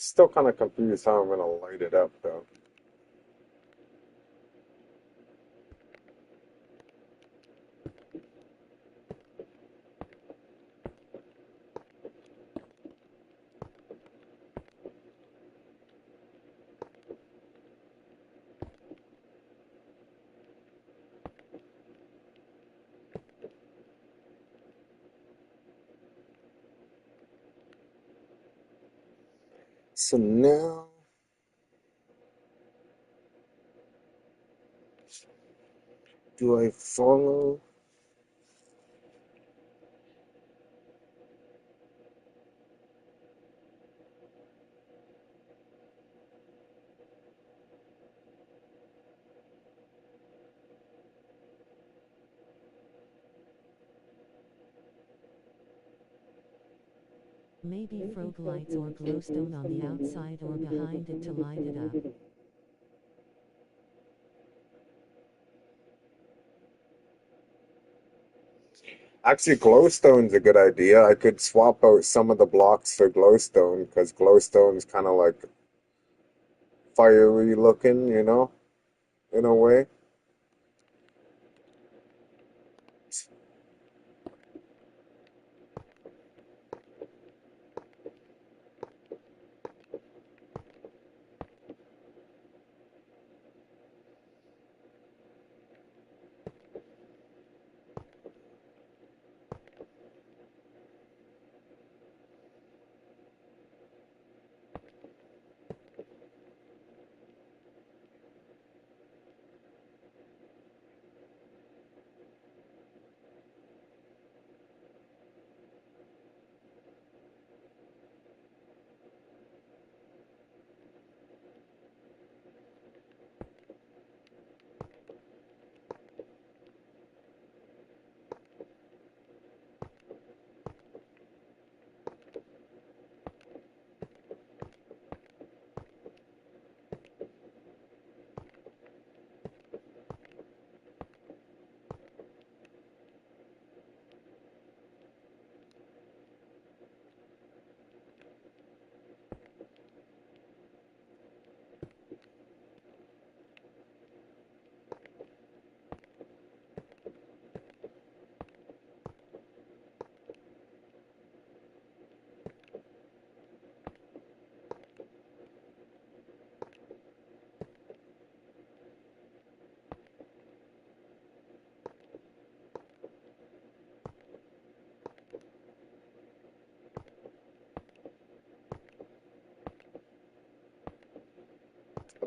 Speaker 6: Still kind of confused how I'm gonna light it up though. So now, do I follow?
Speaker 17: Maybe frog lights or glowstone on the outside or behind it to light it up.
Speaker 6: Actually, glowstone's a good idea. I could swap out some of the blocks for glowstone because glowstone's kind of like fiery looking, you know, in a way.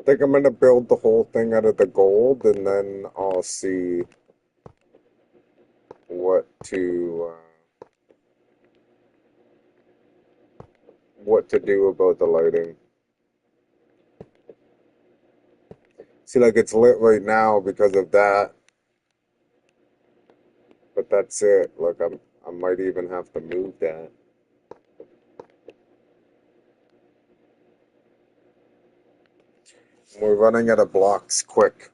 Speaker 6: think I'm gonna build the whole thing out of the gold, and then I'll see what to do about the lighting. See, like it's lit right now because of that, but that's it. Like I might even have to move that. We're running out of blocks quick.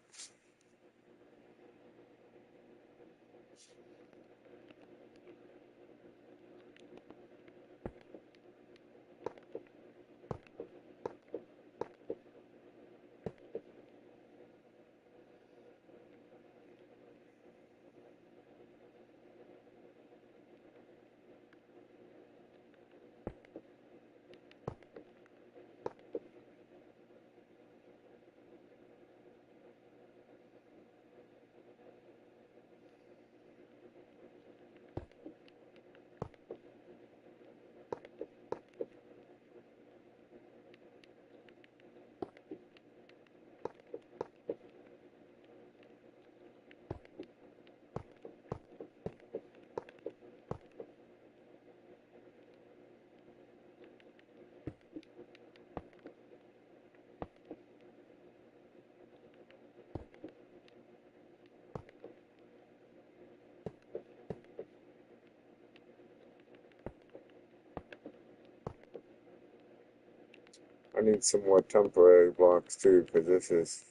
Speaker 6: I need some more temporary blocks too, because this is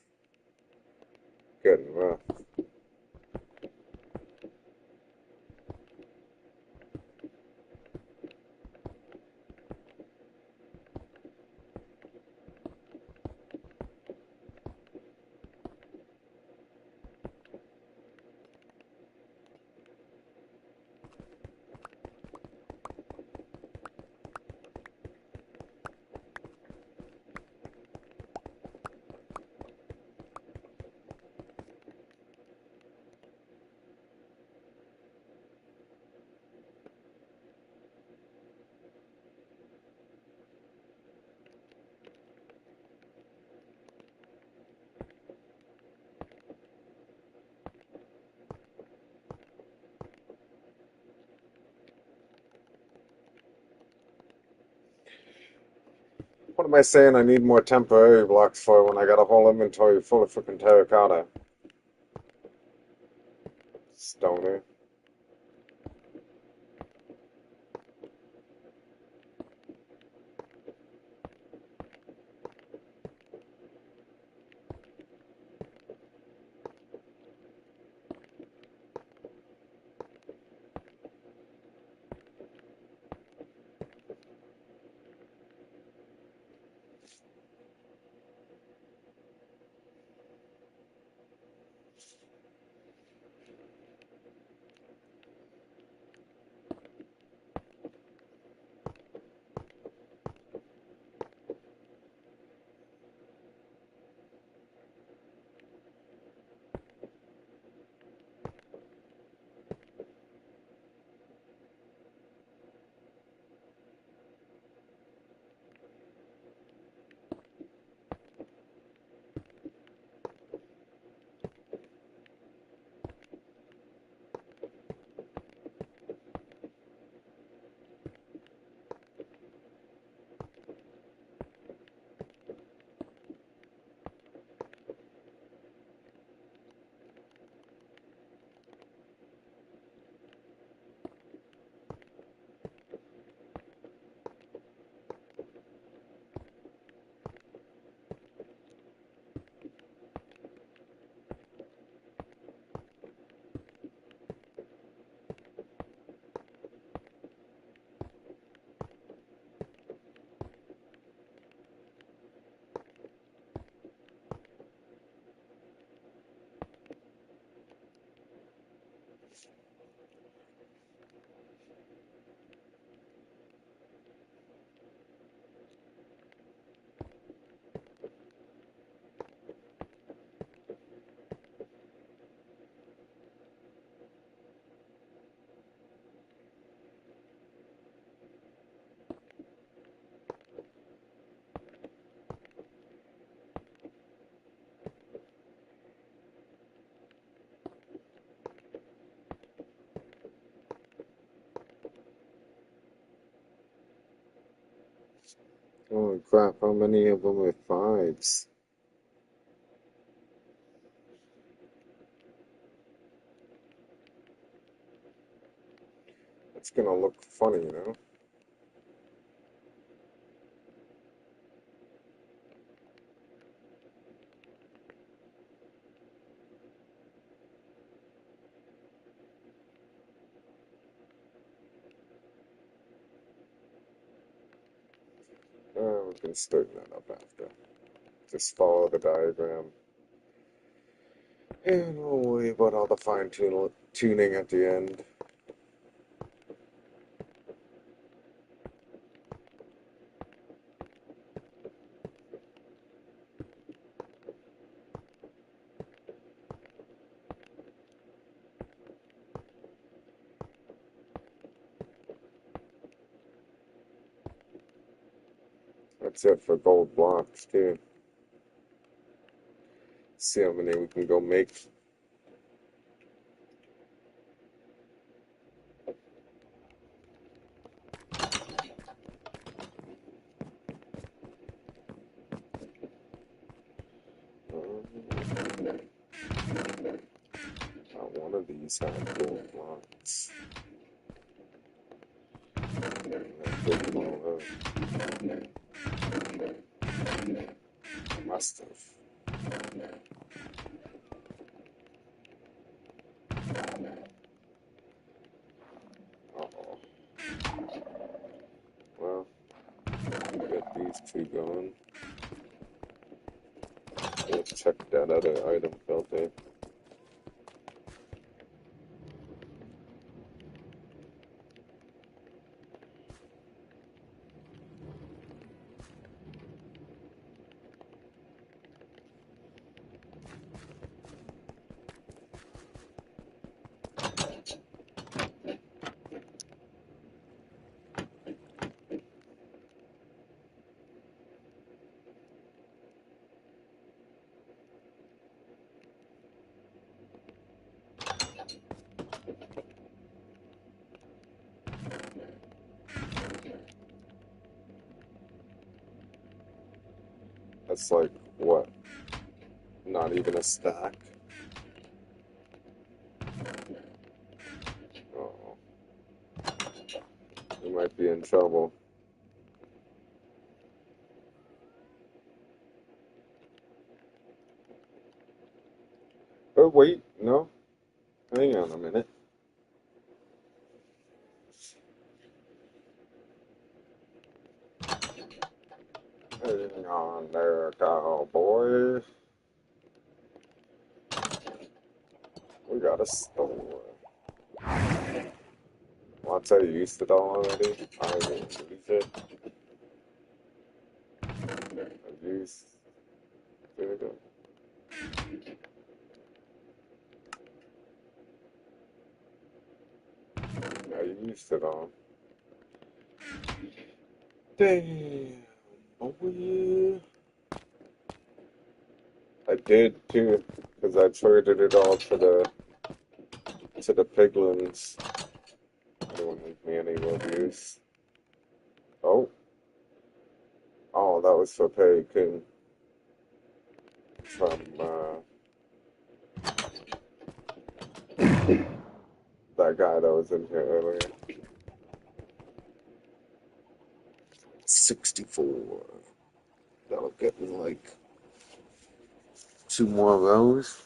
Speaker 6: getting rough. What am I saying? I need more temporary blocks for when I got a whole inventory full of freaking terracotta. Stoner. Holy crap, how many of them are fives? It's gonna look funny, you know? We can straighten that up after. Just follow the diagram. And we'll worry about all the tuning at the end. That's it for gold blocks, too. See how many we can go make. One of these had gold blocks. Must have. Uh-oh. Well, get these two going. Let's check that other item filter. That's like, what? Not even a stack? Oh, we might be in trouble. Oh, wait, no. Hang on a minute. Hang on there, cowboy. We got a store. Once I used it all already, I didn't use it. I used it. I used it all. Damn. Oh yeah. I did too, because I traded it all to the piglins. They wouldn't leave me any reviews. Oh. Oh, that was for Pelican. From that guy that was in here earlier. 64. That'll get me like 2 more rows.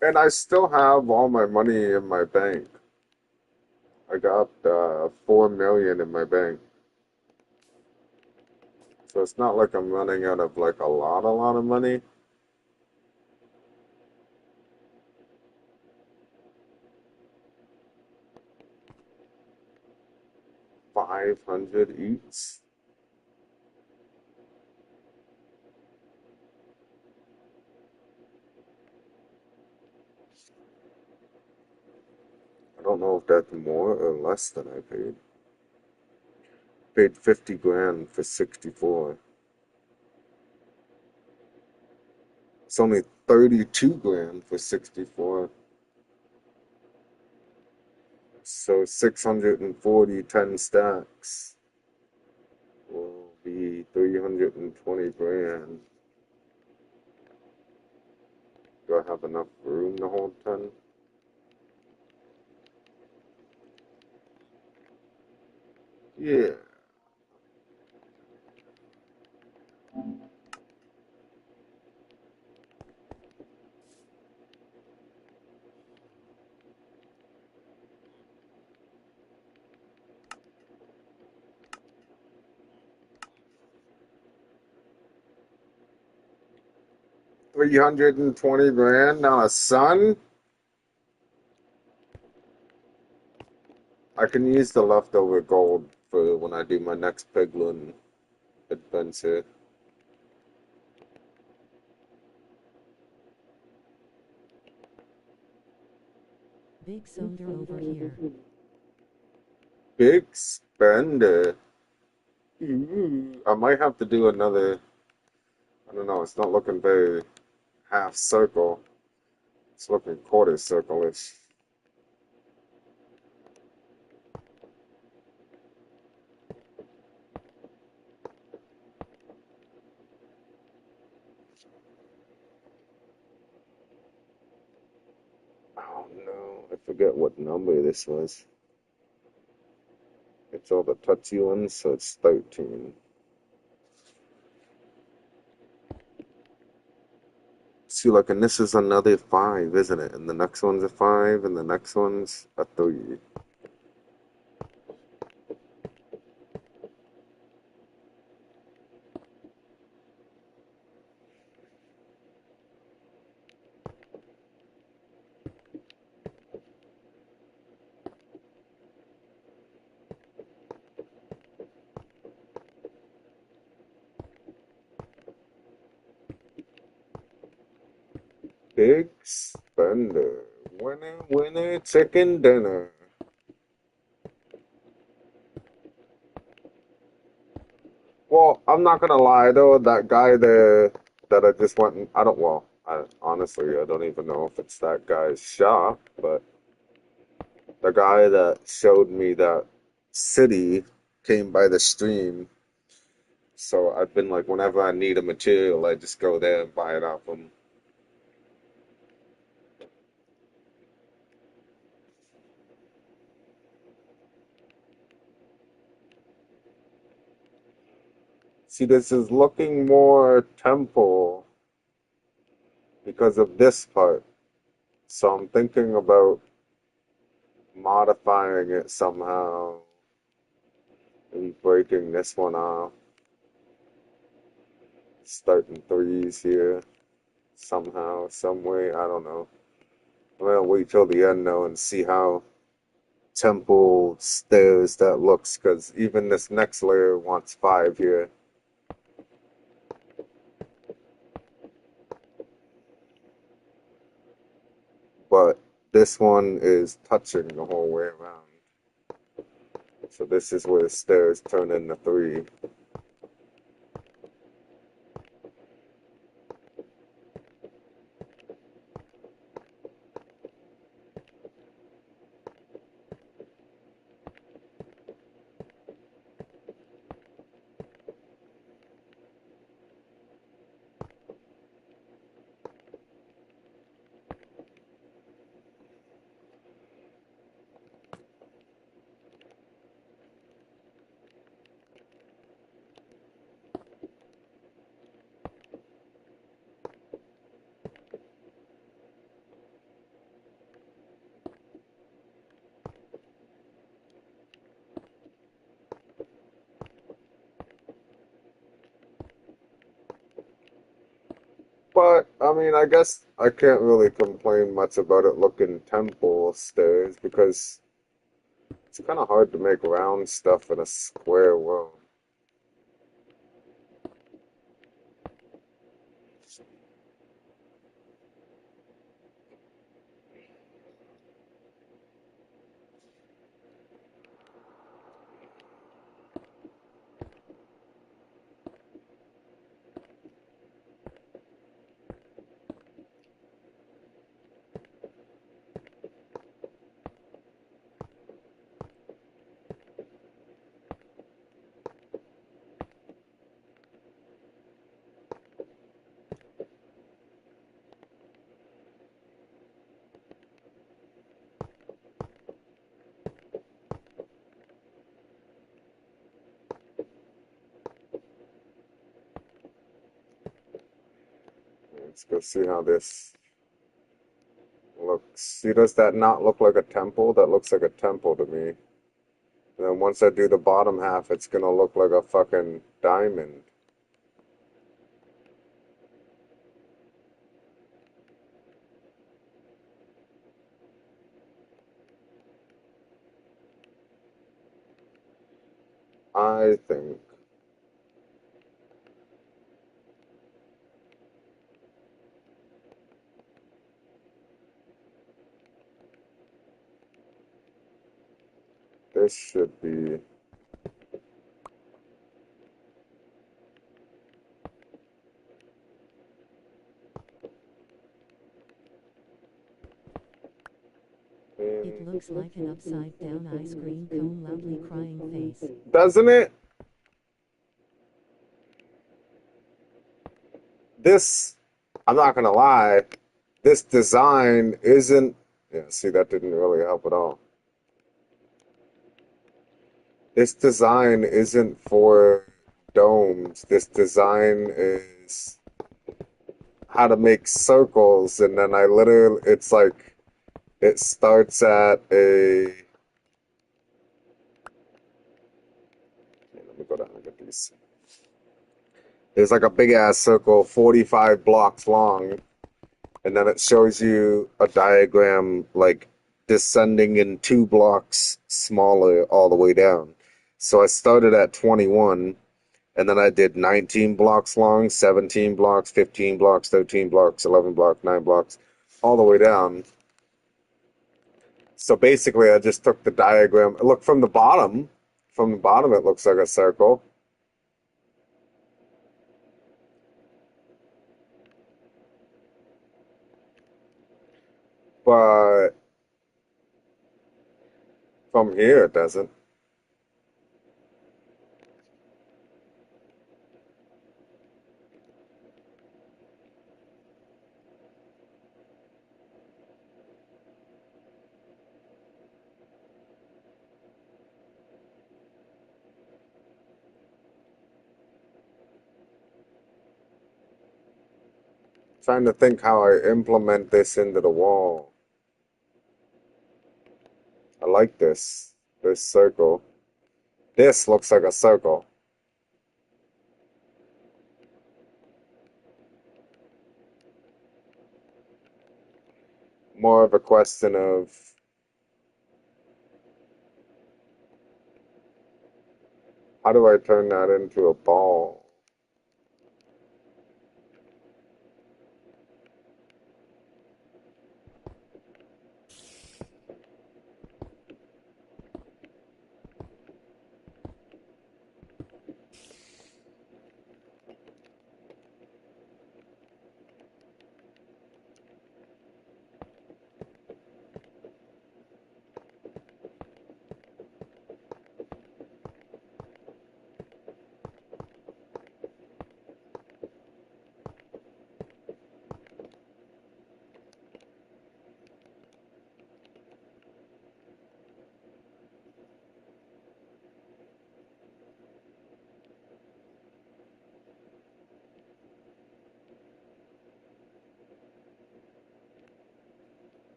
Speaker 6: And I still have all my money in my bank. I got 4 million in my bank. So it's not like I'm running out of like a lot of money. $500 each. I don't know if that's more or less than I paid. Paid 50 grand for 64. It's only 32 grand for 64. So 640 10 stacks will be 320 grand. Do I have enough room to hold 10? Yeah. $320 on a sun? I can use the leftover gold for when I do my next piglin adventure.
Speaker 17: Big Sonder over here.
Speaker 6: Big spender. Ooh, I might have to do another. I don't know. It's not looking very half circle. It's looking quarter circle-ish. Oh no, I forget what number this was. It's all the touchy ones, so it's 13. See, like, and this is another 5, isn't it? And the next one's a 5, and the next one's a 3. Big spender. Winner, winner, chicken dinner. Well, I'm not gonna lie though, that guy there that I just went and, I don't, well, honestly, I don't even know if it's that guy's shop, but the guy that showed me that city came by the stream. So I've been like, whenever I need a material, I just go there and buy it off him. See, this is looking more temple because of this part. So I'm thinking about modifying it somehow, maybe breaking this one off, starting 3s here somehow, some way. I don't know. I'm gonna wait till the end though and see how temple stairs that looks, because even this next layer wants 5 here. But this one is touching the whole way around. So this is where the stairs turn into 3. But I mean, I guess I can't really complain much about it looking temple stairs because it's kind of hard to make round stuff in a square world. Let's go see how this looks. See, does that not look like a temple? That looks like a temple to me. And then once I do the bottom half, it's gonna look like a fucking diamond. I think. This should be.
Speaker 17: It looks like an upside down ice cream cone loudly crying face.
Speaker 6: Doesn't it? This, I'm not gonna lie, this design isn't. Yeah, see, that didn't really help at all. This design isn't for domes. This design is how to make circles, and then I literally, it's like, it starts at a. Let me go down and get these. There's like a big ass circle, 45 blocks long, and then it shows you a diagram like descending in 2 blocks smaller all the way down. So I started at 21, and then I did 19 blocks long, 17 blocks, 15 blocks, 13 blocks, 11 blocks, 9 blocks, all the way down. So basically, I just took the diagram. Look, from the bottom, it looks like a circle. But from here, it doesn't. Trying to think how I implement this into the wall. I like this circle. This looks like a circle. More of a question of how do I turn that into a ball?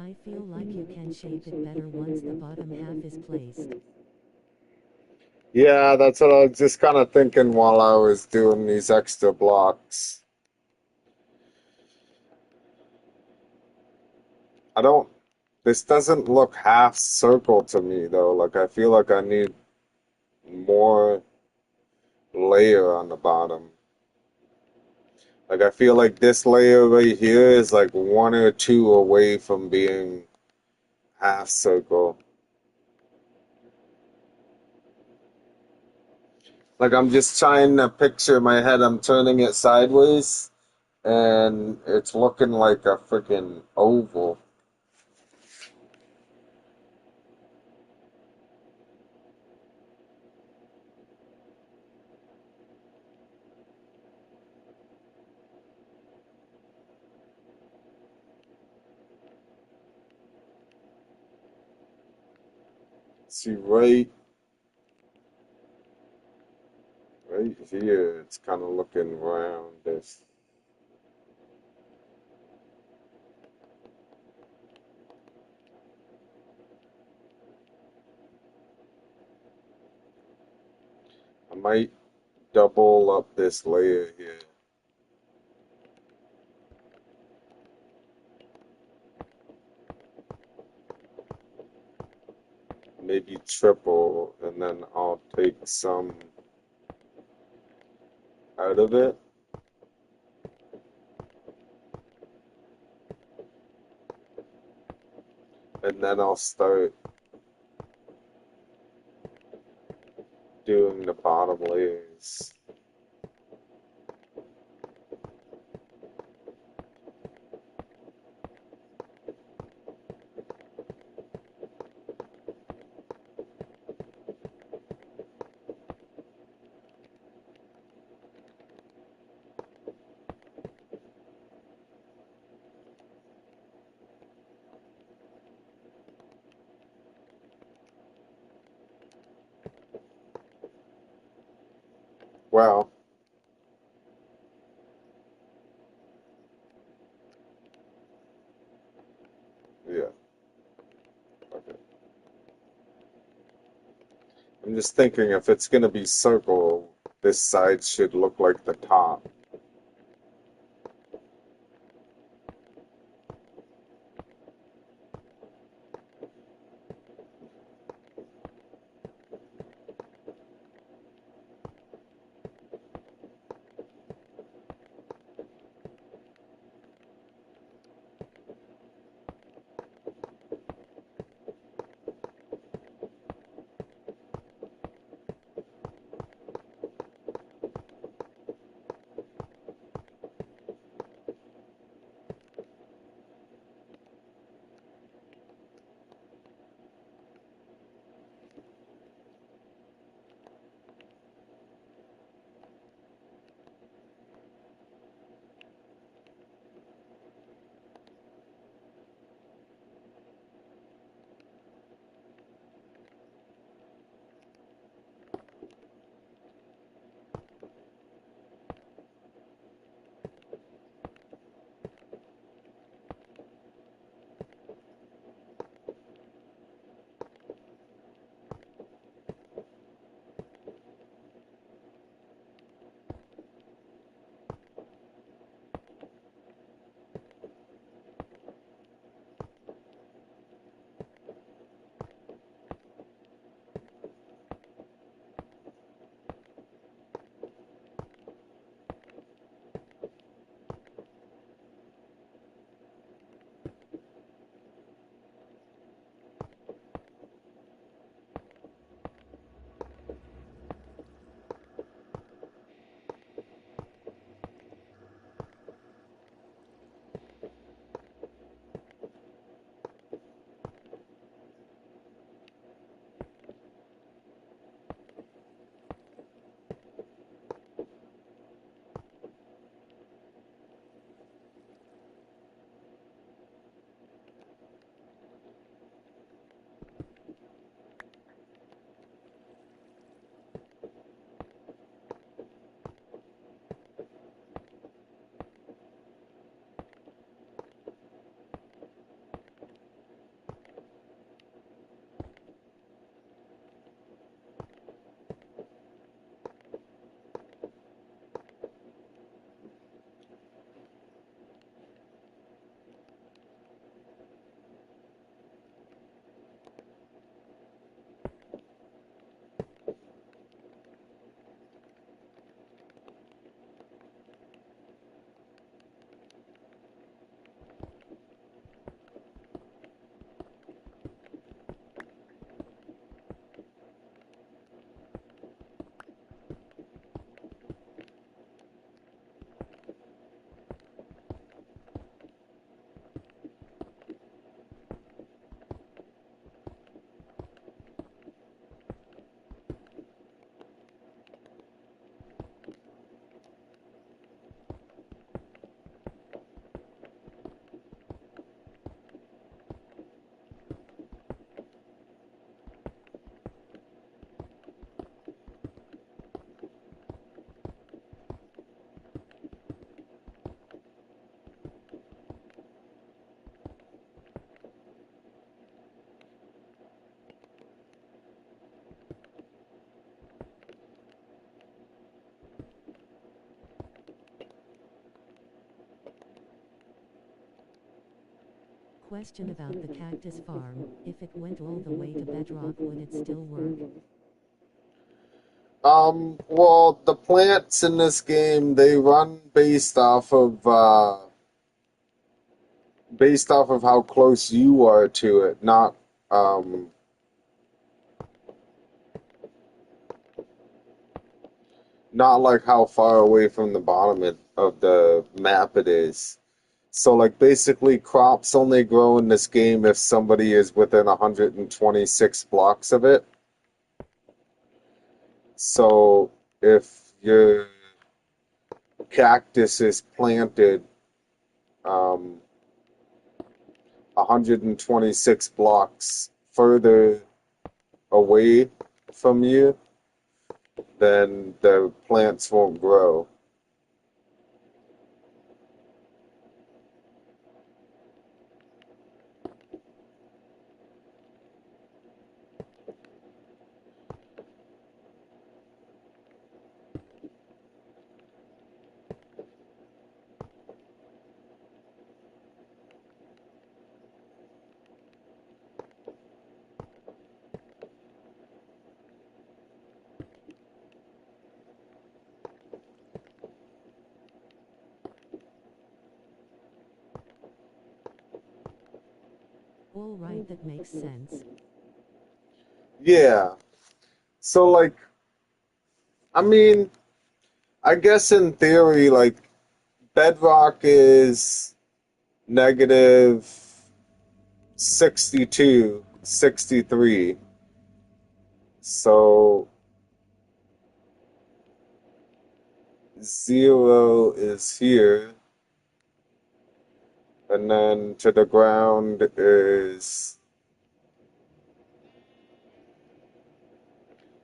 Speaker 17: I feel like you can shape it better once the bottom half is placed.
Speaker 6: Yeah, that's what I was just kind of thinking while I was doing these extra blocks. I don't, this doesn't look half circle to me though. Like I feel like I need more layer on the bottom. Like I feel like this layer right here is like one or two away from being half circle. Like I'm just trying to picture in my head, I'm turning it sideways and it's looking like a freaking oval. See, right here, it's kind of looking roundish. I might double up this layer here. Maybe triple, and then I'll take some out of it. And then I'll start doing the bottom layers. Well, yeah. Okay. I'm just thinking if it's going to be circle, this side should look like the top.
Speaker 17: Question about the cactus farm. If it went all the way to bedrock, would it still work?
Speaker 6: Well, the plants in this game, they run based off of how close you are to it, um, not like how far away from the bottom of the map it is. So, like, basically, crops only grow in this game if somebody is within 126 blocks of it. So, if your cactus is planted, 126 blocks further away from you, then the plants won't grow.
Speaker 17: All right, that makes sense.
Speaker 6: Yeah. So, like, I mean, I guess in theory, like, bedrock is negative 62, 63. So, 0 is here. And then to the ground is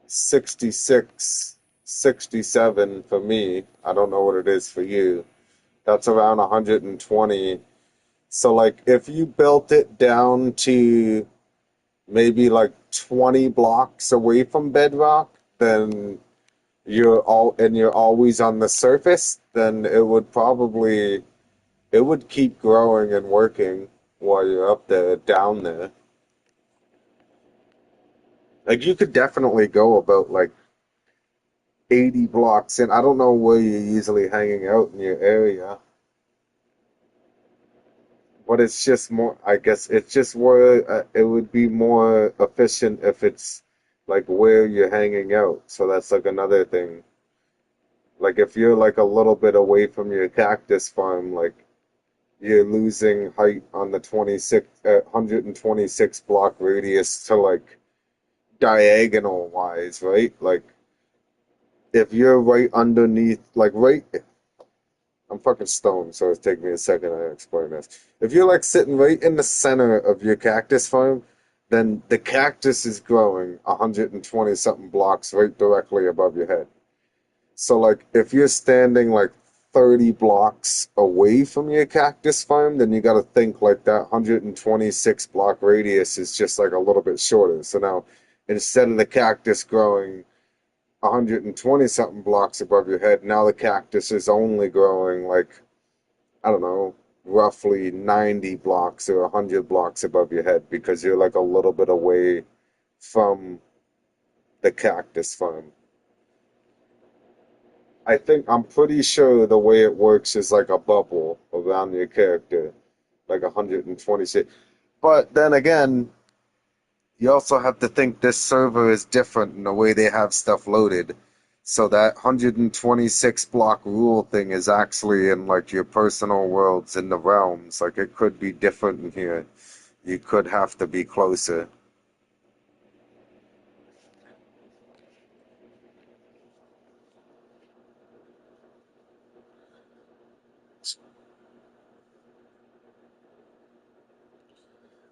Speaker 6: 66, 67 for me. I don't know what it is for you. That's around 120. So, like, if you built it down to maybe like 20 blocks away from bedrock, then you're always on the surface, then it would keep growing and working while you're up there, down there. Like, you could definitely go about like 80 blocks, and I don't know where you're usually hanging out in your area, but it's just more, I guess it's just where it would be more efficient if it's like where you're hanging out. So that's like another thing. Like, if you're like a little bit away from your cactus farm, like you're losing height on the 126 block radius to like diagonal wise, right? Like, if you're right underneath, like right, I'm fucking stoned, so it's taking me a second to explain this. If you're like sitting right in the center of your cactus farm, then the cactus is growing 120 something blocks right directly above your head. So, like, if you're standing like 30 blocks away from your cactus farm, then you got to think like that 126 block radius is just like a little bit shorter. So now, instead of the cactus growing 120 something blocks above your head, now the cactus is only growing like, I don't know, roughly 90 blocks or 100 blocks above your head because you're like a little bit away from the cactus farm. I'm pretty sure the way it works is like a bubble around your character, like 126. But then again, you also have to think this server is different in the way they have stuff loaded. So that 126 block rule thing is actually in like your personal worlds in the realms. Like, it could be different in here. You could have to be closer.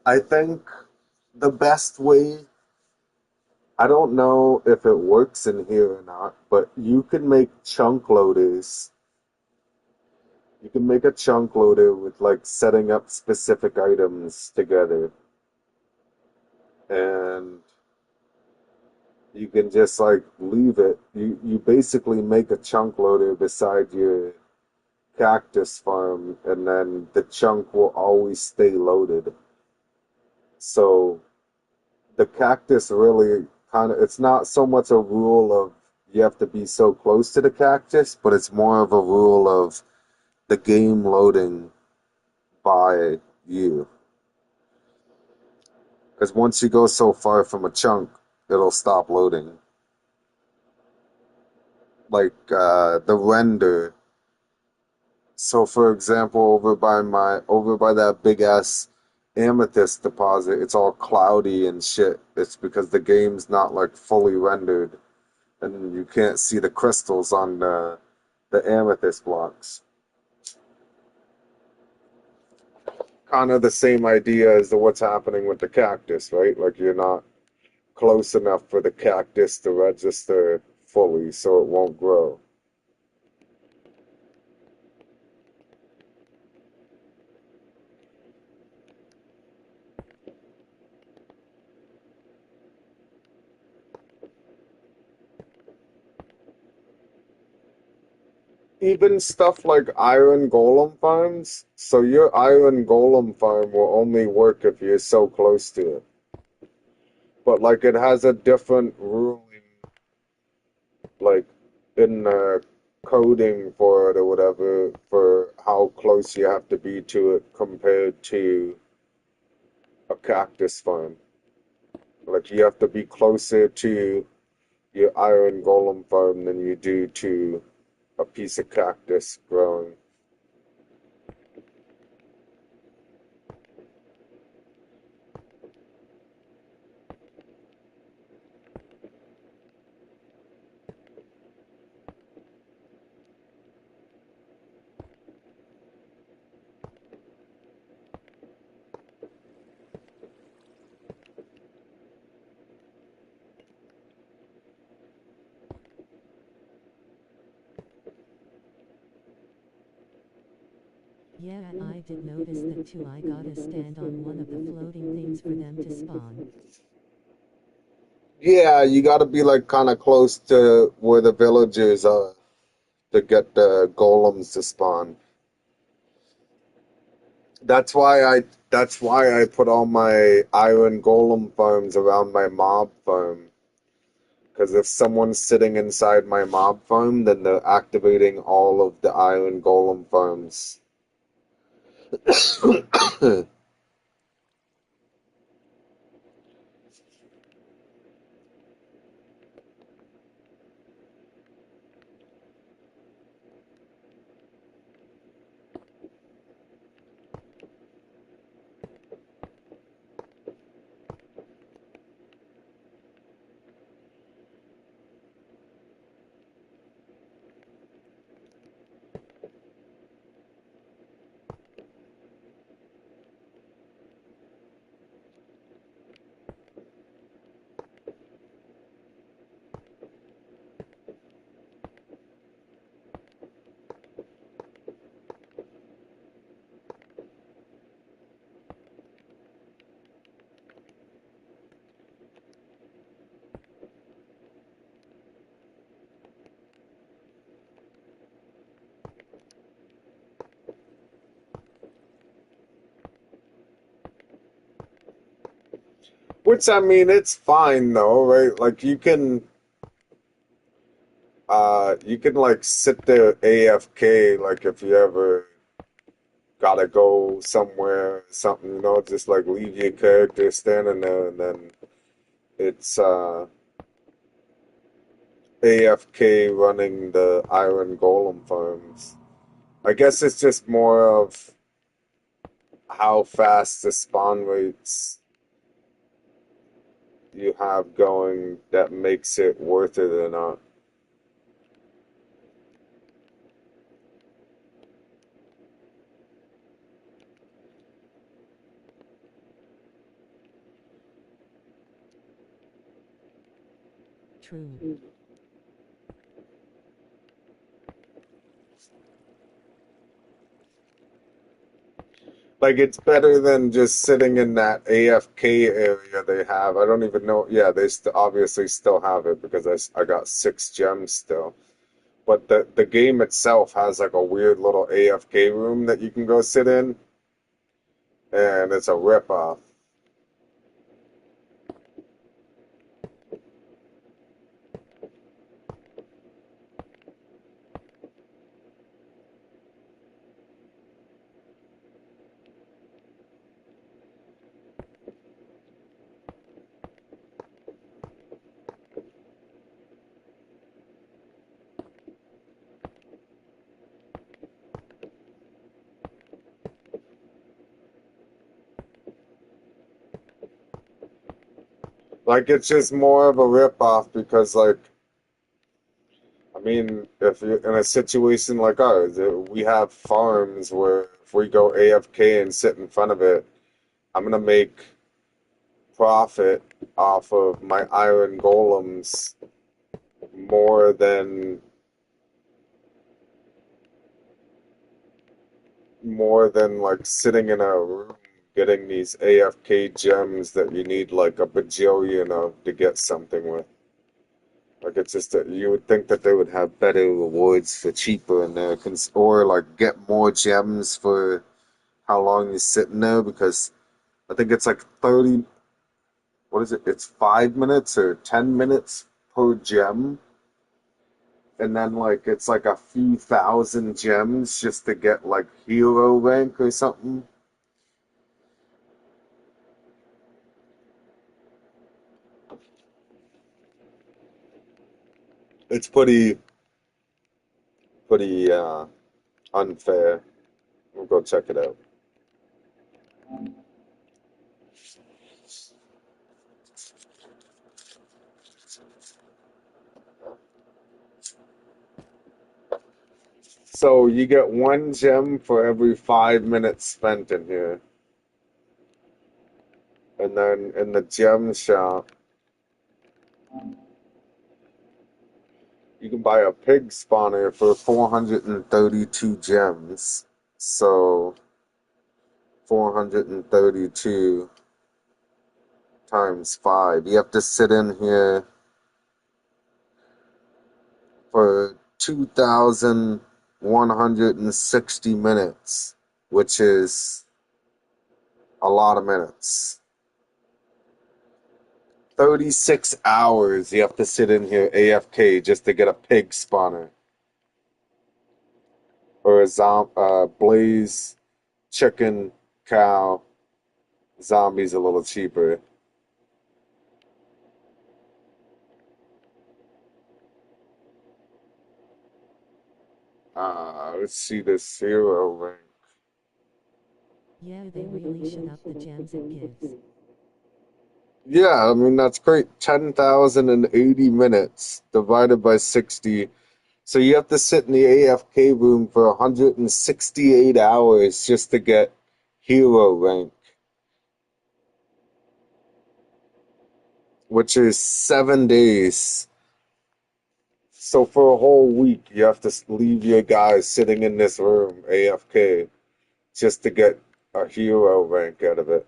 Speaker 6: I think the best way, I don't know if it works in here or not, but you can make chunk loaders. You can make a chunk loader with like setting up specific items together. And you can just like leave it. You basically make a chunk loader beside your cactus farm, and then the chunk will always stay loaded. So the cactus really kind of, it's not so much a rule of you have to be so close to the cactus, but it's more of a rule of the game loading by you. Because once you go so far from a chunk, it'll stop loading. Like the render. So for example, over by that big ass amethyst deposit, it's all cloudy and shit. It's because the game's not like fully rendered, and you can't see the crystals on the amethyst blocks. Kind of the same idea as to what's happening with the cactus, right? Like you're not close enough for the cactus to register fully, so it won't grow. Even stuff like iron golem farms, so your iron golem farm will only work if you're so close to it. But like it has a different ruling, like in the coding for it or whatever, for how close you have to be to it compared to a cactus farm. Like you have to be closer to your iron golem farm than you do to a piece of cactus growing.
Speaker 17: Yeah, I did notice that too. I gotta stand on one of the floating things for them to spawn.
Speaker 6: Yeah, you got to be like kind of close to where the villagers are to get the golems to spawn. That's why I put all my iron golem farms around my mob farm. Because if someone's sitting inside my mob farm, then they're activating all of the iron golem farms. Which I mean, it's fine though, right? Like you can like sit there AFK, like if you ever gotta go somewhere, something, just like leave your character standing there, and then it's AFK running the iron golem farms. I guess it's just more of how fast the spawn rates you have going that makes it worth it or not.
Speaker 17: True.
Speaker 6: Like it's better than just sitting in that AFK area they have. I don't even know. Yeah, they obviously still have it because I got 6 gems still. But the game itself has like a weird little AFK room that you can go sit in, and it's a ripoff. Like it's just more of a ripoff because like I mean, if you're in a situation like ours, we have farms where if we go AFK and sit in front of it, I'm gonna make profit off of my iron golems more than like sitting in a room getting these AFK gems that you need like a bajillion of to get something with. Like it's just that you would think that they would have better rewards for cheaper in there, or like get more gems for how long you're sitting there because I think it's like 30, what is it? It's 5 minutes or 10 minutes per gem. And then like it's like a few thousand gems just to get like hero rank or something. It's pretty unfair. We'll go check it out. So you get one gem for every 5 minutes spent in here. And then in the gem shop, you can buy a pig spawner for 432 gems. So 432 times 5. You have to sit in here for 2,160 minutes, which is a lot of minutes. 36 hours you have to sit in here AFK just to get a pig spawner. Or a blaze, chicken, cow. Zombies a little cheaper. Let's see this hero rank.
Speaker 17: Yeah, they really should up the gems it gives.
Speaker 6: Yeah, I mean, that's great. 10,080 minutes divided by 60. So you have to sit in the AFK room for 168 hours just to get hero rank, which is 7 days. So for a whole week, you have to leave your guys sitting in this room AFK just to get a hero rank out of it.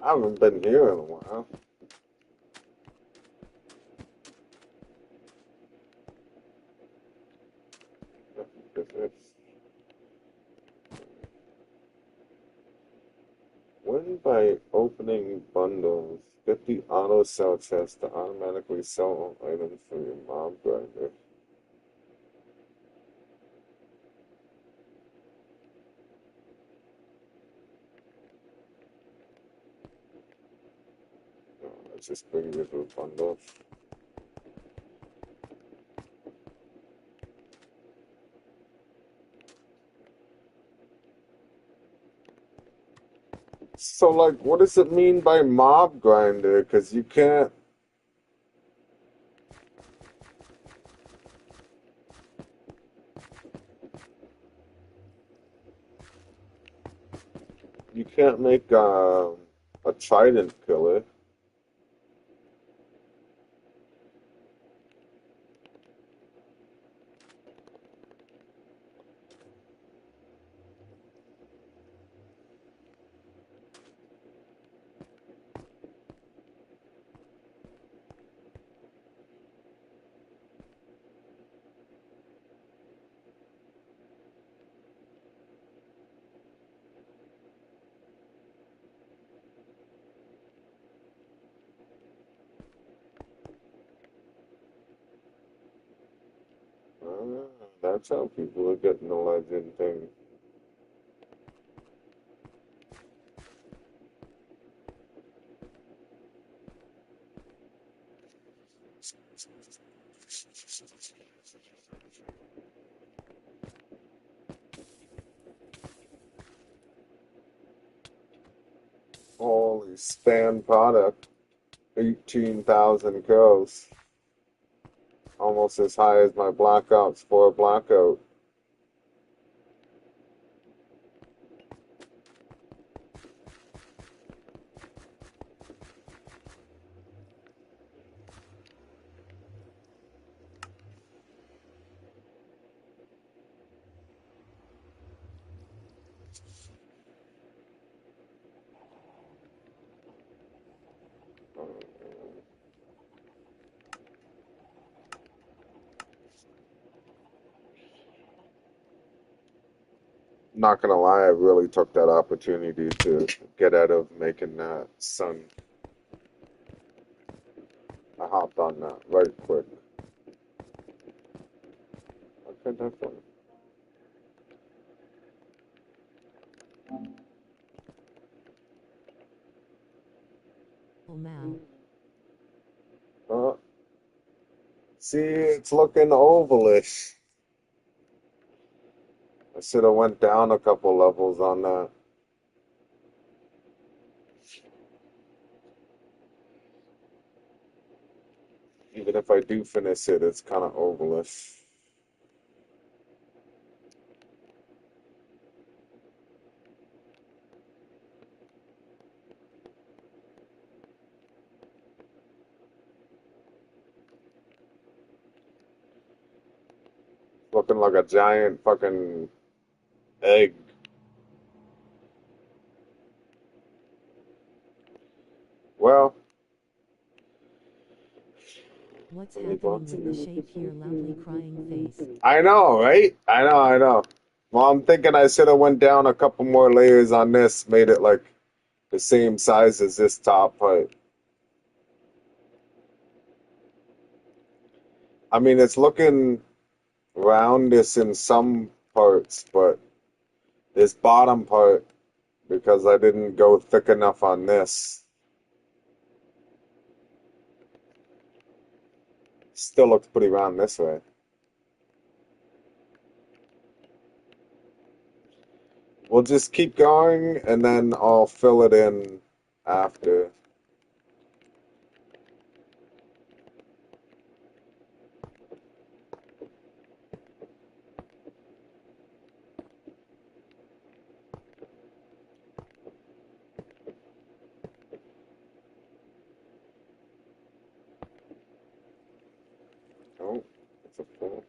Speaker 6: I haven't been here in a while. When by opening bundles, get the auto sell chest to automatically sell all items from your mob grinder. No, let's just bring you to a bundle. So, like, what does it mean by mob grinder? Because you can't make a trident killer. That's how people are getting the legend thing. Holy span product. 18,000 kills. Almost as high as my Black Ops 4 Blackout. Not gonna lie, I really took that opportunity to get out of making that sun. I hopped on that right quick. Okay, definitely.
Speaker 17: Oh, Mal.
Speaker 6: See, it's looking ovalish. I should have went down a couple levels on that. Even if I do finish it, it's kind of ovalish. Looking like a giant fucking egg. Well,
Speaker 17: What's happening with the shape here? Loudly crying face.
Speaker 6: I know, right? I know. Well, I'm thinking I should have went down a couple more layers on this, made it like the same size as this top part. I mean, it's looking roundish in some parts, but this bottom part, because I didn't go thick enough on this, still looks pretty round this way. We'll just keep going, and then I'll fill it in after. Oh, it's a full.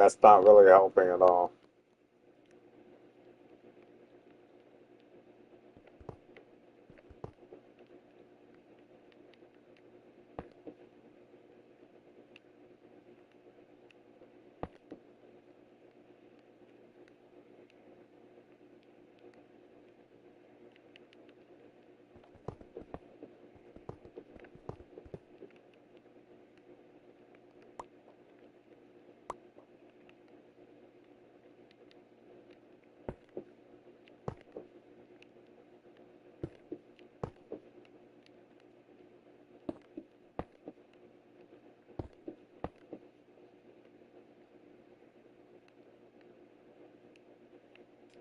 Speaker 6: That's not really helping at all.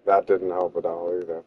Speaker 6: That didn't help at all either.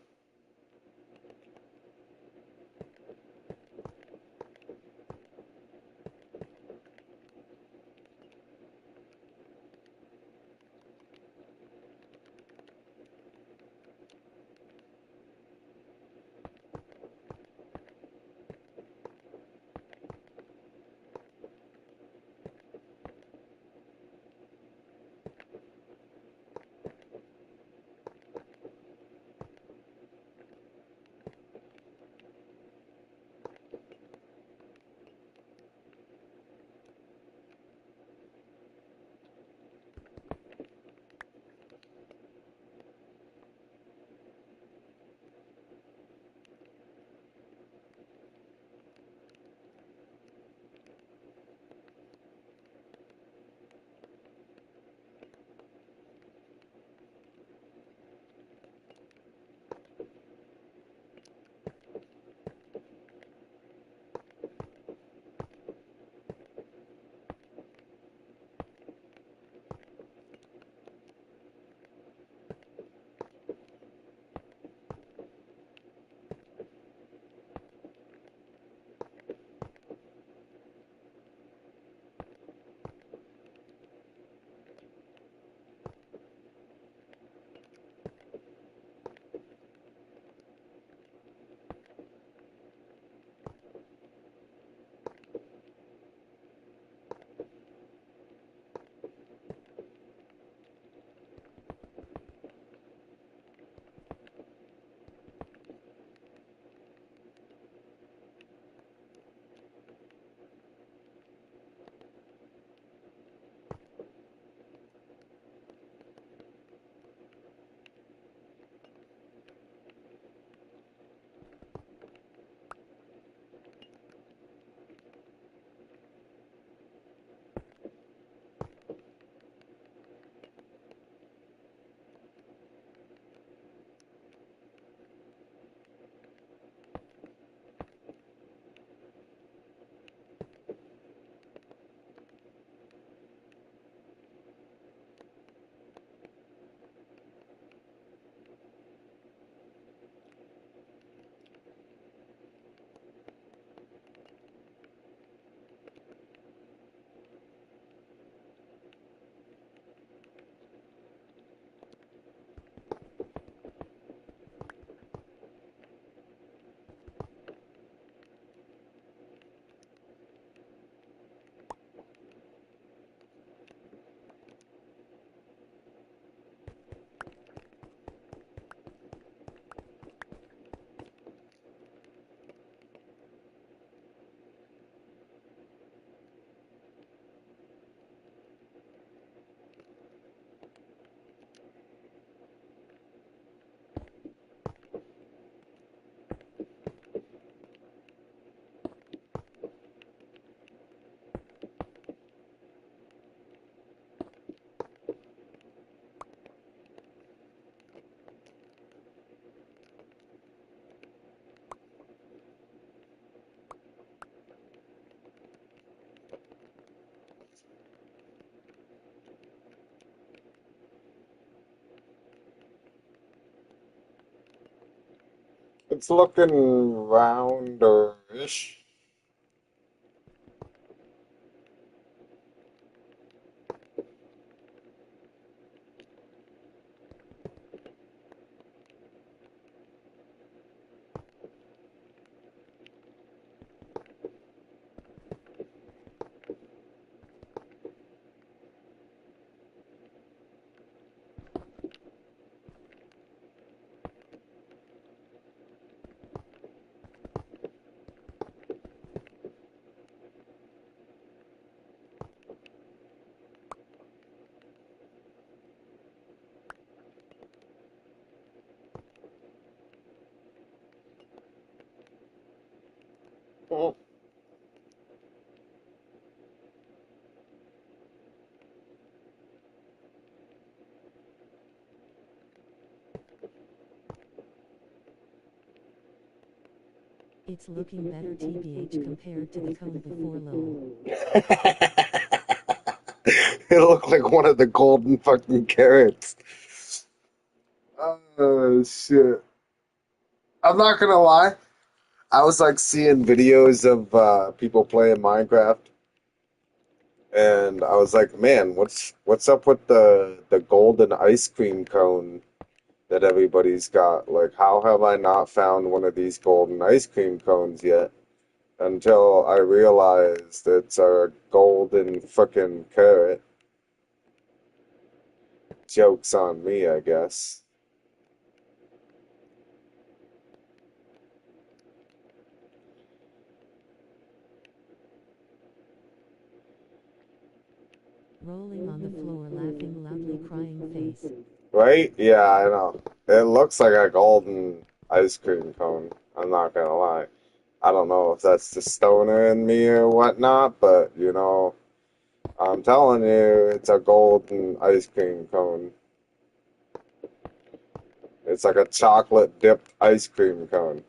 Speaker 6: It's looking rounder-ish.
Speaker 17: It's looking better TBH compared to the cone before lol.
Speaker 6: It looked like one of the golden fucking carrots. Oh, shit. I'm not gonna lie. I was like seeing videos of people playing Minecraft, and I was like, man, what's up with the golden ice cream cone that everybody's got? Like, how have I not found one of these golden ice cream cones yet? Until I realized it's a golden frickin' carrot. Joke's on me, I guess.
Speaker 17: Rolling on the floor, laughing loudly, crying face.
Speaker 6: Right? Yeah, I know. It looks like a golden ice cream cone. I'm not gonna lie. I don't know if that's the stoner in me or whatnot, but you know, I'm telling you, it's a golden ice cream cone. It's like a chocolate dipped ice cream cone.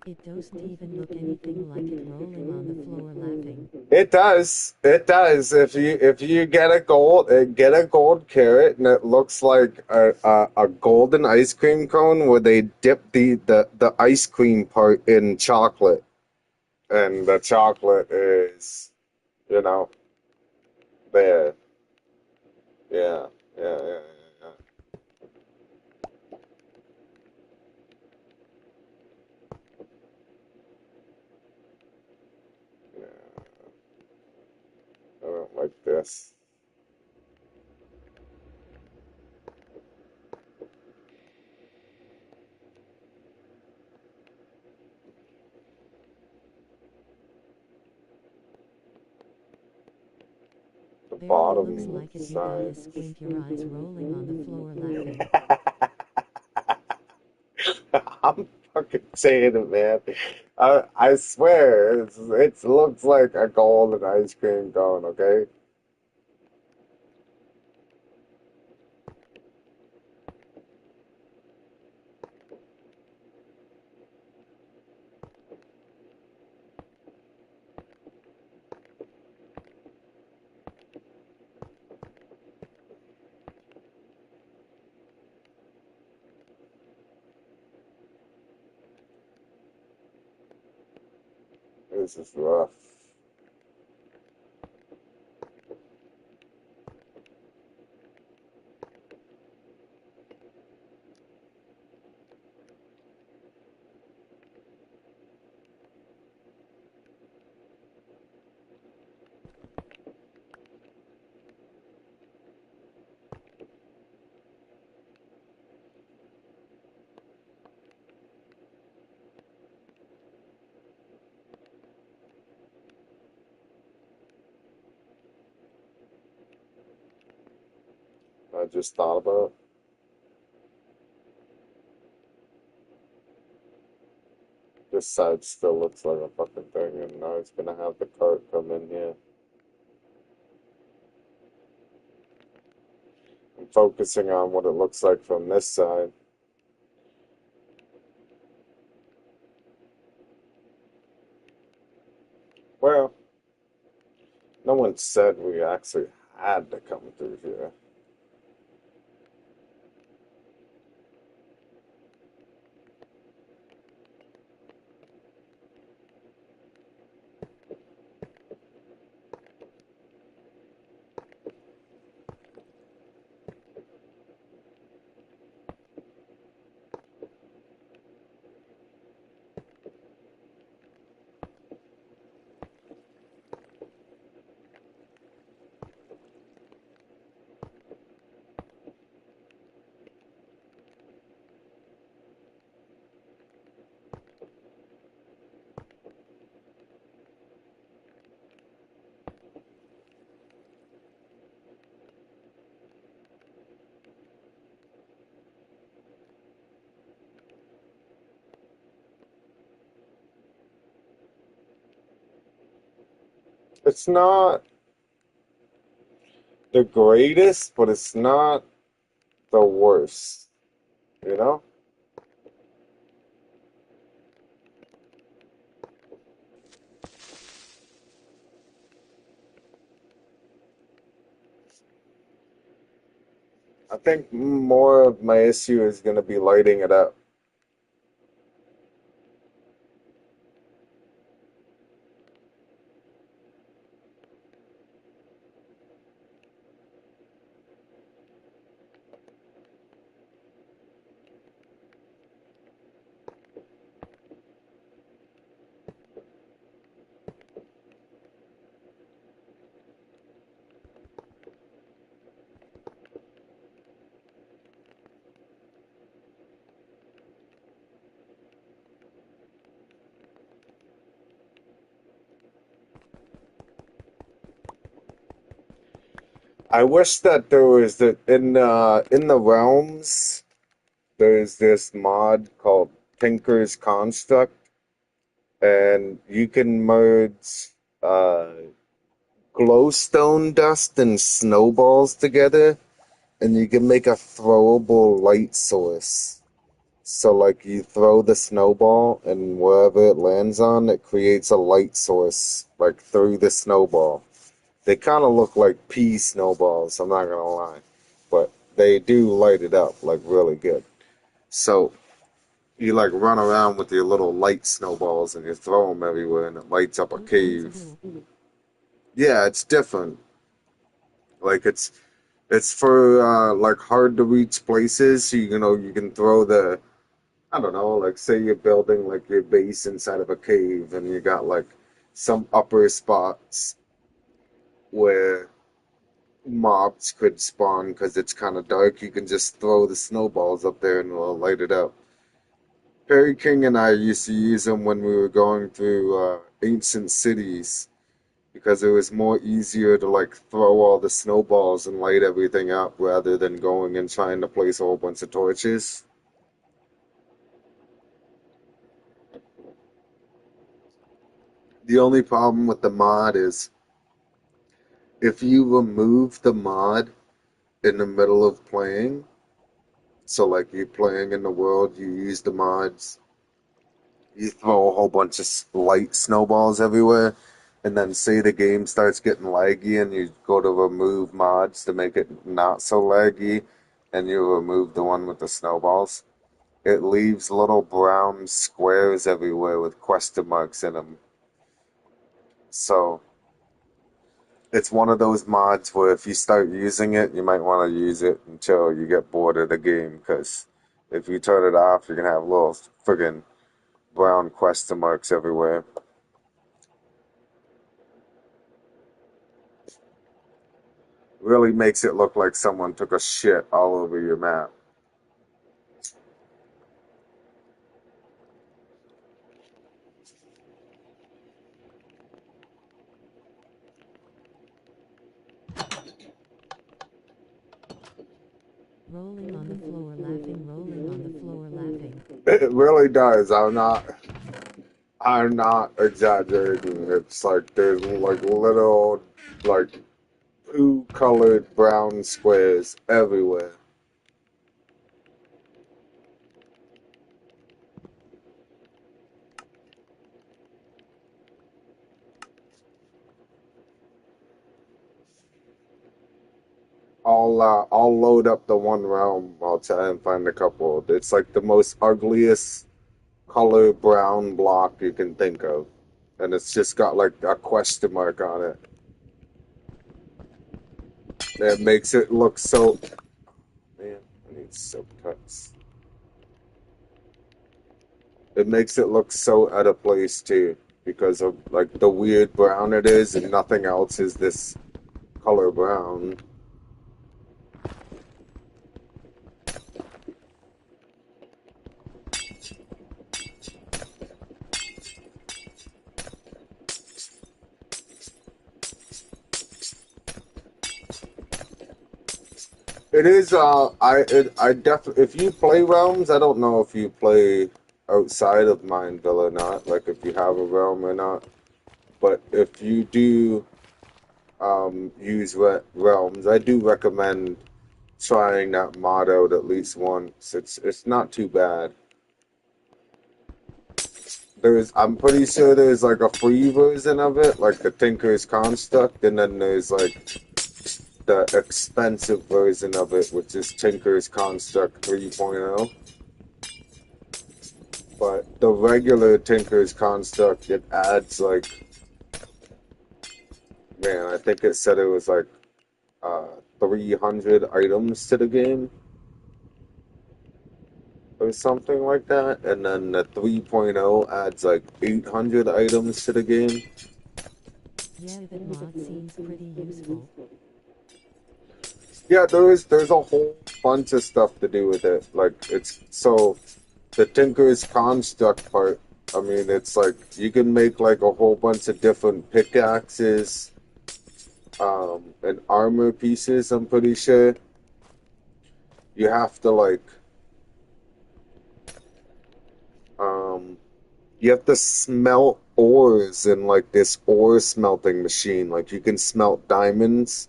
Speaker 17: It doesn't even look anything like it, rolling on the floor laughing.
Speaker 6: It does. It does. If you get a gold carrot and it looks like a golden ice cream cone where they dip the ice cream part in chocolate, and the chocolate is, you know, there. Yeah, yeah, yeah, yeah. Yeah. I don't like this. The
Speaker 17: Barely looks
Speaker 6: bottom
Speaker 17: like it, you
Speaker 6: side.
Speaker 17: gotta squint your eyes, rolling on the floor laughing.
Speaker 6: I'm fucking saying it, man. I swear, it looks like a golden ice cream cone, okay? This is rough. I just thought about. This side still looks like a fucking thing, and now it's gonna have the cart come in here. I'm focusing on what it looks like from this side. Well, no one said we actually had to come through here. It's not the greatest, but it's not the worst, you know? I think more of my issue is going to be lighting it up. I wish that there was in the realms there's this mod called Tinker's Construct, and you can merge uh, glowstone dust and snowballs together, and you can make a throwable light source. So, like, you throw the snowball, and wherever it lands on, it creates a light source, like, through the snowball. They kind of look like pea snowballs, I'm not gonna lie. But they do light it up, like, really good. So, you, like, run around with your little light snowballs, and you throw them everywhere, and it lights up a cave. Yeah, it's different. Like, it's for, like, hard to reach places, so, you know, you can throw the I don't know, like say you're building like your base inside of a cave and you got like some upper spots where mobs could spawn because it's kind of dark. You can just throw the snowballs up there and it'll light it up. Perry King and I used to use them when we were going through ancient cities because it was more easier to like throw all the snowballs and light everything up rather than going and trying to place a whole bunch of torches. The only problem with the mod is if you remove the mod in the middle of playing, so like you're playing in the world, you use the mods, you throw a whole bunch of light snowballs everywhere, and then say the game starts getting laggy and you go to remove mods to make it not so laggy, and you remove the one with the snowballs. It leaves little brown squares everywhere with question marks in them. So it's one of those mods where if you start using it, you might want to use it until you get bored of the game, because if you turn it off, you're going to have little friggin' brown question marks everywhere. Really makes it look like someone took a shit all over your map.
Speaker 17: Rolling on the floor laughing, rolling on the floor laughing.
Speaker 6: It really does. I'm not exaggerating. It's like there's like little like poo colored brown squares everywhere. I'll load up the one realm. I'll try and find a couple. It's like the most ugliest color brown block you can think of, and it's just got like a question mark on it. It makes it look so. Man, I need soap cuts. It makes it look so out of place too, because of like the weird brown it is, and nothing else is this color brown. It is. I definitely. If you play realms, I don't know if you play outside of Mineville or not. Like if you have a realm or not. But if you do use realms, I do recommend trying that mod out at least once. It's not too bad. I'm pretty sure there's like a free version of it, like the Tinker's Construct, and then there's like the expensive version of it, which is Tinker's Construct 3.0. But the regular Tinker's Construct, it adds like, man, I think it said it was like 300 items to the game or something like that. And then the 3.0 adds like 800 items to the game.
Speaker 17: Yeah, that mod seems pretty useful.
Speaker 6: Yeah, there's a whole bunch of stuff to do with it. Like it's so the Tinker's Construct part. I mean, it's like you can make like a whole bunch of different pickaxes, and armor pieces. I'm pretty sure you have to like, um, you have to smelt ores in like this ore smelting machine. Like you can smelt diamonds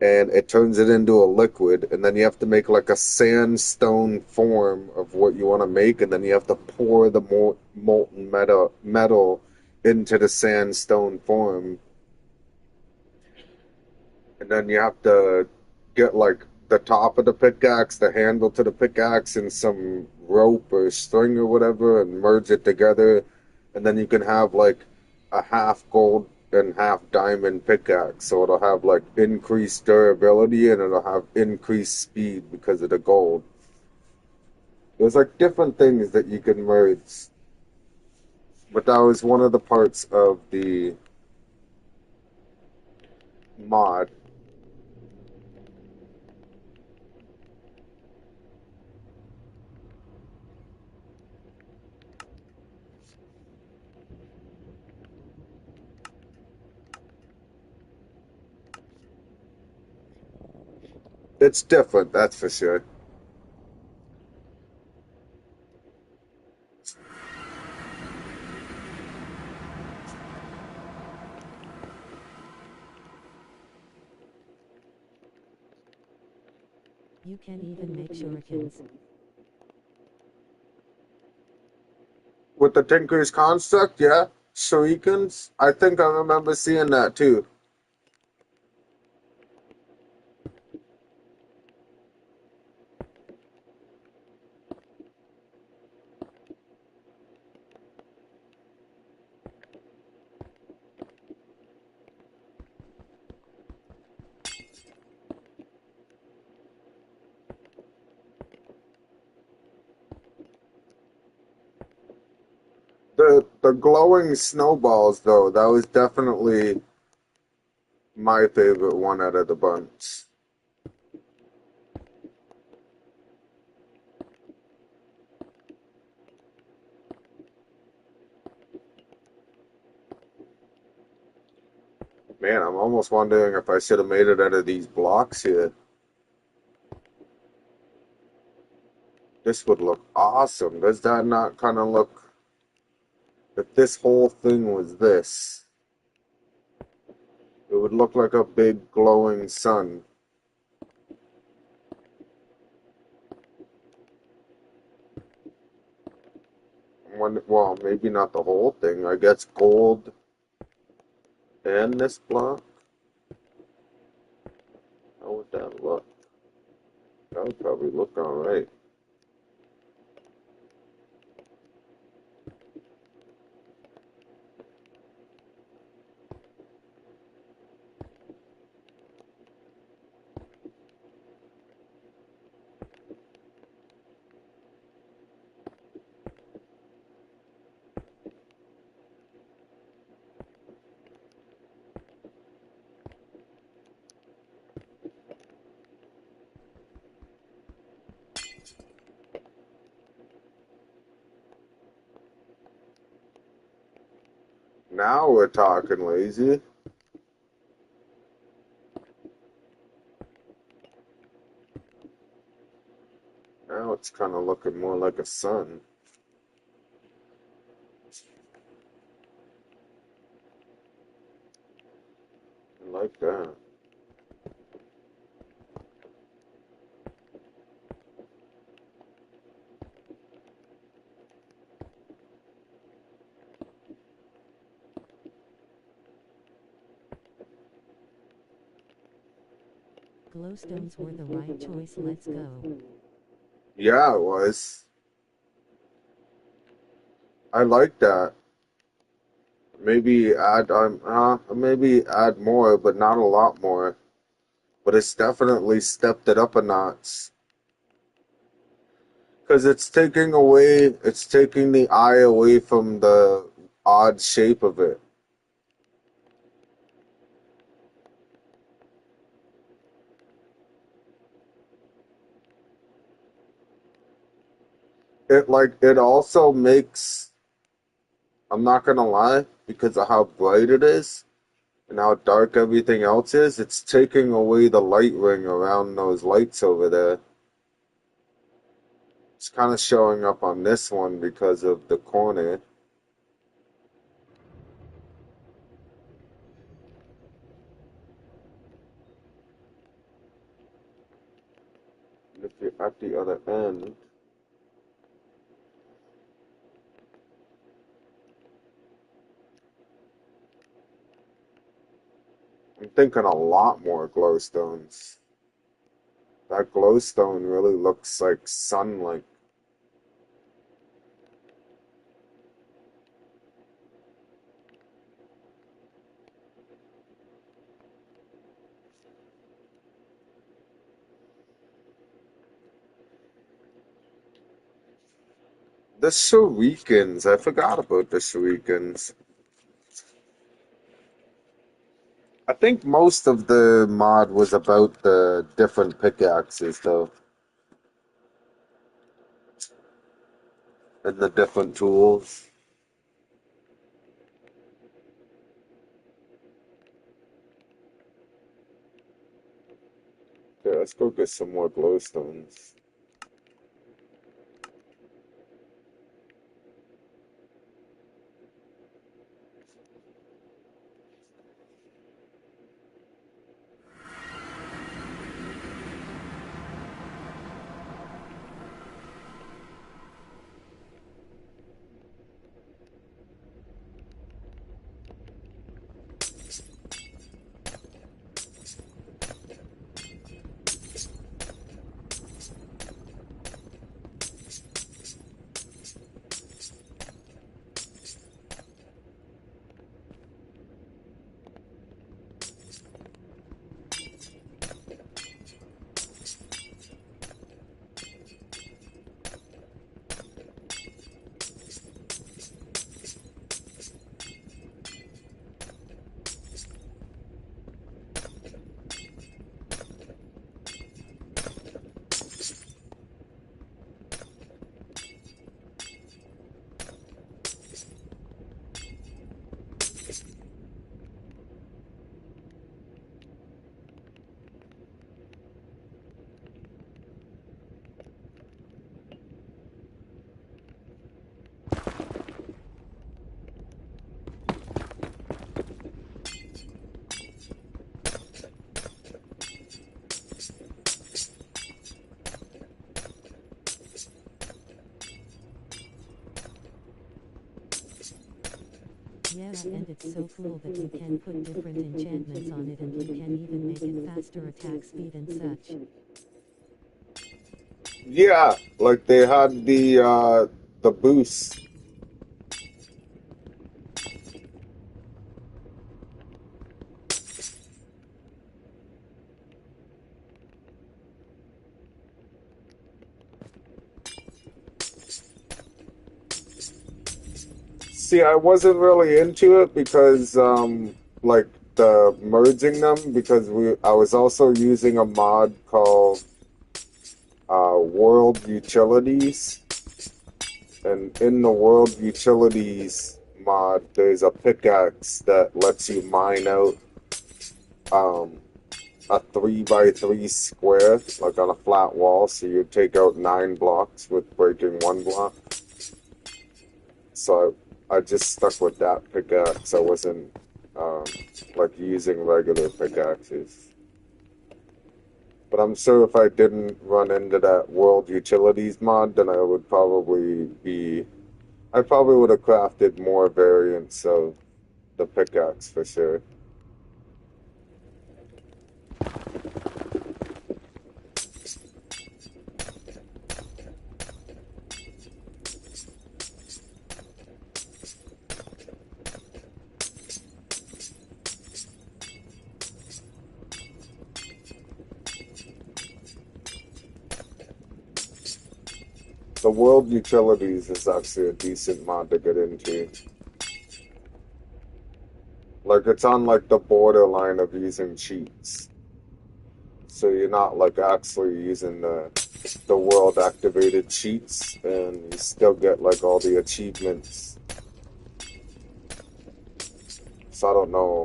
Speaker 6: and it turns it into a liquid, and then you have to make like a sandstone form of what you want to make, and then you have to pour the molten metal into the sandstone form, and then you have to get like the top of the pickaxe, the handle to the pickaxe, and some rope or string or whatever, and merge it together, and then you can have like a half gold and half diamond pickaxe, so it'll have like increased durability and it'll have increased speed because of the gold. There's like different things that you can merge, but that was one of the parts of the mod. It's different, that's for sure.
Speaker 17: You can even make shurikens.
Speaker 6: With the Tinker's Construct, yeah. Shurikens, I think I remember seeing that too. The glowing snowballs, though, that was definitely my favorite one out of the bunch. Man, I'm almost wondering if I should have made it out of these blocks here. This would look awesome. Does that not kind of look... If this whole thing was this, it would look like a big glowing sun. Well, maybe not the whole thing. I guess gold and this block. How would that look? That would probably look alright. Now we're talking, lazy. Now it's kind of looking more like a sun. like that.
Speaker 17: Glowstones were the right choice. Let's go.
Speaker 6: Yeah, it was. I like that. Maybe add more, but not a lot more. But it's definitely stepped it up a notch. Because it's taking the eye away from the odd shape of it. It also makes, I'm not gonna lie, because of how bright it is and how dark everything else is, it's taking away the light ring around those lights over there. It's kind of showing up on this one because of the corner. If you're at the other end, I'm thinking a lot more glowstones. That glowstone really looks like sunlight. The shurikens, I forgot about the shurikens. I think most of the mod was about the different pickaxes, though, and the different tools. Yeah, let's go get some more glowstones.
Speaker 17: Yeah, and it's so cool that you can put different enchantments on it and you can even make it faster attack speed and such.
Speaker 6: Yeah, like they had the boost. See, I wasn't really into it because like the merging them because I was also using a mod called World Utilities, and in the World Utilities mod, there's a pickaxe that lets you mine out um, a 3x3 square, like on a flat wall, so you take out 9 blocks with breaking 1 block. So I just stuck with that pickaxe. I wasn't um, like using regular pickaxes. But I'm sure if I didn't run into that World Utilities mod, then I would probably be... I probably would have crafted more variants of the pickaxe for sure. The World Utilities is actually a decent mod to get into. Like, it's on, like, the borderline of using cheats. So you're not, like, actually using the world-activated cheats, and you still get, like, all the achievements. So I don't know.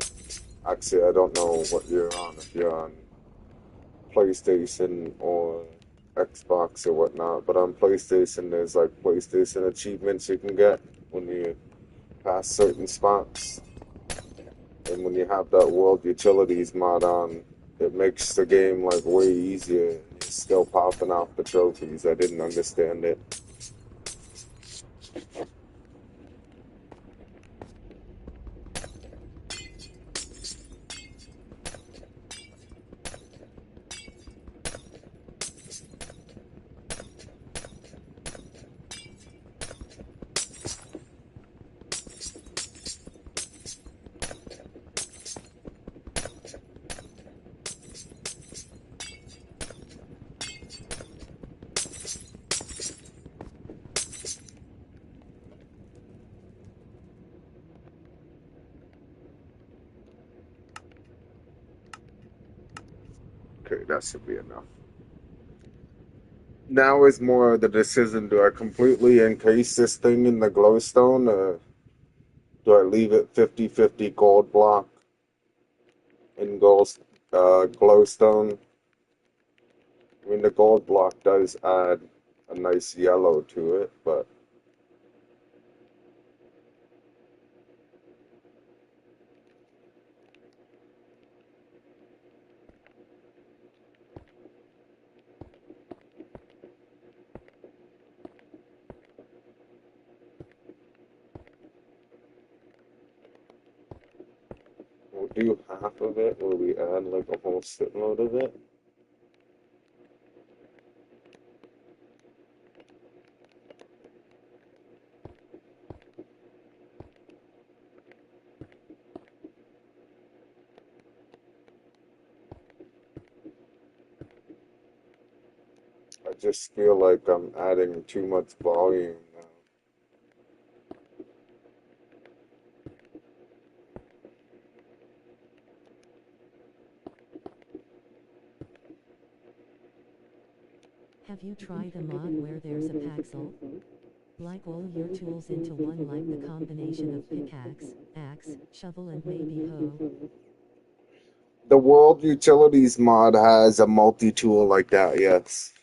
Speaker 6: Actually, I don't know what you're on. If you're on PlayStation or Xbox or whatnot. But on PlayStation, there's, like, PlayStation achievements you can get when you pass certain spots. And when you have that World Utilities mod on, it makes the game like way easier. You're still popping off the trophies. I didn't understand it. Okay, that should be enough. Now is more the decision, do I completely encase this thing in the glowstone, or do I leave it 50-50 gold block and glowstone? I mean, the gold block does add a nice yellow to it, but we'll do half of it where we add like a whole shitload of it. I just feel like I'm adding too much volume now.
Speaker 17: Have you tried a mod where there's a paxel? Like all your tools into one, like the combination of pickaxe, axe, shovel and maybe hoe?
Speaker 6: The World Utilities mod has a multi-tool like that, yes.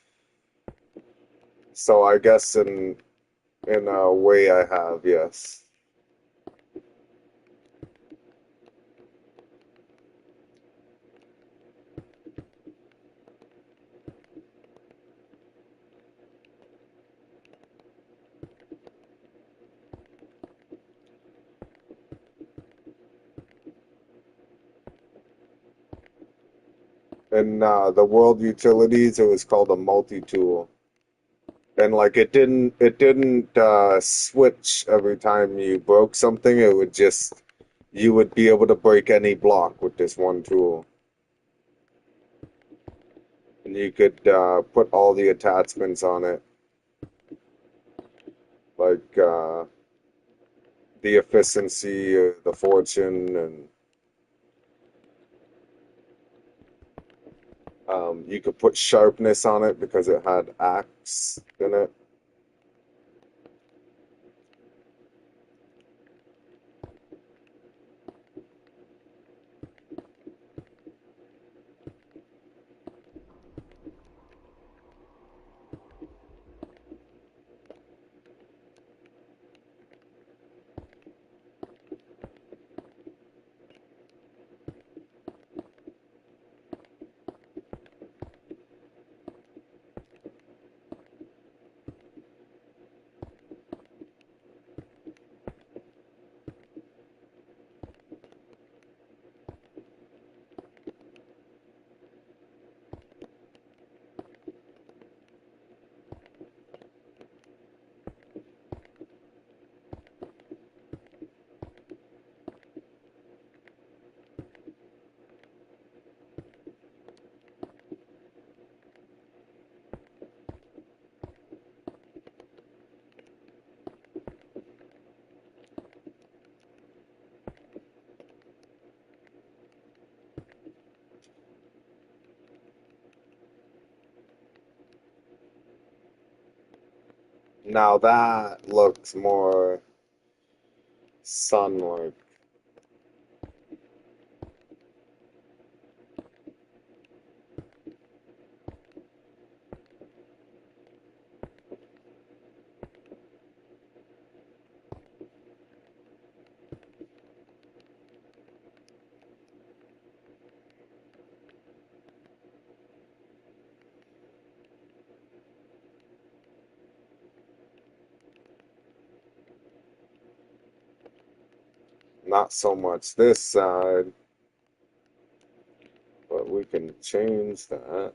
Speaker 6: So I guess in a way I have, yes. In the World Utilities, it was called a multi-tool. And like it didn't switch every time you broke something. It would just, you would be able to break any block with this one tool. And you could put all the attachments on it, like the efficiency, the fortune, and you could put sharpness on it because it had axe in it. Now that looks more sun-like. Not so much this side, but we can change that.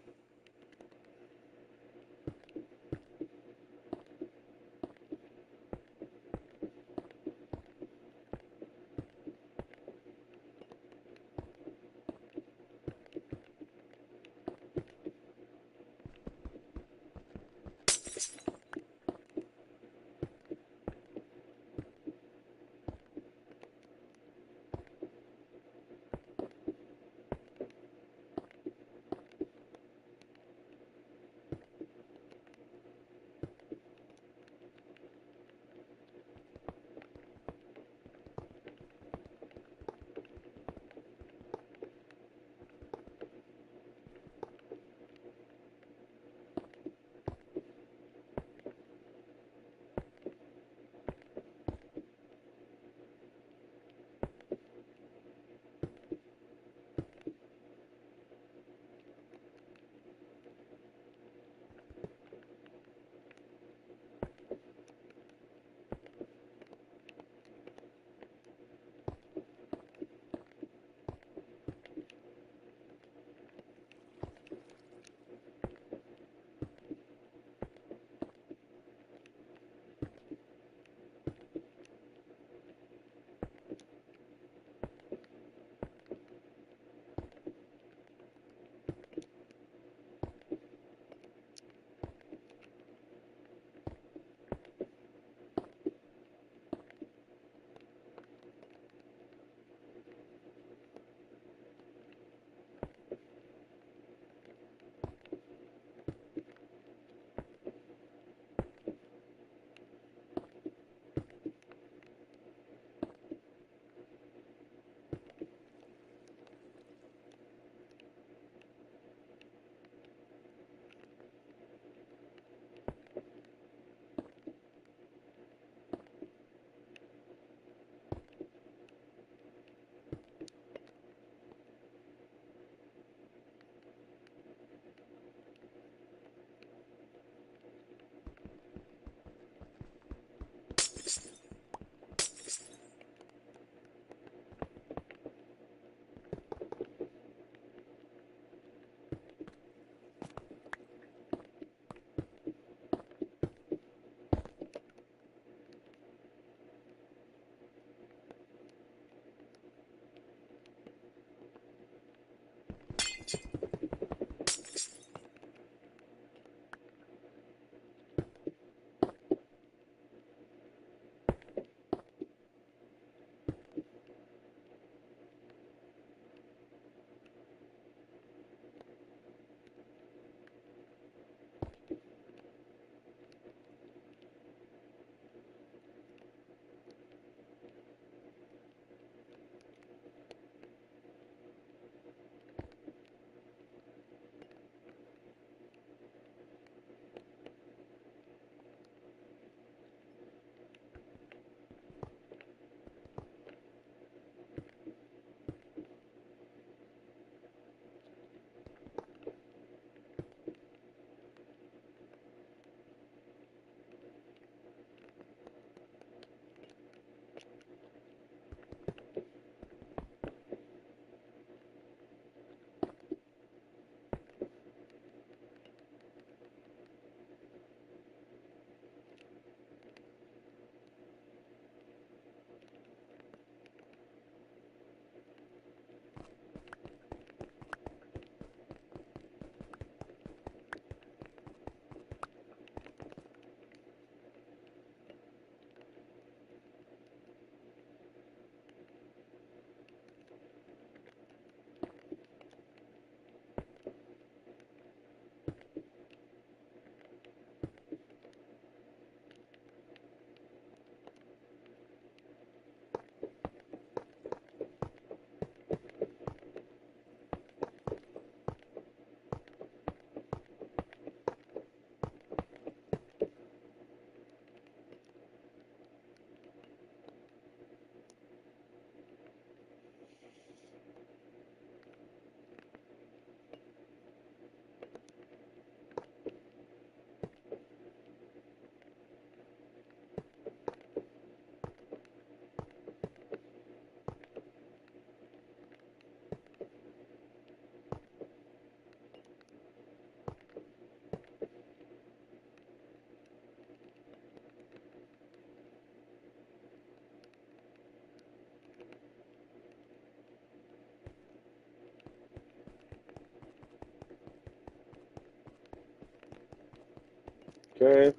Speaker 6: Okay.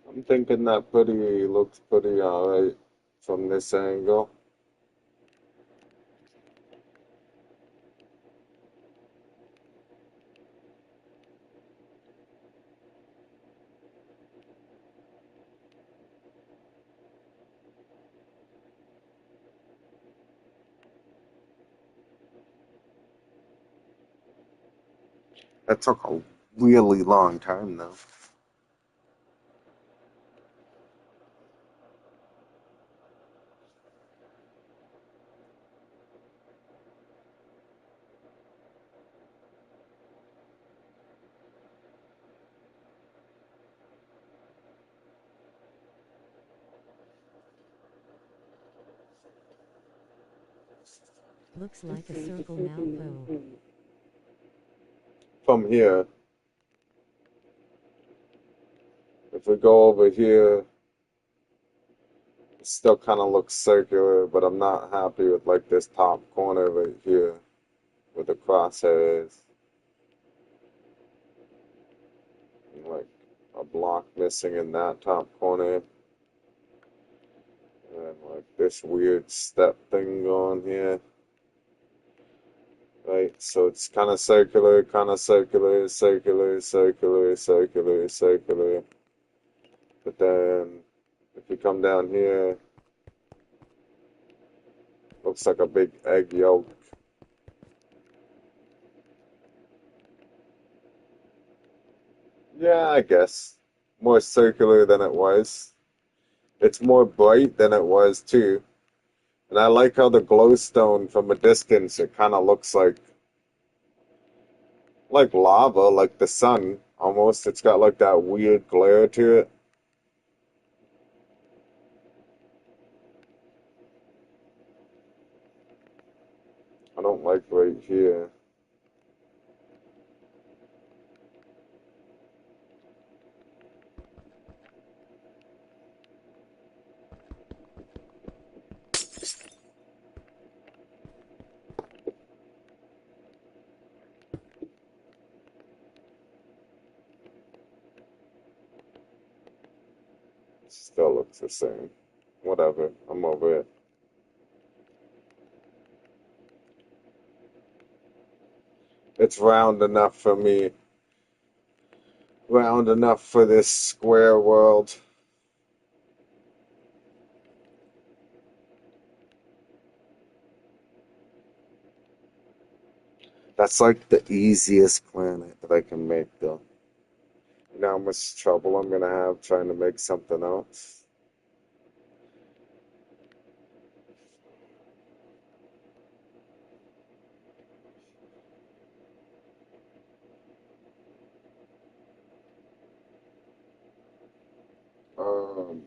Speaker 6: I'm thinking that looks pretty alright from this angle. That took a really long time though.
Speaker 17: Looks like a circle now, Poe.
Speaker 6: From here, if we go over here, it still kind of looks circular, but I'm not happy with like this top corner right here where the crosshair is. And, like a block missing in that top corner. And like this weird step thing going here. Right, so it's kind of circular, circular, circular. But then if you come down here, looks like a big egg yolk. Yeah, I guess. More circular than it was. It's more bright than it was too. And I like how the glowstone from a distance, it kind of looks like lava, like the sun almost. It's got like that weird glare to it. I don't like right here. Still looks the same. Whatever, I'm over it. It's round enough for me. Round enough for this square world. That's like the easiest planet that I can make though. You know how much trouble I'm gonna have trying to make something else? Um,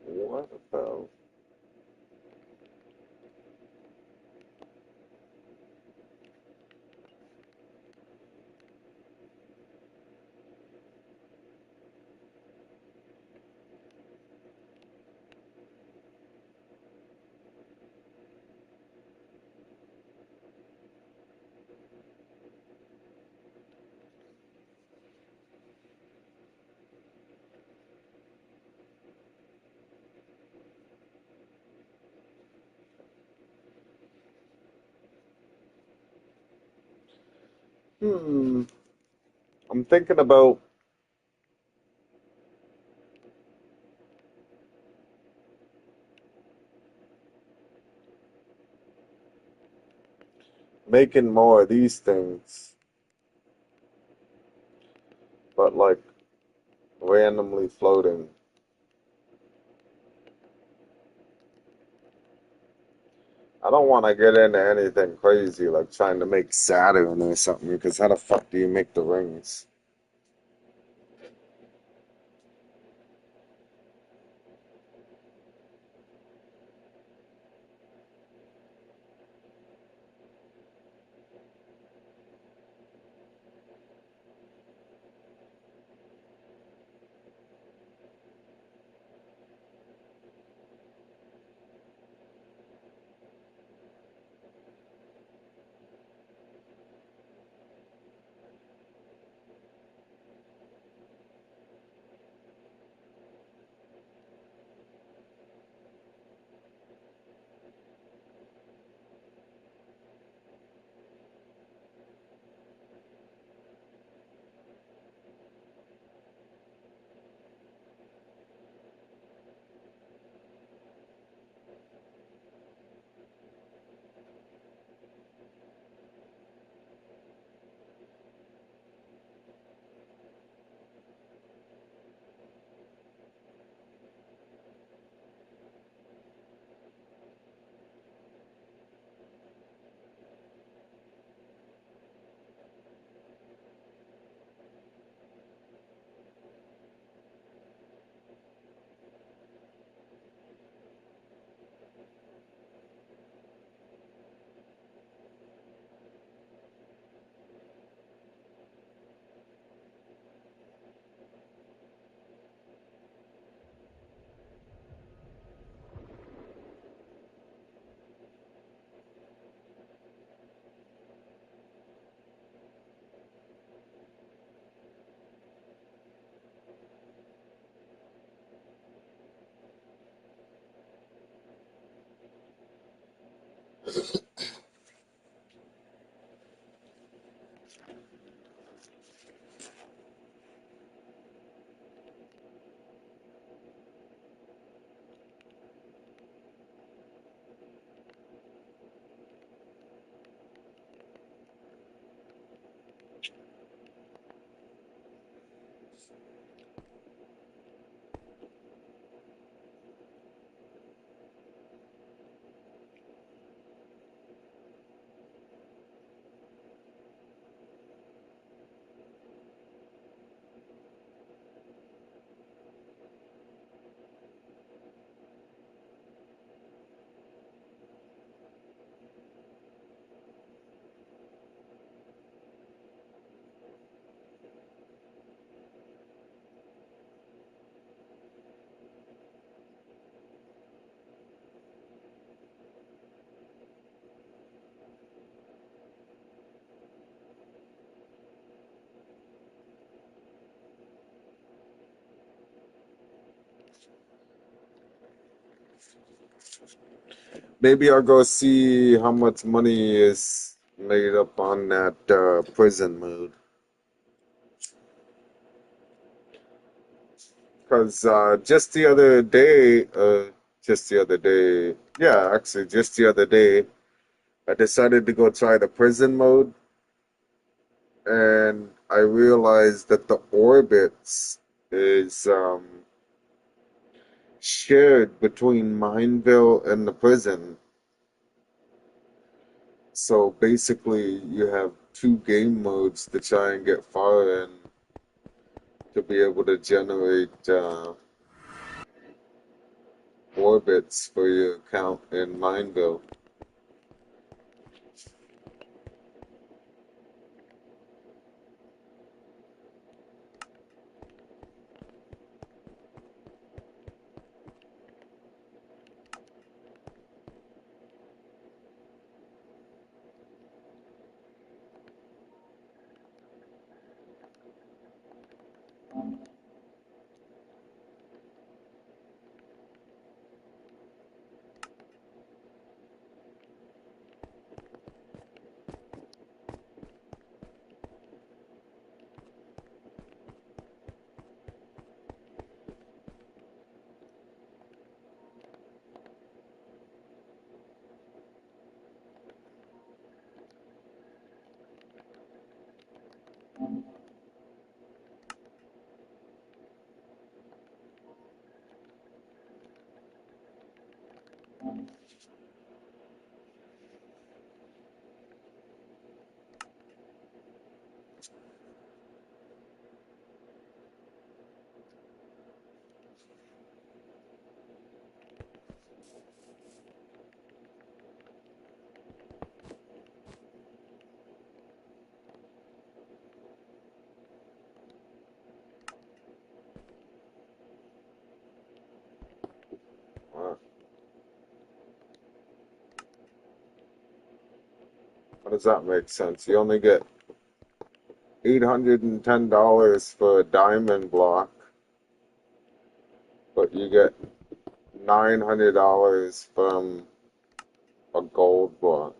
Speaker 6: what about... I'm thinking about making more of these things, but like randomly floating. I don't want to get into anything crazy like trying to make Saturn or something, because how the fuck do you make the rings? Maybe I'll go see how much money is made up on that prison mode. Because just the other day, just the other day, I decided to go try the prison mode, and I realized that the orbits is shared between Mineville and the prison. So basically, you have two game modes to try and get far in to be able to generate orbits for your account in Mineville. Wow. How does that make sense? You only get $810 for a diamond block, but you get $900 from a gold block.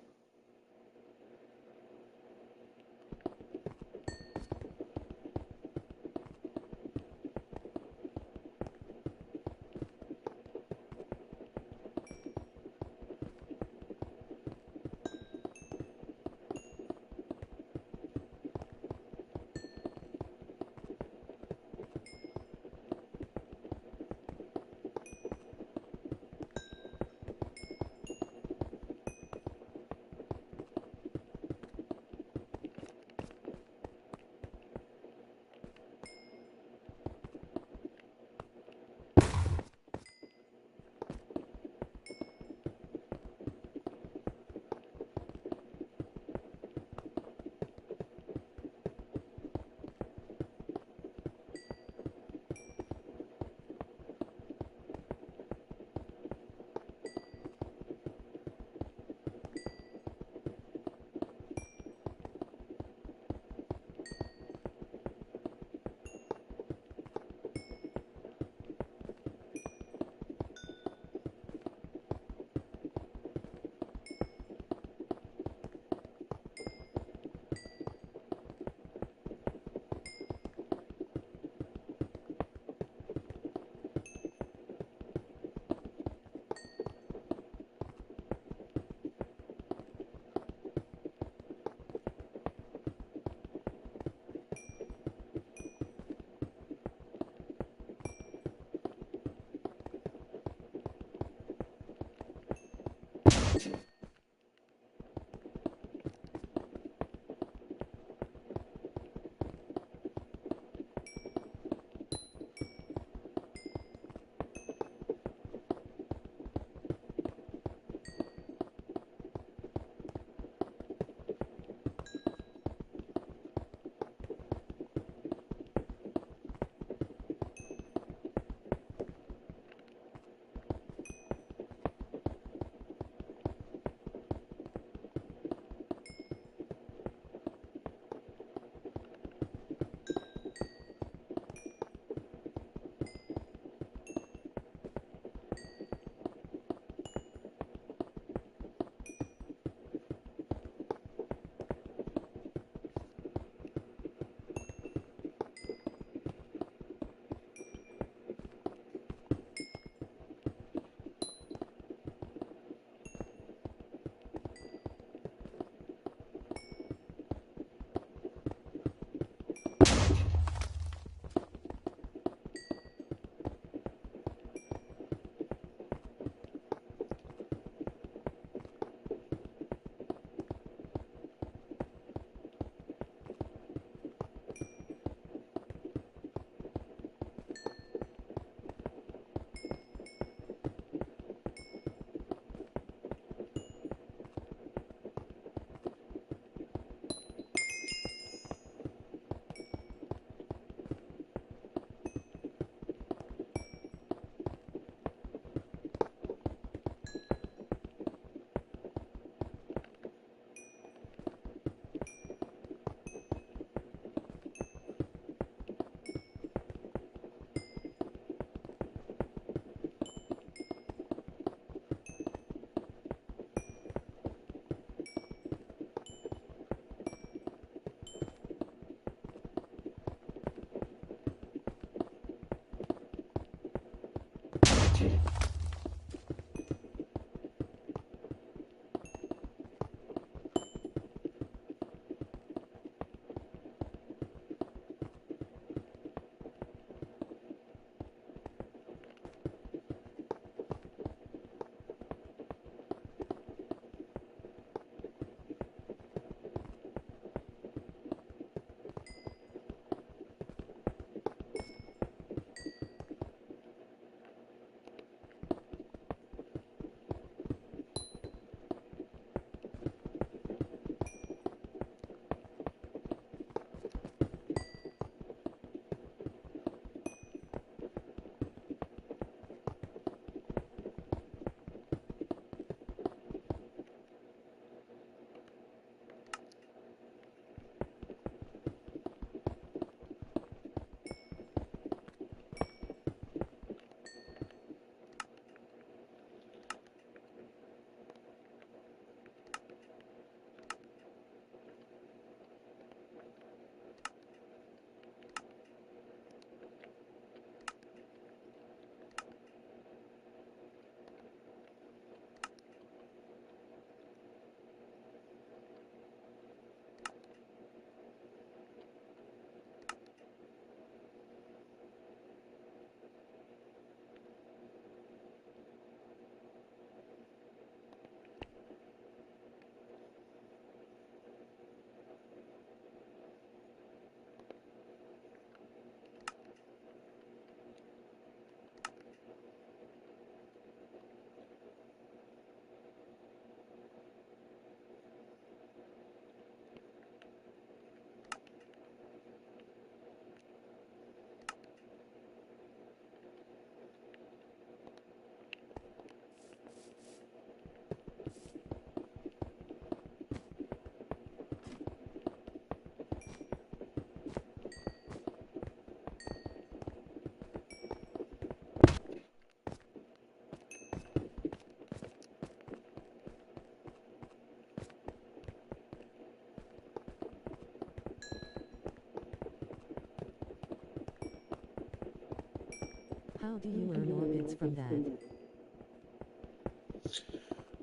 Speaker 17: How do you earn orbits from that?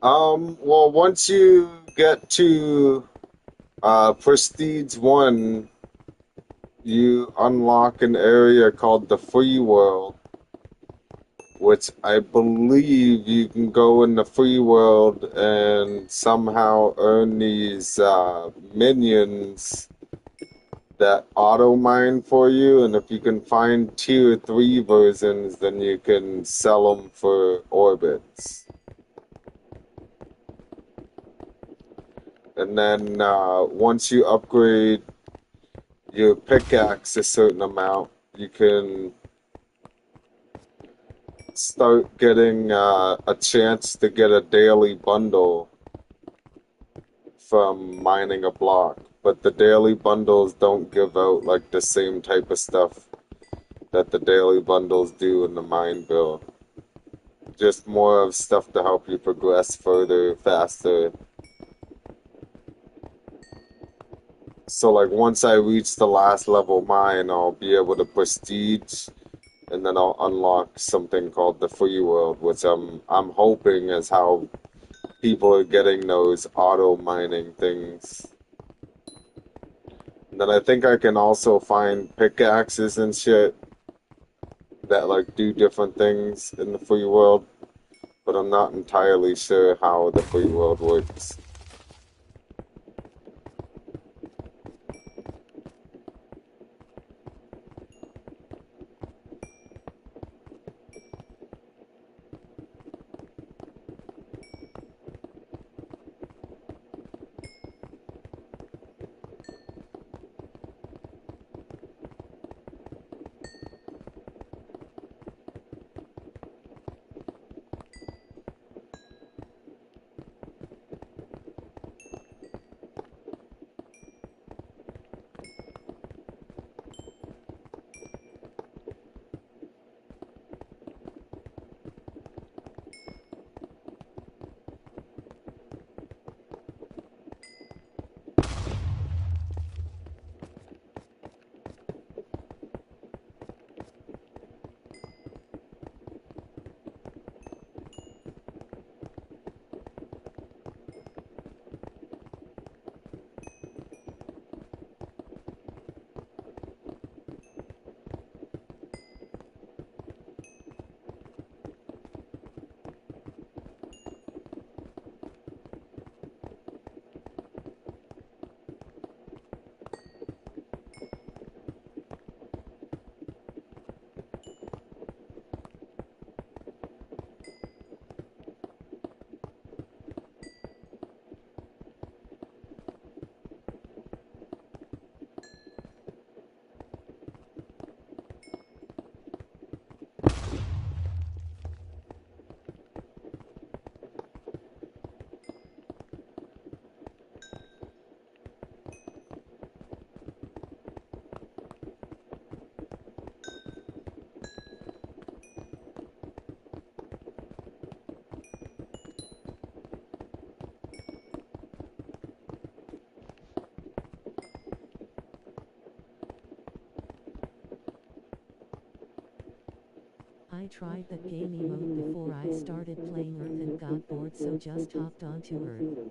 Speaker 6: Well, once you get to Prestige 1, you unlock an area called the Free World, which I believe you can go in the Free World and somehow earn these minions that auto mine for you, and if you can find tier 3 versions, then you can sell them for orbits. And then once you upgrade your pickaxe a certain amount, you can start getting a chance to get a daily bundle from mining a block. But the daily bundles don't give out like the same type of stuff that the daily bundles do in the Mineville. Just more of stuff to help you progress further, faster. So like once I reach the last level mine, I'll be able to prestige, and then I'll unlock something called the Free World, which I'm hoping is how people are getting those auto mining things. And then I think I can also find pickaxes and shit that like do different things in the Free World, but I'm not entirely sure how the Free World works.
Speaker 17: I tried that gamey mode before I started playing Earth and got bored, so just hopped onto Earth.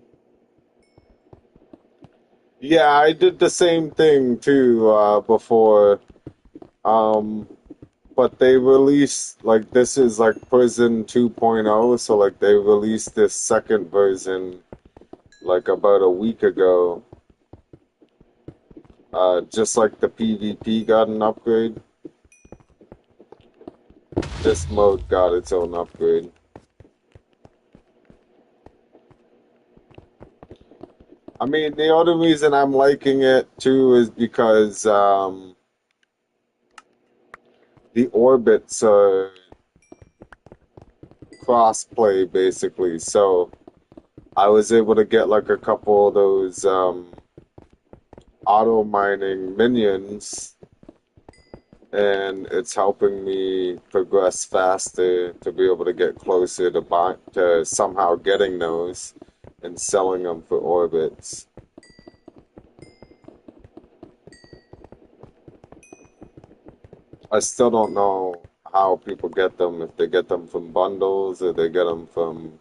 Speaker 6: Yeah, I did the same thing too before. But they released, like, this is like Prison 2.0, so like they released this second version like about a week ago. Just like the PvP got an upgrade, this mode got its own upgrade. I mean, the other reason I'm liking it too is because the orbits are cross-play basically, so I was able to get like a couple of those auto mining minions, and it's helping me progress faster to be able to get closer to somehow getting those and selling them for orbits. I still don't know how people get them, if they get them from bundles or they get them from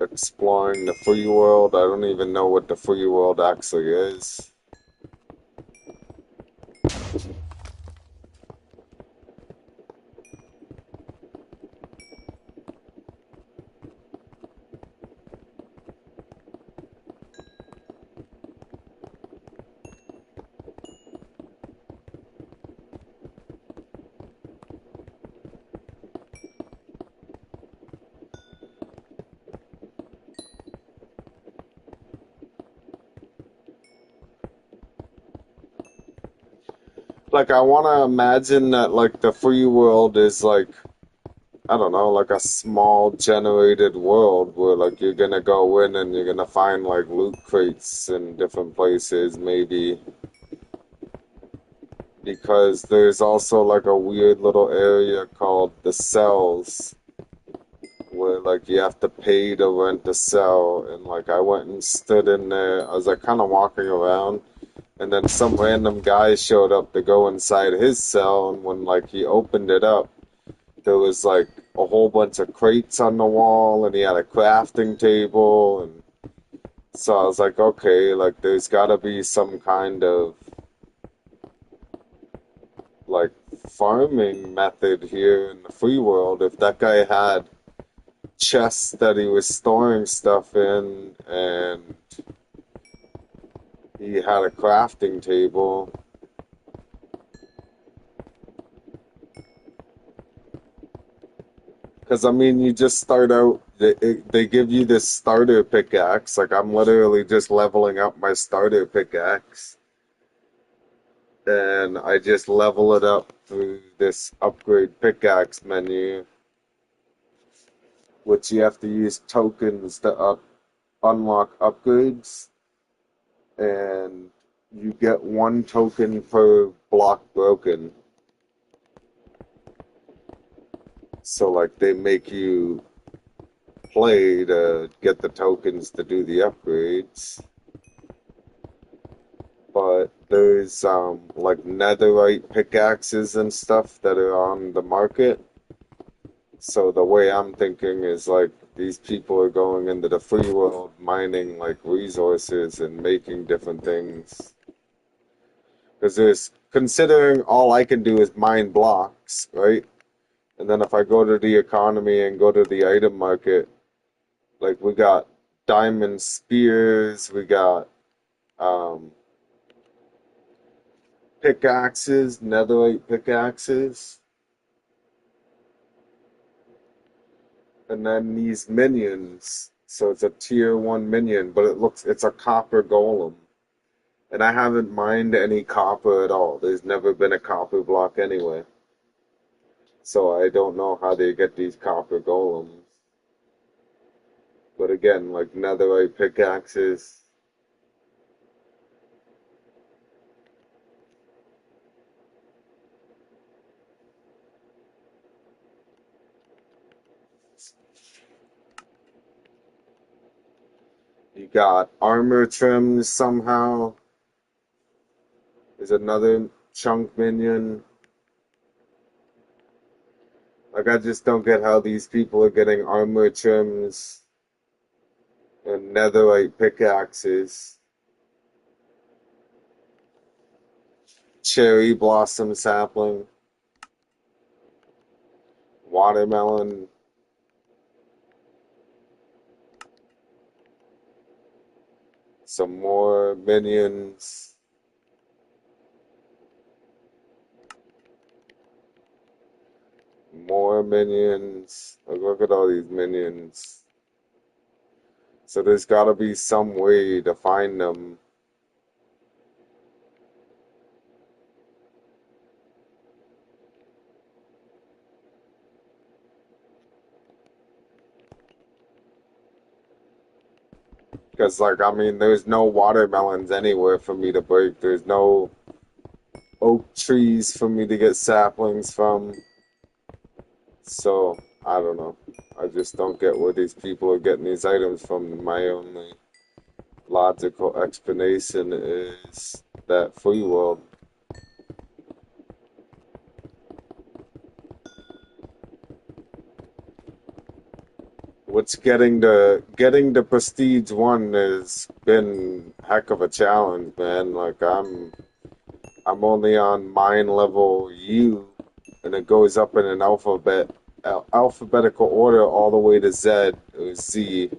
Speaker 6: exploring the free world. I don't even know what the free world actually is. Like, I want to imagine that, like, the free world is like, I don't know, like a small generated world where, like, you're gonna go in and you're gonna find, like, loot crates in different places, maybe. Because there's also, like, a weird little area called the cells where, like, you have to pay to rent a cell. And, like, I went and stood in there. I was, like, kind of walking around. And then some random guy showed up to go inside his cell. And when, like, he opened it up, there was like a whole bunch of crates on the wall, and he had a crafting table, and so I was like, okay, like there's got to be some kind of like farming method here in the free world. If that guy had chests that he was storing stuff in, and he had a crafting table. Because, I mean, you just start out, they give you this starter pickaxe. Like, I'm literally just leveling up my starter pickaxe. And I just level it up through this upgrade pickaxe menu, which you have to use tokens to unlock upgrades. And you get 1 token per block broken. So, like, they make you play to get the tokens to do the upgrades. But there's like netherite pickaxes and stuff that are on the market. So the way I'm thinking is like these people are going into the free world mining like resources and making different things. Because there's, considering all I can do is mine blocks, right? And then if I go to the economy and go to the item market, like we got diamond spears, we got pickaxes, netherite pickaxes, and then these minions. So it's a tier 1 minion, but it's a copper golem. And I haven't mined any copper at all. There's never been a copper block anyway. So I don't know how they get these copper golems. But again, like netherite pickaxes. You got armor trims somehow. There's another chunk minion. Like, I just don't get how these people are getting armor trims and netherite pickaxes. Cherry blossom sapling. Watermelon. Some more minions. More minions. Like, look at all these minions. So there's gotta be some way to find them. Because, like, I mean, there's no watermelons anywhere for me to break. There's no oak trees for me to get saplings from. So, I don't know. I just don't get where these people are getting these items from. My only logical explanation is that free world. What's getting the prestige one has been heck of a challenge, man. Like, I'm only on mine level U, and it goes up in an alphabetical order all the way to Z or Z,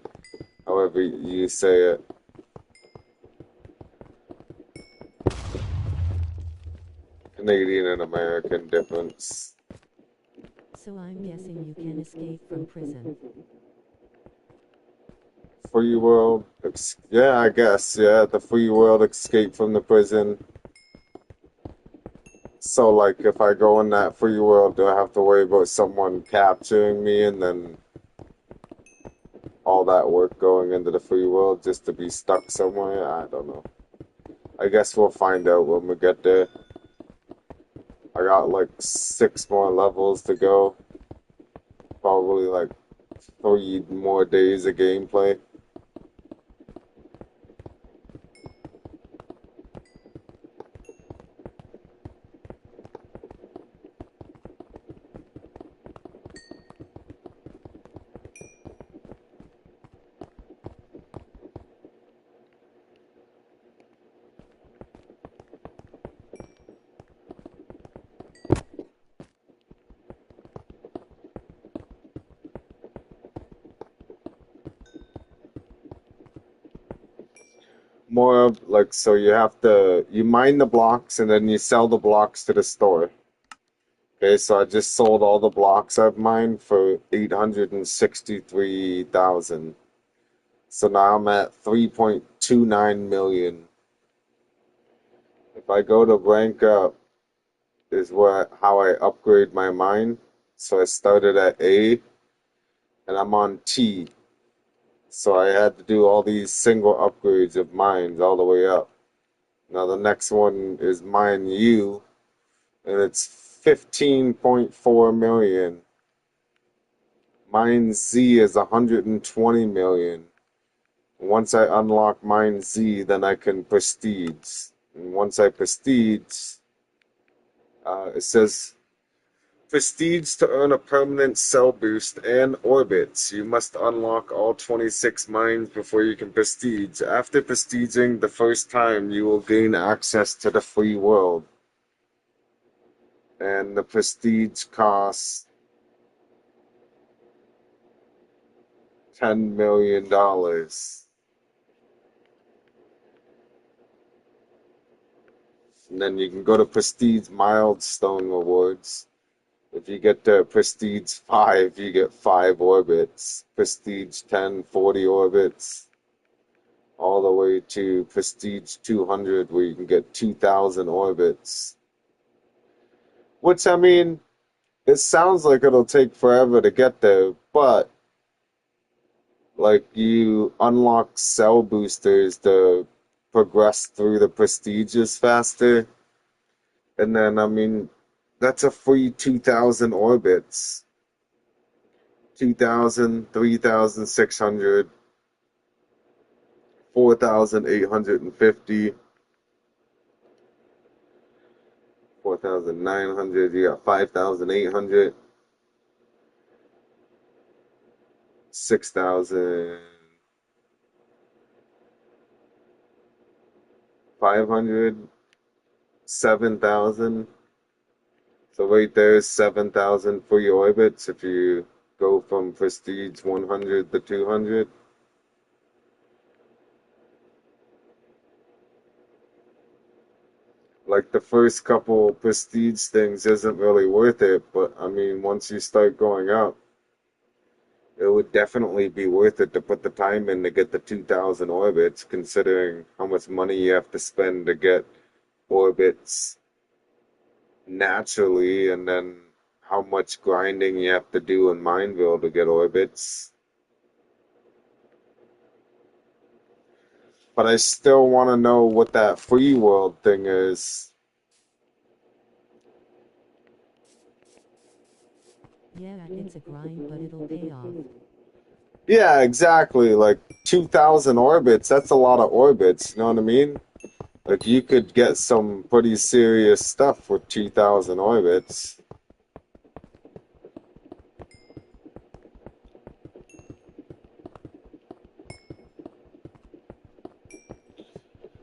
Speaker 6: however you say it. Canadian and American difference.
Speaker 17: So I'm guessing you can escape from prison.
Speaker 6: Free world, yeah, I guess, yeah, the free world escape from the prison. So, like, if I go in that free world, do I have to worry about someone capturing me and then all that work going into the free world just to be stuck somewhere? I don't know. I guess we'll find out when we get there. I got like 6 more levels to go. Probably like 3 more days of gameplay. More of like, so you mine the blocks and then you sell the blocks to the store. Okay, so I just sold all the blocks I've mined for 863,000. So now I'm at 3.29 million. If I go to rank up, is how I upgrade my mine. So I started at A, and I'm on T. So I had to do all these single upgrades of mines all the way up. Now the next one is mine U, and it's 15.4 million. Mine Z is 120 million. Once I unlock mine Z, then I can prestige. And once I prestige, it says prestige to earn a permanent cell boost and orbits. You must unlock all 26 mines before you can prestige. After prestiging the first time, you will gain access to the free world. And the prestige costs $10 million. And then you can go to prestige milestone rewards. If you get to Prestige 5, you get 5 orbits. Prestige 10, 40 orbits. All the way to Prestige 200, where you can get 2,000 orbits. Which, I mean, it sounds like it'll take forever to get there, but, like, you unlock cell boosters to progress through the prestiges faster. And then, I mean, that's a free 2,000 orbits. 2,000, 3,600, 4,850, 4,900, you got 5,800. 6,500, 7,000. So right there is 7,000 for your orbits if you go from prestige 100 to 200. Like the first couple prestige things isn't really worth it, but I mean, once you start going up, it would definitely be worth it to put the time in to get the 2,000 orbits, considering how much money you have to spend to get orbits naturally, and then how much grinding you have to do in Mineville to get orbits. But I still want to know what that free world thing is.
Speaker 17: Yeah, it's a grind, but it'll pay off.
Speaker 6: Yeah, exactly. Like 2,000 orbits, that's a lot of orbits, you know what I mean? Like you could get some pretty serious stuff with 2,000 orbits.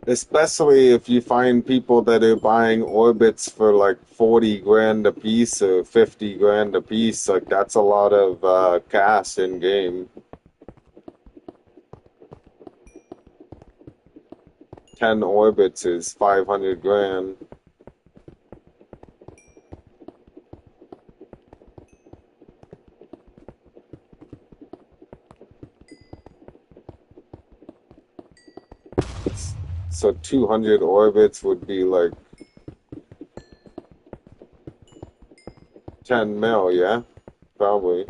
Speaker 6: Especially if you find people that are buying orbits for like 40 grand a piece or 50 grand a piece, like that's a lot of cash in game. 10 orbits is 500 grand. So 200 orbits would be like 10 mil, yeah? Probably.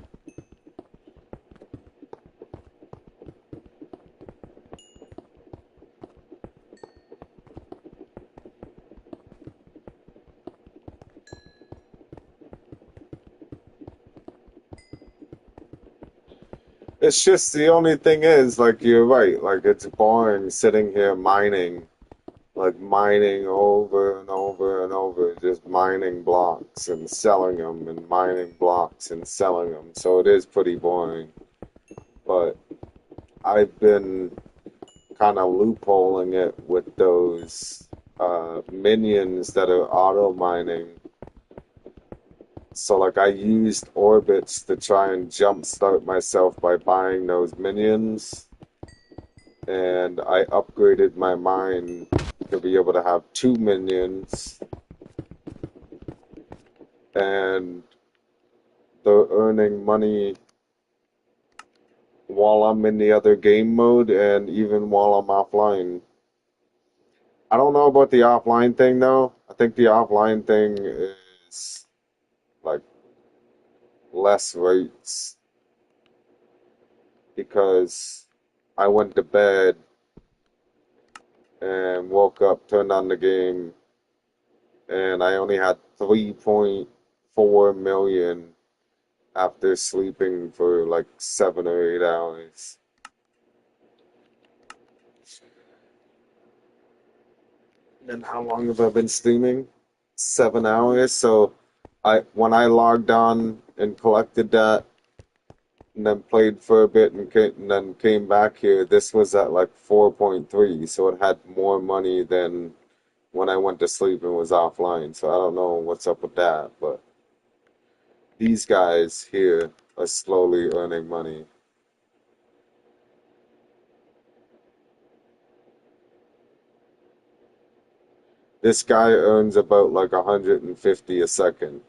Speaker 6: It's just the only thing is, like, you're right. Like, it's boring sitting here mining, like, mining over and over and over, just mining blocks and selling them and mining blocks and selling them. So it is pretty boring. But I've been kind of loopholing it with those minions that are auto mining. So, like, I used orbits to try and jumpstart myself by buying those minions. And I upgraded my mine to be able to have 2 minions. And they're earning money while I'm in the other game mode and even while I'm offline. I don't know about the offline thing, though. I think the offline thing is, like, less rates. Because I went to bed and woke up, turned on the game, and I only had 3.4 million after sleeping for like 7 or 8 hours. And how long have I been streaming? 7 hours. So when I logged on and collected that, and then played for a bit and then came back here, this was at like 4.3. So it had more money than when I went to sleep and was offline. So I don't know what's up with that, but these guys here are slowly earning money. This guy earns about like 150 a second.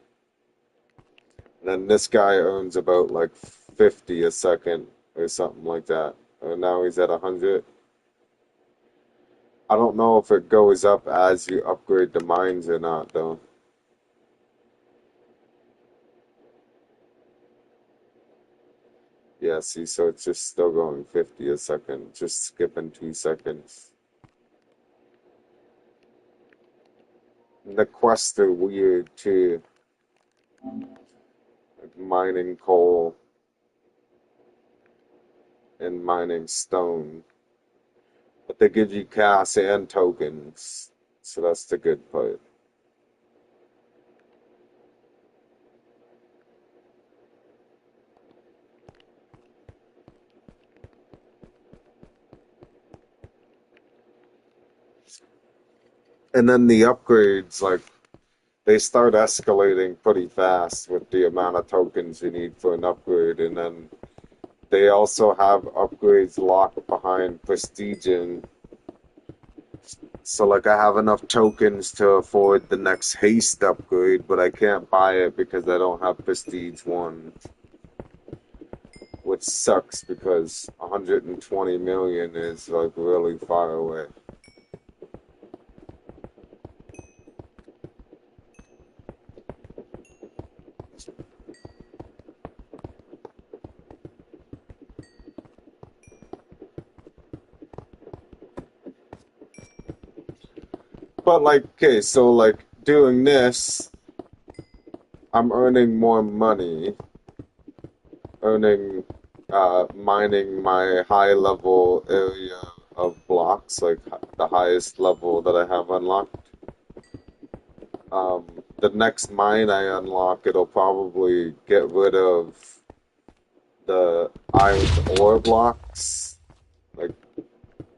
Speaker 6: Then this guy earns about like 50 a second or something like that. And now he's at 100. I don't know if it goes up as you upgrade the mines or not, though. Yeah, see, so it's just still going 50 a second, just skipping 2 seconds. And the quests are weird too, like mining coal and mining stone. But they give you cash and tokens, so that's the good part. And then the upgrades, like, they start escalating pretty fast with the amount of tokens you need for an upgrade. And then they also have upgrades locked behind prestiging. So, like, I have enough tokens to afford the next haste upgrade, but I can't buy it because I don't have prestige 1. Which sucks because 120 million is, like, really far away. But, like, okay, so, like, doing this, I'm earning more money, mining my high level area of blocks, like the highest level that I have unlocked. The next mine I unlock, it'll probably get rid of the iron ore blocks, like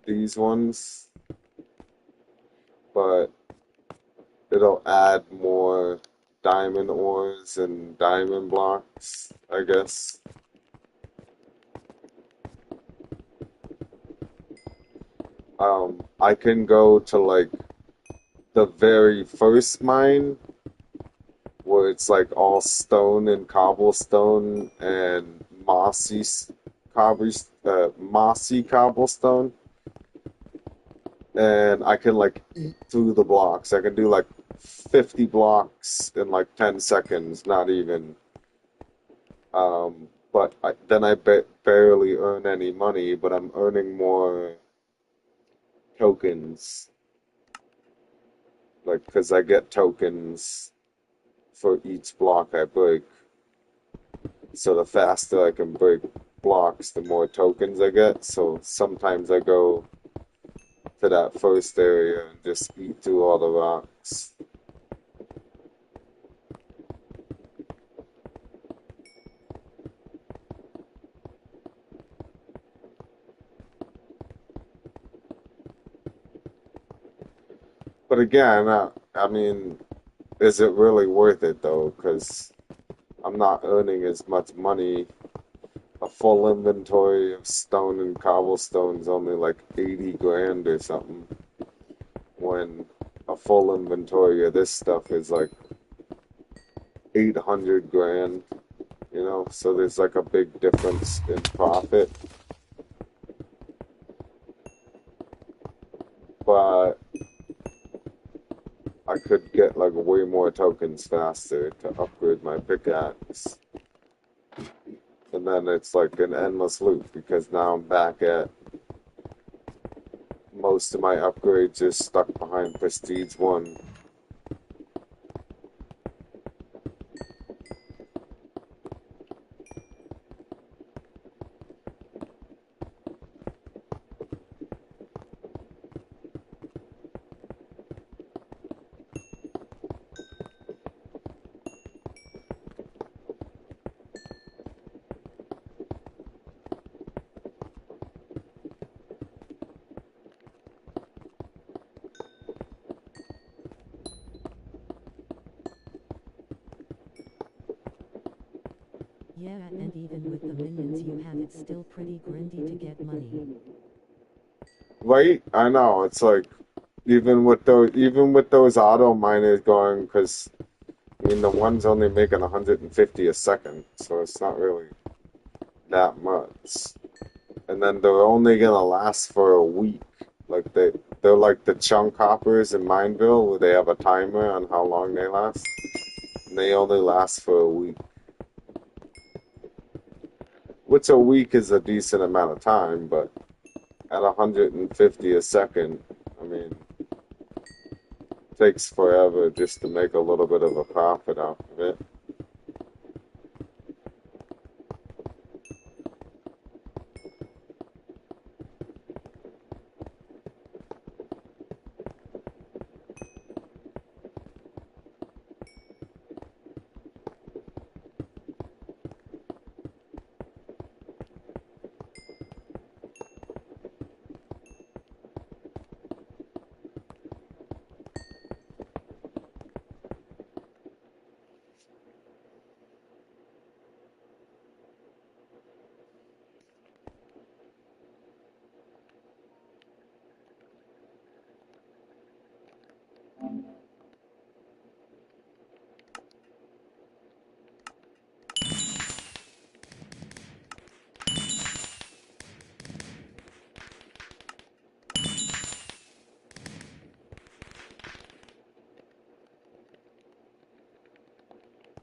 Speaker 6: these ones, but it'll add more diamond ores and diamond blocks, I guess. I can go to, like, the very first mine where it's like all stone and cobblestone and mossy cobblestone, and I can, like, eat through the blocks. I can do like 50 blocks in like 10 seconds, not even. But then I barely earn any money, but I'm earning more tokens, like, because I get tokens for each block I break. So the faster I can break blocks, the more tokens I get. So sometimes I go to that first area and just eat through all the rocks. But again, I mean, is it really worth it though? Because I'm not earning as much money. A full inventory of stone and cobblestone is only like 80 grand or something, when a full inventory of this stuff is like 800 grand, you know? So there's like a big difference in profit. But I could get like way more tokens faster to upgrade my pickaxe. And then it's like an endless loop because now I'm back at most of my upgrades are stuck behind Prestige 1.
Speaker 17: Yeah, and even with the millions you have, it's still pretty grindy to get money.
Speaker 6: Right? I know. It's like even with those auto miners going, because I mean the one's only making 150 a second, so it's not really that much. And then they're only gonna last for a week. Like they're like the chunk hoppers in Mineville, where they have a timer on how long they last. And they only last for a week. Which a week is a decent amount of time, but at 150 a second, I mean, it takes forever just to make a little bit of a profit off of it.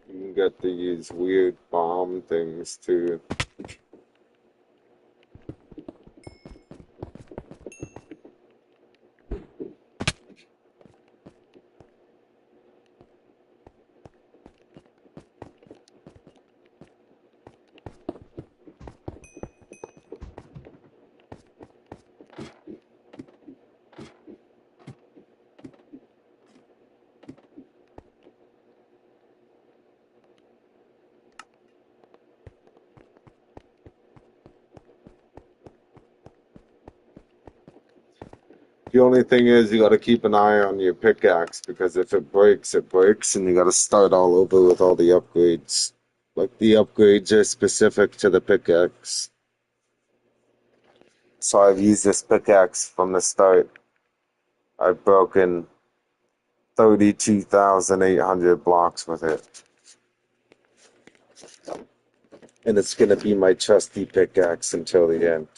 Speaker 6: You can get these weird bomb things too. The only thing is you got to keep an eye on your pickaxe because if it breaks, and you got to start all over with all the upgrades. Like the upgrades are specific to the pickaxe. So I've used this pickaxe from the start. I've broken 32,800 blocks with it. And it's going to be my trusty pickaxe until the end.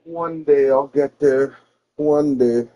Speaker 6: One day I'll get there. One day.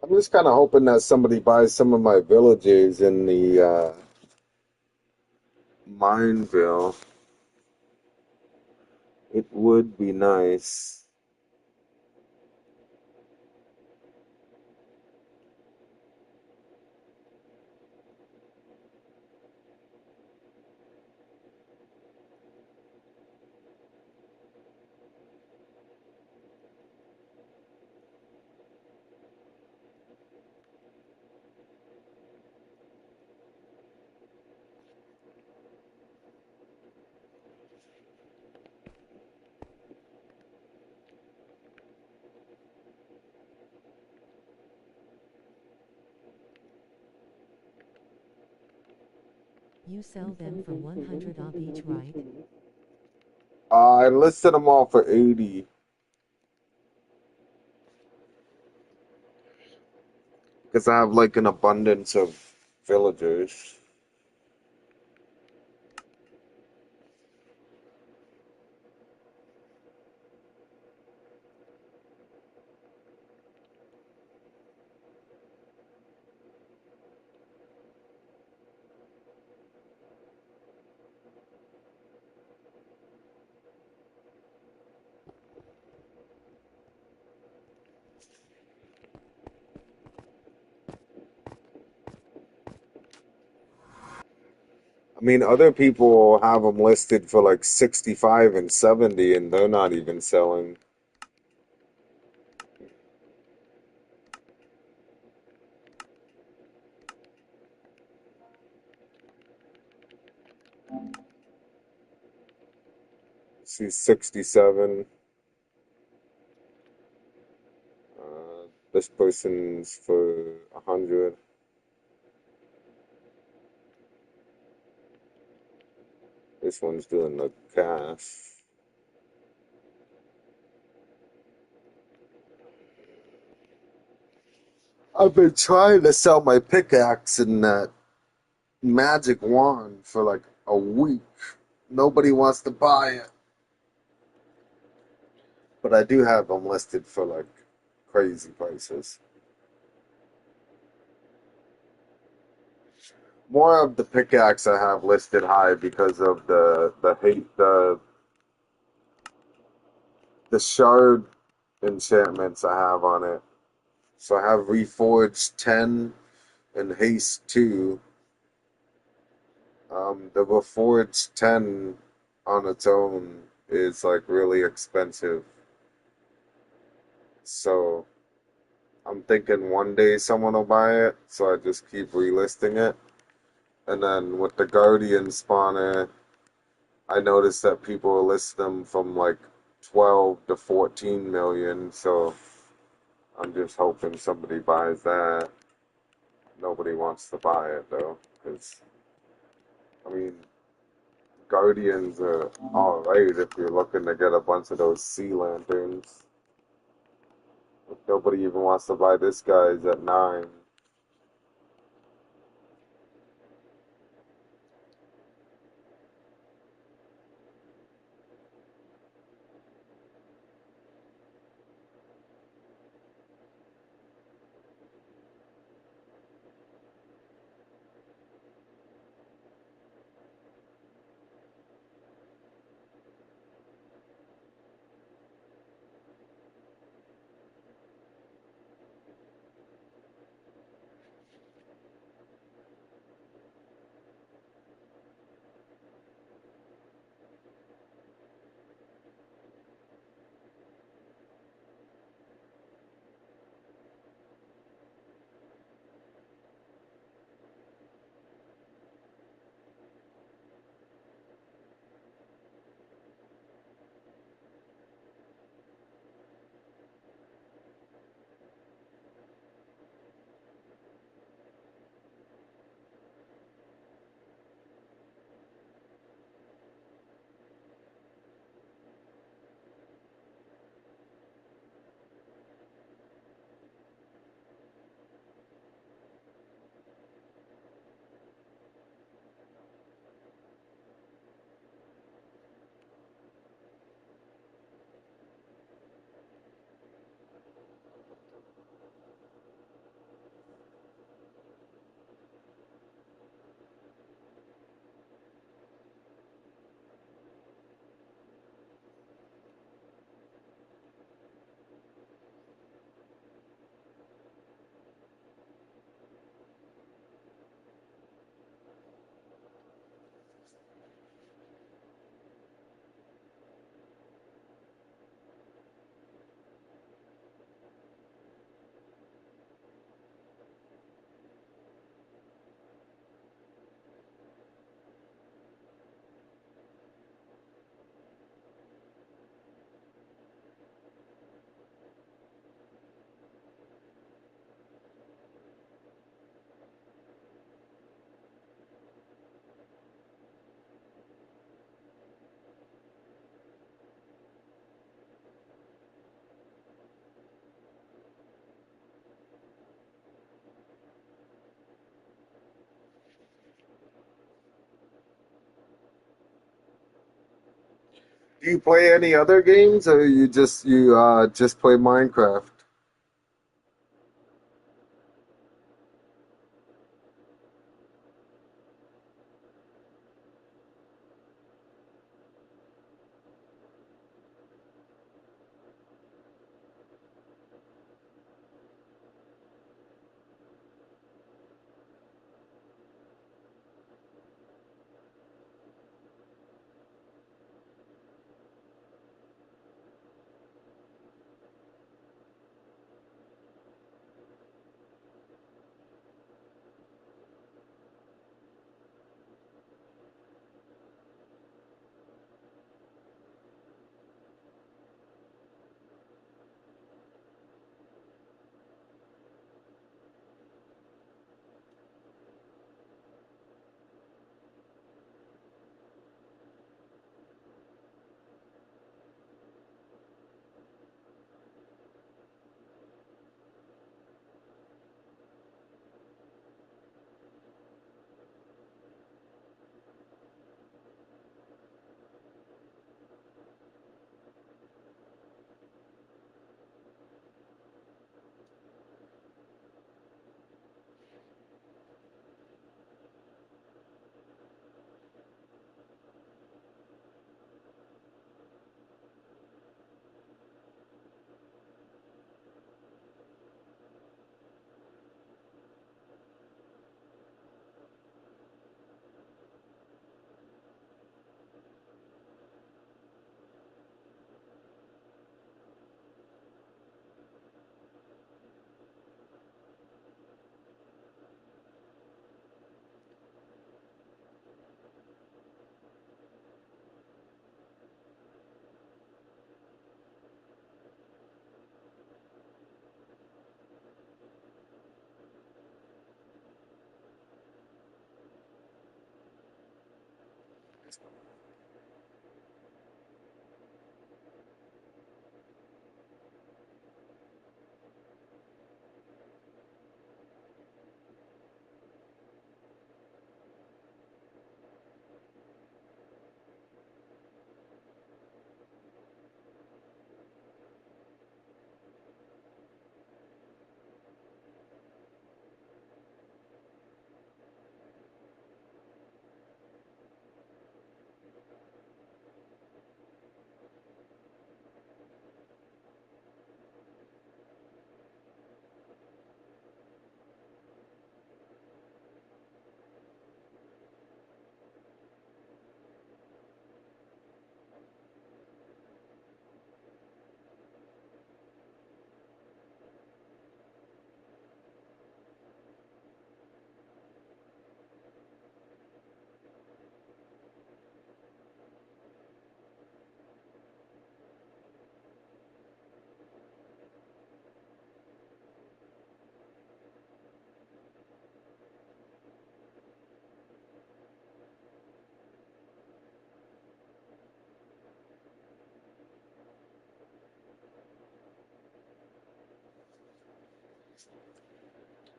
Speaker 6: I'm just kind of hoping that somebody buys some of my villages in the Mineville. It would be nice.
Speaker 17: You sell them for 100 ob each, right?
Speaker 6: I listed them all for 80 because I have like an abundance of villagers. I mean, other people have them listed for like 65 and 70, and they're not even selling. See, 67. This person's for 100. This one's doing the cash. I've been trying to sell my pickaxe and that magic wand for like a week. Nobody wants to buy it. But I do have them listed for like crazy prices. More of the pickaxe I have listed high because of the shard enchantments I have on it. So I have Reforged 10 and Haste 2. The Reforged 10 on its own is like really expensive. So I'm thinking one day someone will buy it, so I just keep relisting it. And then with the Guardian spawner, I noticed that people list them from like 12 to 14 million, so I'm just hoping somebody buys that. Nobody wants to buy it though, because, I mean, Guardians are alright if you're looking to get a bunch of those sea lanterns. If nobody even wants to buy this guy's at 9. Do you play any other games, or you just play Minecraft?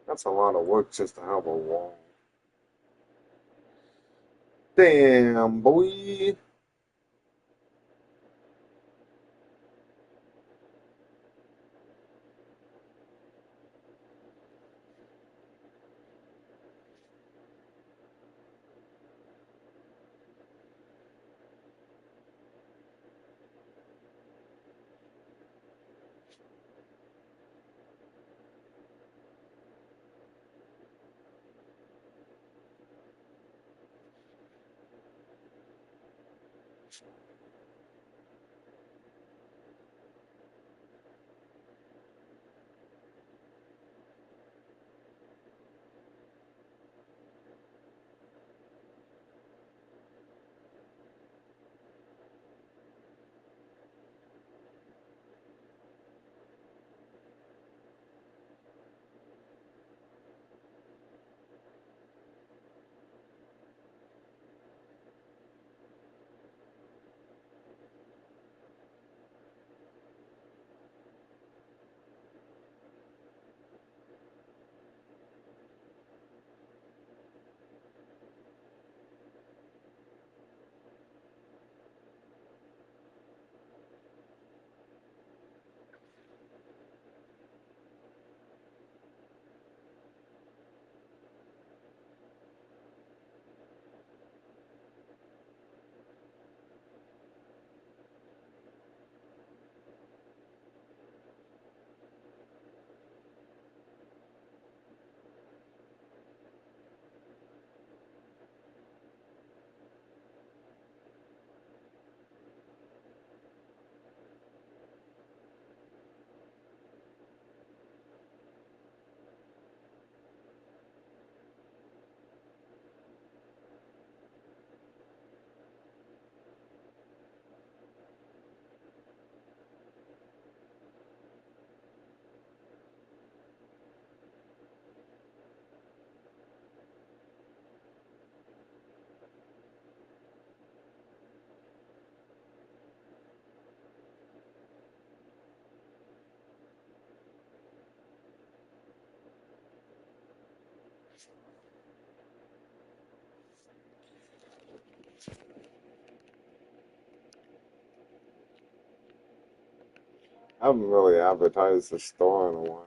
Speaker 6: That's a lot of work just to have a wall. Damn, boy. I haven't really advertised the store in a while.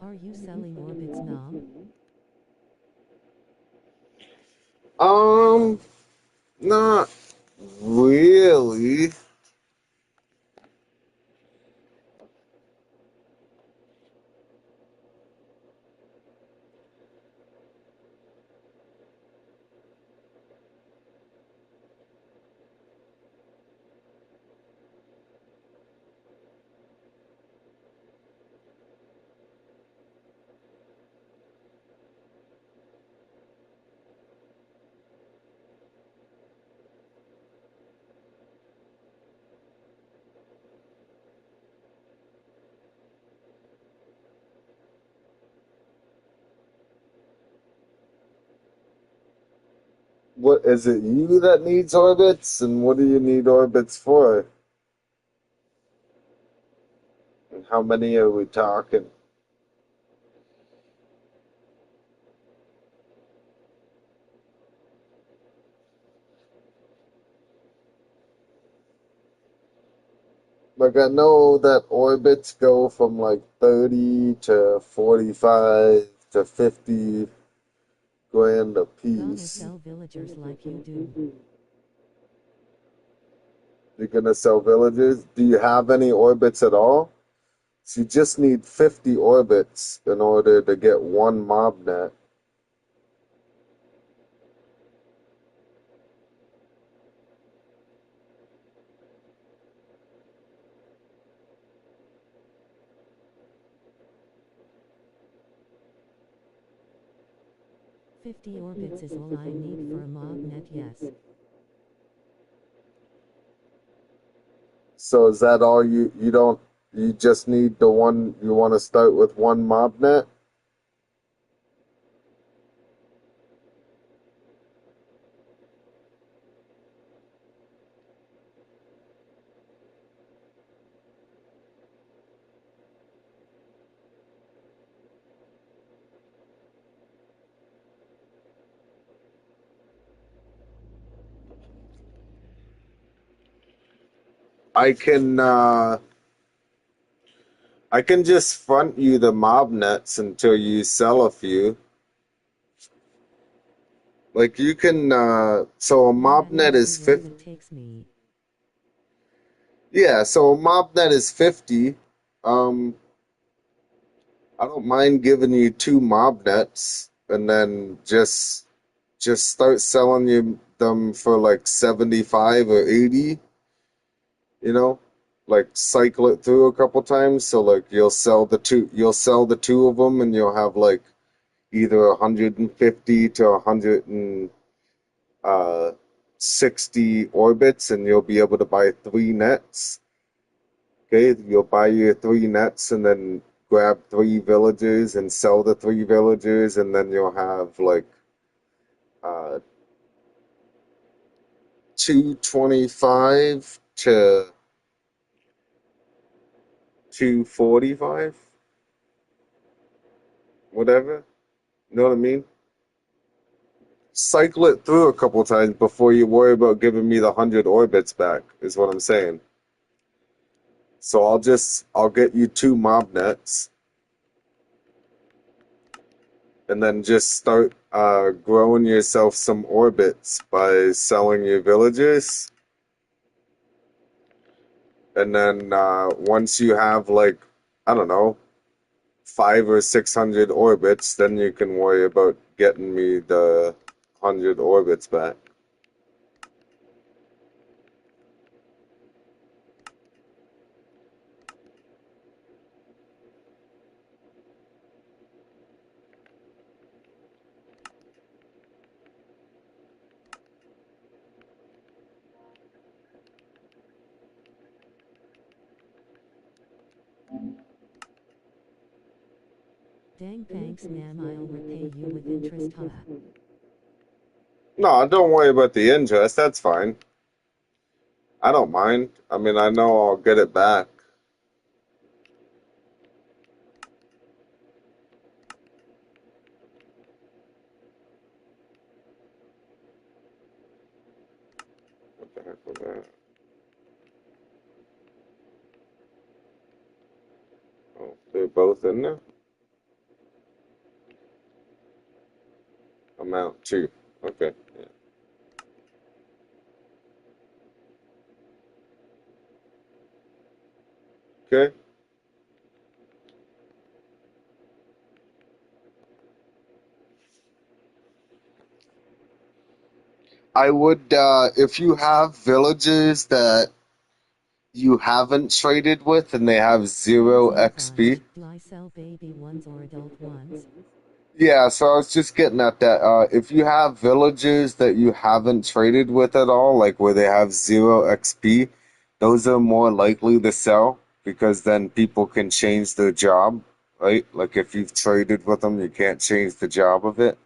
Speaker 17: Are you selling orbits now?
Speaker 6: Not really. What is it you that needs orbits? And what do you need orbits for? And how many are we talking? Like, I know that orbits go from like 30 to 45 to 50 grand a
Speaker 17: Gonna
Speaker 6: piece.
Speaker 17: sell villagers like you do.
Speaker 6: You're gonna sell villagers? Do you have any orbits at all? So you just need 50 orbits in order to get one mob net.
Speaker 17: $50 orbits is all I need for a mob net, yes.
Speaker 6: So is that all you don't, you just need the one, you want to start with one mob net? I can I can just front you the mob nets until you sell a few. Like you can so a mob net
Speaker 17: Let's
Speaker 6: is
Speaker 17: see where
Speaker 6: 50.
Speaker 17: that takes me.
Speaker 6: Yeah, so a mob net is 50. Um I don't mind giving you two mob nets and then just start selling you them for like 75 or 80, you know? Like cycle it through a couple times so like you'll sell the two of them and you'll have like either 150 to 160 orbits and you'll be able to buy three nets. Okay, you'll buy your three nets and then grab three villagers and sell the three villagers, and then you'll have like 225 to 245, whatever. You know what I mean? Cycle it through a couple times before you worry about giving me the 100 orbits back, is what I'm saying. So I'll get you two mob nets and then just start growing yourself some orbits by selling your villagers. And then once you have like, I don't know, 500 or 600 orbits, then you can worry about getting me the 100 orbits back.
Speaker 17: Dang, thanks, ma'am. I'll repay you with interest, haha.
Speaker 6: No, don't worry about the interest. That's fine. I don't mind. I mean, I know I'll get it back. What the heck was that? Oh, they're both in there? Amount 2. Okay. Yeah. Okay. I would, if you have villagers that you haven't traded with and they have 0 XP.
Speaker 17: Do I sell baby ones or adult ones?
Speaker 6: Yeah, so I was just getting at that. If you have villagers that you haven't traded with at all, like where they have 0 XP, those are more likely to sell because then people can change their job, right? Like if you've traded with them, you can't change the job of it.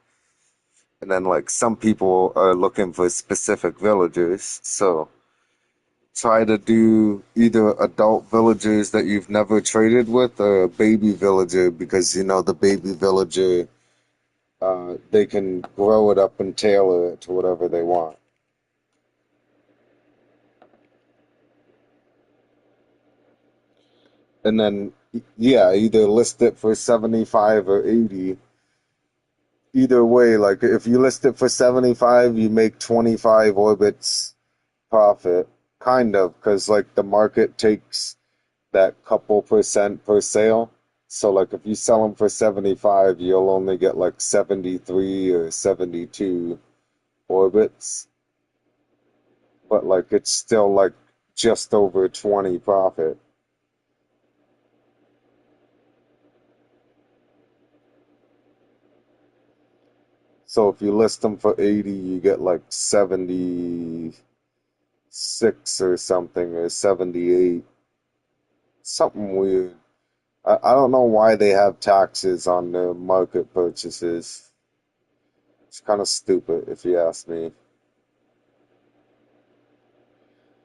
Speaker 6: And then like some people are looking for specific villagers, so try to do either adult villagers that you've never traded with or a baby villager because you know the baby villager they can grow it up and tailor it to whatever they want. And then, yeah, either list it for 75 or 80. Either way, like if you list it for 75, you make 25 orbits profit, kind of, because like the market takes that couple percent per sale. So like if you sell them for 75, you'll only get like 73 or 72 orbits. But like it's still like just over 20 profit. So if you list them for 80, you get like 76 or something, or 78. Something weird. I don't know why they have taxes on their market purchases. It's kind of stupid, if you ask me.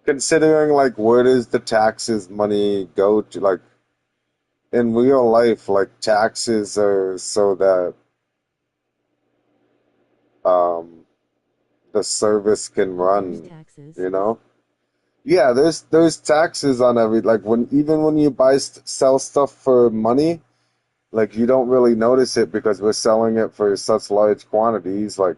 Speaker 6: Considering, like, where does the taxes money go to? Like, in real life, like, taxes are so that um, the service can run, you know? Yeah, there's taxes on every like when even when you sell stuff for money, like you don't really notice it because we're selling it for such large quantities, like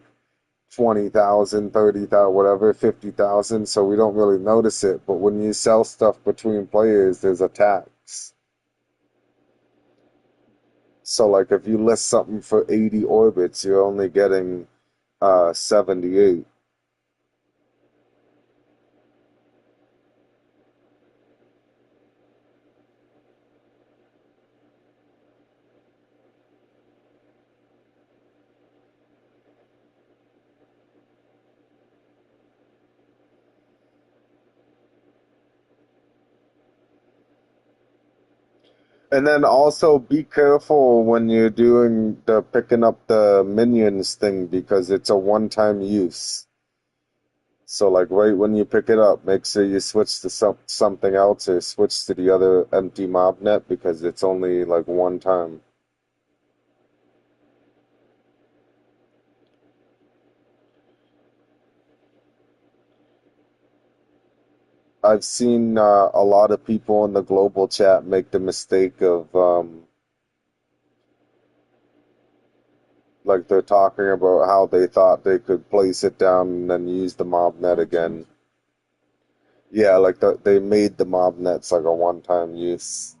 Speaker 6: 20,000, 30,000, whatever, 50,000, so we don't really notice it. But when you sell stuff between players, there's a tax. So like if you list something for 80 orbits, you're only getting 78. And then also be careful when you're doing the picking up the minions thing because it's a one-time use. So like right when you pick it up, make sure you switch to something else or switch to the other empty mob net because it's only like one time. I've seen a lot of people in the global chat make the mistake of like they're talking about how they thought they could place it down and then use the mob net again. Yeah, like they made the mob nets like a one-time use.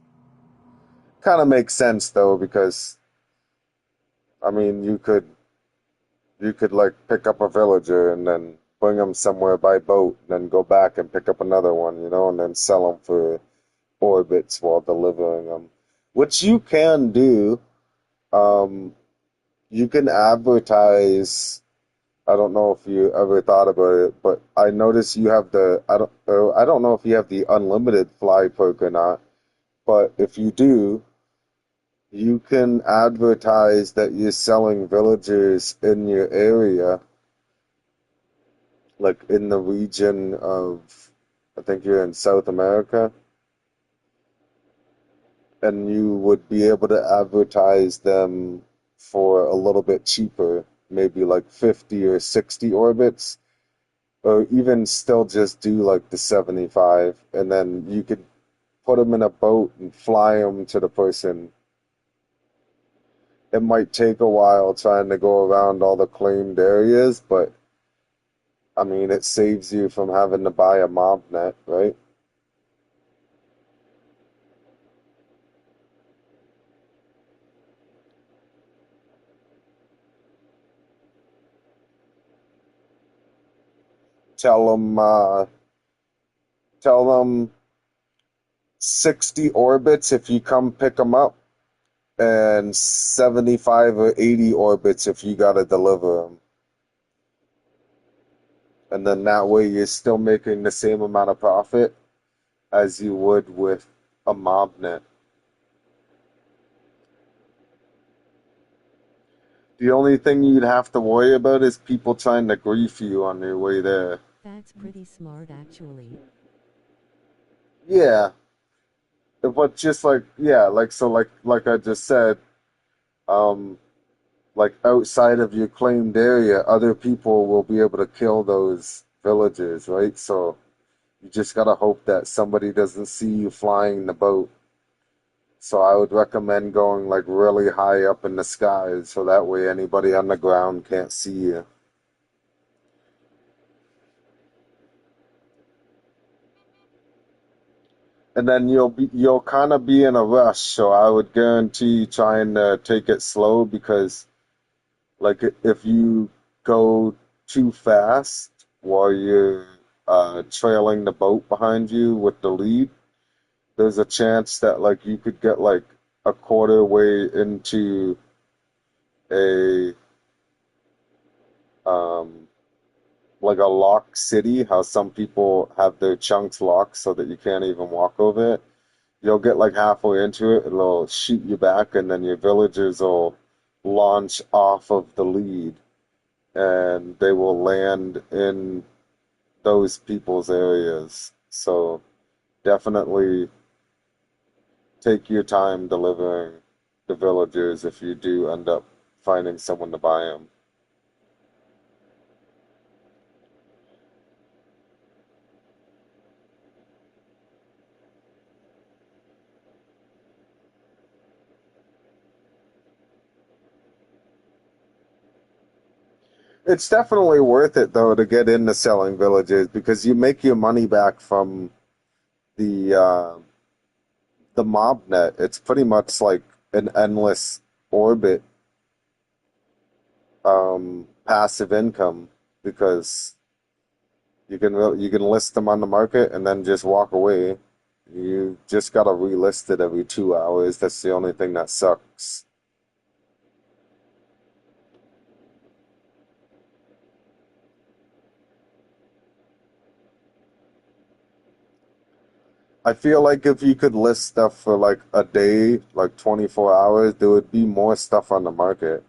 Speaker 6: Kind of makes sense though because I mean you could like pick up a villager and then bring them somewhere by boat, and then go back and pick up another one, you know, and then sell them for orbits while delivering them, which you can do. Um, you can advertise. I don't know if you ever thought about it, but I noticed you have I don't know if you have the unlimited fly perk or not, but if you do, You can advertise that you're selling villagers in your area, like in the region of, I think you're in South America, and you would be able to advertise them for a little bit cheaper, maybe like 50 or 60 orbits, or even still just do like the 75, and then you could put them in a boat and fly them to the person. It might take a while trying to go around all the claimed areas, but I mean, it saves you from having to buy a mob net, right? Tell them, tell them 60 orbits if you come pick them up, and 75 or 80 orbits if you gotta deliver them. And then that way you're still making the same amount of profit as you would with a mob net. The only thing you'd have to worry about is people trying to grief you on their way there.
Speaker 17: That's pretty smart, actually.
Speaker 6: Yeah. But just like, yeah, like, so like I just said, um, like outside of your claimed area, other people will be able to kill those villagers, right? So you just gotta hope that somebody doesn't see you flying the boat. So I would recommend going like really high up in the sky, so that way anybody on the ground can't see you. And then you'll kind of be in a rush, so I would guarantee trying to take it slow, because like if you go too fast while you're trailing the boat behind you with the lead, there's a chance that like you could get like a quarter way into a um like a locked city, how some people have their chunks locked so that you can't even walk over it. You'll get like halfway into it, it'll shoot you back, and then your villagers will launch off of the lead, and they will land in those people's areas. So definitely take your time delivering the villagers if you do end up finding someone to buy them. It's definitely worth it though to get into selling villagers, because you make your money back from the uh, the mob net. It's pretty much like an endless orbit passive income, because you can list them on the market and then just walk away. You just gotta relist it every 2 hours. That's the only thing that sucks. I feel like if you could list stuff for like a day, like 24 hours, there would be more stuff on the market.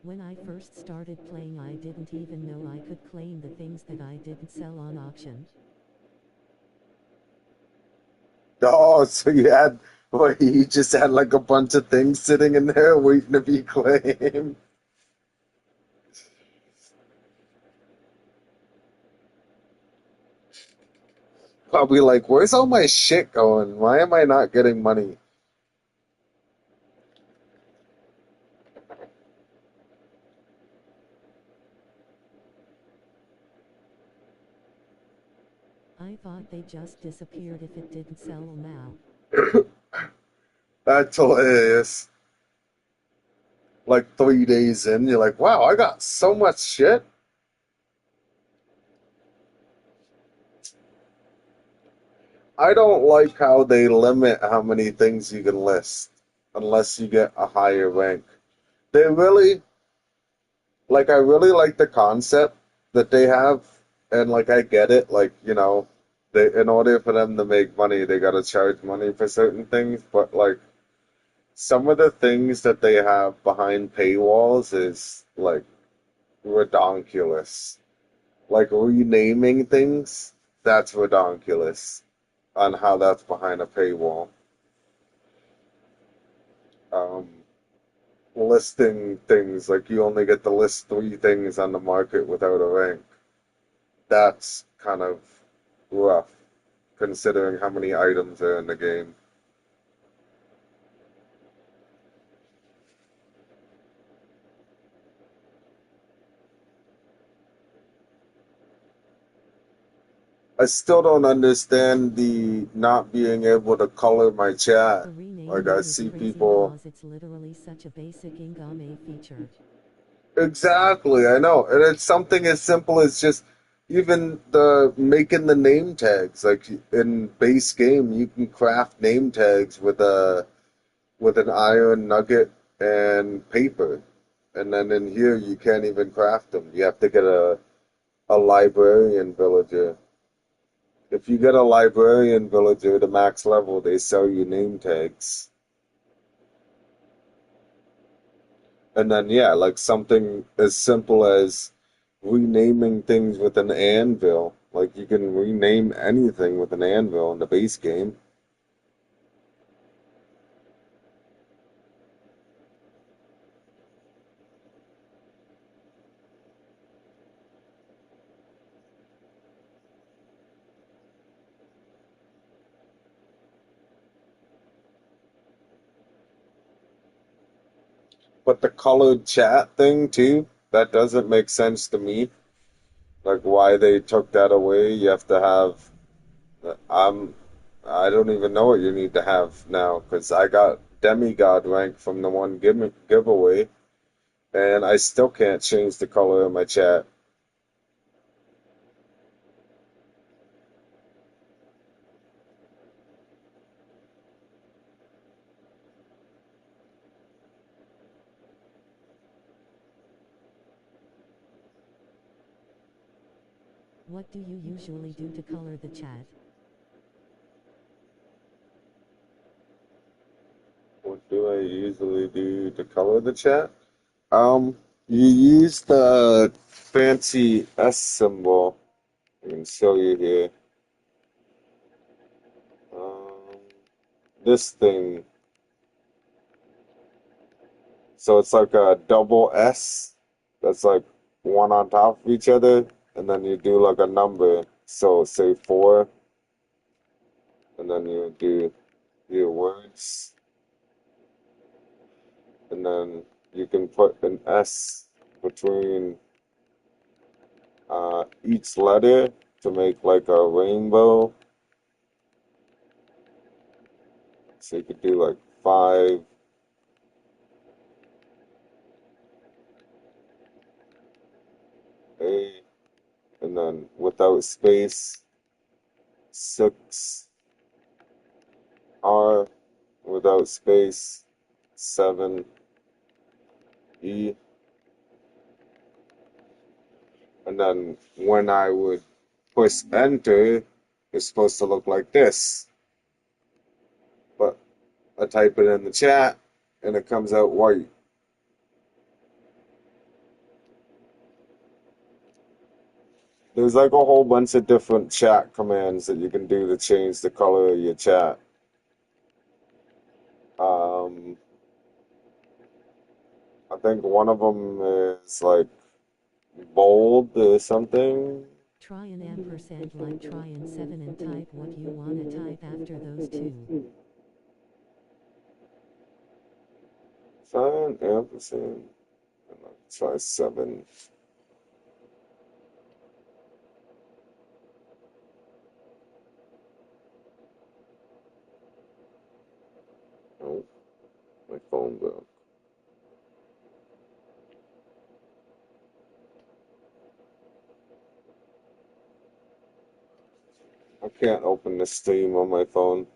Speaker 17: When I first started playing, I didn't even know I could claim the things that I didn't sell on auction.
Speaker 6: Oh, so you just had like a bunch of things sitting in there waiting to be claimed. Probably like, where's all my shit going? Why am I not getting money?
Speaker 17: I thought they just disappeared if it didn't sell now.
Speaker 6: That's hilarious. Like 3 days in, you're like, wow, I got so much shit. I don't like how they limit how many things you can list unless you get a higher rank. They really, I really like the concept that they have, and like I get it, they in order for them to make money, they gotta charge money for certain things, but like some of the things that they have behind paywalls is like redonkulous. Like renaming things, that's redonkulous on how that's behind a paywall. Um, Listing things like you only get to list 3 things on the market without a rank. That's kind of rough, considering how many items are in the game. I still don't understand the not being able to color my chat. Like I see people.
Speaker 17: It's literally such a basic ingame feature.
Speaker 6: Exactly, I know. And it's something as simple as just even the making the name tags. Like in base game, you can craft name tags with an iron nugget and paper. And then in here you can't even craft them. You have to get a librarian villager. If you get a librarian villager to max level, they sell you name tags. And then, yeah, like something as simple as renaming things with an anvil. Like you can rename anything with an anvil in the base game. But the colored chat thing too, that doesn't make sense to me. Like why they took that away. You have to have I'm I don't even know what you need to have now because I got demigod rank from the one giveaway, and I still can't change the color of my chat.
Speaker 17: What do you usually do to color the chat?
Speaker 6: What do I usually do to color the chat? You use the fancy S symbol. I can show you here. Um, this thing. So it's like a double S that's like one on top of each other, and then you do like a number. So say 4, and then you do your words, and then you can put an S between each letter to make like a rainbow. So you could do like 5, A, and then without space, 6, R, without space, 7, E. And then when I would push enter, it's supposed to look like this. But I type it in the chat and it comes out white. There's like a whole bunch of different chat commands that you can do to change the color of your chat. I think one of them is like bold or something.
Speaker 17: Try an ampersand like try and 7 and type what you want to type after those two.
Speaker 6: Try an ampersand. Try 7. Oh, my phone broke. I can't open the stream on my phone.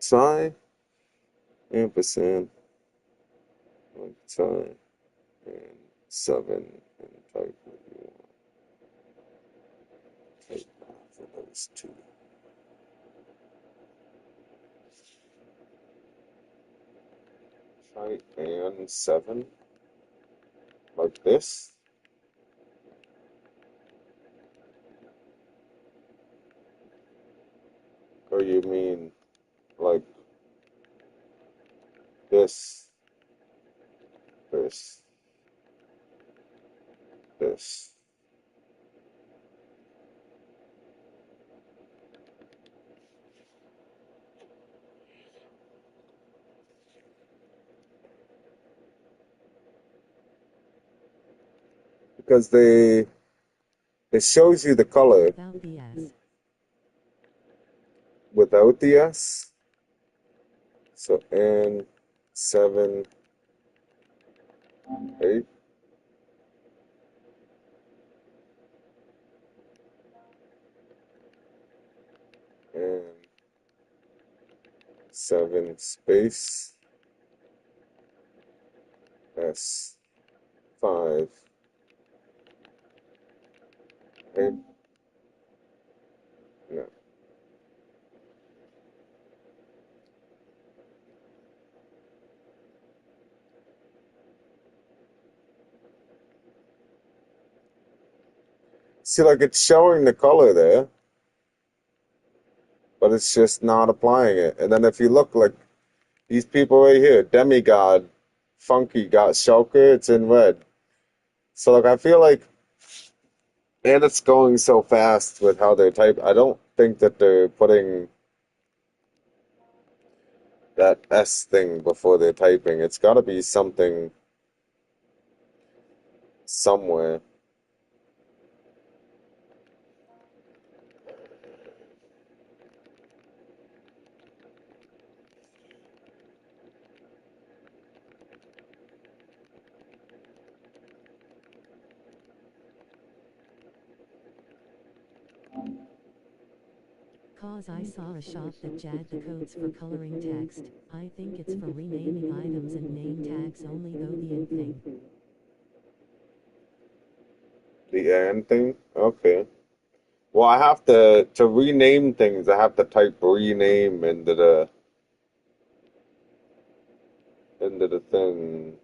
Speaker 6: Try ampersand. Try and 7 and type what you want. Type after those two. Try and 7. Like this. Or you mean like this, this, this? Because it shows you the color
Speaker 17: Without the S.
Speaker 6: without the S. So and 7, 8. And 7 space S 5 8. No. See, like it's showing the color there, but it's just not applying it. And then if you look like these people right here, Demigod, Funky, got Shulker, it's in red. So like I feel like, and it's going so fast with how they type. I don't think that they're putting that S thing before they're typing. It's got to be something somewhere.
Speaker 17: Cause I saw a shop that jagged the codes for coloring text. I think it's for renaming items and name tags only though the end thing.
Speaker 6: The and thing? Okay. Well, I have to rename things, I have to type rename into the thing.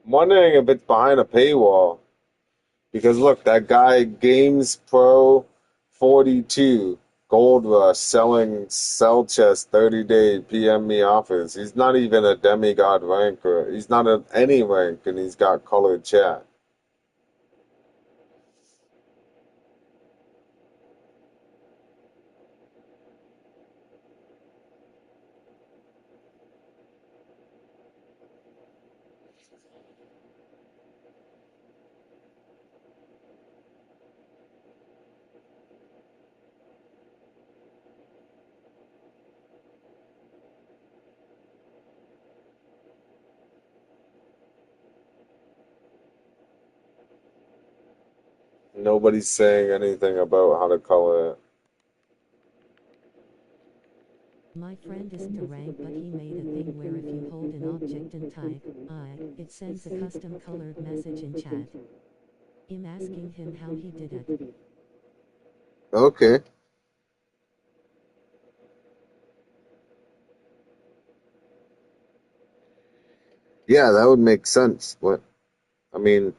Speaker 6: I'm wondering if it's behind a paywall. Because look, that guy Games Pro 42. Gold Rush selling cell chest 30-day PM me offers. He's not even a demigod rank or he's not at any rank and he's got colored chat. Nobody's saying anything about how to color it.
Speaker 17: My friend isn't a rank, but he made a thing where if you hold an object and type I, it sends a custom colored message in chat. I'm asking him how he did it.
Speaker 6: Okay. Yeah, that would make sense. What? I mean,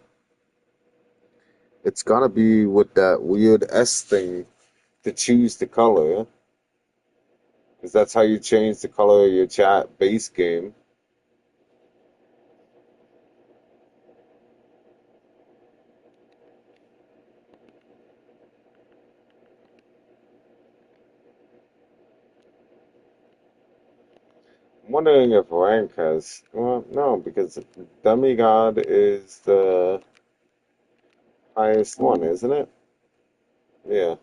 Speaker 6: it's gotta be with that weird S thing to choose the color. Because that's how you change the color of your chat base game. I'm wondering if rank has. Well, no, because demigod is the highest one, isn't it? Yeah.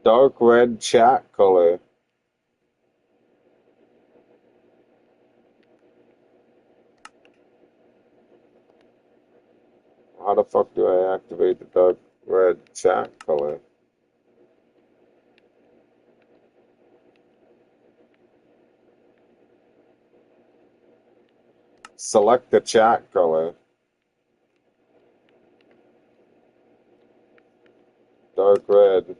Speaker 6: Dark red chat color. How the fuck do I activate the dark red chat color? Select the chat color. Dark red.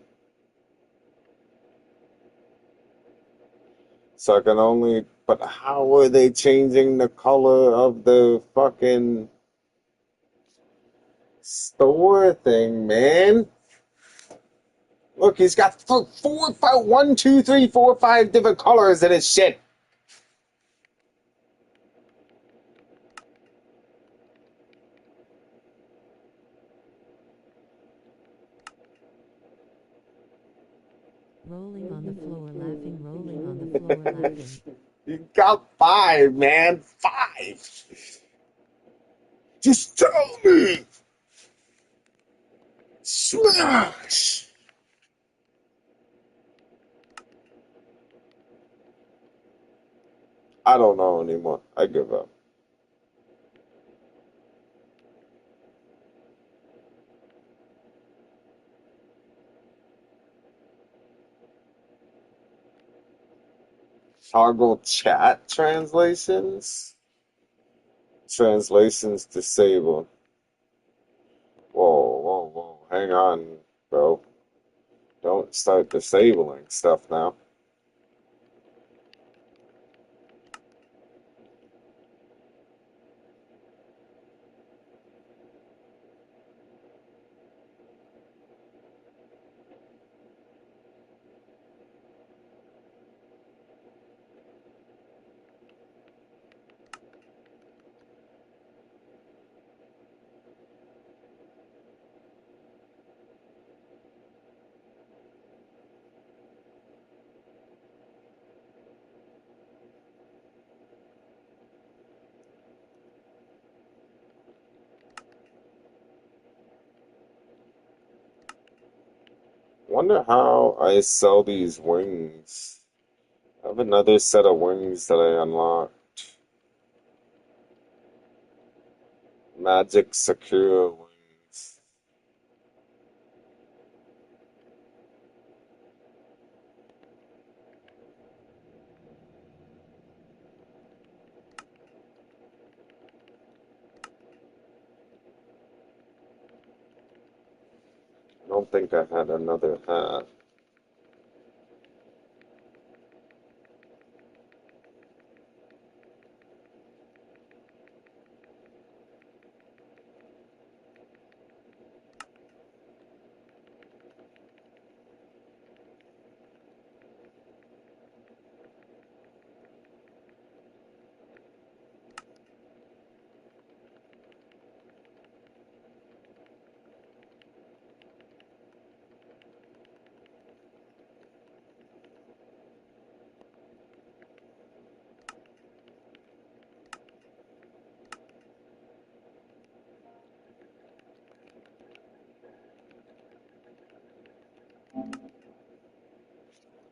Speaker 6: So I can only. But how are they changing the color of the fucking store thing, man? Look, he's got 1, 2, 3, 4, 5 different colors in his shit.
Speaker 17: Rolling on the floor laughing, rolling on the floor laughing.
Speaker 6: You got 5, man. 5. Just tell me. Smash. I don't know anymore. I give up. Toggle chat translations. Translations disabled. Whoa, whoa, whoa. Hang on, bro. Don't start disabling stuff now. Wonder how I sell these wings. I have another set of wings that I unlocked. Magic Secure wings. don't think I had another hat.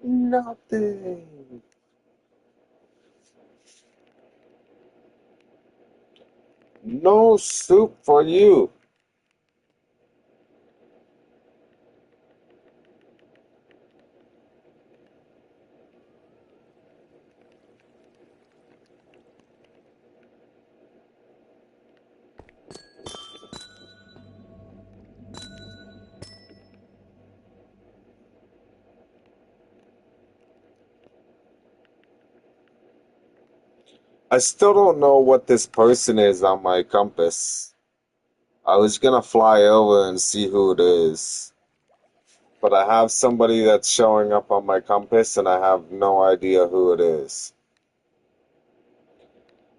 Speaker 6: Nothing. No soup for you. I still don't know what this person is on my compass. I was gonna fly over and see who it is. But I have somebody that's showing up on my compass and I have no idea who it is.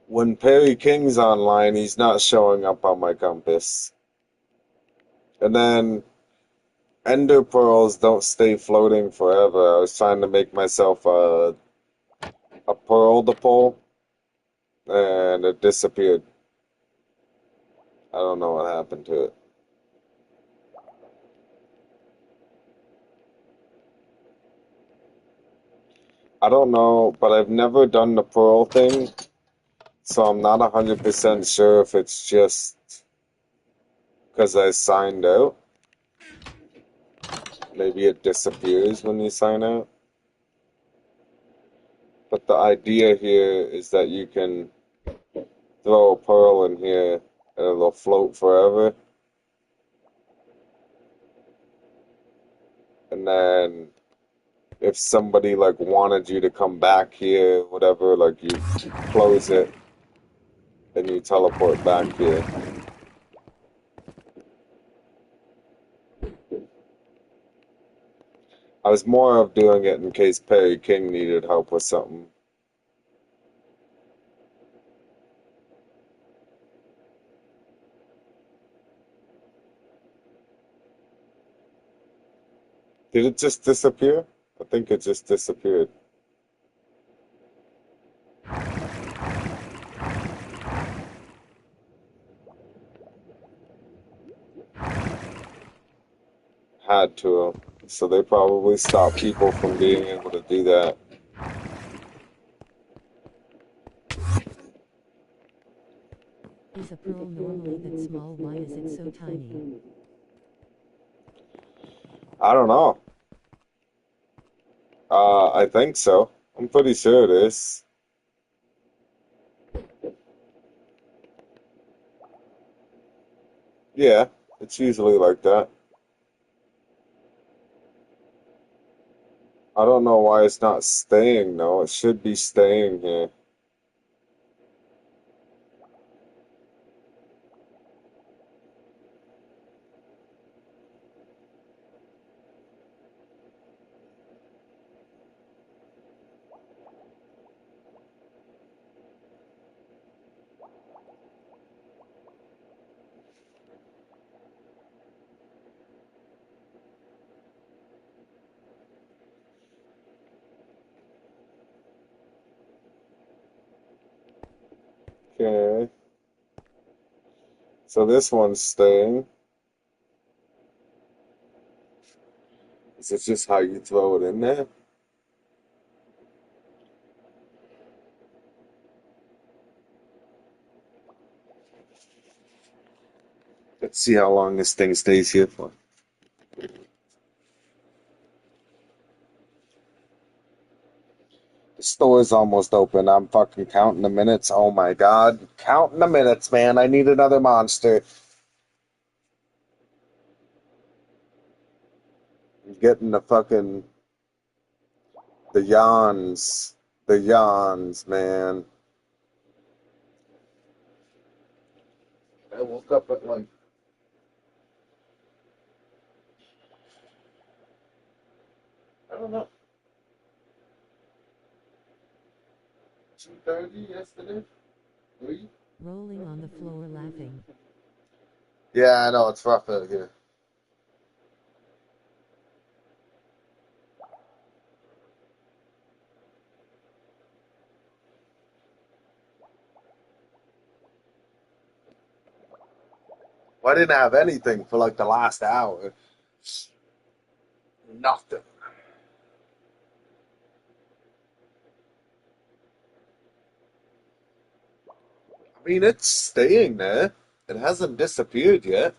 Speaker 6: When Perry King's online, he's not showing up on my compass. And then Ender Pearls don't stay floating forever. I was trying to make myself a pearl to pull and it disappeared. I don't know what happened to it. I don't know, but I've never done the pearl thing, so I'm not 100% sure if it's just because I signed out. Maybe it disappears when you sign out. But the idea here is that you can throw a pearl in here and it'll float forever. And then if somebody like wanted you to come back here, whatever, like you close it and you teleport back here. I was more of doing it in case Perry King needed help with something. Did it just disappear? I think it just disappeared. Had to. So they probably stopped people from being able to do that.
Speaker 17: Is a pearl normally that small? Why is it so tiny?
Speaker 6: I don't know. I think so. I'm pretty sure it is. Yeah, it's usually like that. I don't know why it's not staying though. It should be staying here. Okay. So this one's staying. Is it just how you throw it in there? Let's see how long this thing stays here for. The store's almost open. I'm fucking counting the minutes. Oh my god. Counting the minutes, man. I need another monster. getting the fucking the yawns, man. I woke up at like I don't know 2:30 yesterday. 3.
Speaker 17: Rolling on the floor laughing.
Speaker 6: Yeah, I know it's rough out here. Well, I didn't have anything for like the last hour. Nothing. I mean, it's staying there. It hasn't disappeared yet.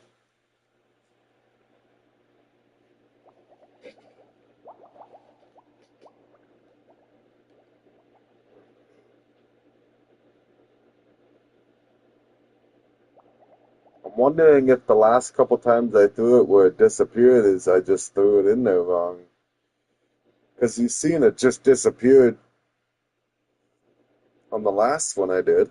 Speaker 6: I'm wondering if the last couple times I threw it where it disappeared is I just threw it in there wrong. Because you've seen it just disappeared on the last one I did.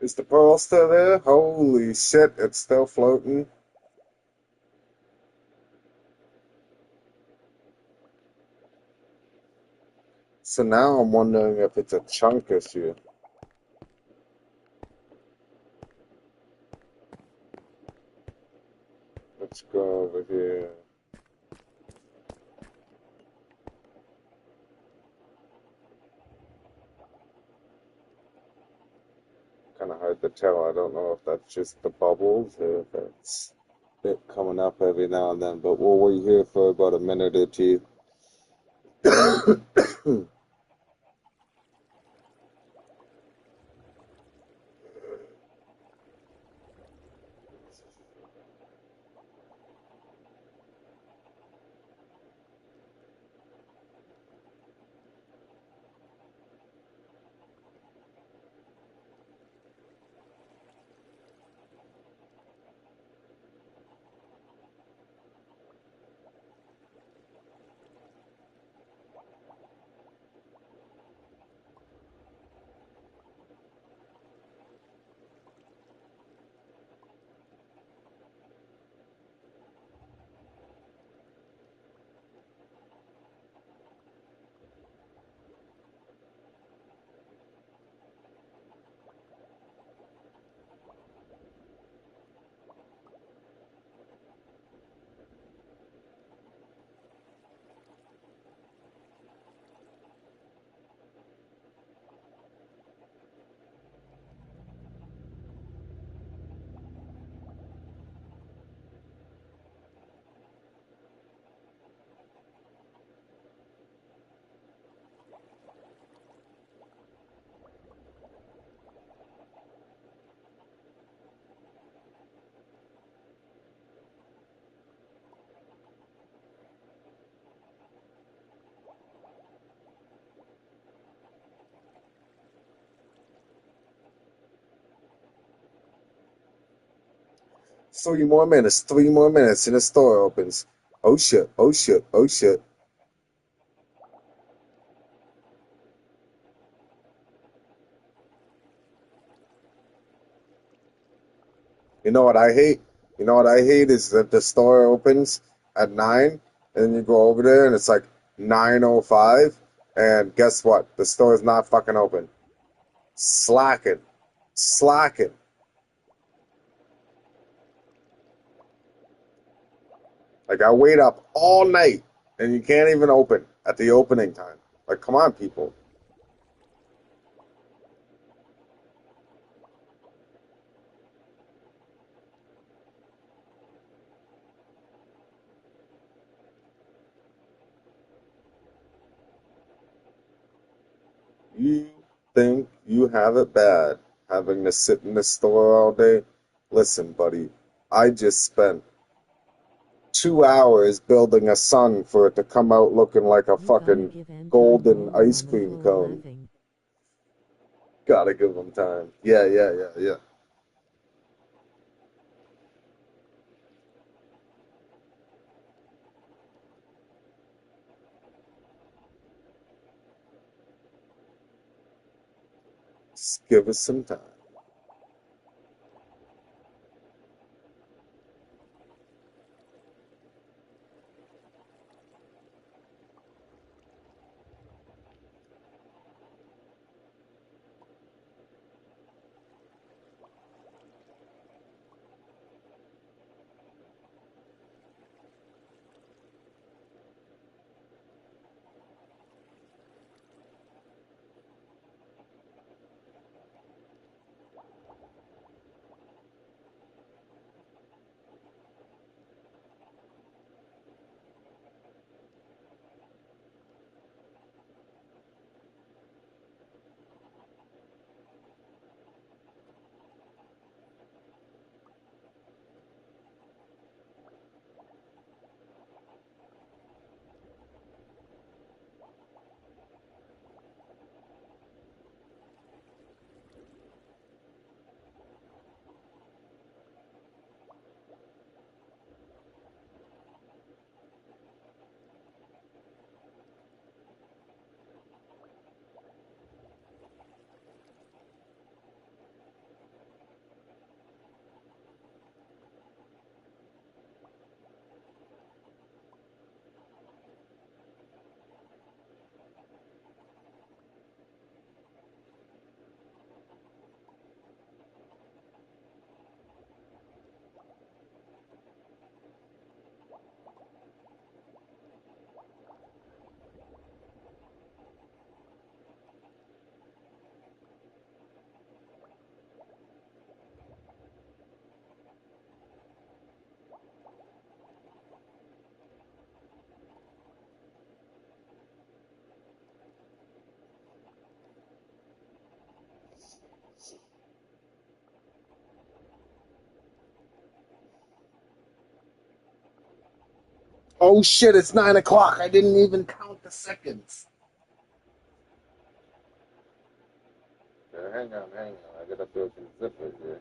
Speaker 6: Is the pearl still there? Holy shit, it's still floating. So now I'm wondering if it's a chunk issue. Let's go over here. Kind of hard to tell. I don't know if that's just the bubbles or if it's it coming up every now and then. But we'll wait here for about a minute or two. 3 more minutes. 3 more minutes, and the store opens. Oh shit! Oh shit! Oh shit! You know what I hate? You know what I hate is that the store opens at 9, and you go over there, and it's like 9:05, and guess what? The store is not fucking open. Slacking. Slacking. Like, I wait up all night, and you can't even open at the opening time. Like, come on, people. You think you have it bad having to sit in the store all day? Listen, buddy, I just spent 2 hours building a sun for it to come out looking like a fucking golden ice cream cone. Gotta give them time. Yeah. Just give us some time. Oh shit, it's 9 o'clock. I didn't even count the seconds. Hang on. I gotta build some zippers here.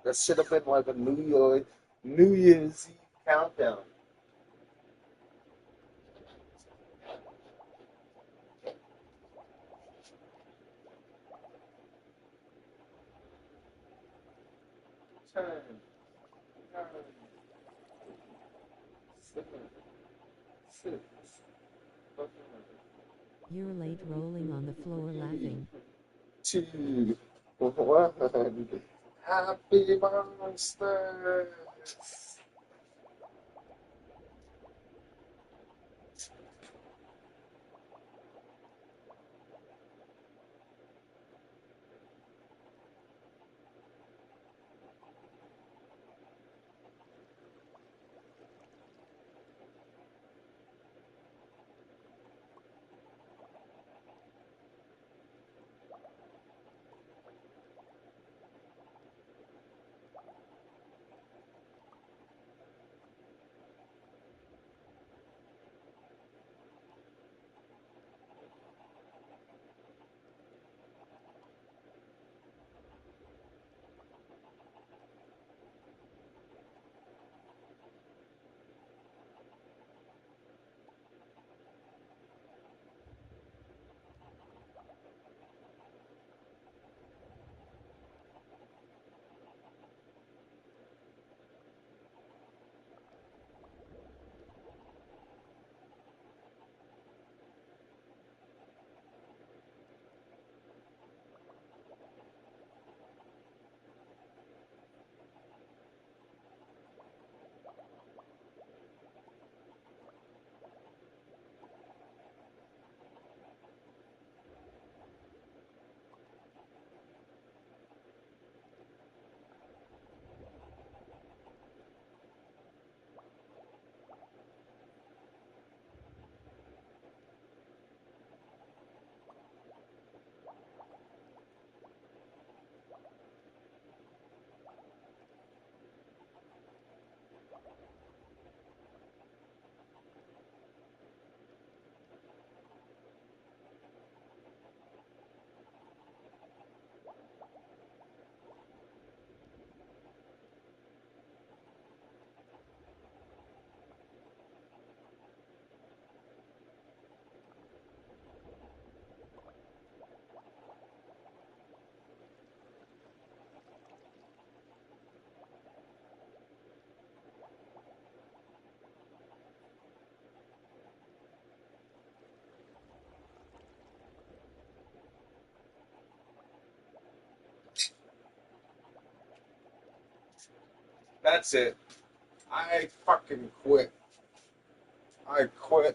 Speaker 6: That should have been like a New Year's Eve countdown. Ten, nine, 7, 6, 5,
Speaker 17: You're late rolling on the floor laughing.
Speaker 6: 2, 1. Happy monsters. That's it. I fucking quit. I quit.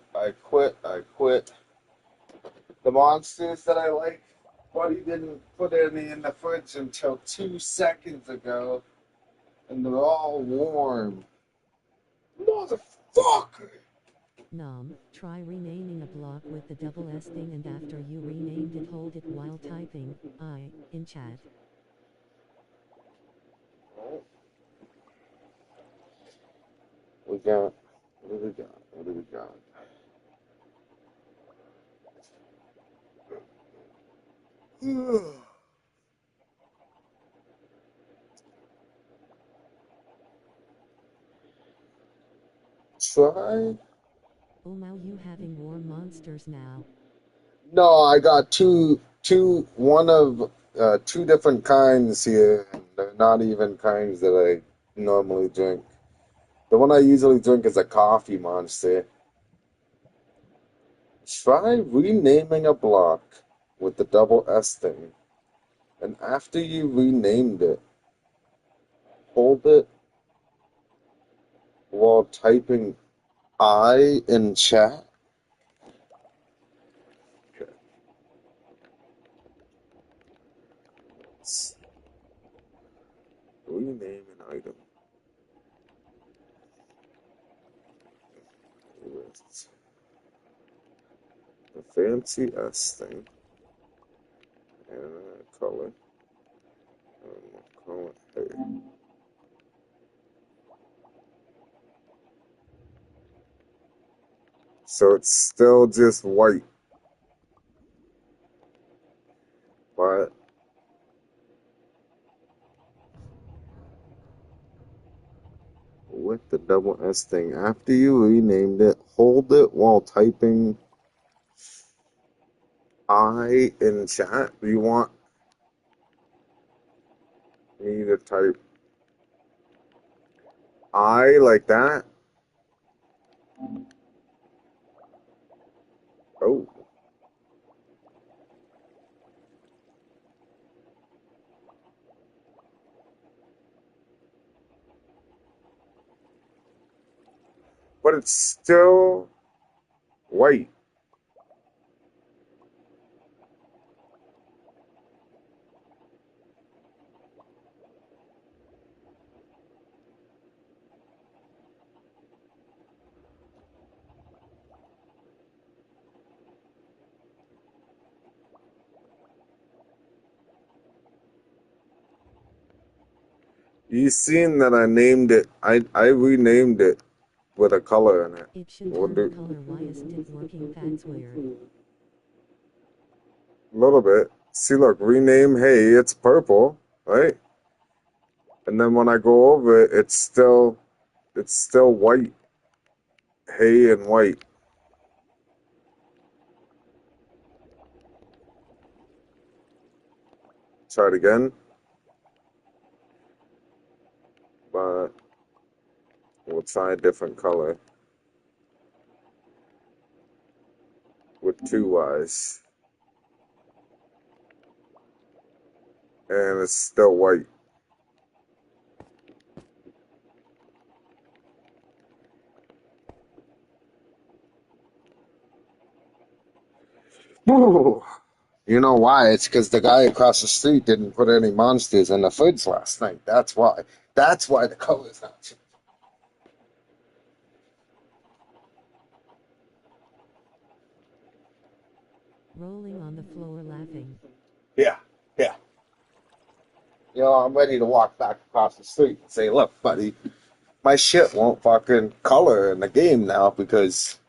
Speaker 6: The monsters that I like, Buddy didn't put any in the fridge until 2 seconds ago, and they're all warm. Motherfucker!
Speaker 17: Try renaming a block with the double S thing, and after you renamed it, hold it while typing I in chat.
Speaker 6: What do we got? Try?
Speaker 17: Now you having warm monsters now.
Speaker 6: No, I got two different kinds here, and they're not even kinds that I normally drink. The one I usually drink is a coffee monster. Try renaming a block with the double S thing, and after you renamed it, hold it while typing I in chat. Okay. Let's rename an item. With the fancy S thing and a color. And we'll call it hey. So it's still just white, but with the double S thing, after you renamed it, hold it while typing I in chat. Do you want me to type I like that? Oh. But it's still white. You seen that I named it, I renamed it with a color in it.
Speaker 17: It should turn the color. Why isn't it working? That's weird.
Speaker 6: A little bit. See, look, rename, hey, it's purple, right? And then when I go over it, it's still white. Hey and white. Try it again. But we'll try a different color. With 2 Y's. And it's still white. Ooh. You know why? It's because the guy across the street didn't put any monsters in the fridge last night. That's why. That's why the color's not changing.
Speaker 17: Rolling on the floor laughing.
Speaker 6: Yeah. You know, I'm ready to walk back across the street and say, look, buddy, my shit won't fucking color in the game now because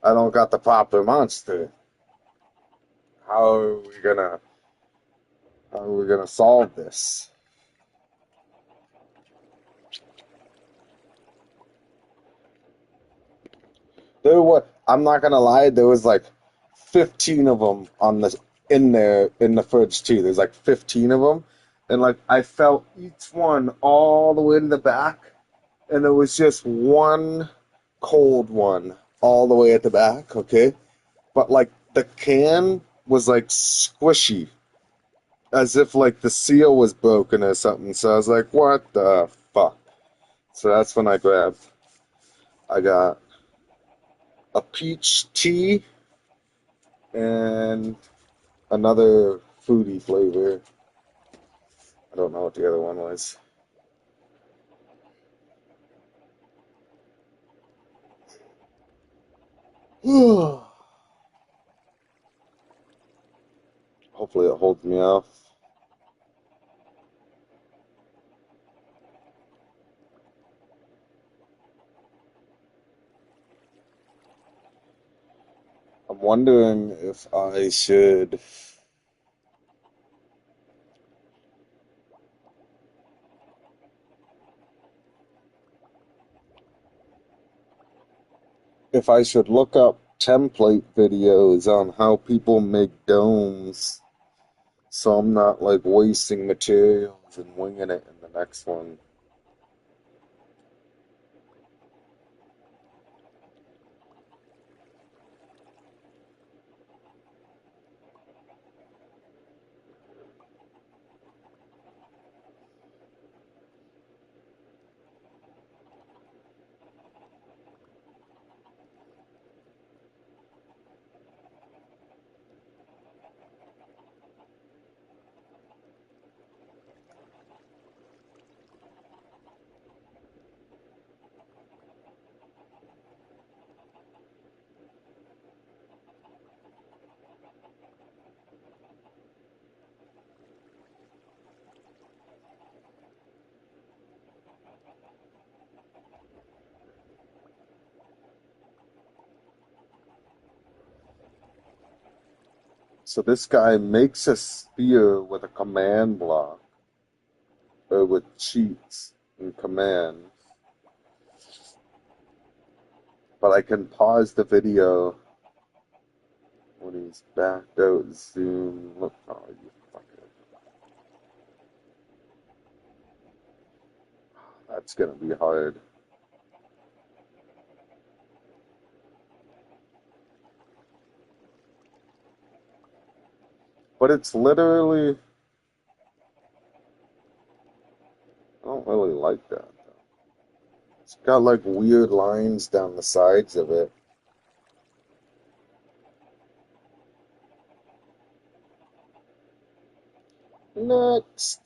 Speaker 6: I don't got the proper monster. How are we gonna solve this? I'm not gonna lie, there was like 15 of them in the fridge too. There's like 15 of them, and like I felt each one all the way in the back, and there was just one cold one all the way at the back. Okay, but like the can was like squishy, as if like the seal was broken or something. So I was like, what the fuck? So that's when I grabbed. I got a peach tea and another fruity flavor. I don't know what the other one was. Hopefully it holds me off. I'm wondering if I should look up template videos on how people make domes so I'm not like wasting materials and winging it in the next one. So this guy makes a spear with a command block, or with cheats and commands. But I can pause the video when he's backed out, zoom, look, oh, you fucker. That's gonna be hard. But it's literally, I don't really like that. It's got like weird lines down the sides of it. Next.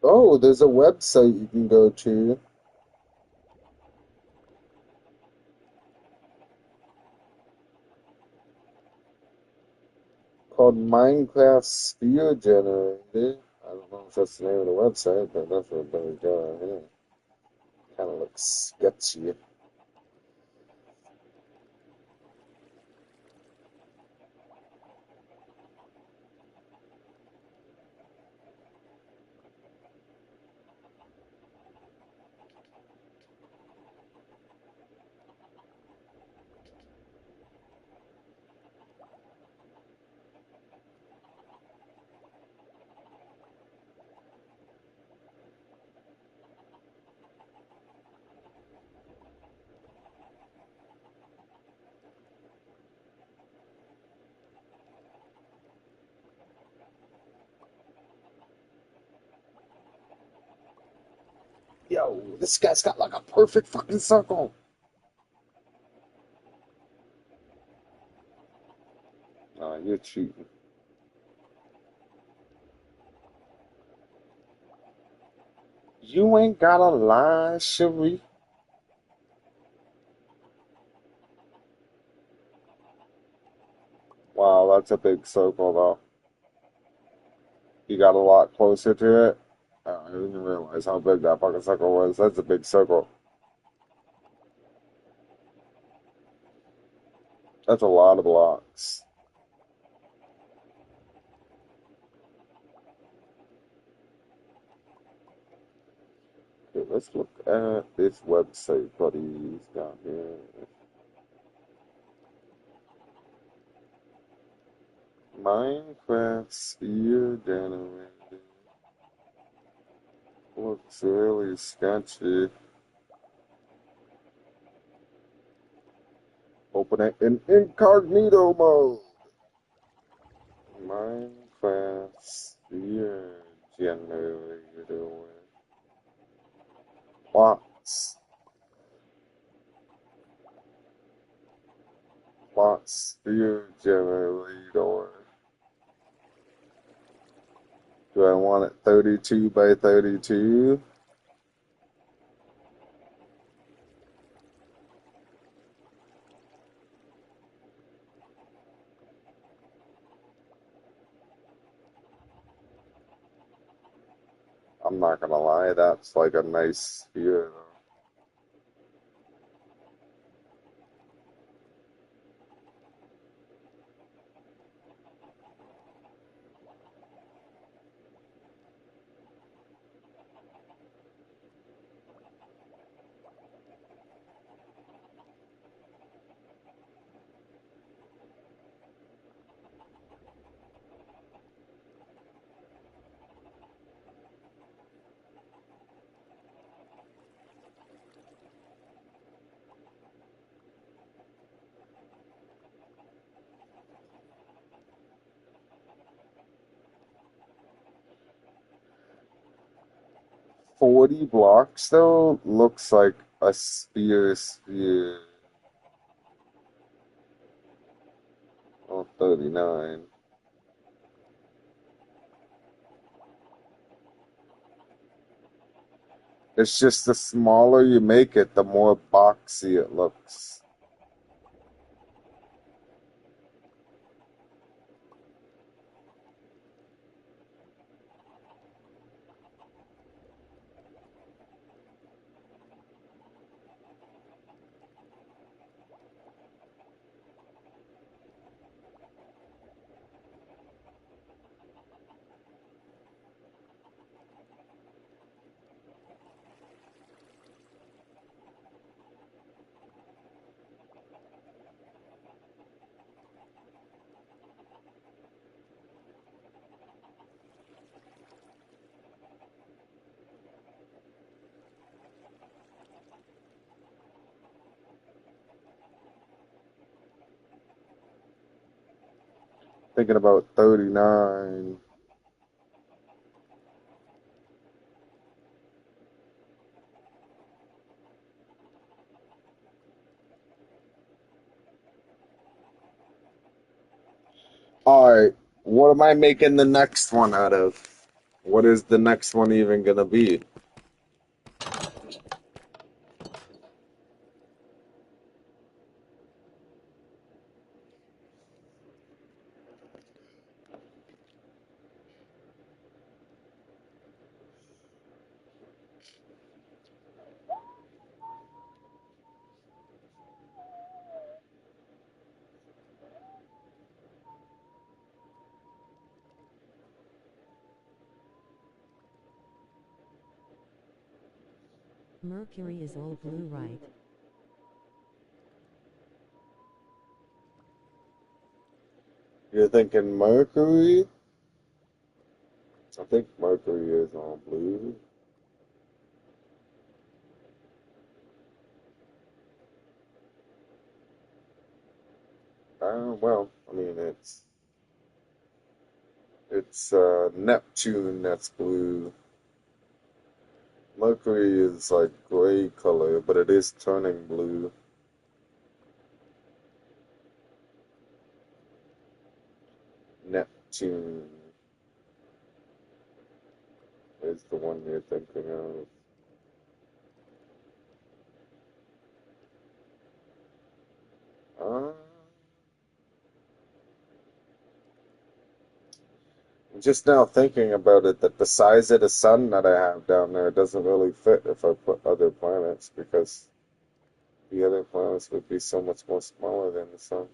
Speaker 6: Oh, there's a website you can go to called Minecraft Sphere Generator. I don't know if that's the name of the website, but that's what they're doing here. Kind of looks sketchy. Yo, this guy's got like a perfect fucking circle. You're cheating. You ain't got a lie, Cherie. Wow, that's a big circle, though. You got a lot closer to it. I didn't realize how big that fucking circle was. That's a big circle. That's a lot of blocks. Okay, let's look at this website buddy's got here. Minecraft Sphere Generator. Look looks really sketchy. Open it in incognito mode. Minecraft sphere generator. Plots. Plot sphere generator. Do I want it 32 by 32? I'm not gonna lie, that's like a nice sphere though. $40 blocks though looks like a sphere. Oh, 39. It's just the smaller you make it, the more boxy it looks. Thinking about 39. Alright, what am I making the next one out of? What is the next one even gonna be?
Speaker 17: Mercury is all blue, right?
Speaker 6: You're thinking Mercury? I think Mercury is all blue. Well, I mean it's Neptune that's blue. Mercury is like gray color, but it is turning blue. Neptune is the one you're thinking of. Uh, I'm just now thinking about it that the size of the sun that I have down there doesn't really fit if I put other planets because the other planets would be so much more smaller than the sun.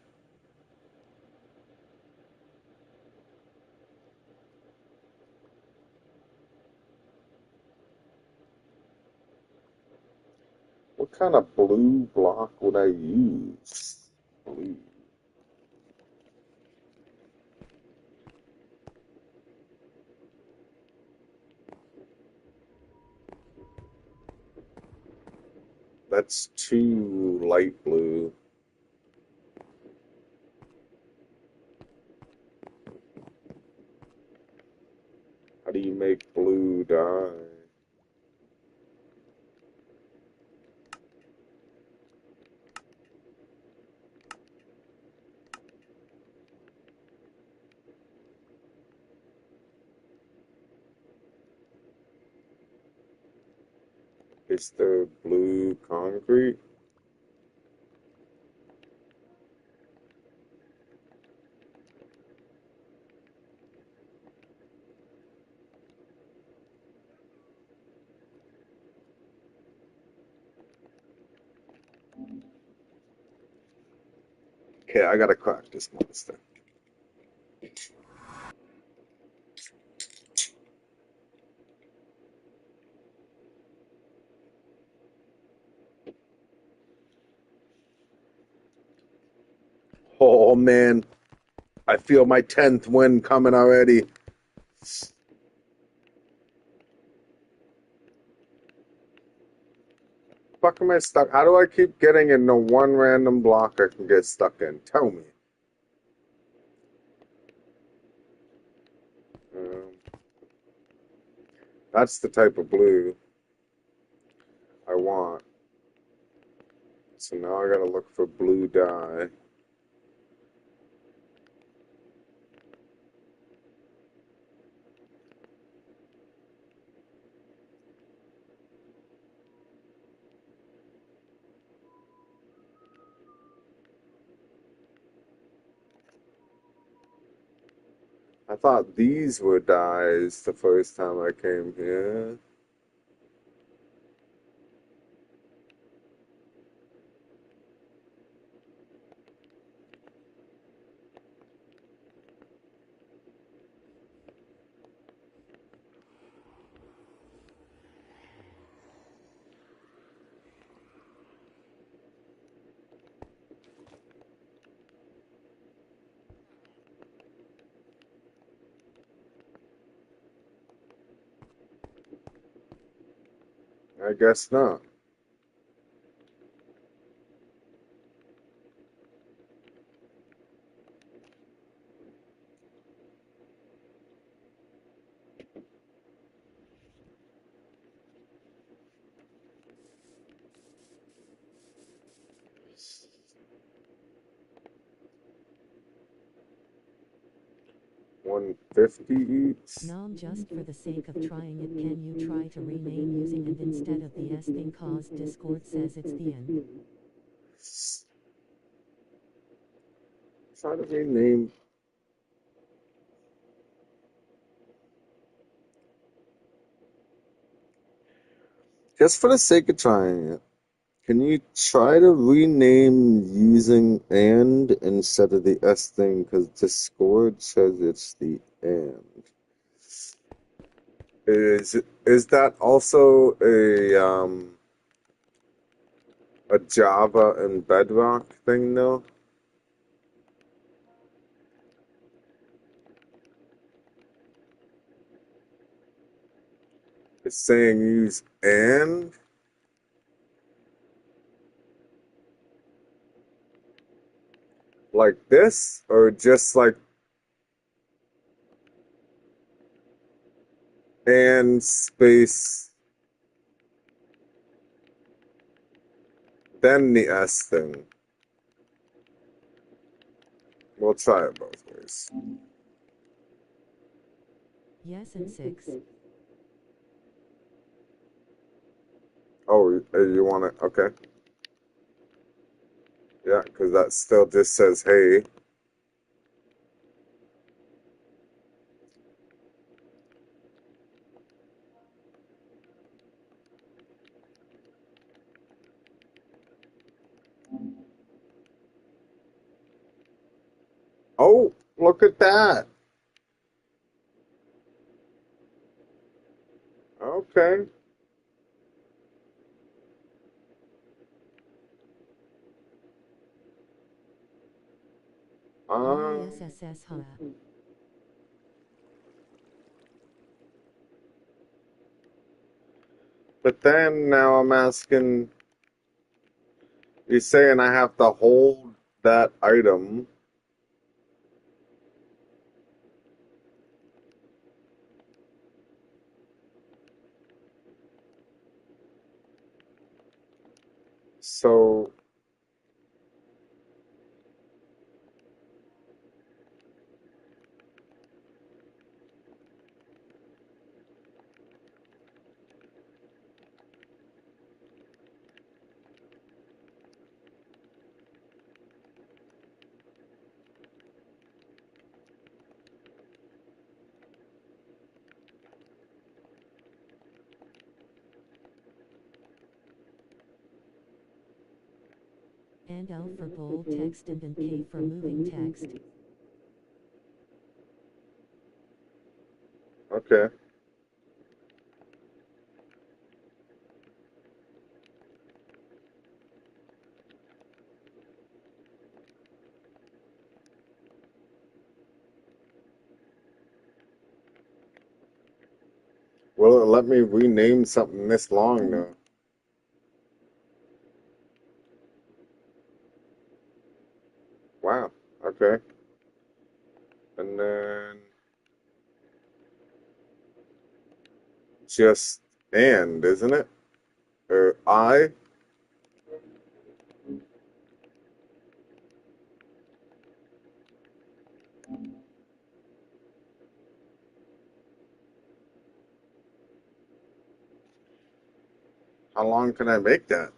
Speaker 6: What kind of blue block would I use? Blue. That's too light blue. How do you make blue dye? Is there blue concrete? Okay, I gotta crack this monster. Oh man, I feel my 10th win coming already. Fuck am I stuck? How do I keep getting in the one random block I can get stuck in? Tell me. That's the type of blue I want. So now I gotta look for blue dye. I thought these were dyes the first time I came here. I guess not. $150 each.
Speaker 17: Nom, just for the sake of trying it, can you try to rename using and instead of the S thing, cause Discord says it's the N?
Speaker 6: Try to rename. Just for the sake of trying it, can you try to rename using and instead of the S thing? Because Discord says it's the and. Is that also a Java and Bedrock thing though? It's saying use and. Like this, or just like and space, then the S thing. We'll try it both ways.
Speaker 17: Yes, and 6.
Speaker 6: Oh, you want it? Okay. Yeah, because that still just says hey. Oh, look at that. Okay.
Speaker 17: SSS, huh?
Speaker 6: But then now I'm asking, You're saying I have to hold that item. So
Speaker 17: And L for bold text and then K for moving text.
Speaker 6: okay. Will it let me rename something this long now? Wow. Okay. And then just and, isn't it? Or I? How long can I make that?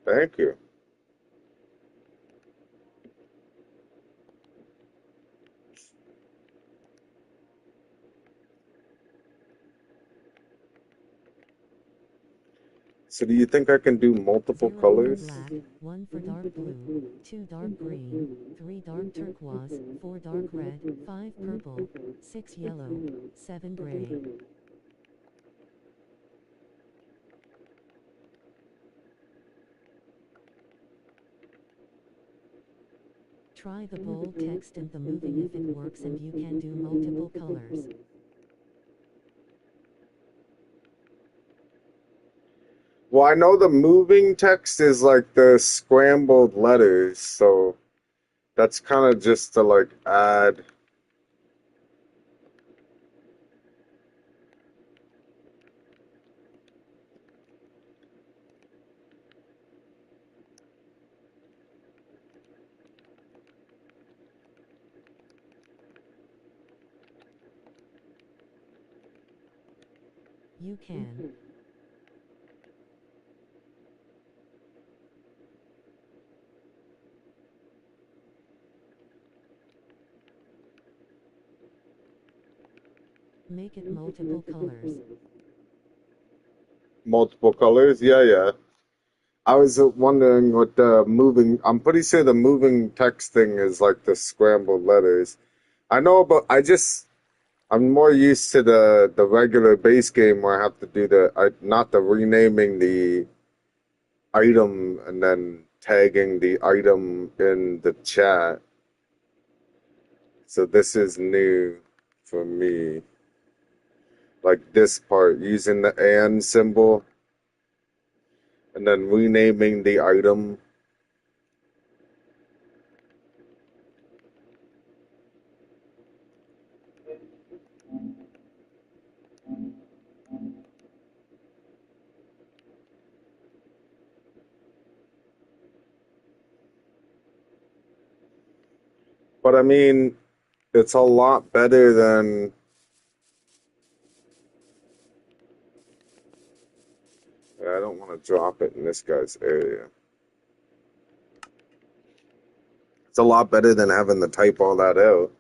Speaker 6: Thank you. So do you think I can do multiple
Speaker 17: 0
Speaker 6: colors?
Speaker 17: for black, 1 for dark blue, 2 dark green, 3 dark turquoise, 4 dark red, 5 purple, 6 yellow, 7 gray. Try the bold text and the moving if it works and you can do multiple colors.
Speaker 6: Well, I know the moving text is like the scrambled letters, so that's kind of just to like add.
Speaker 17: You can. Make it multiple colors.
Speaker 6: Multiple colors? Yeah, yeah. I was wondering what the moving. I'm pretty sure the moving text thing is like the scrambled letters. I know, but I'm more used to the regular base game where I have to do not the renaming the item and then tagging the item in the chat. So this is new for me. Like this part, using the and symbol and then renaming the item. But I mean, it's a lot better than. I don't want to drop it in this guy's area. It's a lot better than having to type all that out.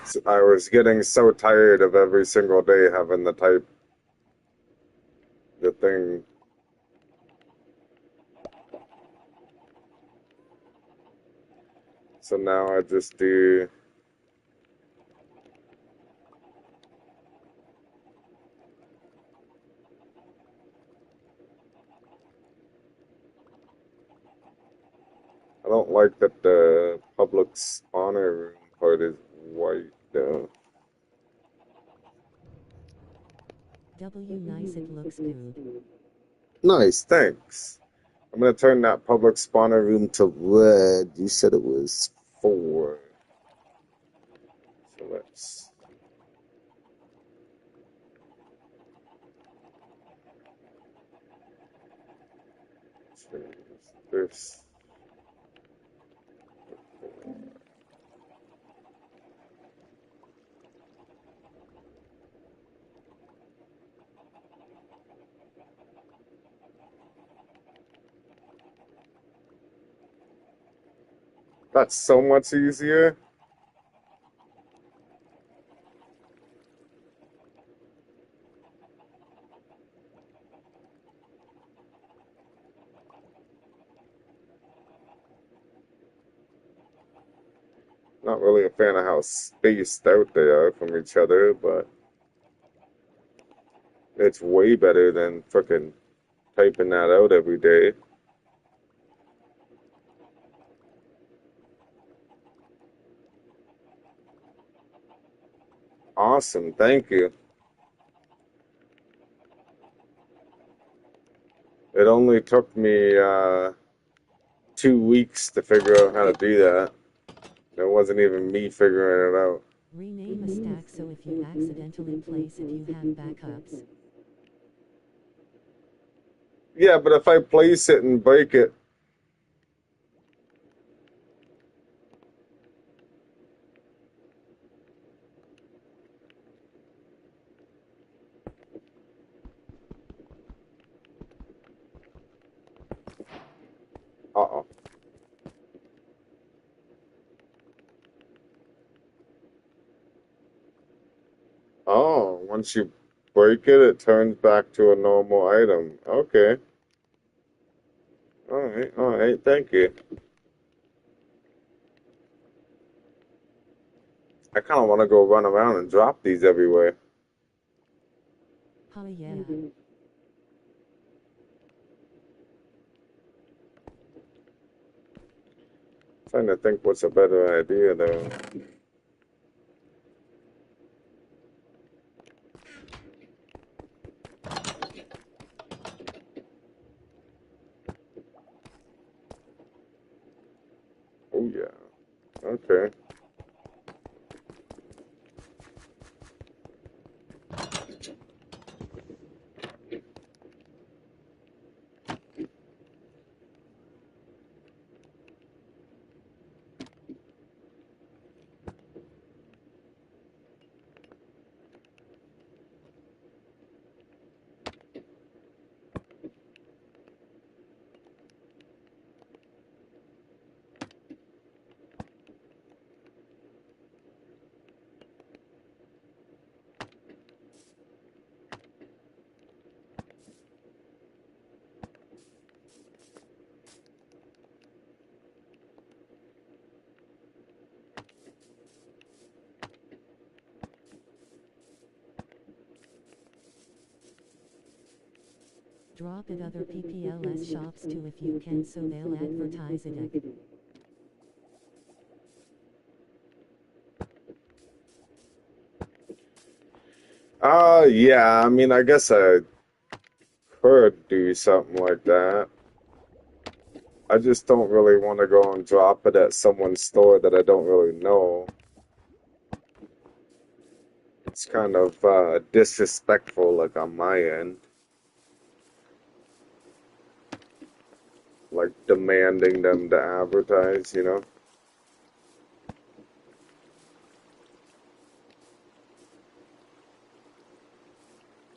Speaker 6: So I was getting so tired of every single day having to type the thing. So now I just do. I don't like that the public spawner room part is white though.
Speaker 17: Nice, it looks good.
Speaker 6: Nice, thanks. I'm gonna turn that public spawner room to red. You said it was 4. So let's change this. That's so much easier. Not really a fan of how spaced out they are from each other, but it's way better than fucking typing that out every day. Awesome, thank you. It only took me 2 weeks to figure out how to do that. It wasn't even me figuring it out.
Speaker 17: Rename a stack so if you accidentally place it, you have backups.
Speaker 6: Yeah, but if I place it and break it, uh-oh. Oh, once you break it, it turns back to a normal item. Okay. All right, thank you. I kind of want to go run around and drop these everywhere.
Speaker 17: Oh yeah.
Speaker 6: Trying to think what's a better idea, though. Oh, yeah. Okay.
Speaker 17: Drop it other PPLS shops too if you can so they'll advertise it.
Speaker 6: Yeah, I mean, I guess I could do something like that. I just don't really want to go and drop it at someone's store that I don't really know. It's kind of disrespectful, like on my end. Like demanding them to advertise, you know?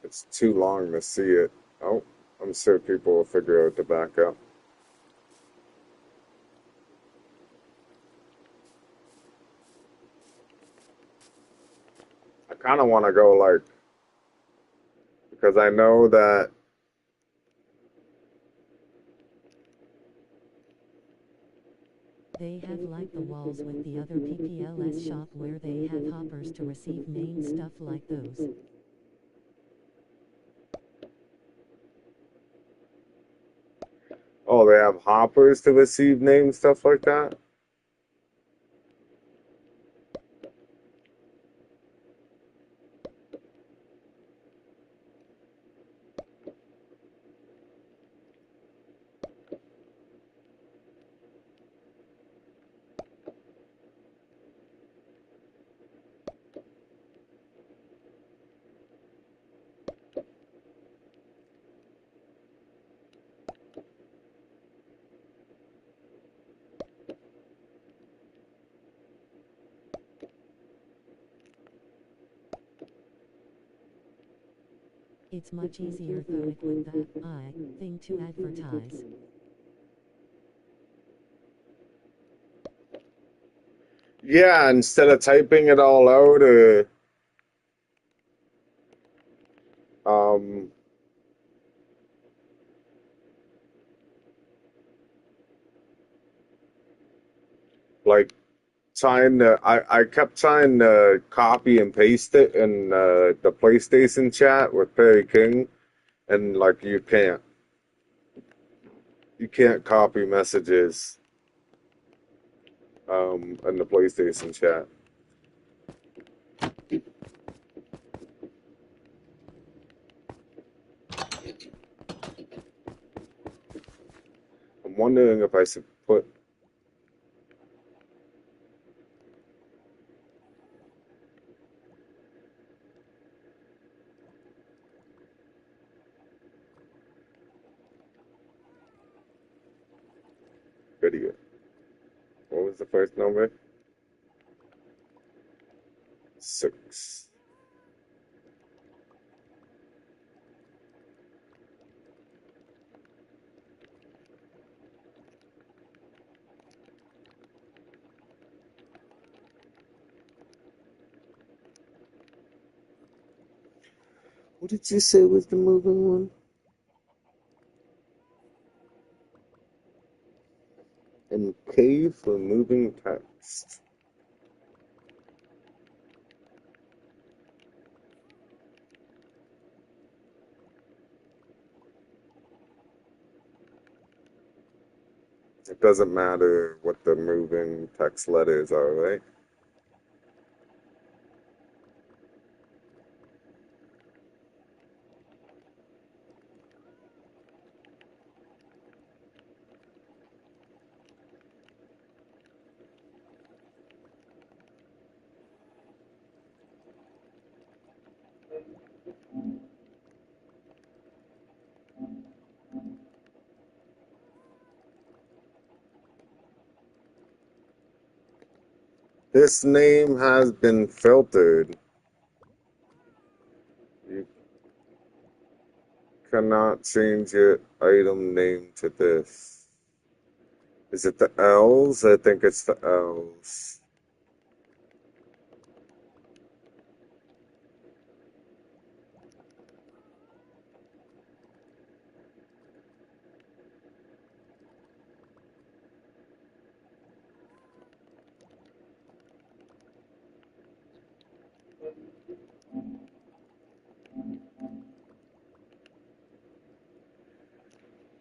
Speaker 6: It's too long to see it. Oh, I'm sure people will figure out the backup. I kind of want to go like, because I know that
Speaker 17: They have like the walls with the other PPLS shop where they have hoppers to receive main stuff like those.
Speaker 6: Oh, they have hoppers to receive names, stuff like that?
Speaker 17: It's much easier though with that I thing to advertise.
Speaker 6: Yeah, instead of typing it all out, um, like I kept trying to copy and paste it in the PlayStation chat with Perry King, and like you can't copy messages in the PlayStation chat. I'm wondering if I should put video. What was the first number? 6. What did you say was the moving one? And K for moving text. It doesn't matter what the moving text letters are, right? This name has been filtered. You cannot change your item name to this. Is it the L's? I think it's the L's.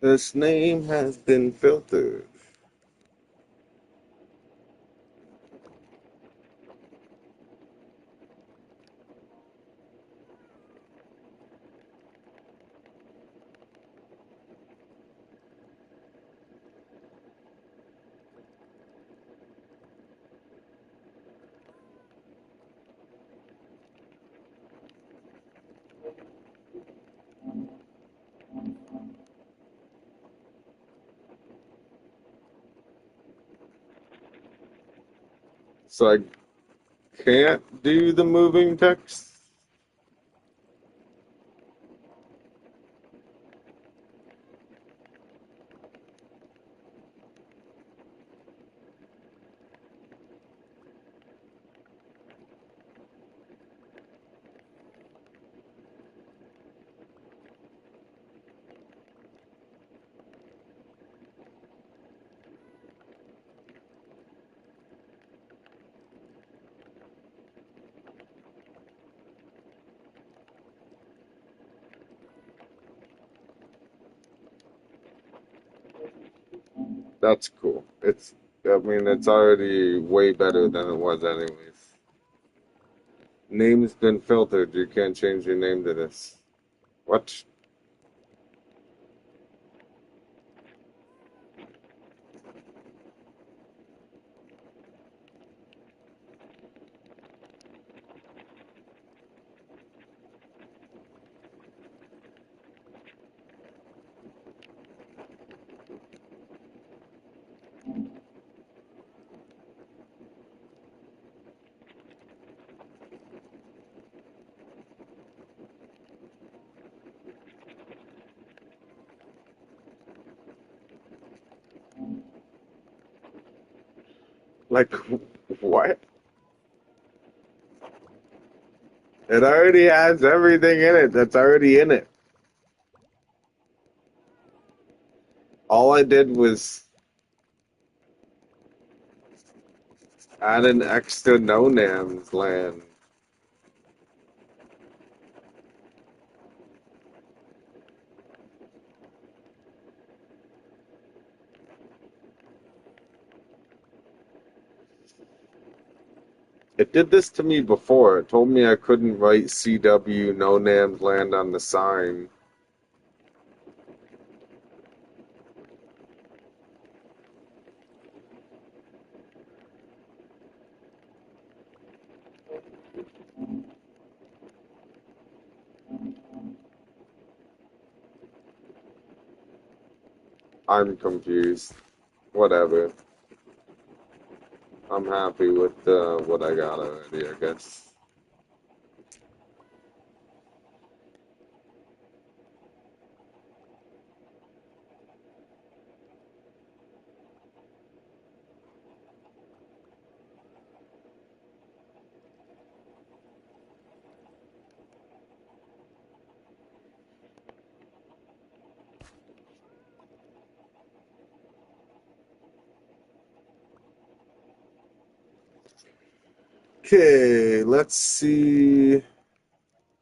Speaker 6: This name has been filtered. So I can't do the moving text? That's cool. I mean, it's already way better than it was anyways. Name's been filtered. You can't change your name to this. What? Like, what? It already has everything in it that's already in it. All I did was add an extra Nonamsland. It did this to me before. It told me I couldn't write CW Nonamsland on the sign. I'm confused. Whatever. I'm happy with what I got already, I guess. Okay, let's see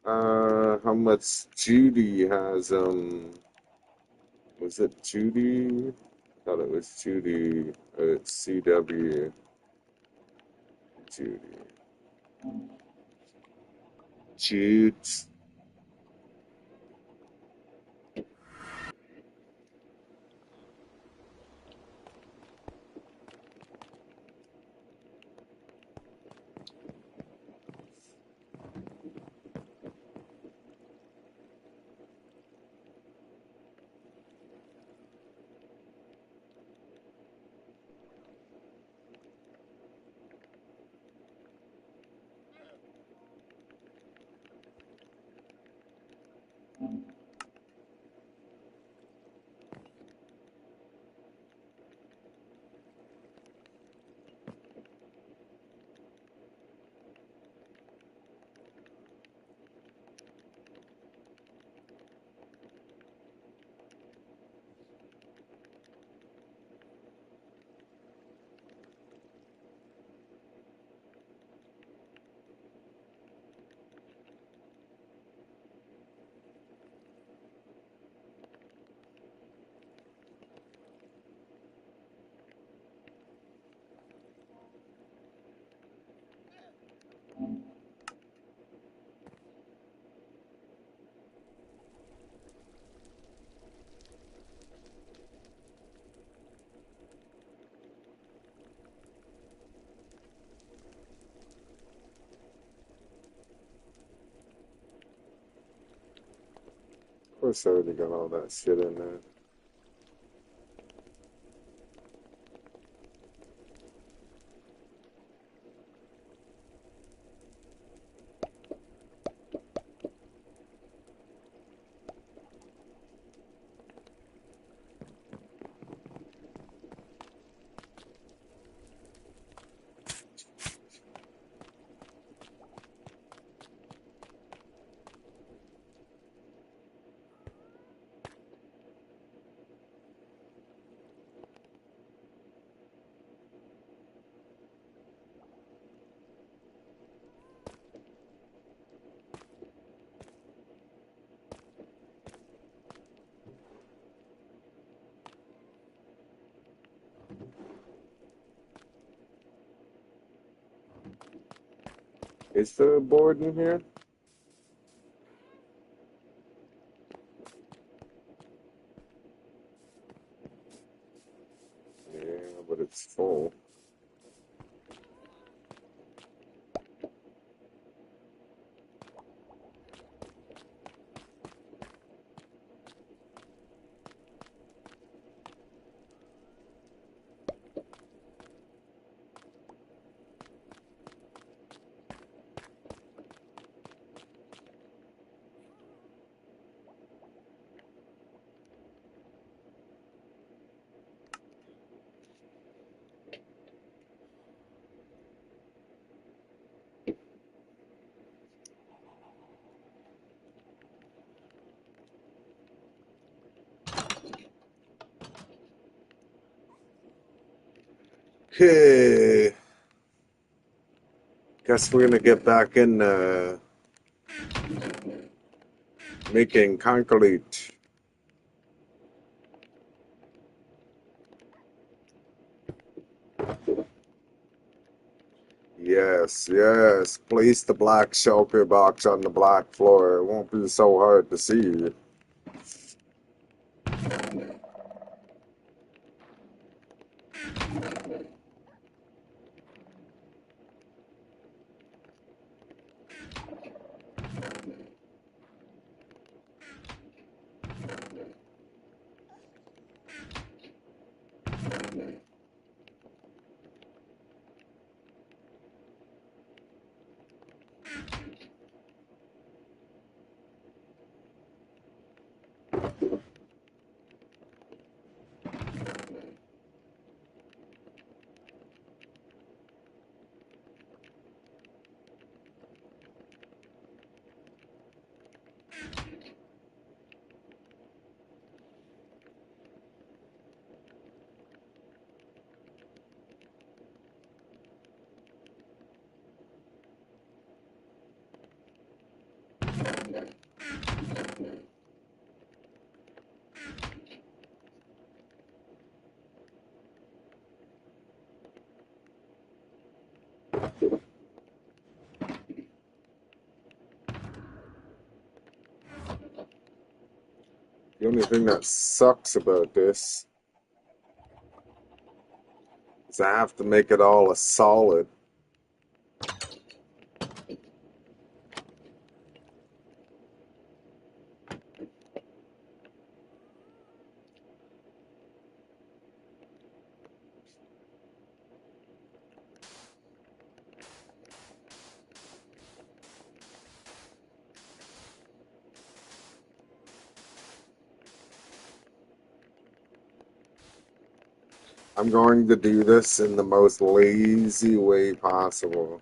Speaker 6: how much Judy has. Was it Judy? I thought it was Judy. It's CW. Judy. Jude. Of course, I already got all that shit in there. Is there a board in here? Yeah, but it's full. Okay. Guess we're gonna get back in making concrete. Yes, yes. Place the black shulker box on the black floor. It won't be so hard to see. The only thing that sucks about this is I have to make it all a solid. I'm going to do this in the most lazy way possible.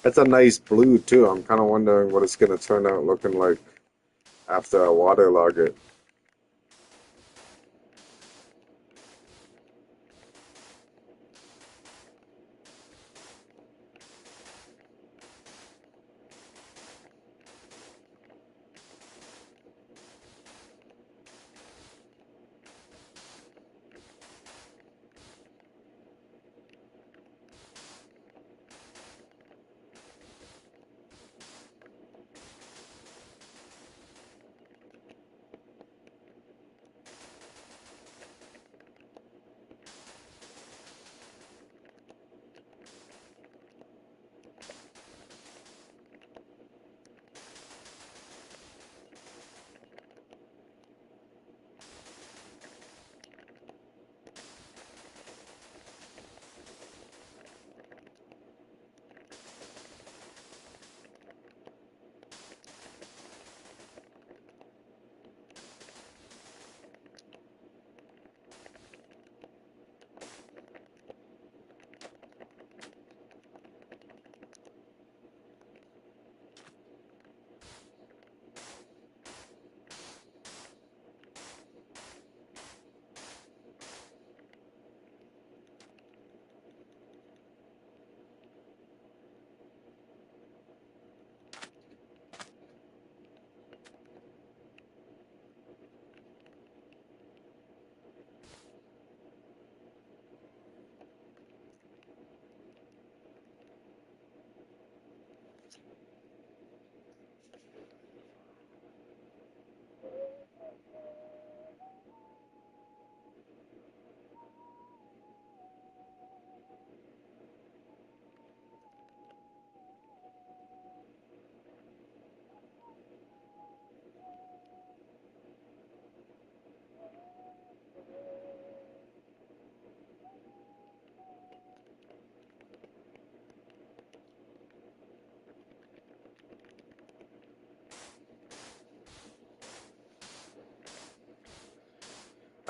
Speaker 6: It's a nice blue too. I'm kind of wondering what it's going to turn out looking like after I waterlog it.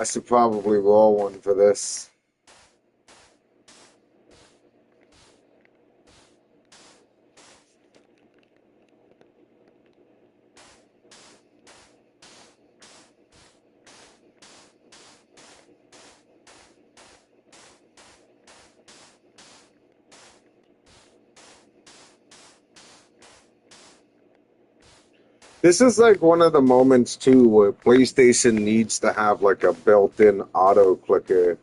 Speaker 6: I should probably roll one for this. This is like one of the moments too where PlayStation needs to have like a built-in auto clicker.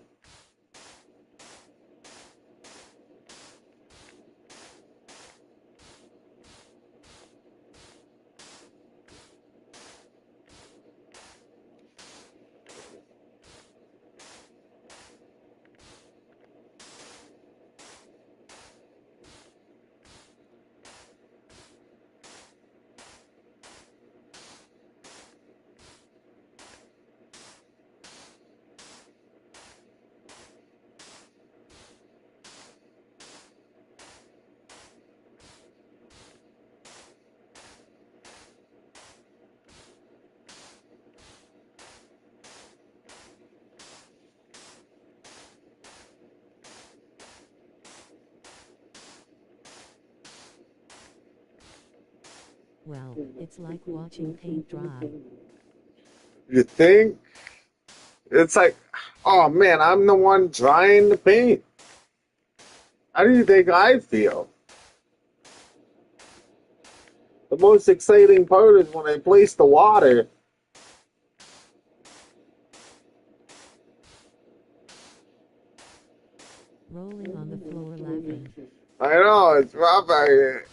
Speaker 17: Well, it's like watching paint dry.
Speaker 6: You think? It's like, oh man, I'm the one drying the paint. How do you think I feel? The most exciting part is when I place the water.
Speaker 17: Rolling on the floor laughing.
Speaker 6: I know, it's rough out here.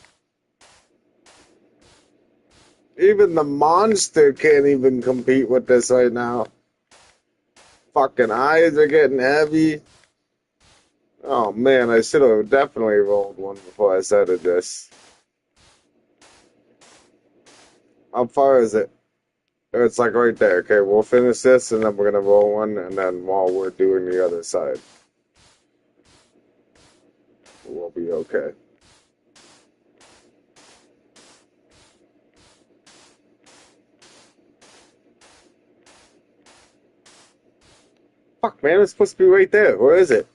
Speaker 6: Even the monster can't even compete with this right now. Fucking eyes are getting heavy. Oh man, I should have definitely rolled one before I started this. How far is it? It's like right there. Okay, we'll finish this and then we're gonna roll one, and then while we're doing the other side, we'll be okay. Fuck, man, it's supposed to be right there. Where is it?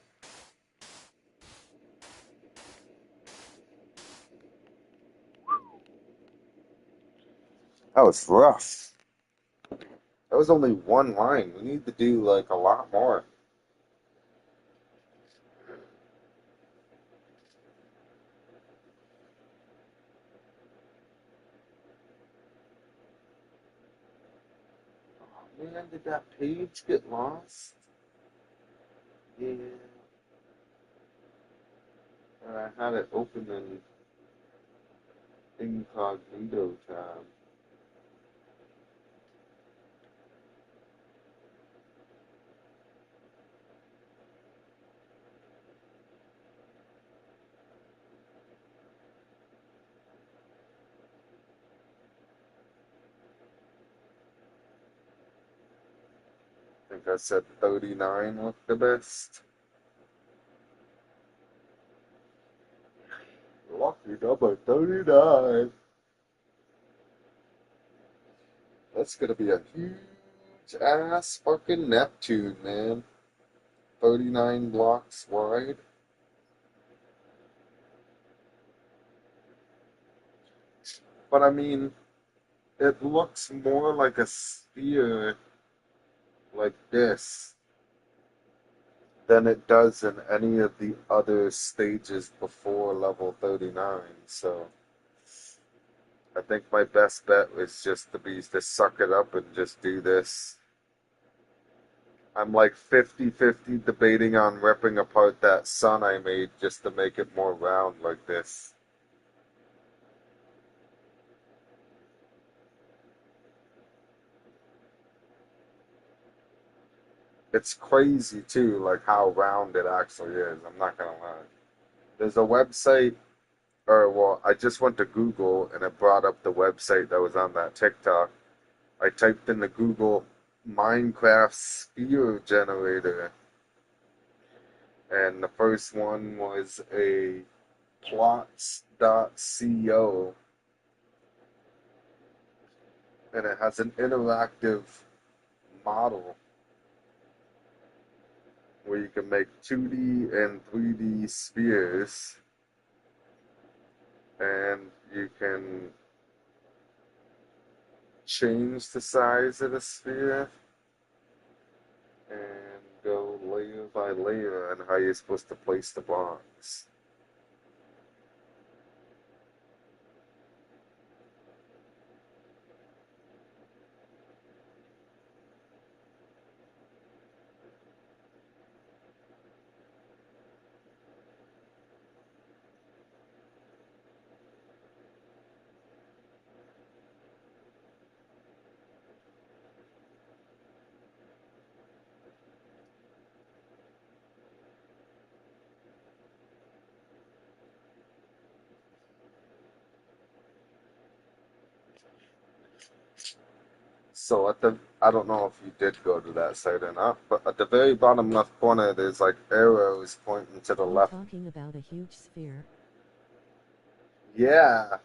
Speaker 6: That was rough. That was only one line. We need to do like a lot more. Oh, man, did that page get lost? Yeah. I had it open in incognito tab. I think I said 39 looked the best. Lucky number 39. That's gonna be a huge ass fucking Neptune, man. 39 blocks wide. But I mean, it looks more like a sphere like this than it does in any of the other stages before level 39. So I think my best bet is just to suck it up and just do this. I'm like 50-50 debating on ripping apart that sun I made just to make it more round like this. It's crazy too, like how round it actually is. I'm not gonna lie. There's a website, or well, I just went to Google and it brought up the website that was on that TikTok. I typed in the Google Minecraft sphere generator, and the first one was a plots.co, and it has an interactive model where you can make 2D and 3D spheres, and you can change the size of the sphere and go layer by layer on how you're supposed to place the blocks. So I don't know if you did go to that site or not, but at the very bottom left corner, there's like arrows pointing to the
Speaker 17: You're
Speaker 6: left.
Speaker 17: talking about a huge sphere.
Speaker 6: Yeah.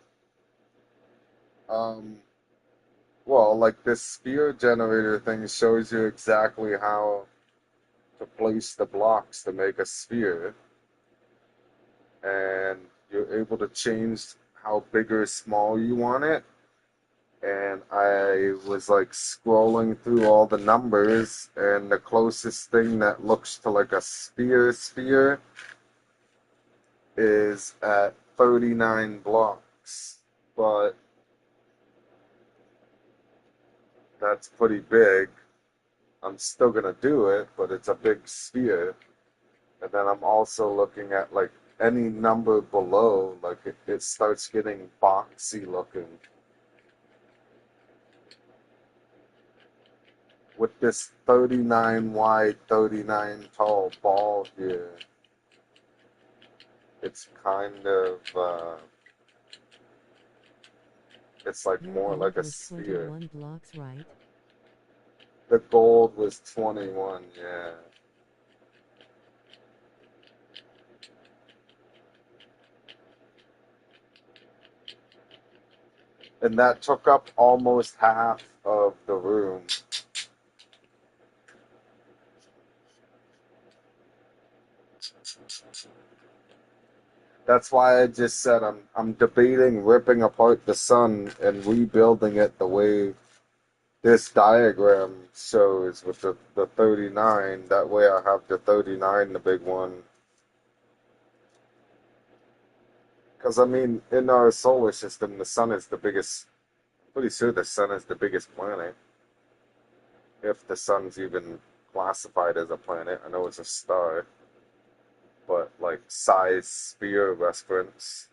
Speaker 6: Well, like this sphere generator thing shows you exactly how to place the blocks to make a sphere, and you're able to change how big or small you want it. And I was like scrolling through all the numbers, and the closest thing that looks to like a sphere is at 39 blocks. But that's pretty big. I'm still gonna do it, but it's a big sphere. And then I'm also looking at like any number below, like it starts getting boxy looking. With this 39 wide, 39 tall ball here, it's kind of, it's like
Speaker 17: Your
Speaker 6: more like
Speaker 17: gold
Speaker 6: a
Speaker 17: was
Speaker 6: sphere.
Speaker 17: 21 blocks, right?
Speaker 6: The gold was 21, yeah. And that took up almost half of the room. That's why I just said I'm debating ripping apart the sun and rebuilding it the way this diagram shows with the 39. That way I have the 39, the big one. Because, I mean, in our solar system, the sun is the biggest, pretty sure the sun is the biggest planet. If the sun's even classified as a planet. I know it's a star. But, like, size sphere reference,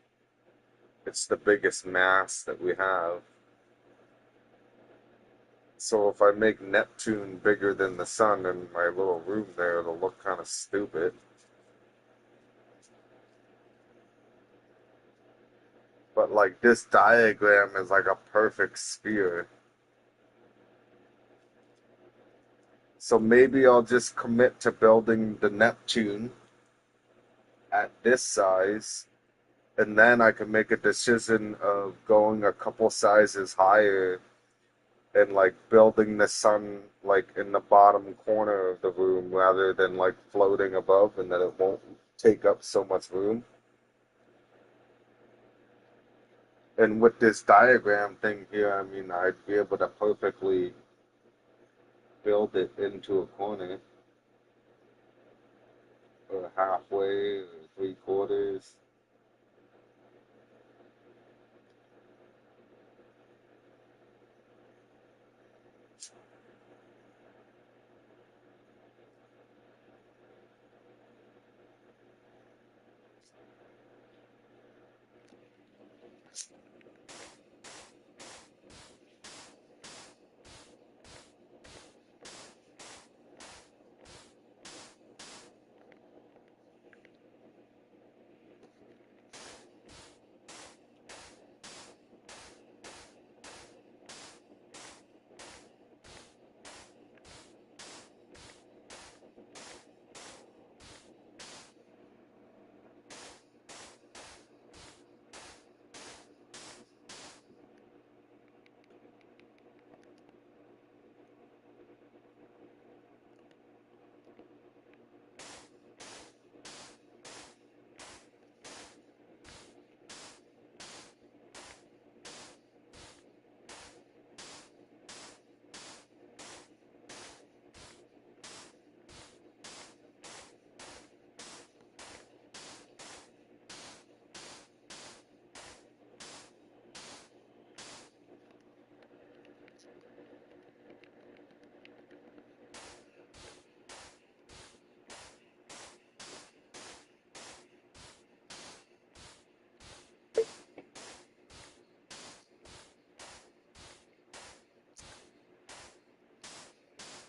Speaker 6: it's the biggest mass that we have. So if I make Neptune bigger than the sun in my little room there, it'll look kind of stupid. But like this diagram is like a perfect sphere. So maybe I'll just commit to building the Neptune at this size, and then I can make a decision of going a couple sizes higher and like building the sun like in the bottom corner of the room rather than like floating above, and then it won't take up so much room. And with this diagram thing here, I mean, I'd be able to perfectly build it into a corner, or halfway, or 3/4.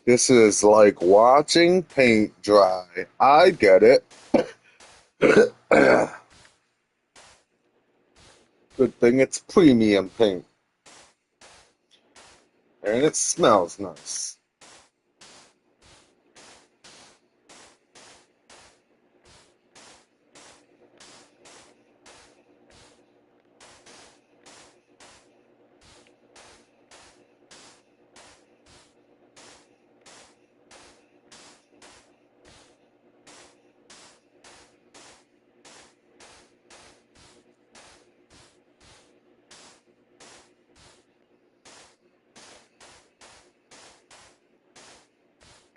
Speaker 6: This is like watching paint dry. I get it. Good thing it's premium paint. And it smells nice.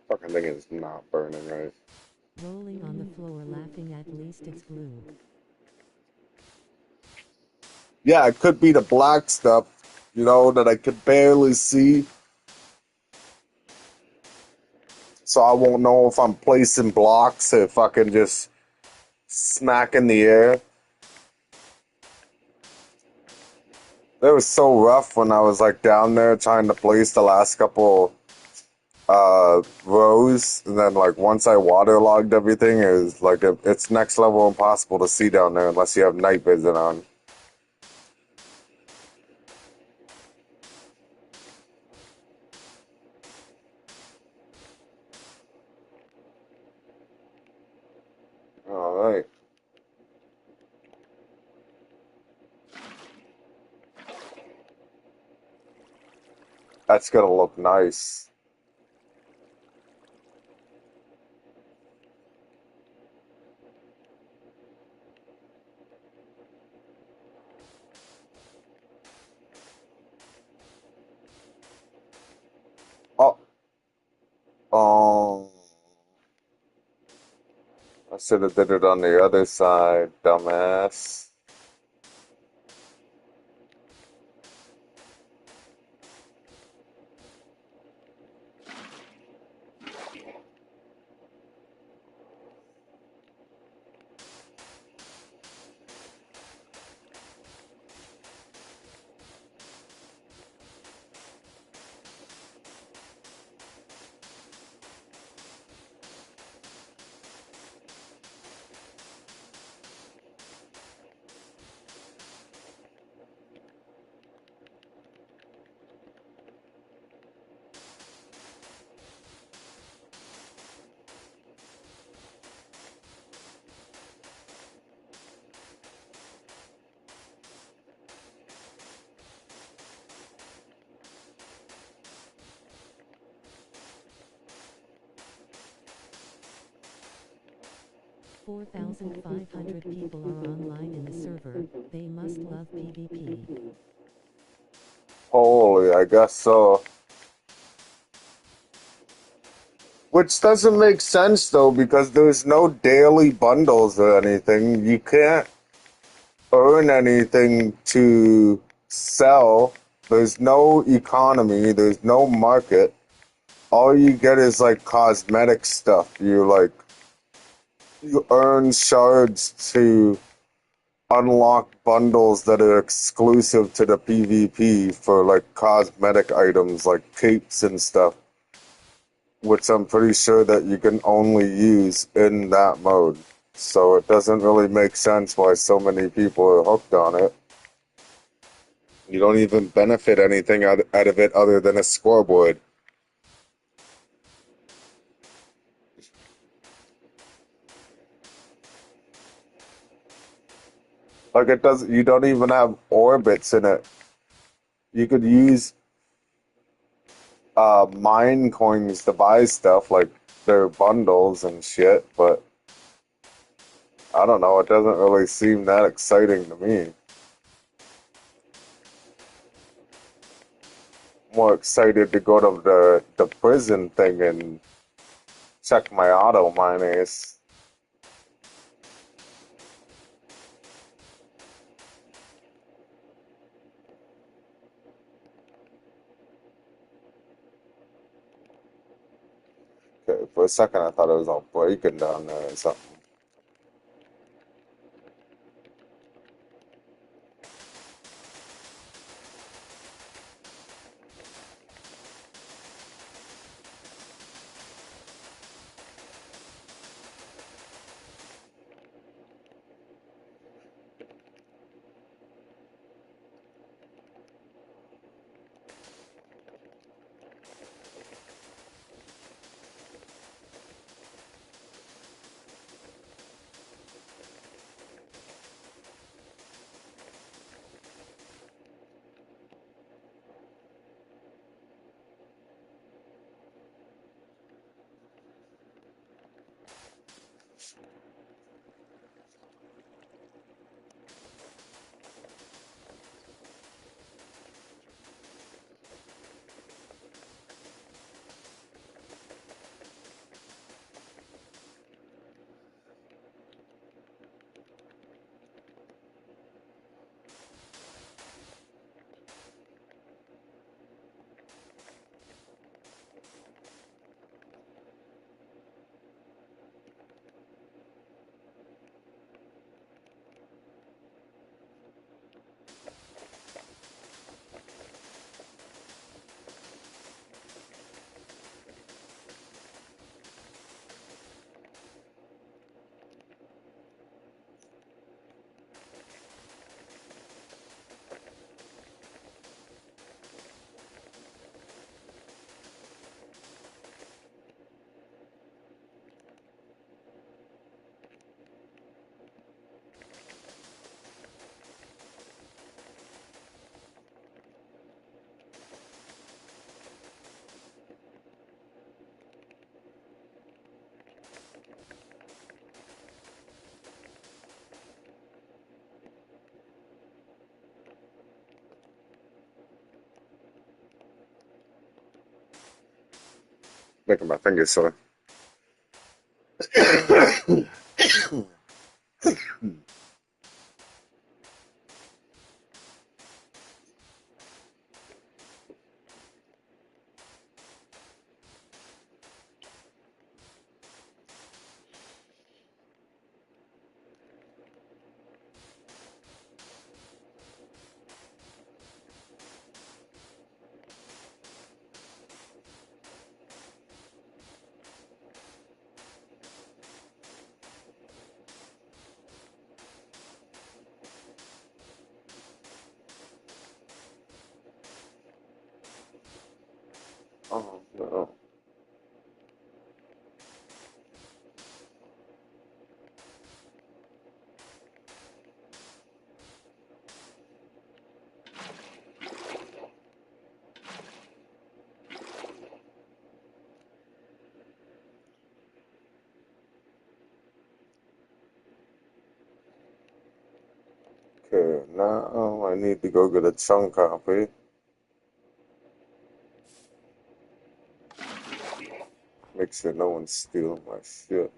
Speaker 6: Fucking thing is not burning right.
Speaker 17: Rolling on the floor laughing, at least it's blue.
Speaker 6: Yeah, it could be the black stuff, you know, that I could barely see. So I won't know if I'm placing blocks if I can just smack in the air. It was so rough when I was like down there trying to place the last couple rows, and then like once I waterlogged everything, it was like it's next level impossible to see down there unless you have night vision on. All right. That's gonna look nice. Oh, um, I should have did it on the other side, dumbass.
Speaker 17: $4,500 people are online in the server. They must love PvP.
Speaker 6: Holy, I guess so. Which doesn't make sense though, because there's no daily bundles or anything. You can't earn anything to sell. There's no economy. There's no market. All you get is like cosmetic stuff. You earn shards to unlock bundles that are exclusive to the PvP for like cosmetic items like capes and stuff, which I'm pretty sure that you can only use in that mode. So it doesn't really make sense why so many people are hooked on it. You don't even benefit anything out of it other than a scoreboard. Like it doesn't. You don't even have orbits in it. You could use mine coins to buy stuff like their bundles and shit, but I don't know. It doesn't really seem that exciting to me. More excited to go to the prison thing and check my auto miners. Okay, for a second I thought it was all breaking down there or something. Making my fingers sore. Oh no. Okay, now I need to go get a chunk copy. Make sure no one's stealing my shit.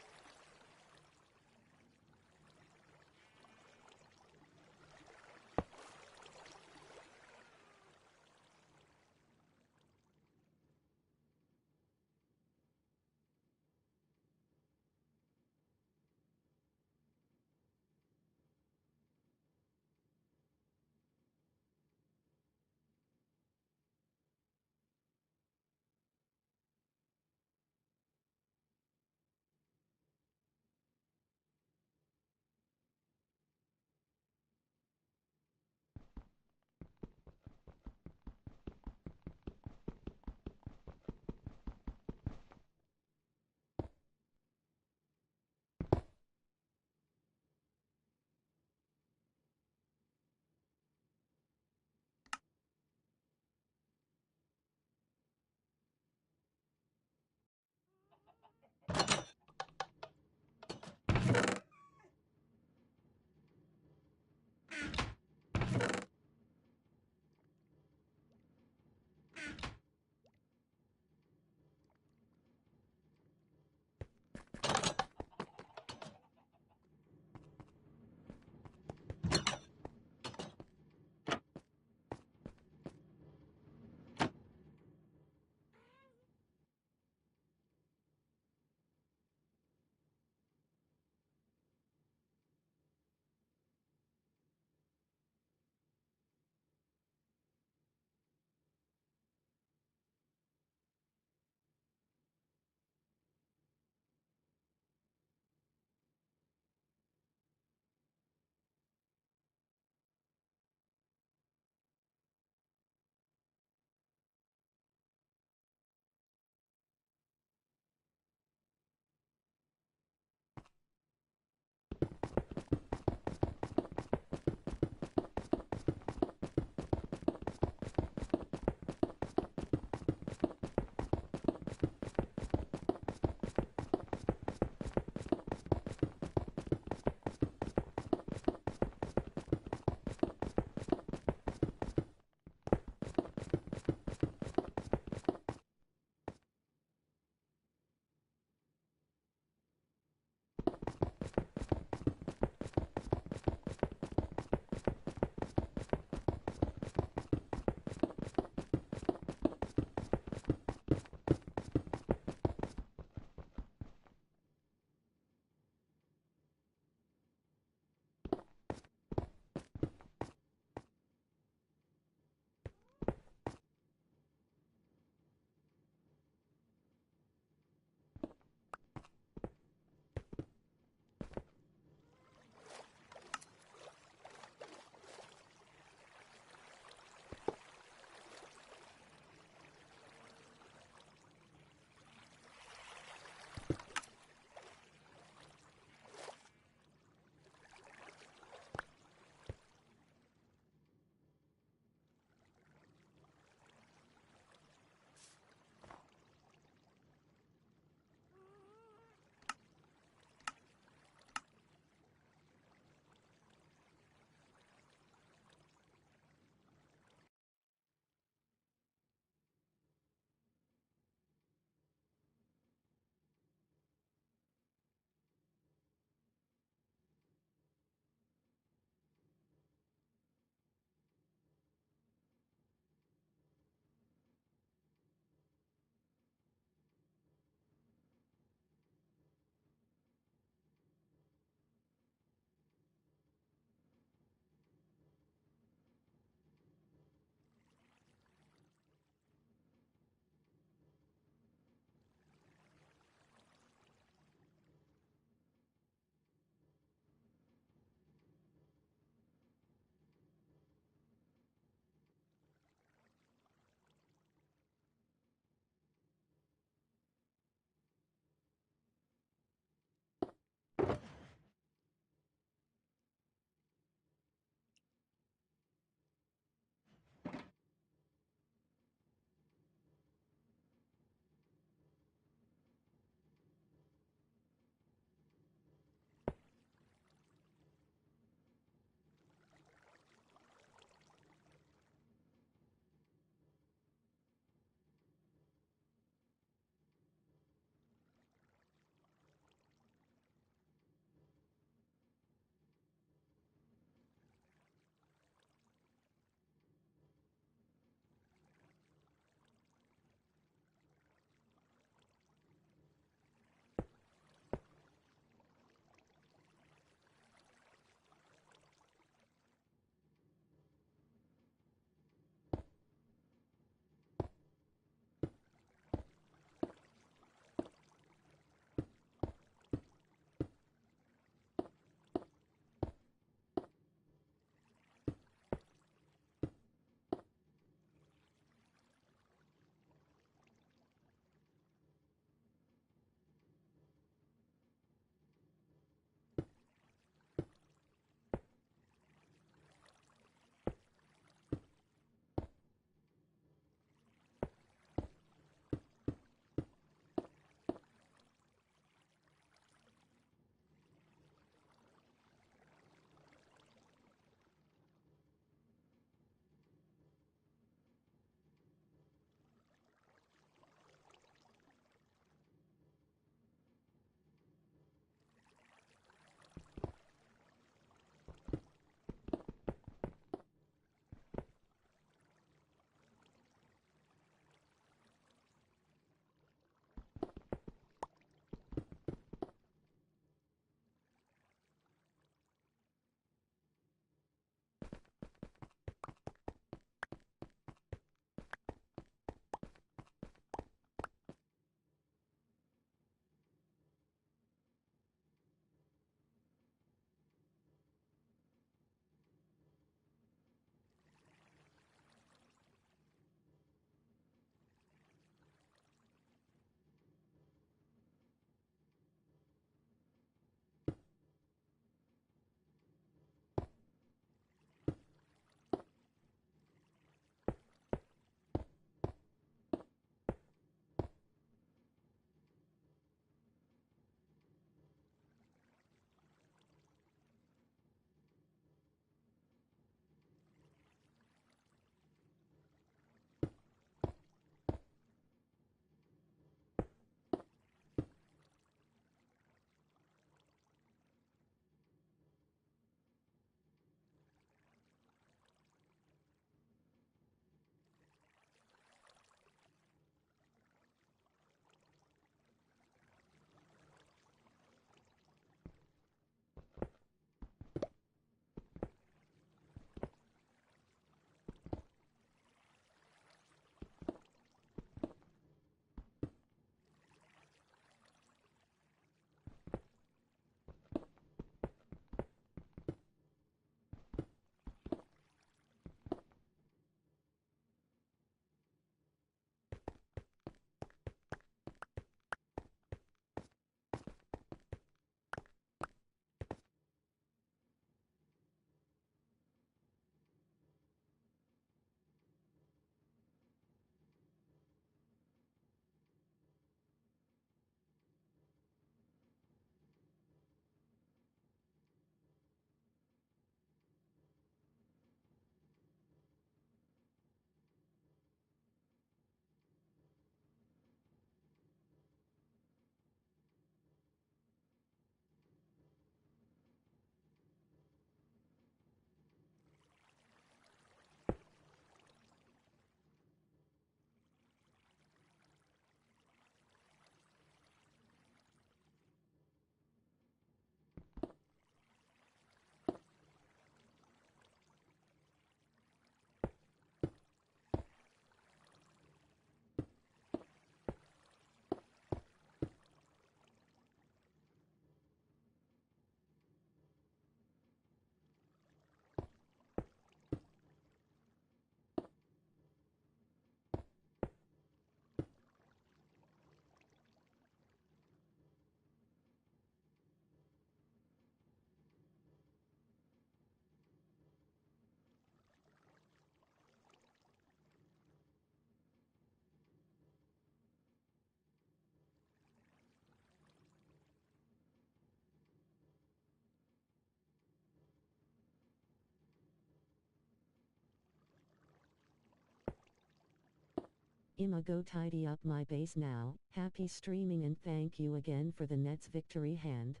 Speaker 17: I'ma go tidy up my base now. Happy streaming and thank you again for the Nets victory hand.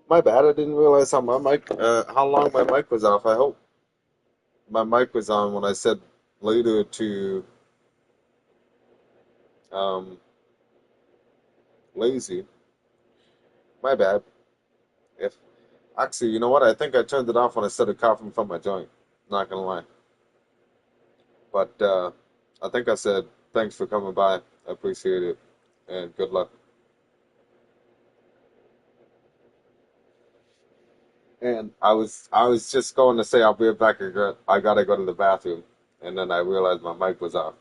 Speaker 6: My bad. I didn't realize how long my mic was off. I hope my mic was on when I said later to um, lazy. My bad. If actually, you know what? I think I turned it off when I started coughing from my joint. Not gonna lie. But I think I said thanks for coming by. I appreciate it, and good luck. And I was just going to say I'll be back. I gotta go to the bathroom, and then I realized my mic was off.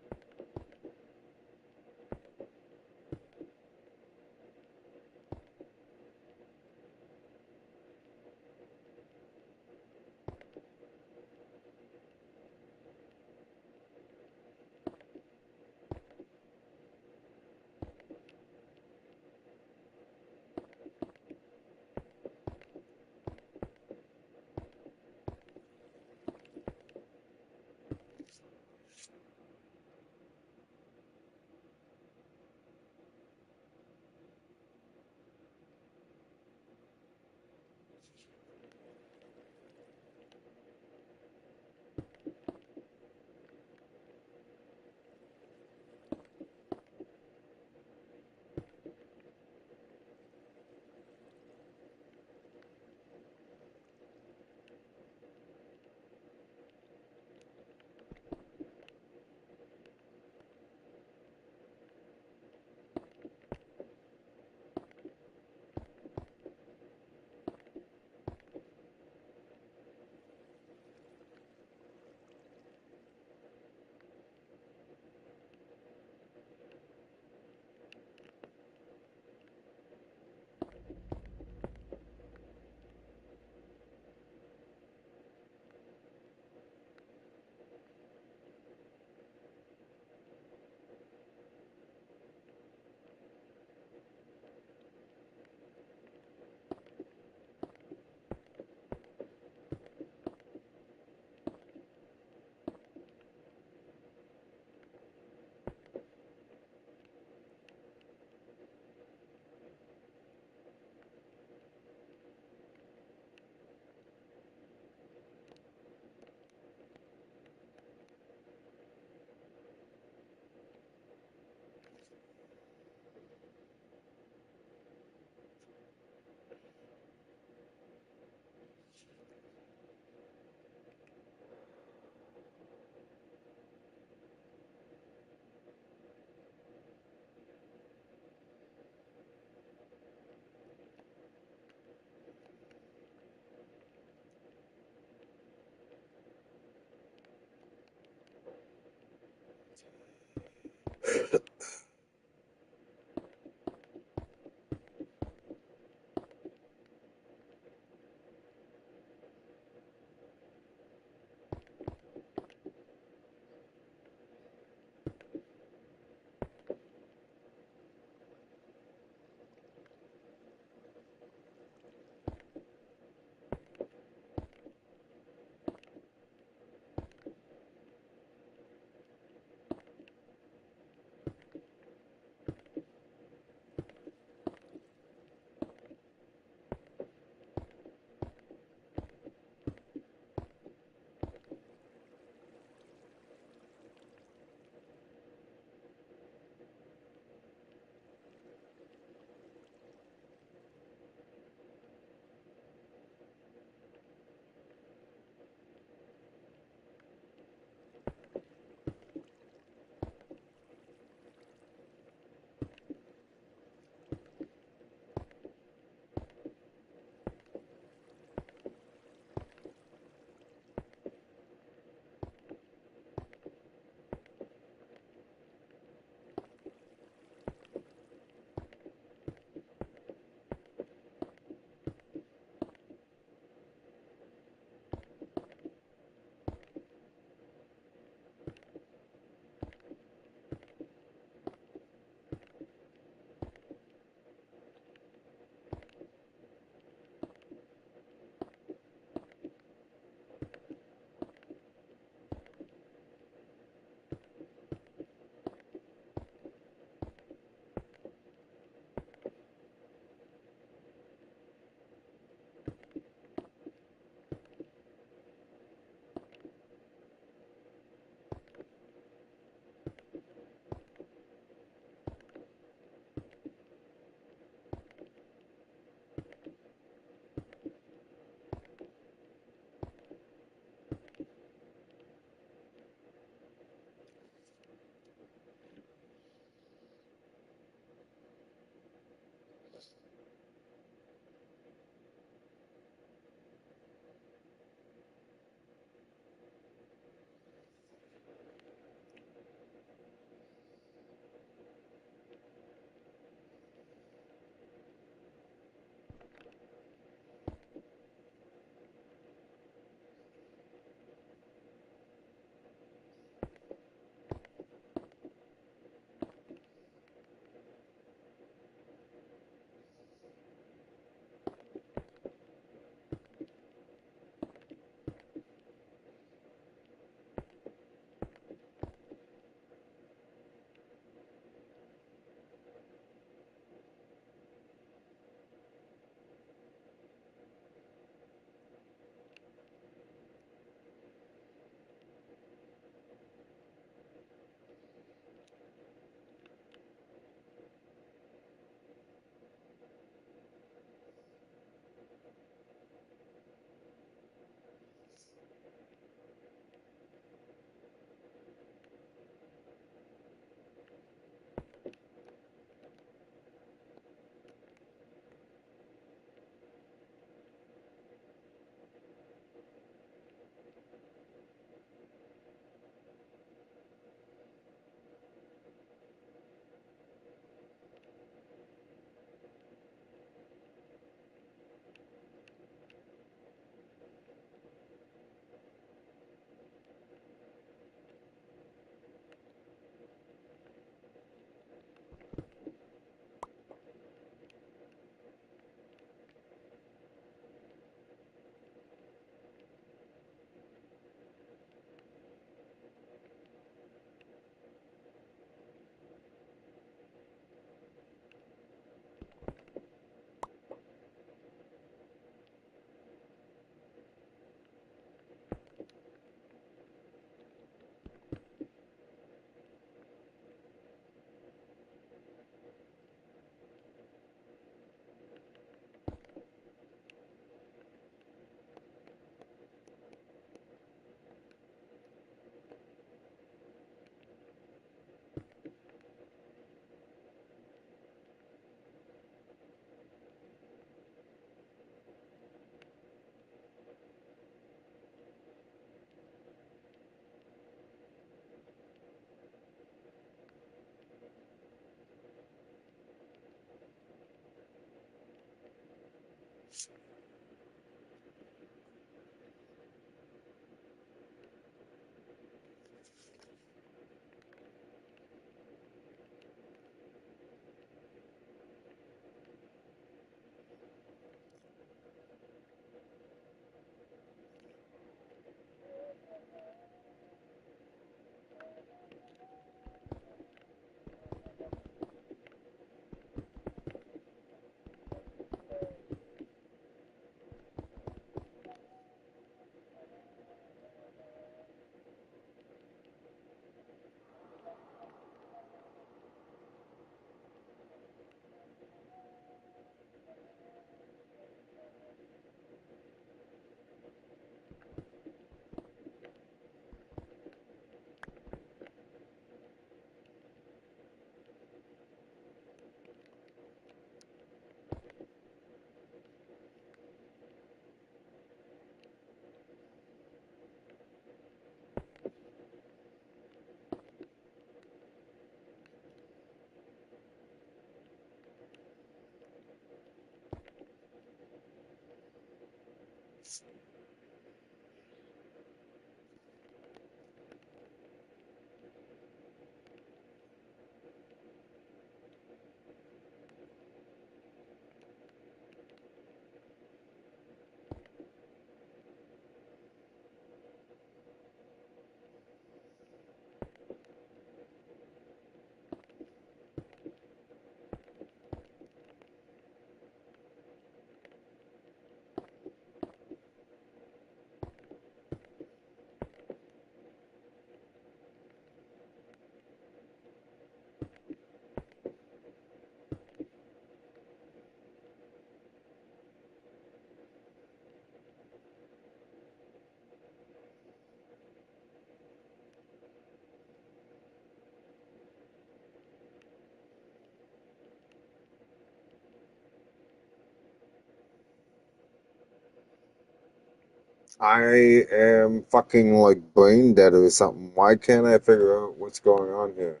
Speaker 6: I am fucking like brain dead or something. Why can't I figure out what's going on here?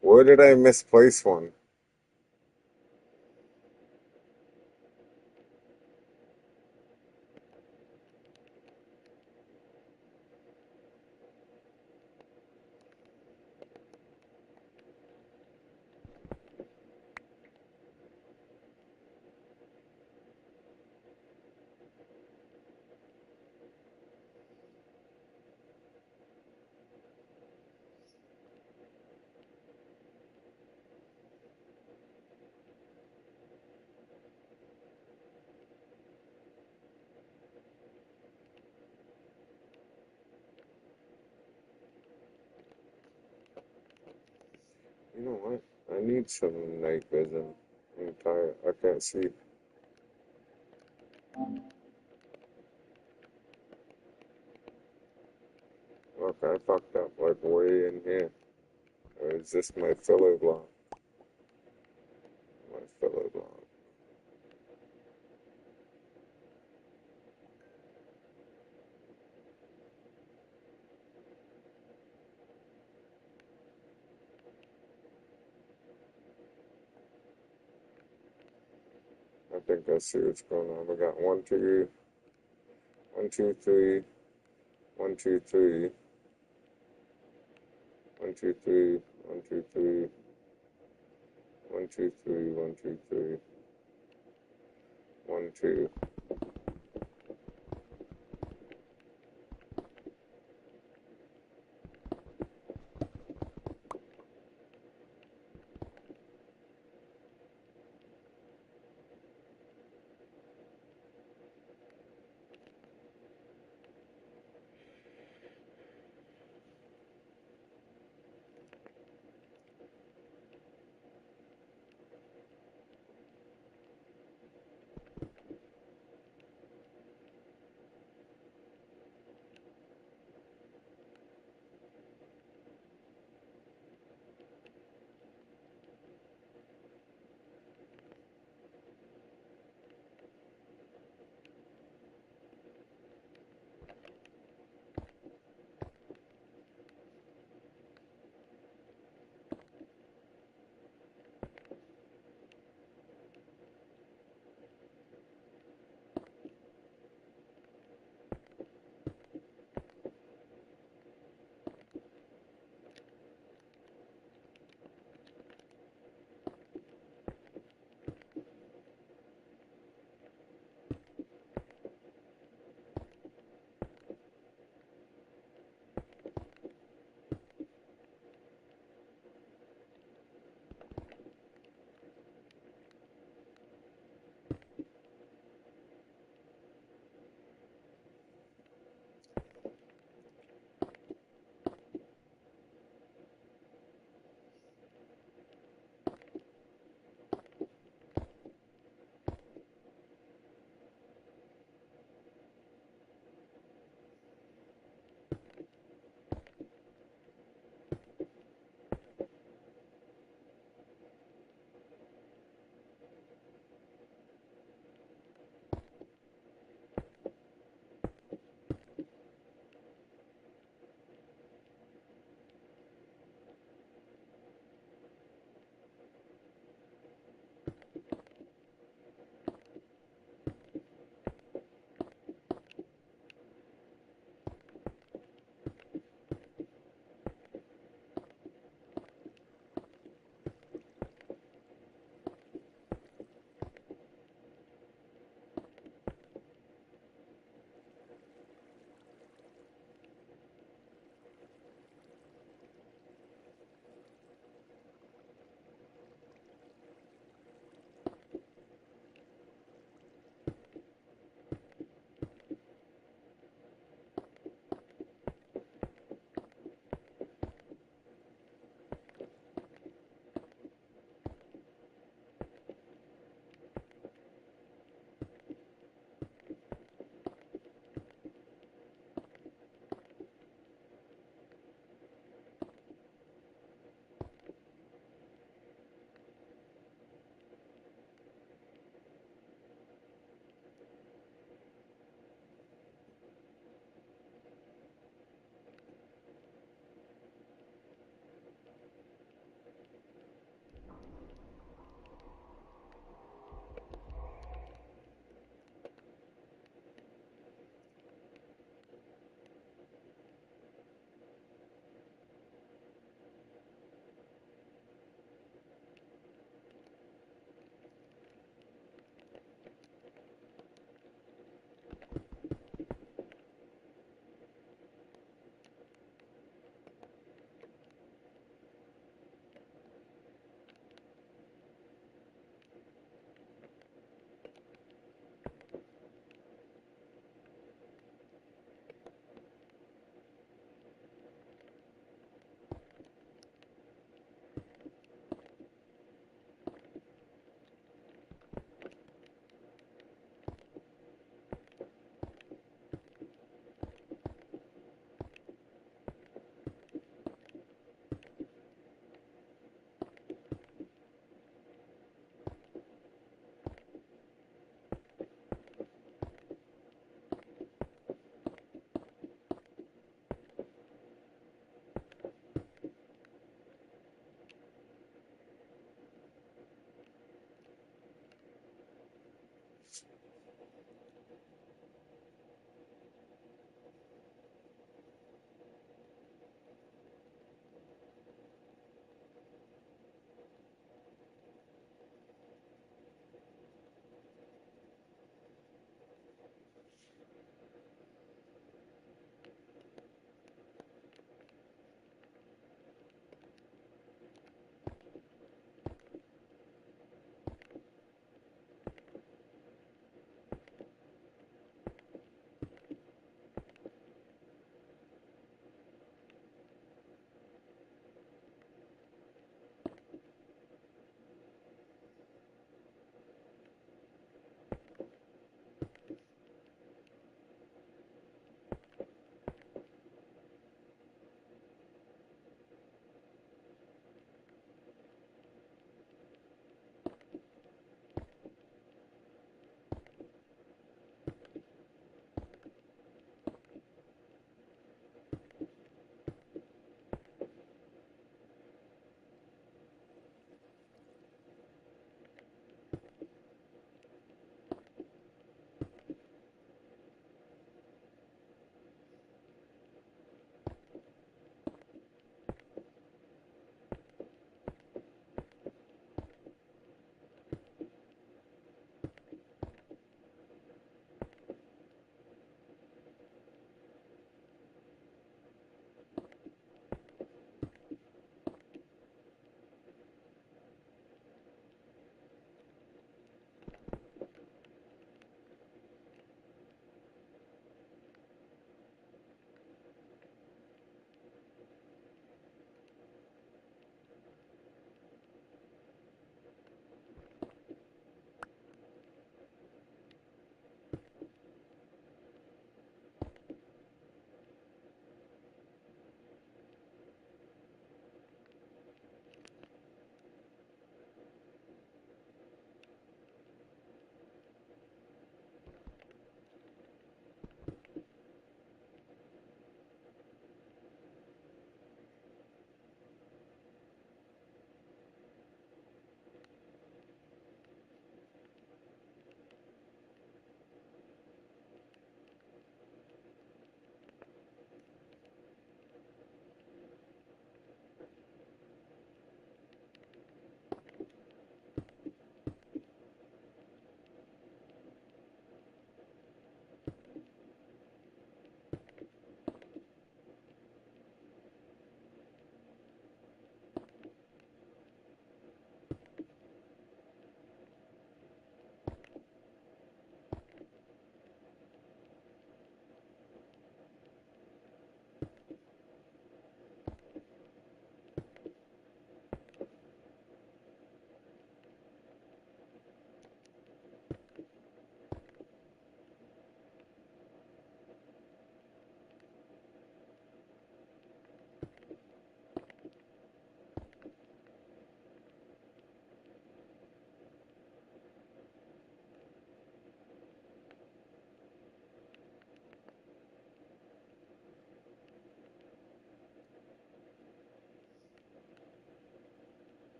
Speaker 6: Where did I misplace one? You know what? I need some night vision. I'm tired. I can't see. Look, I fucked up like way in here. Or is this my filler block? My filler block. I think I see what's going on. We got 1, 2, 1, 2, 3, 1, 2, 3, 1, 2, 3, 1, 2, 3, 1, 2, 3, 1, 2, 3, 1, 2.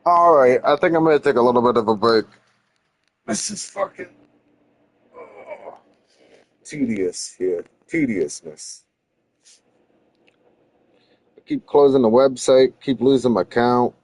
Speaker 6: All right, I think I'm gonna take a little bit of a break. This is fucking tedious here. Tediousness. I keep closing the website, keep losing my count.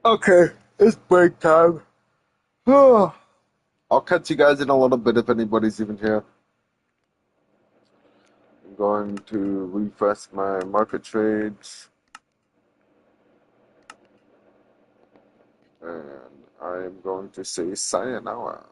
Speaker 6: Okay, it's break time. I'll catch you guys in a little bit if anybody's even here. I'm going to refresh my market trades. And I am going to say sayonara.